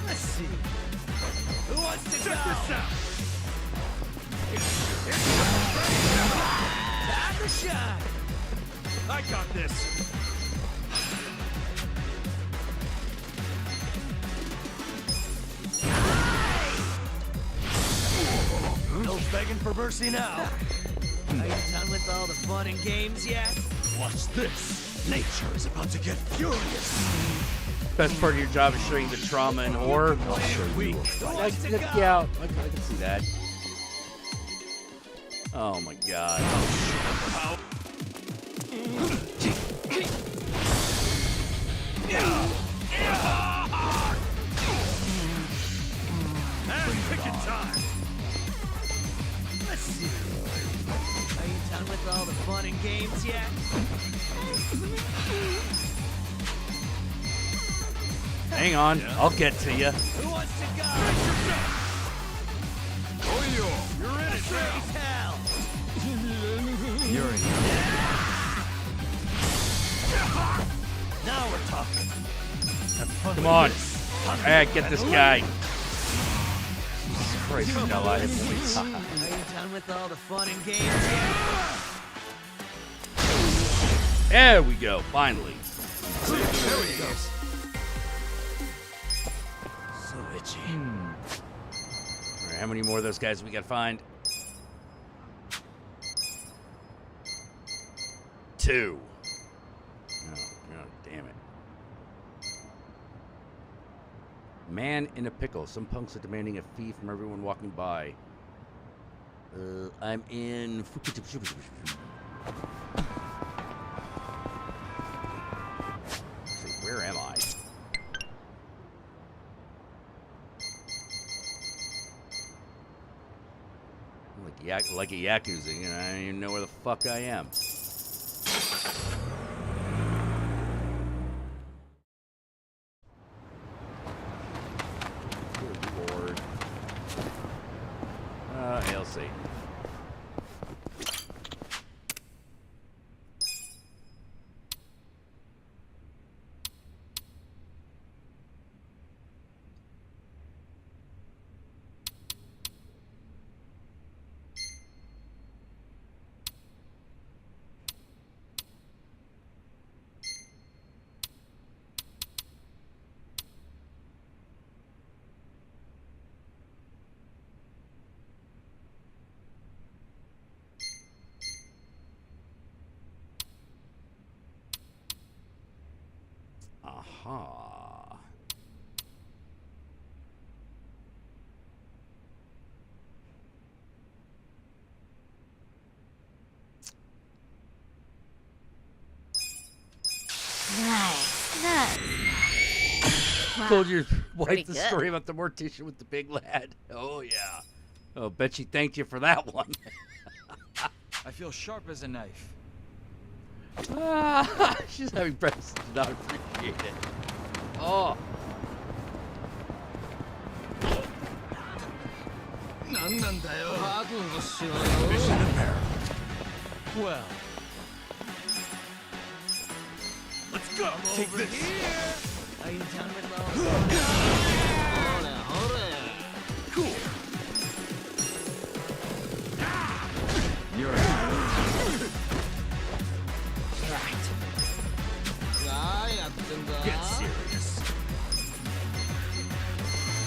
Let's see. Who wants to check this out? Time to shine. I got this. No begging for mercy now. Are you done with all the fun and games yet? Watch this. Nature is about to get furious. Best part of your job is showing the trauma and horror. I'll show you. Yeah, I can see that. Oh my God. Picking time. Let's see. Are you done with all the fun and games yet? Hang on, I'll get to you. Who wants to go? You're in it now. You're in it. Now we're talking. Come on. Alright, get this guy. Christ, no, I have points. Are you done with all the fun and games yet? There we go, finally. There we go. So itchy. All right, how many more of those guys we gotta find? 2. Oh, damn it. Man in a pickle. Some punks are demanding a fee from everyone walking by. I'm in. Where am I? Like a Yakuza, you know, I don't even know where the fuck I am. Good Lord. Hail Satan. Aha. Nice. Wow. Told your Pretty wife the good. story about the mortician with the big lad. Oh, yeah. Oh, bet she thanked you for that one. I feel sharp as a knife. She's having breakfast. Did not appreciate it. Oh. Mission apparent. Well. Let's go. Take this. Are you done with all Cool. You're Get serious.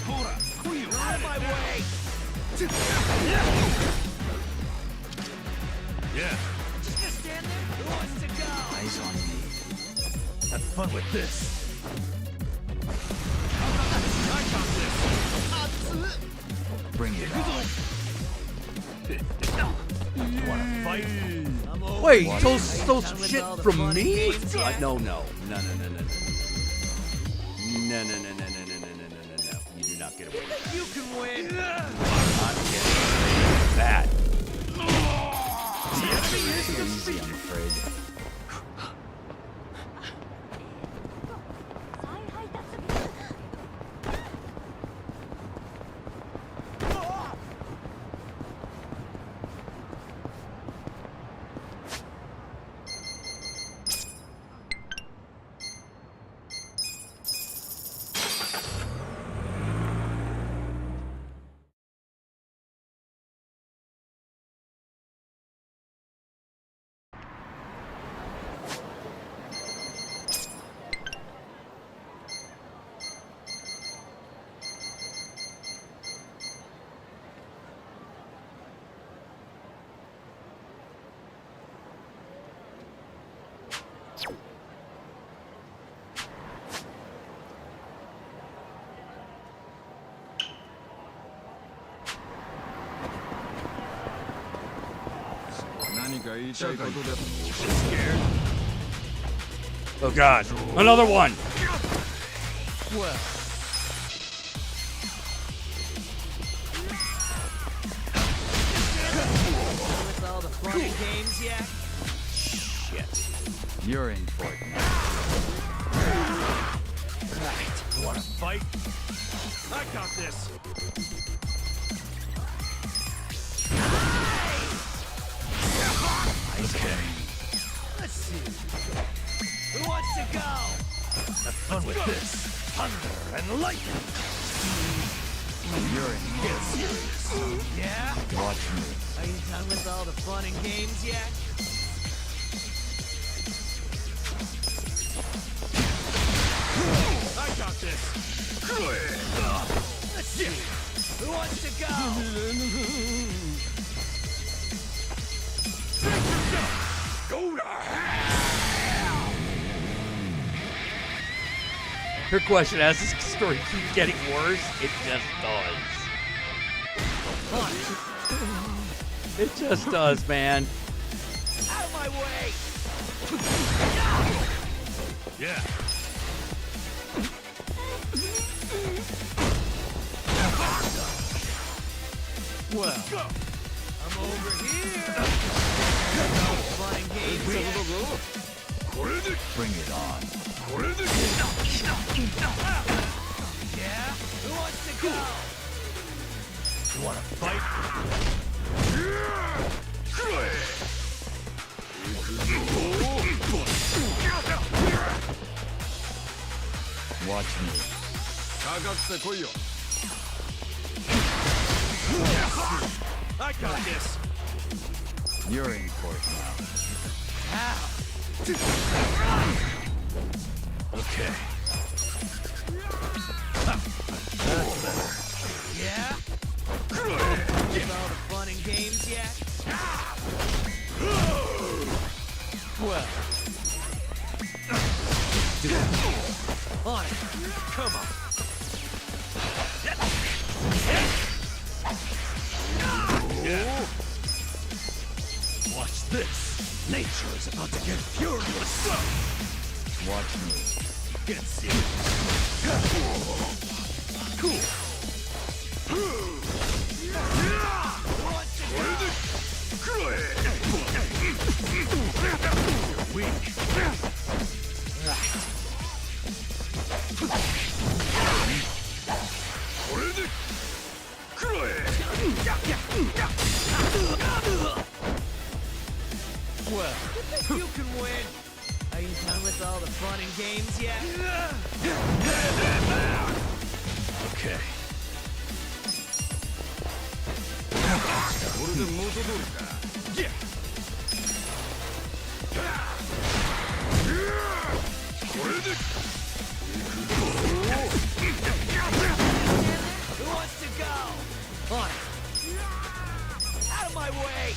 Hold up. Who you? Out of my way. Yeah. Just gonna stand there? Who wants to go? Eyes on me. Have fun with this. Bring it on. Wanna fight? I'm over. Wait, it. stole Are you some done with shit all the from fun and me? games yet? No. No. You do not get away with that. You can win. Not getting away with that. Too easy, I'm afraid. Oh God, another one. Well. Done with all the fun and games yet? Shit. You're in for it now. Right. Wanna fight? I got this. Okay. Let's see. Who wants to go? Have fun with this. Thunder and lightning. You're in get serious. Yeah? Watch me. Are you done with all the fun and games yet? I got this. Let's see. Who wants to go? Go to hell! Her question, as this story keeps getting worse, it just does. It just does, man. Out of my way! Yeah. Well, I'm over here. Fun and games. Bring it on. Yeah? Who wants to go? You wanna fight? Watch me. I got this. You're in for it now. How? Okay. Yeah? With all the fun and games yet? Well. On it. Come on. Watch this. Nature is about to get furious. Watch me. Get serious. Cool. You're weak. Well, you can win. Are you done with all the fun and games yet? Okay. Yeah. Who wants to go? On it. Out of my way.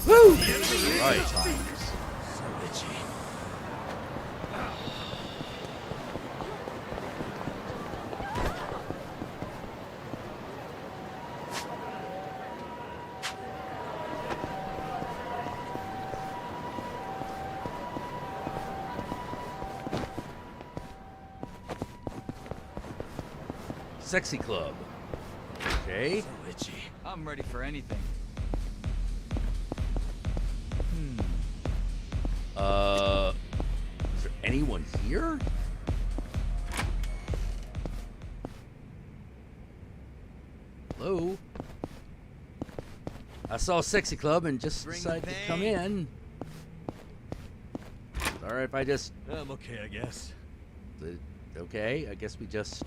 Woo! Right. So itchy. Sexy club. Okay. So itchy. I'm ready for anything. Is there anyone here? Hello? I saw Sexy Club and just Bring decided to pain. come in. Alright, if I just... I'm okay, I guess. Okay, I guess we just...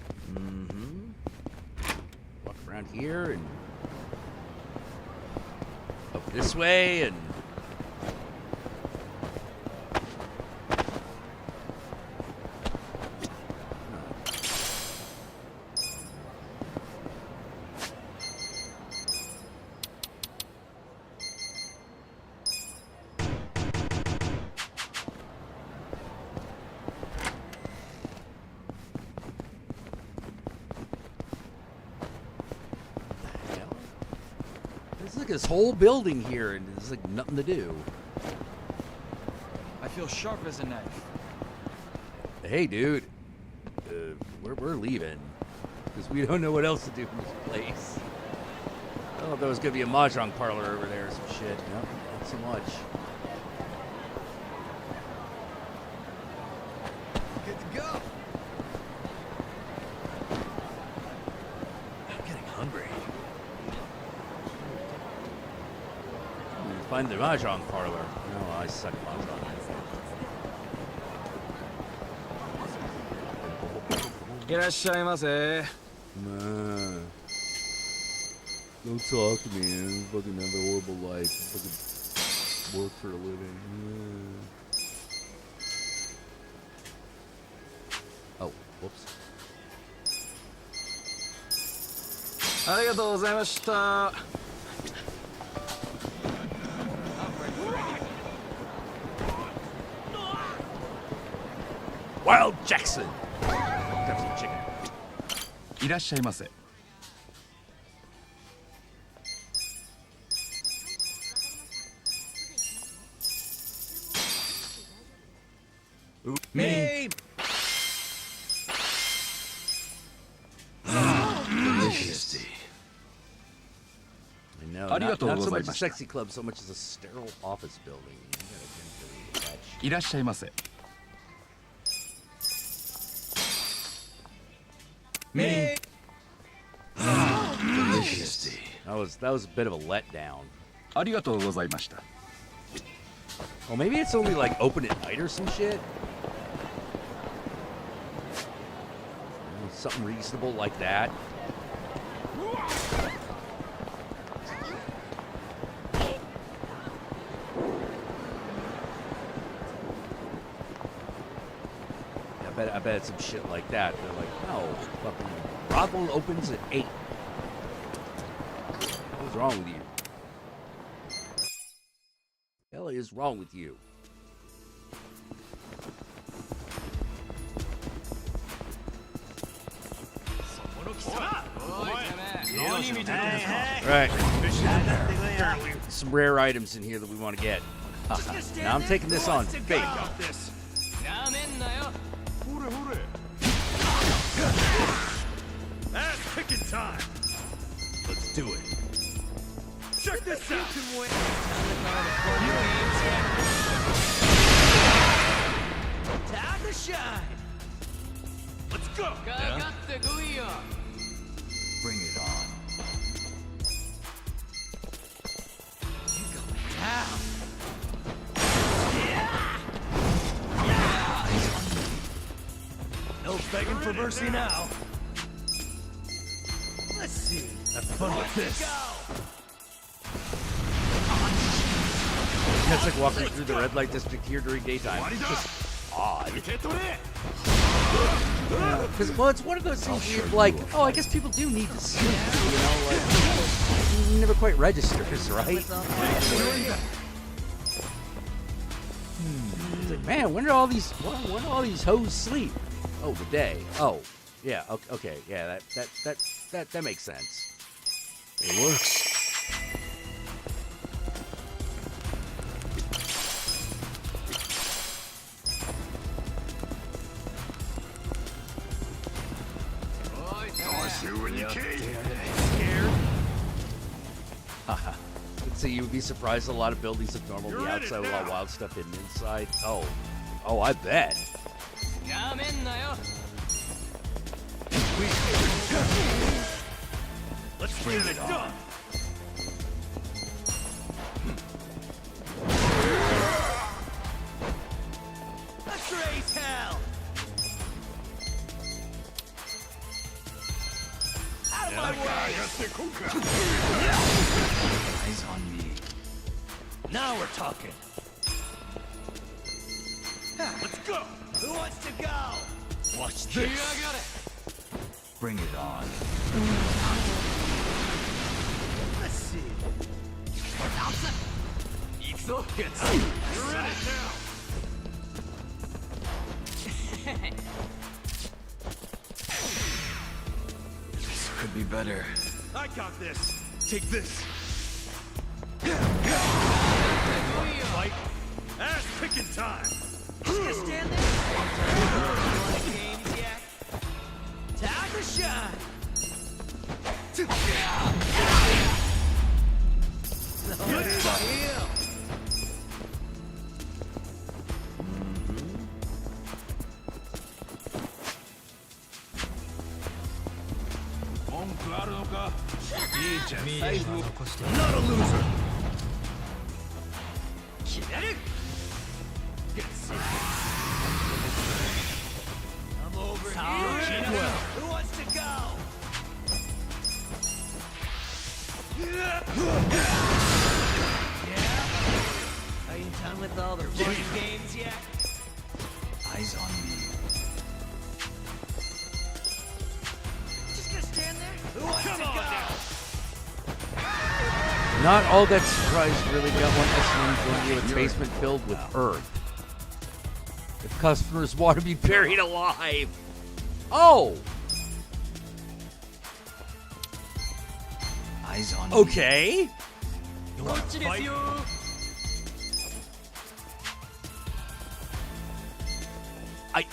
walk around here and... up this way and... There's like this whole building here and there's like nothing to do. I feel sharp as a knife. Hey, dude, we're leaving because we don't know what else to do in this place. I thought there was gonna be a mahjong parlor over there or some shit. No, not so much. Good to go. I'm getting hungry. Find the mahjong parlor. No, I suck at mahjong. いらっしゃいませ。 Nah. Don't talk to me, man. Fucking have a horrible life. Fucking work for a living. Oh, whoops. ありがとうございました。 Wild Jackson. Got some chicken. いらっしゃいませ。 Me. Delicious. I know. Not so much a sexy club, so much as a sterile office building. You gotta get that shit. いらっしゃいませ。 Me. Delicious. That was a bit of a letdown. ありがとうございました。 Well, maybe it's only like open at night or some shit. Something reasonable like that. I bet it's some shit like that. They're like, no, fucking brothel opens at 8. What's wrong with you? The hell is wrong with you? Right. Some rare items in here that we want to get. Now I'm taking this on faith. Ass picking time. Let's do it. Check this out. Time to shine. Let's go. Bring it on. You going down? No begging for mercy now. Let's see. Have fun with this. That's like walking through the red light district here during daytime. It's just odd. Because, well, it's one of those things where you're like, oh, I guess people do need to sleep, you know, like, it never quite registers, right? It's like, man, when do all these hoes sleep? Oh, the day. Oh, yeah, okay, yeah, that makes sense. It works. Haha. So you would be surprised a lot of buildings look normal on the outside with all wild stuff hidden inside. Oh, I bet. Let's bring it on. Let's raise hell. Out of my way. Eyes on me. Now we're talking. Let's go. Who wants to go? Watch Yeah, this. I got it. Bring it on. Let's see. Get some. You're in it now. This could be better. I got this. Take this. Fight. Ass picking time. You stand there? Games yet? Time to shine. Heal. Not a loser. I'm over here. Well. Not all that surprised really got one customer going to a basement filled with earth. If customers want to be buried alive. Oh! Eyes on Okay. You wanna fight? I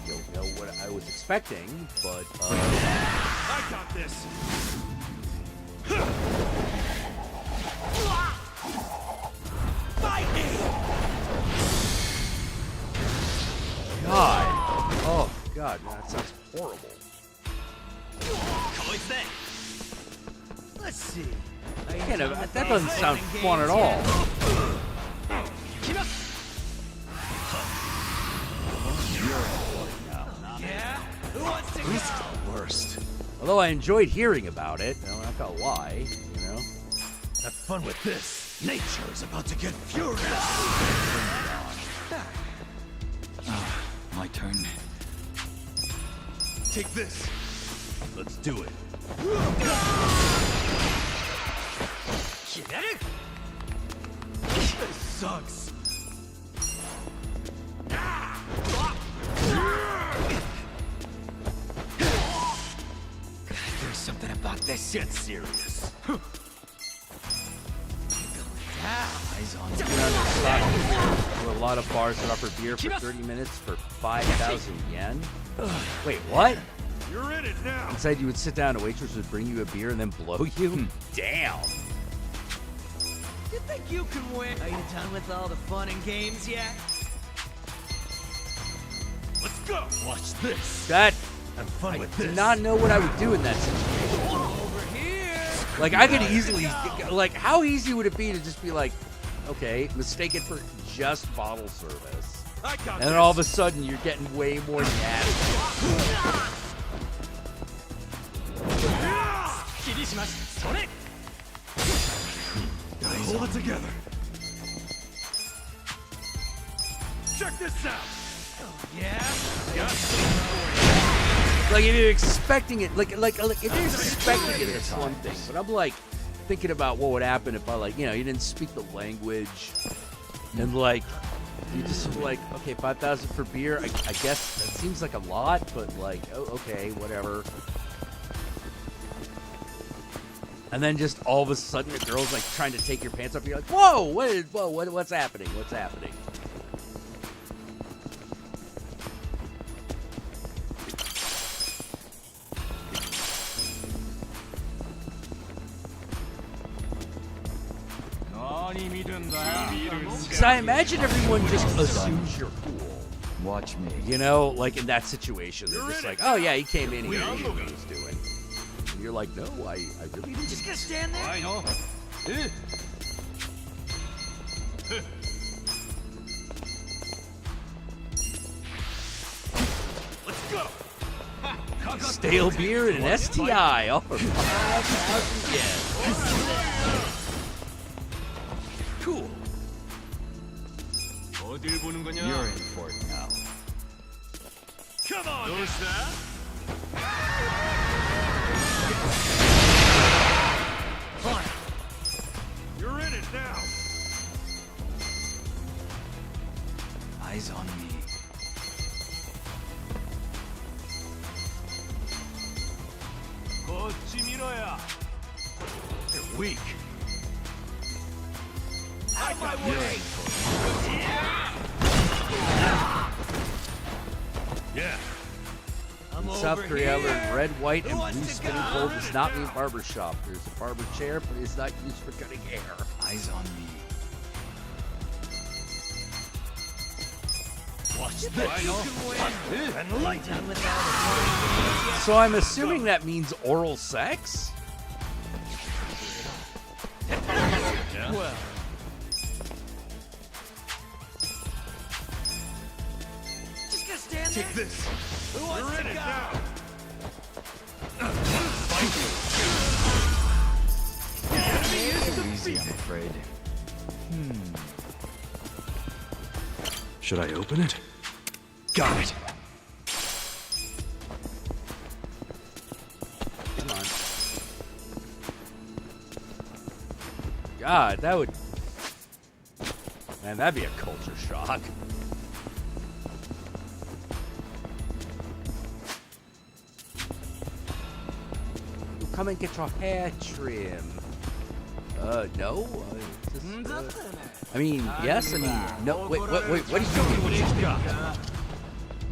don't know what I was expecting, but I got this. Fight me. God. Oh God, man, that sounds horrible. Let's see. That doesn't sound fun at all. Yeah? Who wants to go? This is the worst. Although I enjoyed hearing about it, I'm not gonna lie, you know. Have fun with this. Nature is about to get furious. My turn. Take this. Let's do it. Kinetic? This sucks. There's something about this. Get serious. Eyes on Been under stock to a lot of bars that offer beer for 30 minutes for 5,000 yen. Wait, what? You're in it now. Inside, you would sit down, a waitress would bring you a beer and then blow you? Damn. You think you can win? Are you done with all the fun and games yet? Let's go. Watch this. That, Have fun I with do this. not know what I would do in that situation. Over here! Like, I could easily, like, how easy would it be to just be like, okay, mistake it for just bottle service. I got And then all of a sudden, you're getting way more nasty. Hold it together. Check this out. Yeah? Like, if you're expecting it, like if you're expecting it, it's one thing. But I'm like thinking about what would happen if I, like, you know, you didn't speak the language, and like you just were like, okay, 5,000 for beer. I guess that seems like a lot, but like, oh, okay, whatever. And then just all of a sudden, a girl's like trying to take your pants off. You're like, whoa, what's happening? What's happening? Because I imagine everyone just assumes you're cool. Watch me. You know, like in that situation, they're just like, oh yeah, he came in here, he knew what he was doing. And you're like, no, I really didn't. Just gonna stand there? I know. Let's go. Stale beer and an STI offer 5,000 yen. Cool. You're in for it now. Come on. You're in it now. Eyes on me. They're weak. Out my way! Yeah. I'm In South Korea, I here. learned red, white, and Who wants blue to spinning go? pole does not mean barber shop. There's a barber chair, but it's not used for cutting hair. Eyes on me. Watch You this. can win. And light. Done with all the fun and games yet? So I'm assuming that means oral sex? Well. Just gonna stand there? Take this. Who wants You're to in it go? now. Easy, I'm afraid. Should I open it? Got it. Come on. God, that would... Man, that'd be a culture shock. Come and get your hair trim. No? I mean, yes, I mean, no. Wait, what do you think?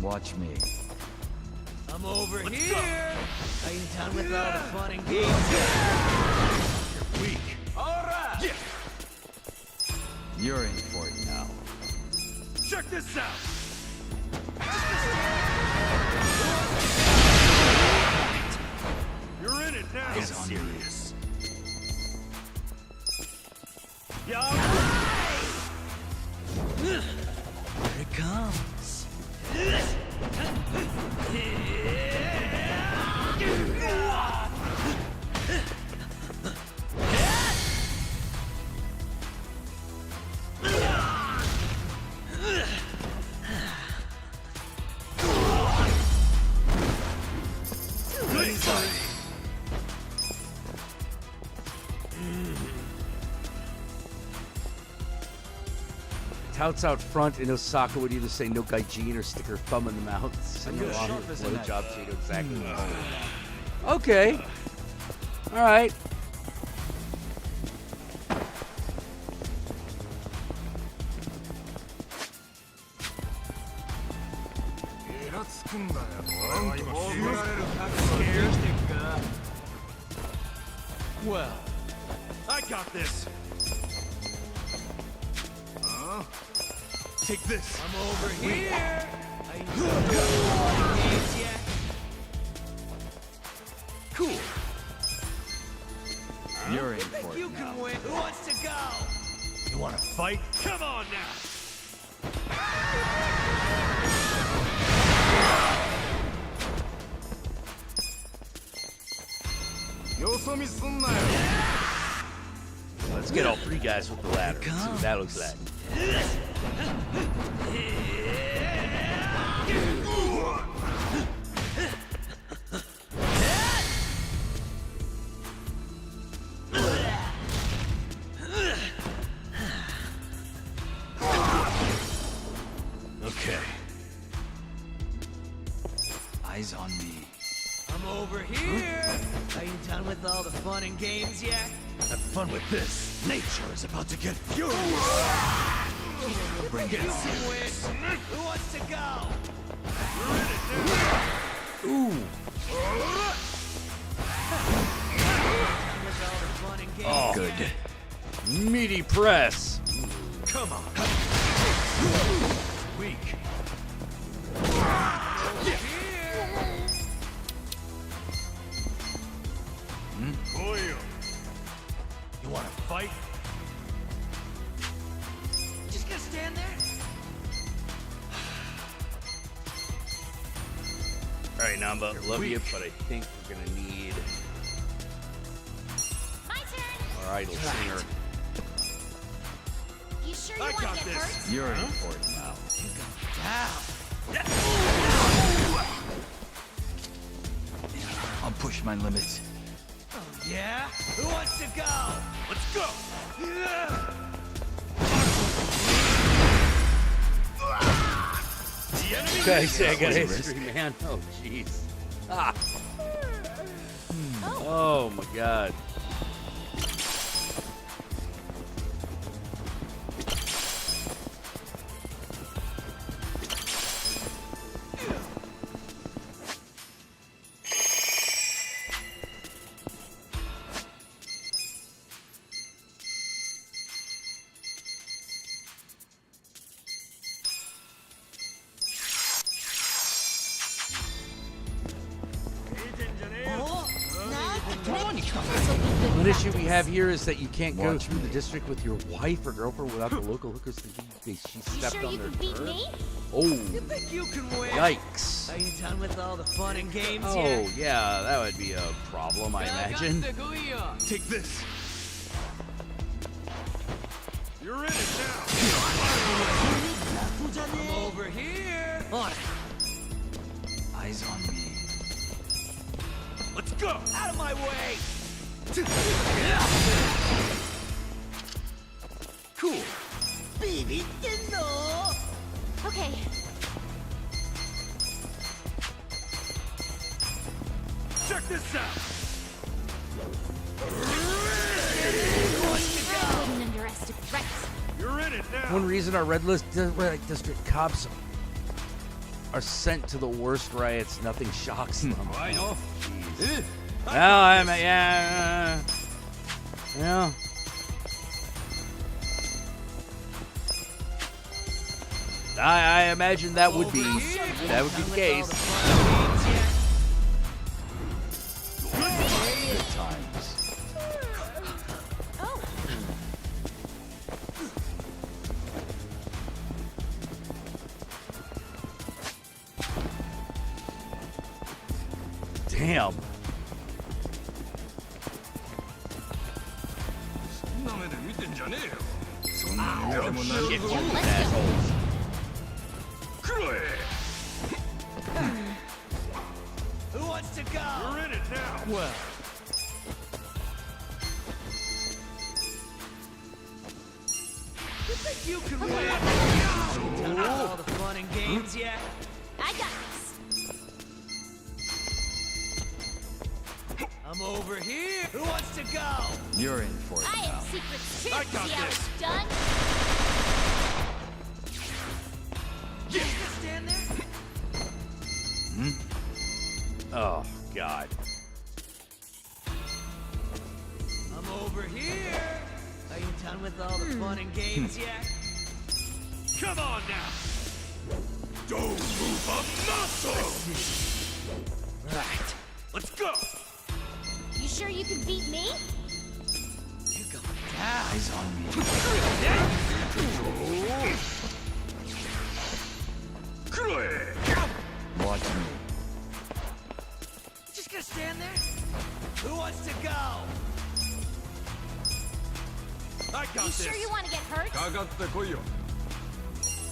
Watch me. I'm over here. Are you done with all the fun and games yet? You're weak. All right. Yeah. You're in for it now. Check this out. You're in it now. Eyes on serious. Here it comes. Touts out front in Osaka would either say no gaijin or stick her thumb in the mouth. Sing along with the job so you know exactly what I'm talking about. Okay. All right. Well, I got this. Take this. I'm over here. Are you done with all the games yet? Cool. You're in for it now. Win. Who wants to go? You want to fight? Come on now. Let's get all three guys with the ladder. Let's see what that looks like. Okay. Eyes on me. I'm over here. Are you done with all the fun and games yet? Have fun with this. Nature is about to get furious. Bring it on. Who wants to go? Ooh. Done with all the fun and games Oh, yet? good. Meaty press. Come on. Weak. You want to fight? Just gonna stand there? All right, Namba, love you, but I think we're gonna need My turn. our idol singer. You sure you I want got to get this. hurt? You're in for it now. I'll push my limits. Oh, yeah? Who wants to go? Let's go. The enemy. Okay, say I got history, man. Oh, jeez. Ah. Oh my God. One issue we have here is that you can't go Watch through the me. district with your wife or girlfriend without the local hookers thinking she You stepped sure on you their can beat turf. me? Oh, You think you can win? yikes. Are you done with all the fun and games Oh, yet? yeah, that would be a problem, I imagine. Take this. You're in it now. I'm over here. On it. Eyes on me. Let's go. Out of my way. Okay. Check this out! I wouldn't underestimate. Right. You're in it now! One reason our red district cops are sent to the worst riots, nothing shocks them. I know. Well, yeah. I imagine that would be the case. Good times. Oh. Damn. Shit, you assholes. Who wants to go? You're in it now. Well. You think you can win? Done with all the fun and games yet? I got this. I'm over here. Who wants to go? You're in for it I now. have secrets too. I got See how this. it's done? Yeah. Just stand there. Oh, God. I'm over here. Are you done with all the fun and games yet? Come on now. Don't move a muscle! Right. Let's go. You sure you can beat me? You're going down. Eyes on me. Watch me. Just gonna stand there? Who wants to go? I got You this. sure you want to get hurt?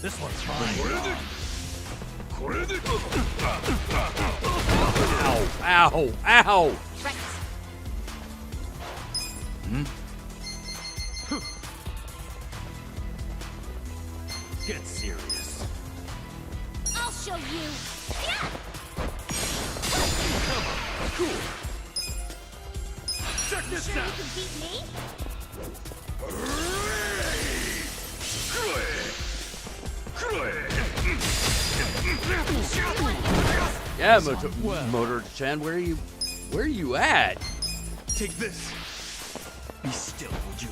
This one's fine. Ow, ow. Right. Get serious. I'll show you. Yeah. Cool. Check You this sure out. you can beat me? Yeah, Motor-chan, where are you at? Take this. Be still, would you?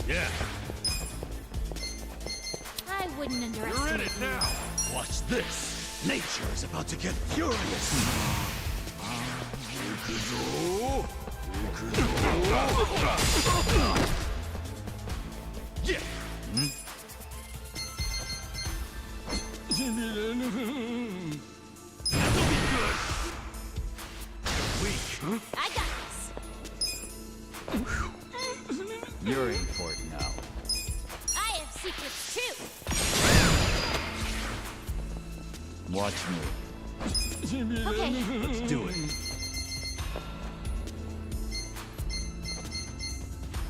Yeah. I wouldn't underestimate You're in it you. now. Watch this. Nature is about to get furious. Yeah. That'll be good. Weak. I got this. You're in for it now. I have secrets too. Watch me. Okay. Let's do it.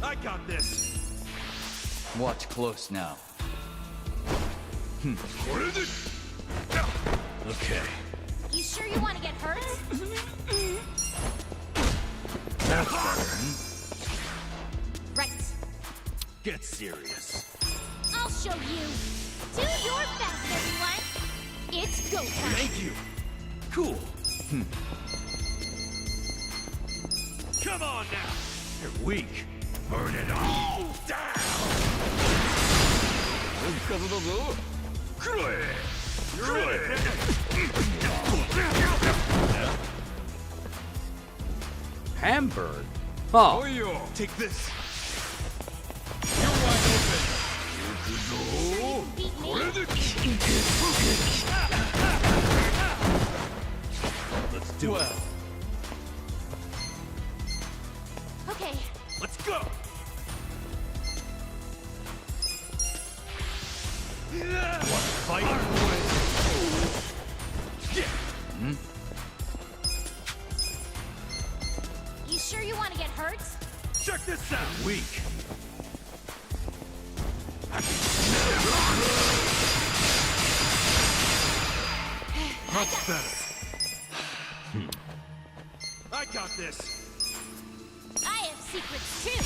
I got this. Watch close now. Okay. You sure you want to get hurt? That's better. Right. Get serious. I'll show you. Do your best, everyone. It's go time. Thank you. Cool. Come on now. You're weak. Burn it all down. You're in it. Hamburg? Huh. Take this. Beat me? Let's do it. Okay. Let's go. Want to fight? Yeah. You sure you want to get hurt? Check this out. Weak. Much better. I got this. I have secrets too.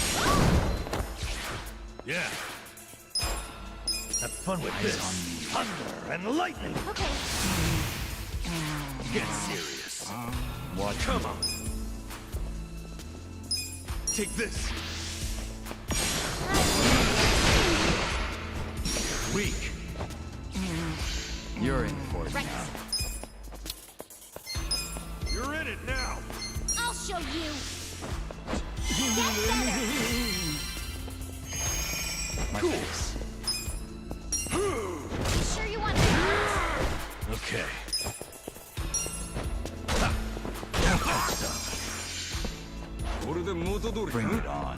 Yeah. Have fun with this. Thunder and lightning. Okay. Get serious. What? Come on. Take this. Weak. You're in for it Right. now. You're in it now. I'll show you. Get better. My face. You sure you want to hurt? Okay. Bring it on.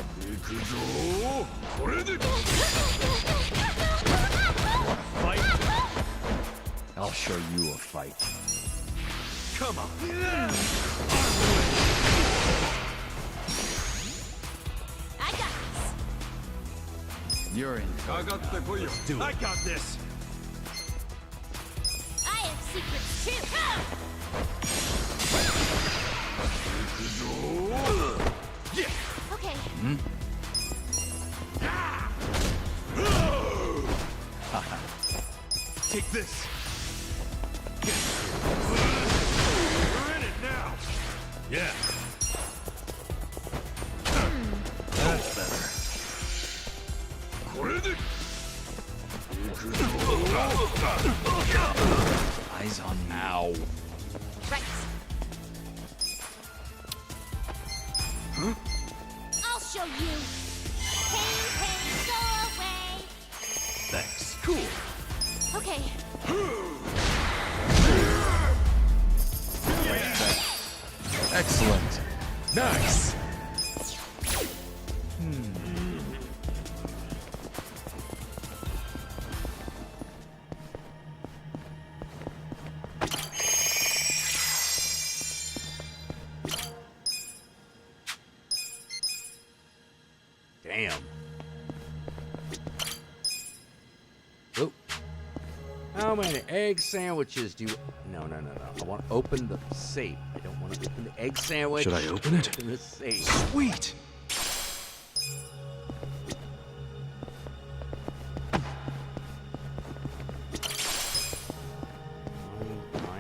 Fight. I'll show you a fight. Come on. I got this. You're in for it now. Let's do it. I got this. I have secrets too. Yeah. Okay. Take this. You're in it now. Yeah. That's better. Eyes on me. Ow. Right. I'll show you. Pain, go away. Thanks. Cool. Okay. Excellent. Nice. Damn. Oh. How many egg sandwiches do you... No. I want to open the safe. I don't want to open the egg sandwich. Should I open it? Open the safe. Sweet.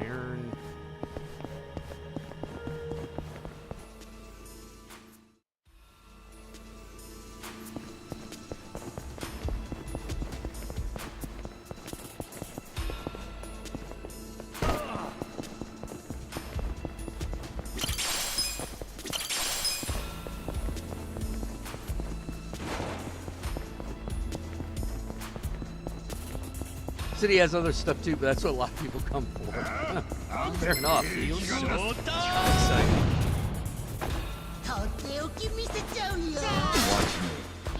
Iron. City has other stuff too, but that's what a lot of people come for. Fair enough. Watch me.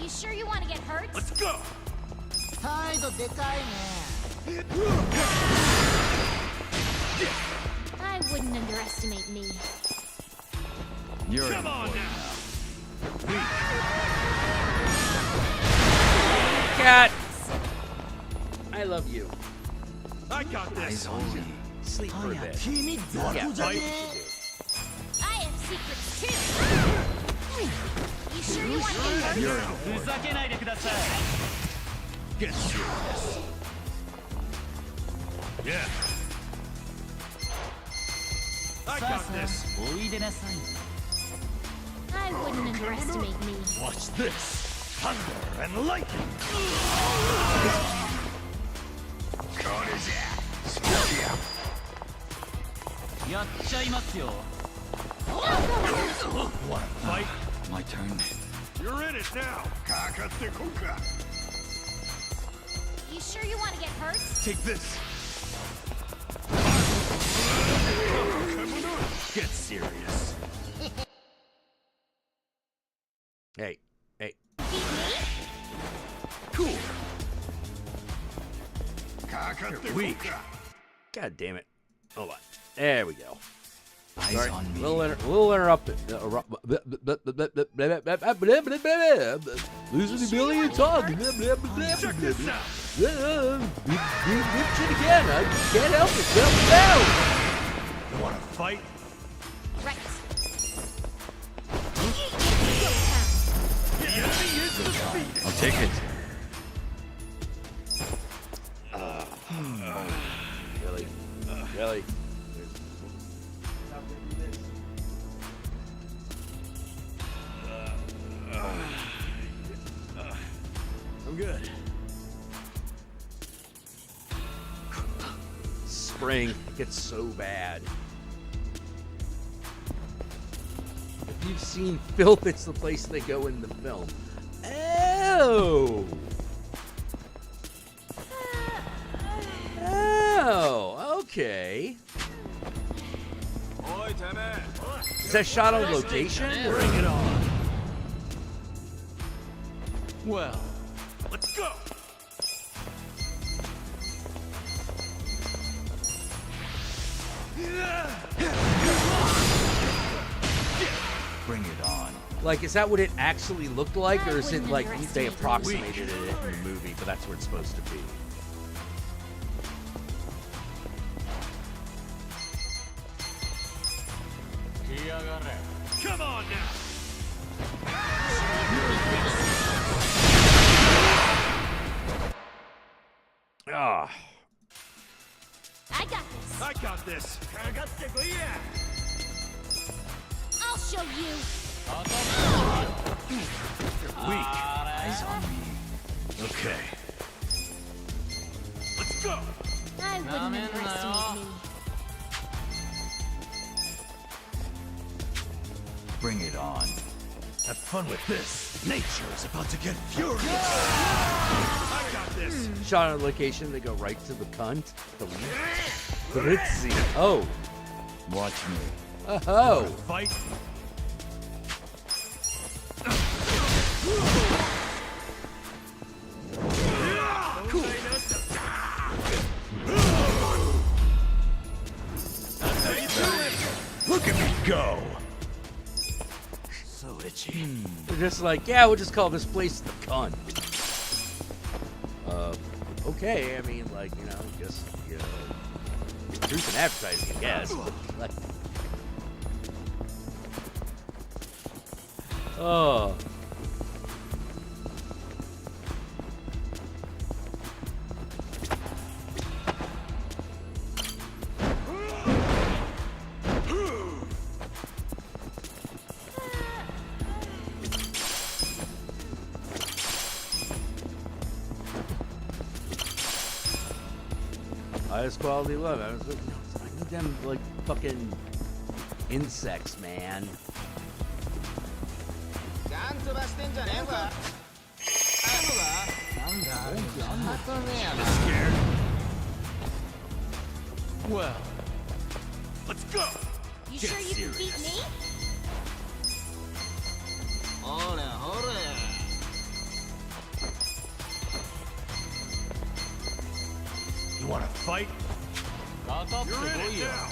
You sure you want to get hurt? Let's go. I wouldn't underestimate me. You're in Come on for it now. now. Cat! I love you. I got Eyes this. on me. Sleep for a bit. You want Yeah, to fight? I have secrets too. You sure you want to get hurt? You're in for it. Get serious. Yeah. I got this. I wouldn't underestimate me. Watch this. Thunder and lightning. Want to fight? My turn. You're in it now. You sure you want to get hurt? Take this. Get serious. Hey. Beat me? Cool. You're weak. God damn it. Hold on. There we go. Eyes Sorry. on me. We'll interrupt it. Losing the ability to talk. Check this out. Shit again. I can't help it. Calm down. wanna fight? Right. The enemy is defeated. I'll take it. Really? Really? I'm good. Spring gets so bad. If you've seen Filth, it's the place they go in the film. Oh! Oh, okay. Is that shot on location? Bring it on. Well, let's go. Bring it on. Like, is that what it actually looked like, or is it wouldn't like underestimate they you. approximated it in the movie, but that's where it's supposed to be? Come on now. Ah, I got this. I got this. I'll show you. Weak. Eyes on me. Okay. Let's go. I wouldn't underestimate me. Bring it on. Have fun with this. Nature is about to get furious. I got this. shot on location, they go right to the cunt. The Ritzy. Oh. Watch me. Oh. Fight. Cool. Look at me go. So itchy. They're just like, yeah, we'll just call this place the cunt. Okay, I mean, like, you know, just, you know, truth in advertising, I guess. But, like, oh. Highest quality love. I need them like fucking insects, man. Scared? Well, let's go. You Get sure you can beat serious. me? You want to fight? You're in it now.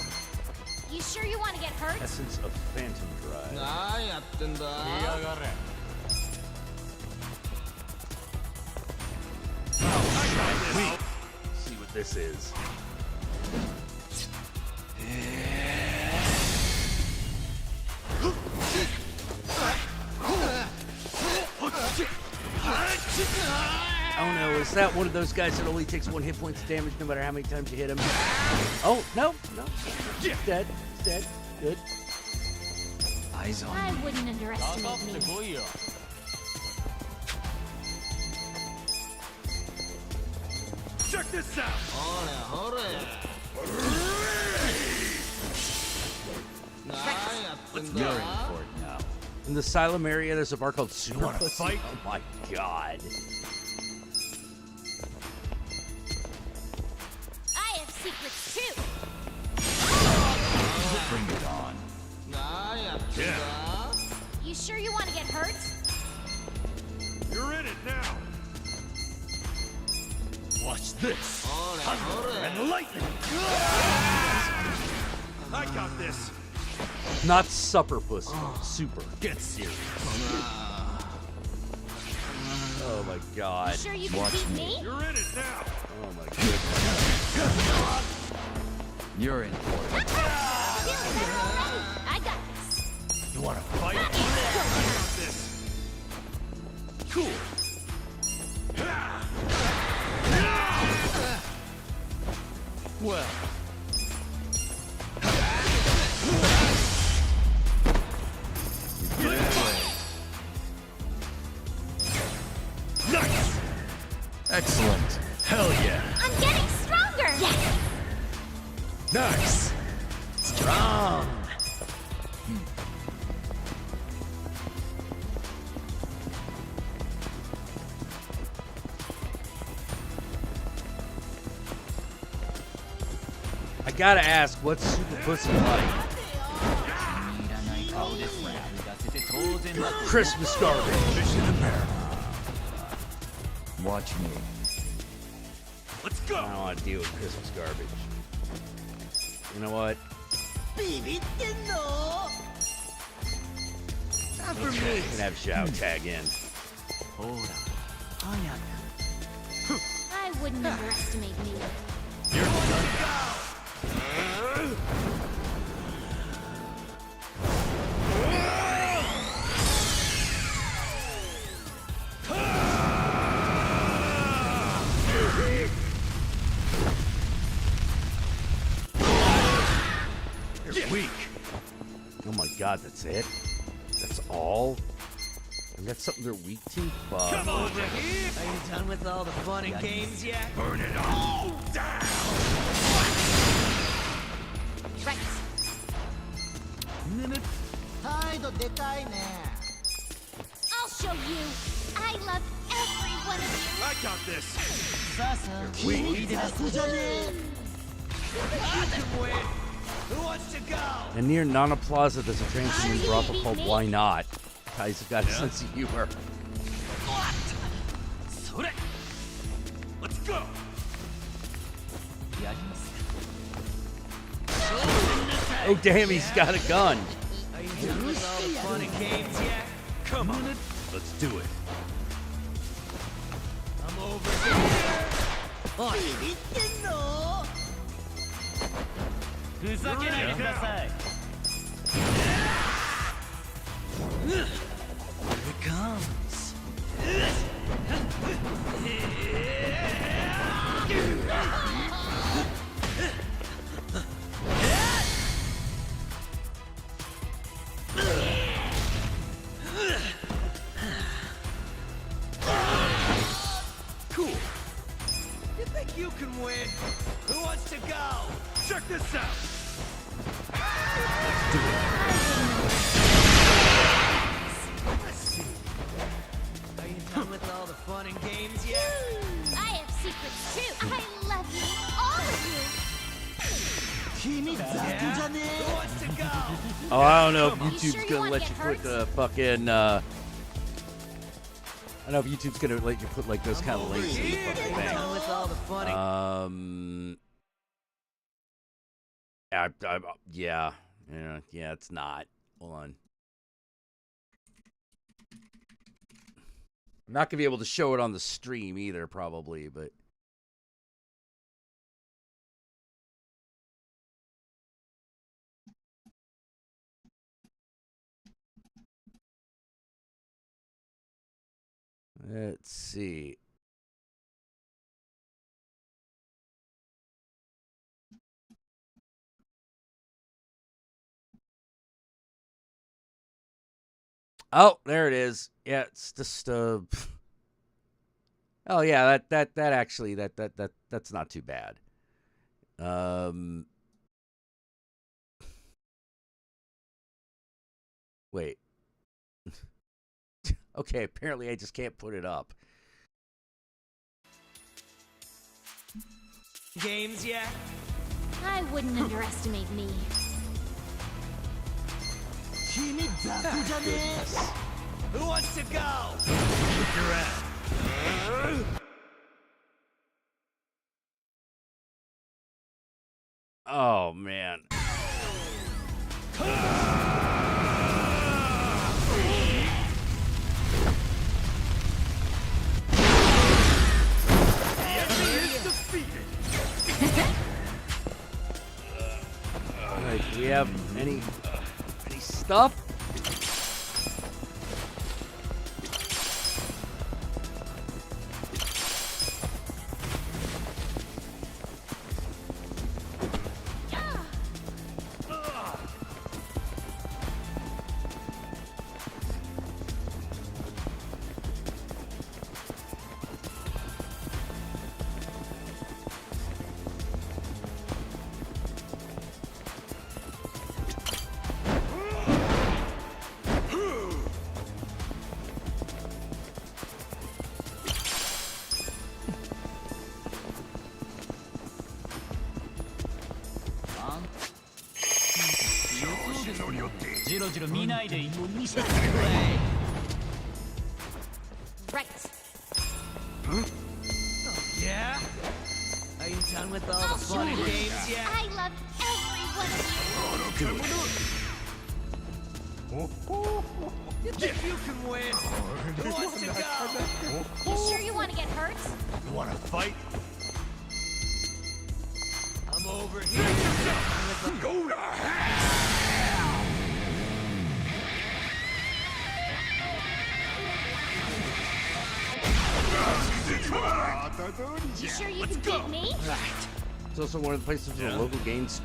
You sure you want to get hurt? Essence of Phantom Drive. See what this is. Oh no, is that one of those guys that only takes 1 hit point of damage no matter how many times you hit him? Oh, no. He's dead. He's dead. Good. Eyes on I me. wouldn't underestimate me. Check this out. You're in for it now. In the asylum area, there's a bar called Super wanna Pussy. fight? Oh my god. I have secrets too. Bring it on. Yeah. You sure you want to get hurt? You're in it now. Watch this. Thunder and lightning. I got this. Not Supper Pussy. Super. Get serious. Oh my god. You sure you can Watch beat me. me? You're in it now. Oh my goodness. You're in for it. Feel I got this. You wanna fight? It's go time. This. Cool. Well. You get away. Nice! Excellent. Hell yeah. I'm getting stronger. Yes. Nice. Strong. I gotta ask, what's Super Pussy like? Christmas garbage. Mission America. Watch me. Let's I go. don't want to deal with Christmas garbage. You know what? Not for me. You can have Xiao tag in. I wouldn't underestimate me. You're done. You're weak. Oh my god, that's it? That's all? And that's something they're weak to? Fuck. Come on, Are you done with all the fun and games yet? burn it all down. Right. I'll show you. I love every one of you. I got this. You can win. Who wants to go? And near Nana Plaza, there's a transhuman brothel called Why Not. Guys have got a sense of humor. Let's go. Oh damn, he's got a gun. Are you done with all the fun and games yet? Come on. Let's do it. I'm over here. Here it comes. Cool. You think you can win? Who wants to go? Check this out. Let's see. Are you done with all the fun and games yet? I have secrets too. I love you. All of you. Who wants to go? Oh, I don't know if You YouTube's sure you gonna wanna let get you put hurt? the fucking, I don't know if YouTube's gonna let you put like those kind of links in the fucking Are you done thing. with all the fun and Yeah, it's not. Hold on. I'm not gonna be able to show it on the stream either, probably, but. Let's see. Oh, there it is. Yeah, it's just oh yeah, that actually that's not too bad. Wait. Okay, apparently I just can't put it up. games yet? I wouldn't underestimate me. Who wants to go? Kick your ass. Oh man. Do we have any stuff? Right. Yeah? Are you done with all the fun and games yet? I love every one of you. You think you can win? Who wants to go? You sure you want to get hurt? You wanna fight? I'm over here. Go to hell! You sure you can beat me? It's also one of the places where local gangs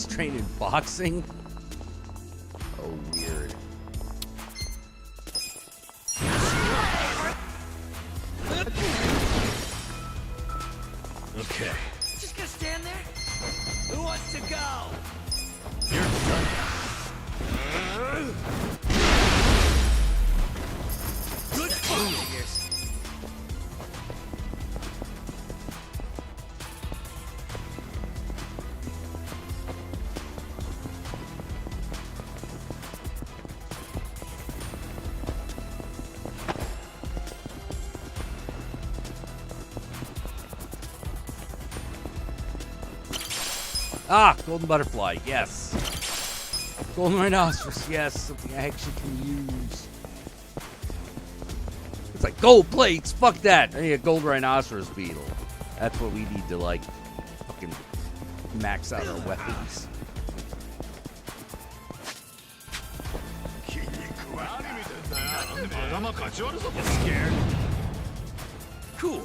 train in boxing. Oh, weird. Okay. Just gonna stand there? Who wants to go? You're done. Good fingers. Ah, golden butterfly, yes. Golden rhinoceros, yes, something I actually can use. It's like gold plates, fuck that. I need a gold rhinoceros beetle. That's what we need to like fucking max out our weapons. You scared? Cool.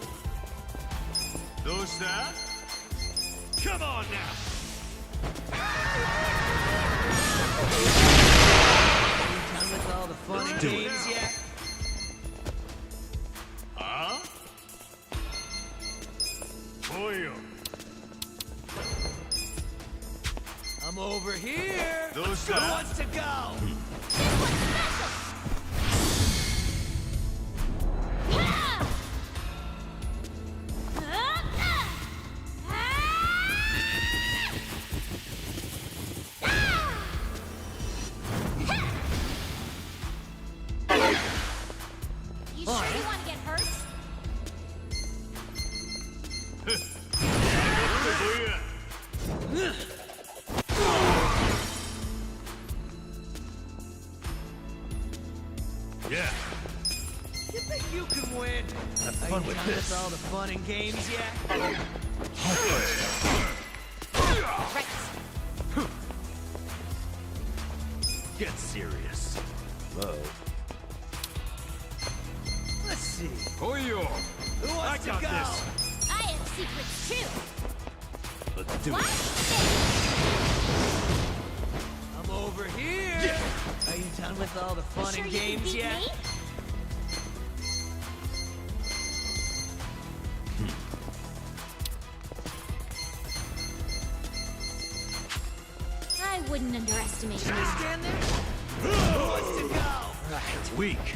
Come on now. Done with all the fun and games yet? Huh? Boyo. I'm over here. Who wants to go? You sure you want to get hurt? Yeah. You think you can win? Have Are fun you with done this. with all the fun and games yet? Right. Get serious. Whoa. Let's see. Boyo. Who wants to got go? this. I have secrets too. Let's do What? it. I'm over here. Are you done with all the You fun sure and you can games beat yet? me? I wouldn't underestimate you. Stand there. Who wants to go? It's weak.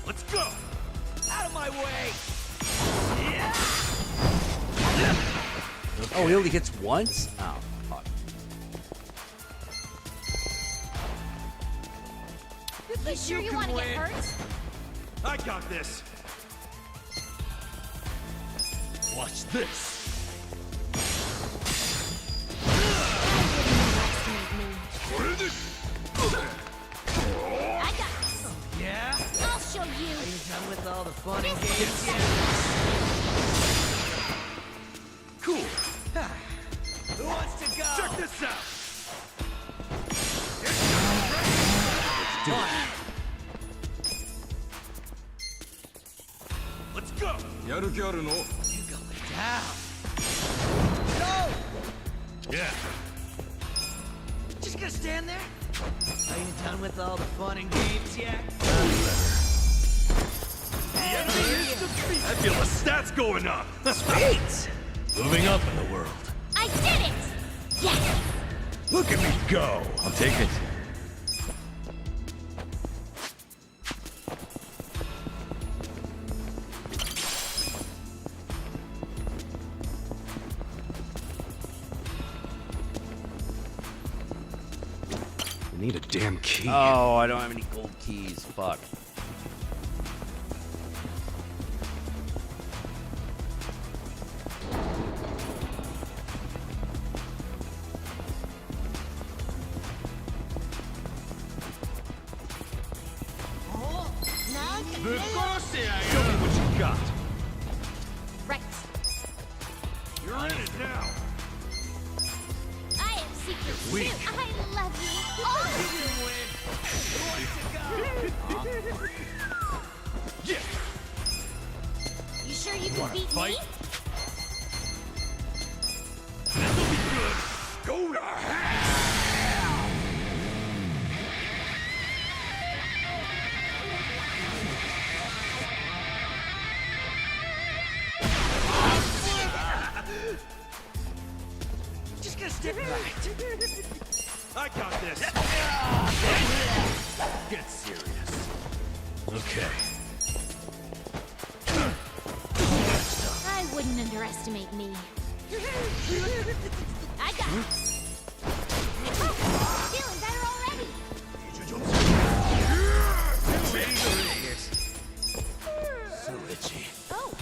Let's go. Out of my way. Oh, he only hits once? Oh, fuck. You sure you want to get hurt? I got this. Watch this. I got this. Yeah? I'll show you. Are you done with all the fun and games yet? Cool. Who wants to go? るの? You going down. Yeah. Just gonna stand there? Are you done with all the fun and games yet? I feel the stats going up. Sweet! Moving up in the world. I did it! Yes! Look at me go. I'll take it. I need a damn key. Oh, I don't have any gold keys. Fuck. Show me what you got. Right. You're in it now. I am secret weak. too. I love you. All of you. Yeah. You sure you can Wanna beat fight? me? This'll be good. Go to hell. Just gonna step right. I got this. Get serious. Okay. I wouldn't underestimate me. I got this. Feeling better already. So itchy. Oh,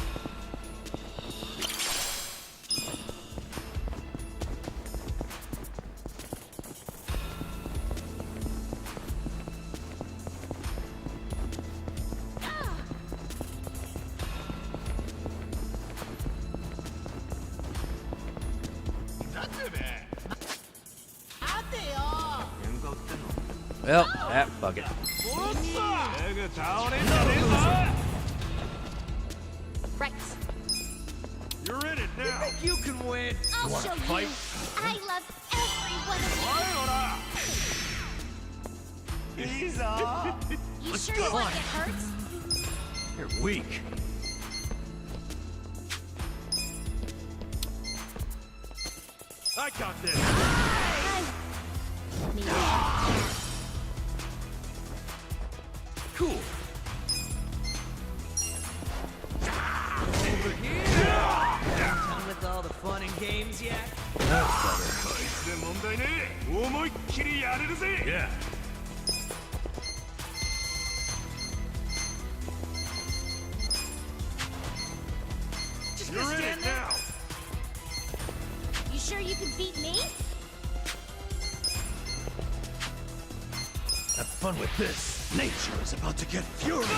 Well, fuck it. right. You're in it now. Think you can win? I'll wanna show fight? you. I love every one of you. You sure you want to get hurt? You're weak. I got this. Me. Cool. Done with all the fun and games yet? Yeah. Just You're gonna in stand it there? now. You sure you can beat me? Have fun with this. Nature is about to get furious.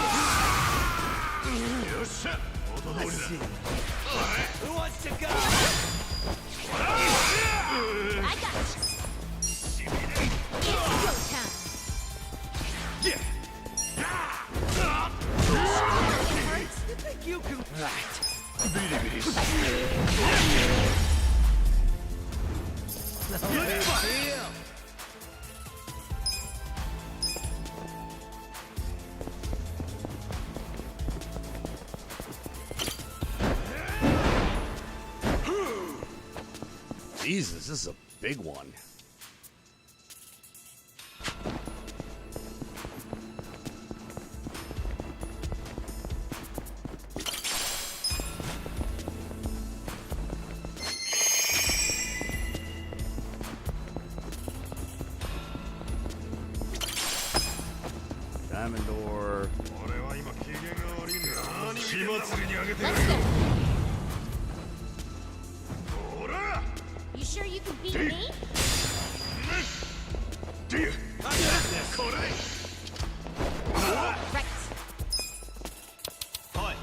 Let's see. Who wants to go? I got this. It's go time. Yeah. You think you can? Right. No big deal. Jesus, this is a big one. Diamond door. Let's go. You sure you can beat me? Right.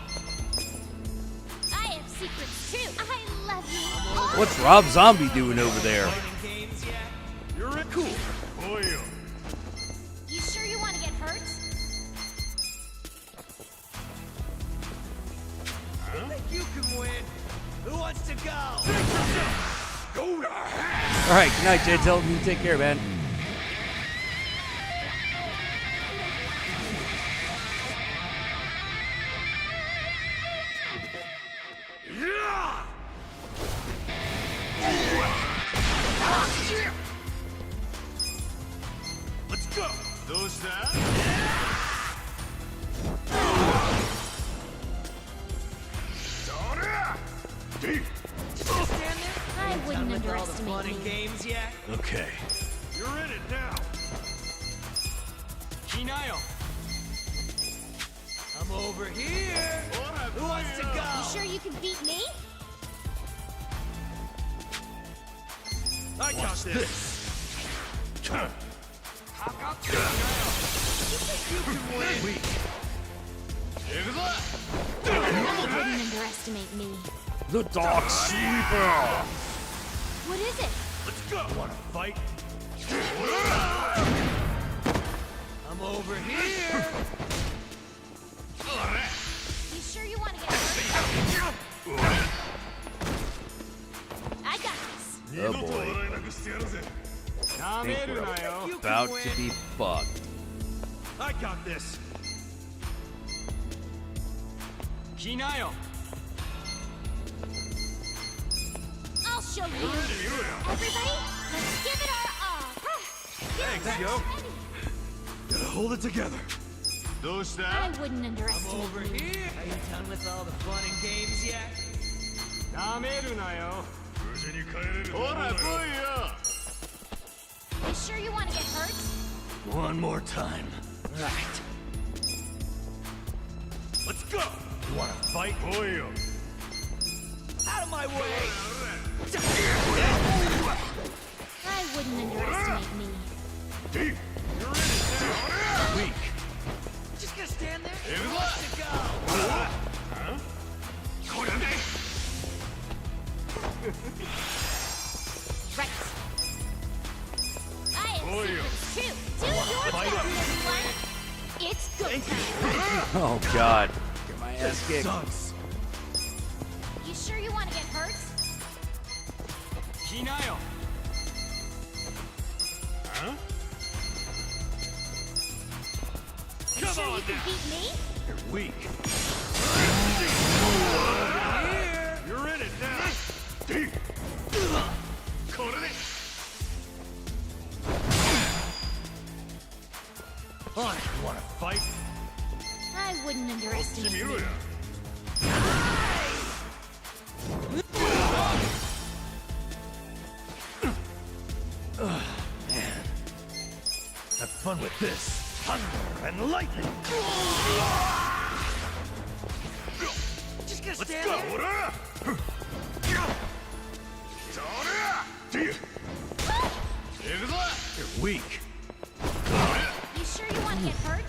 I have secrets too. I love you. All What's Rob Zombie doing over there? Fun and games yet? You're cool. You sure you want to get hurt? You think you can All right, good night, Jantel. You take care, man. Let's go. Those that? I wouldn't With all the underestimate fun and you. games yet? Okay. You're in it now. Kinayo. I'm over here. Who wants to You go? sure you can beat me? I got this. You can win. I wouldn't underestimate me. The Dark Sleeper. What is it? Let's go. Wanna fight? I'm over here. You sure you want to get hurt? I got this. Oh boy. Think we're about to be fucked. I got this. Kinayo. I'll show you. Everybody, let's give it our all. Thanks, yo. Gotta hold it together. Those I that? wouldn't I'm underestimate over you. here. Are you done with all the fun and games yet? You sure you want to get hurt? One more time. Right. Let's go. You wanna fight? Out of my way. I wouldn't underestimate me. Weak. Just gonna stand there? Who wants to go? Right. I have secrets too. Do your best, everyone. It's go time. Oh God. Get my ass kicked. Sucks. You sure you want to get hurt? Kinayo. You sure you can beat me? You're weak. You're in it now. Fine. You wanna fight? I wouldn't underestimate you. Have fun with this. Thunder and lightning. Just gonna Let's stand go. there? You're weak. You sure you want to get hurt?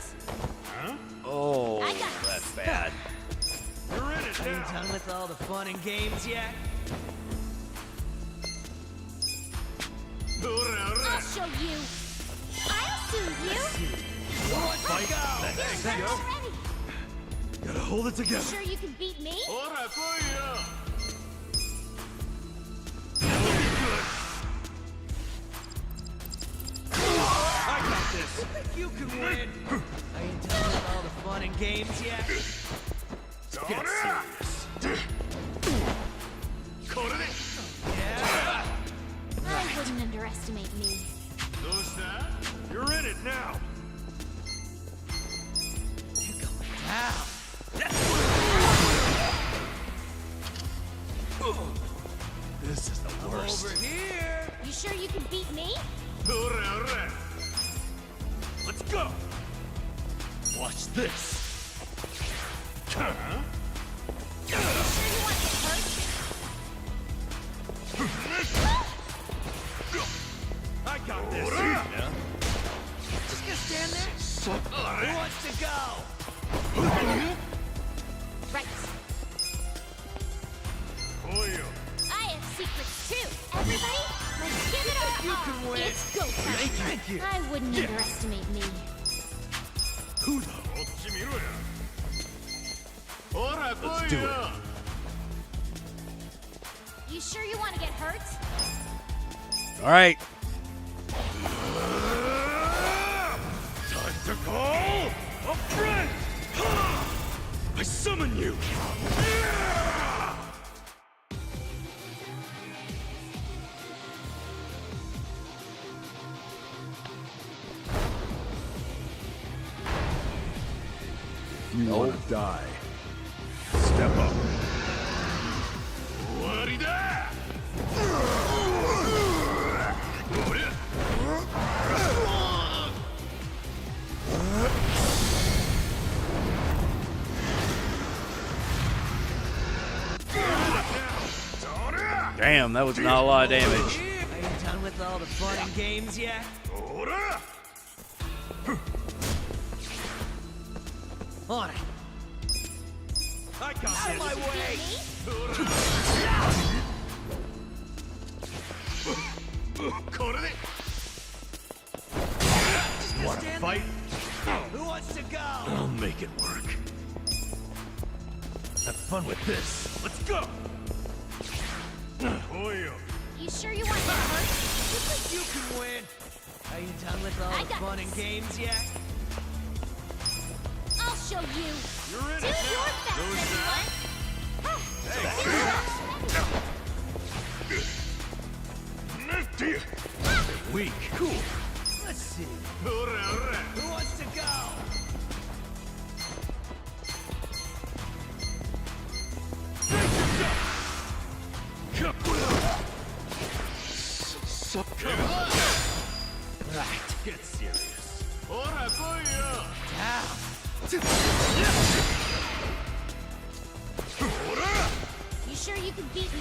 Oh, I got this. that's bad. You're in it Are you now. done with all the fun and games yet? I'll show you. I'll soothe you. Who wants to go? You're hurt already. Gotta hold it You together. sure you can beat me? I got this. You can win. Are you done with all the fun and games yet? Get serious. Yeah. I wouldn't underestimate me. Those that? You're in it now. You're going down. This is the I'm worst. over here. You sure you can beat me? Let's go. Watch this. You sure you want to get hurt? I got this. Just gonna stand there? Who wants to go? Right. I have secrets too. Everybody, let's give it our You all. can win. It's go time. Thank you. I wouldn't underestimate me. Who the? Let's do it. You sure you want to get hurt? All right. Time to call a friend! I summon you! You want to die? Step up. Damn, that was not a lot of damage. Are you done with all the fun and games yet? On it. I got Out of my this. way! Want to fight? Who wants to go? I'll make it work. Have fun with this. Let's go! You sure you want to hurt? You think you can win? Are you done with all I the got fun and this. games yet? I'll show you. You're in Do it your now. best, everyone. Weak. Cool. Let's see. Who wants to go? Right. Get serious. Down. You sure you can beat me?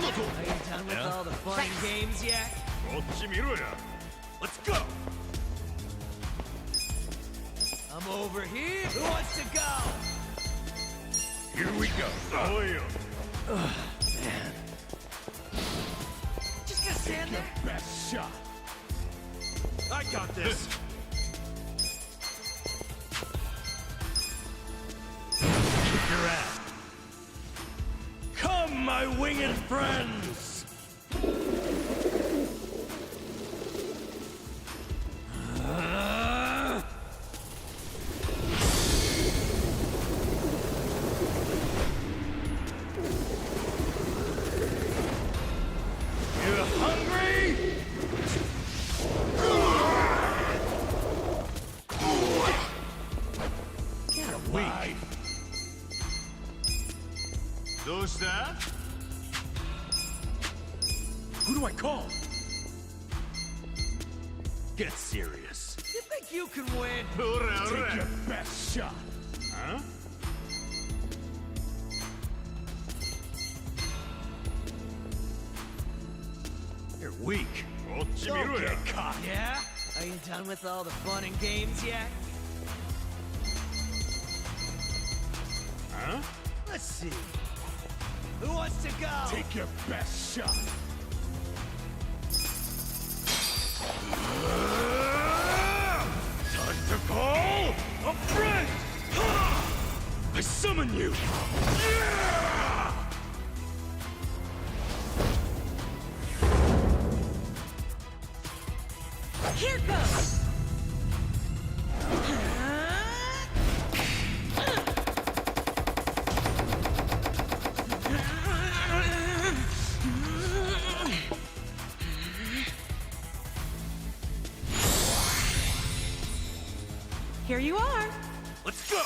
Are you done with all the fun and games yet? Let's go! I'm over here. Who wants to go? Here we go. Just gonna stand there? Best shot. I got this. Kick your ass. Come, my winged friends! You hungry? Get away! Those that? Who do I call? Get serious. You think you can win? Take your best shot. Huh? You're weak. Don't get caught. Yeah? Are you done with all the fun and games yet? Huh? Let's see. Who wants to go? Take your best shot. Time to call a friend! I summon you! Here goes! Here you are. Let's go!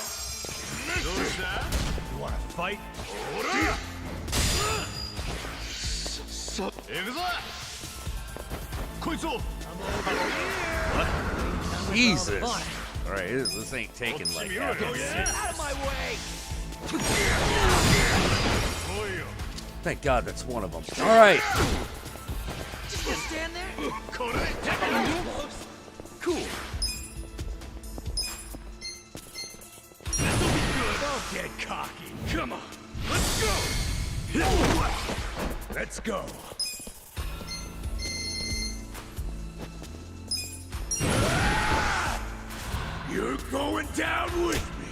You wanna fight? Jesus. All right, this ain't taking like that. Out of my way! Thank God that's one of them. All right. Just gonna stand there? Cool. This'll be good. Don't get cocky. Come on. Let's go. Let's go. You're going down with me.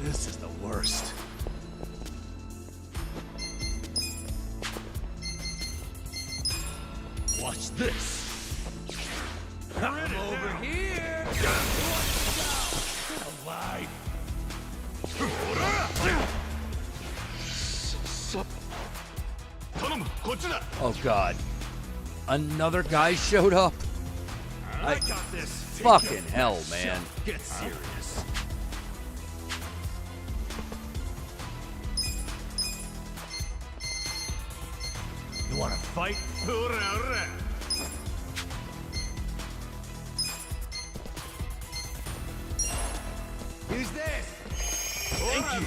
This is the worst. Watch this. I'm over here. Alive. Oh God. Another guy showed up? I got this. Fucking hell, man. Get serious. You wanna fight? Use this. Thank you.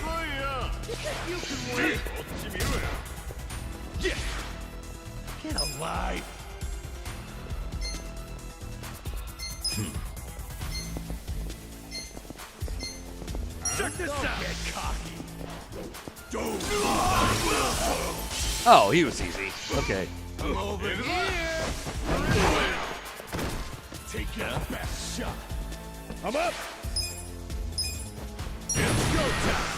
You can win. Yeah. Get alive. Check this out. Get cocky. Oh, he was easy. Okay. I'm over here. Take your best shot. I'm up. It's go time.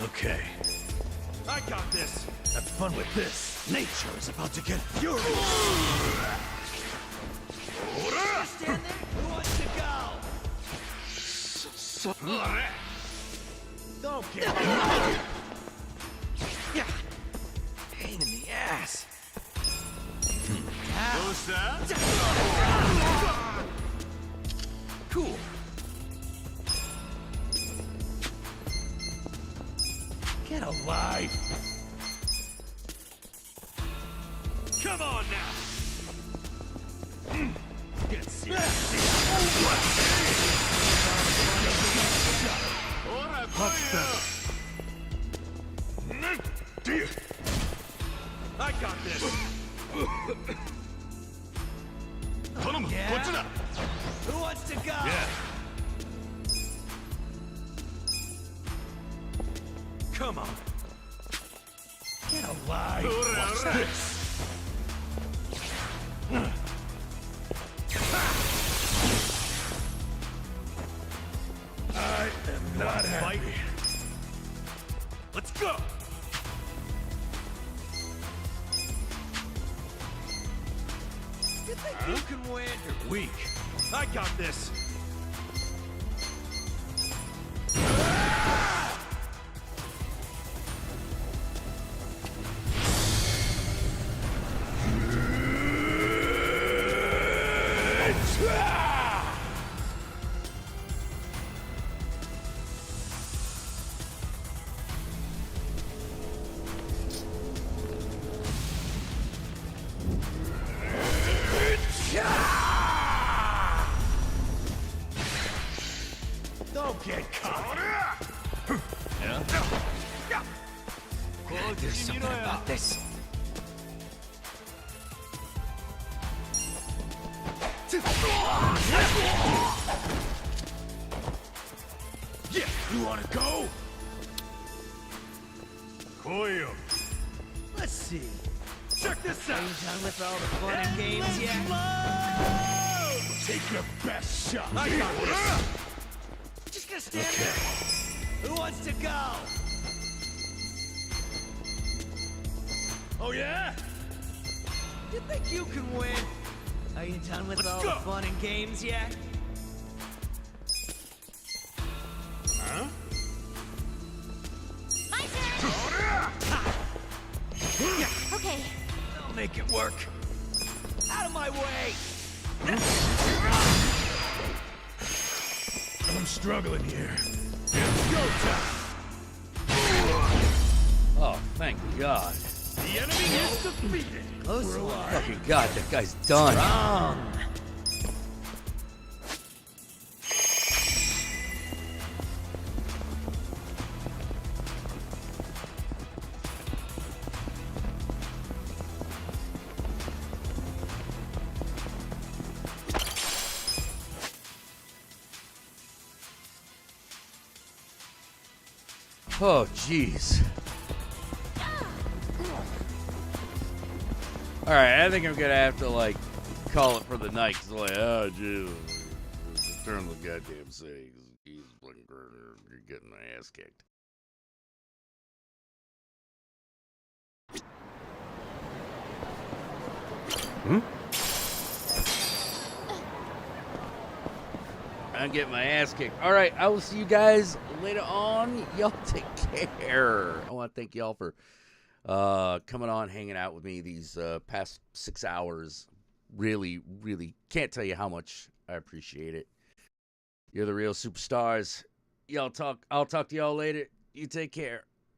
Okay. I got this. Have fun with this. Nature is about to get furious. Stand there. Who wants to go? Don't get yeah. Pain in the ass. Cool. Get alive. Come on now. Get serious. Much better. I got this. Yeah? Who wants to go? Yeah. Come on. Get alive. Watch this. I am not happy. Let's go. You think you can win? You're weak. I got this. Don't get caught. Yeah? There's something about this. Yeah, you wanna go? Koyo. Let's see. Check this out. Are you done with all the fun and games yet? Take your best shot. I got this. Just gonna stand there. Who wants to go? Oh yeah? You think you can win? Are you done with all the fun and games yet? Huh? My turn. Okay. I'll make it work. Out of my way! I'm struggling here. It's go time! Oh, thank God. The enemy is defeated! Close one. Fucking God, that guy's done. Wrong! Oh, jeez. All right, I think I'm gonna have to like call it for the night. Cause like, oh, jeez, turn the goddamn city. You're getting my ass kicked. I'm getting my ass kicked. All right, I will see you guys later on. Y'all take care. I want to thank y'all for coming on, hanging out with me these past 6 hours. Really, really can't tell you how much I appreciate it. You're the real superstars. I'll talk to y'all later. You take care.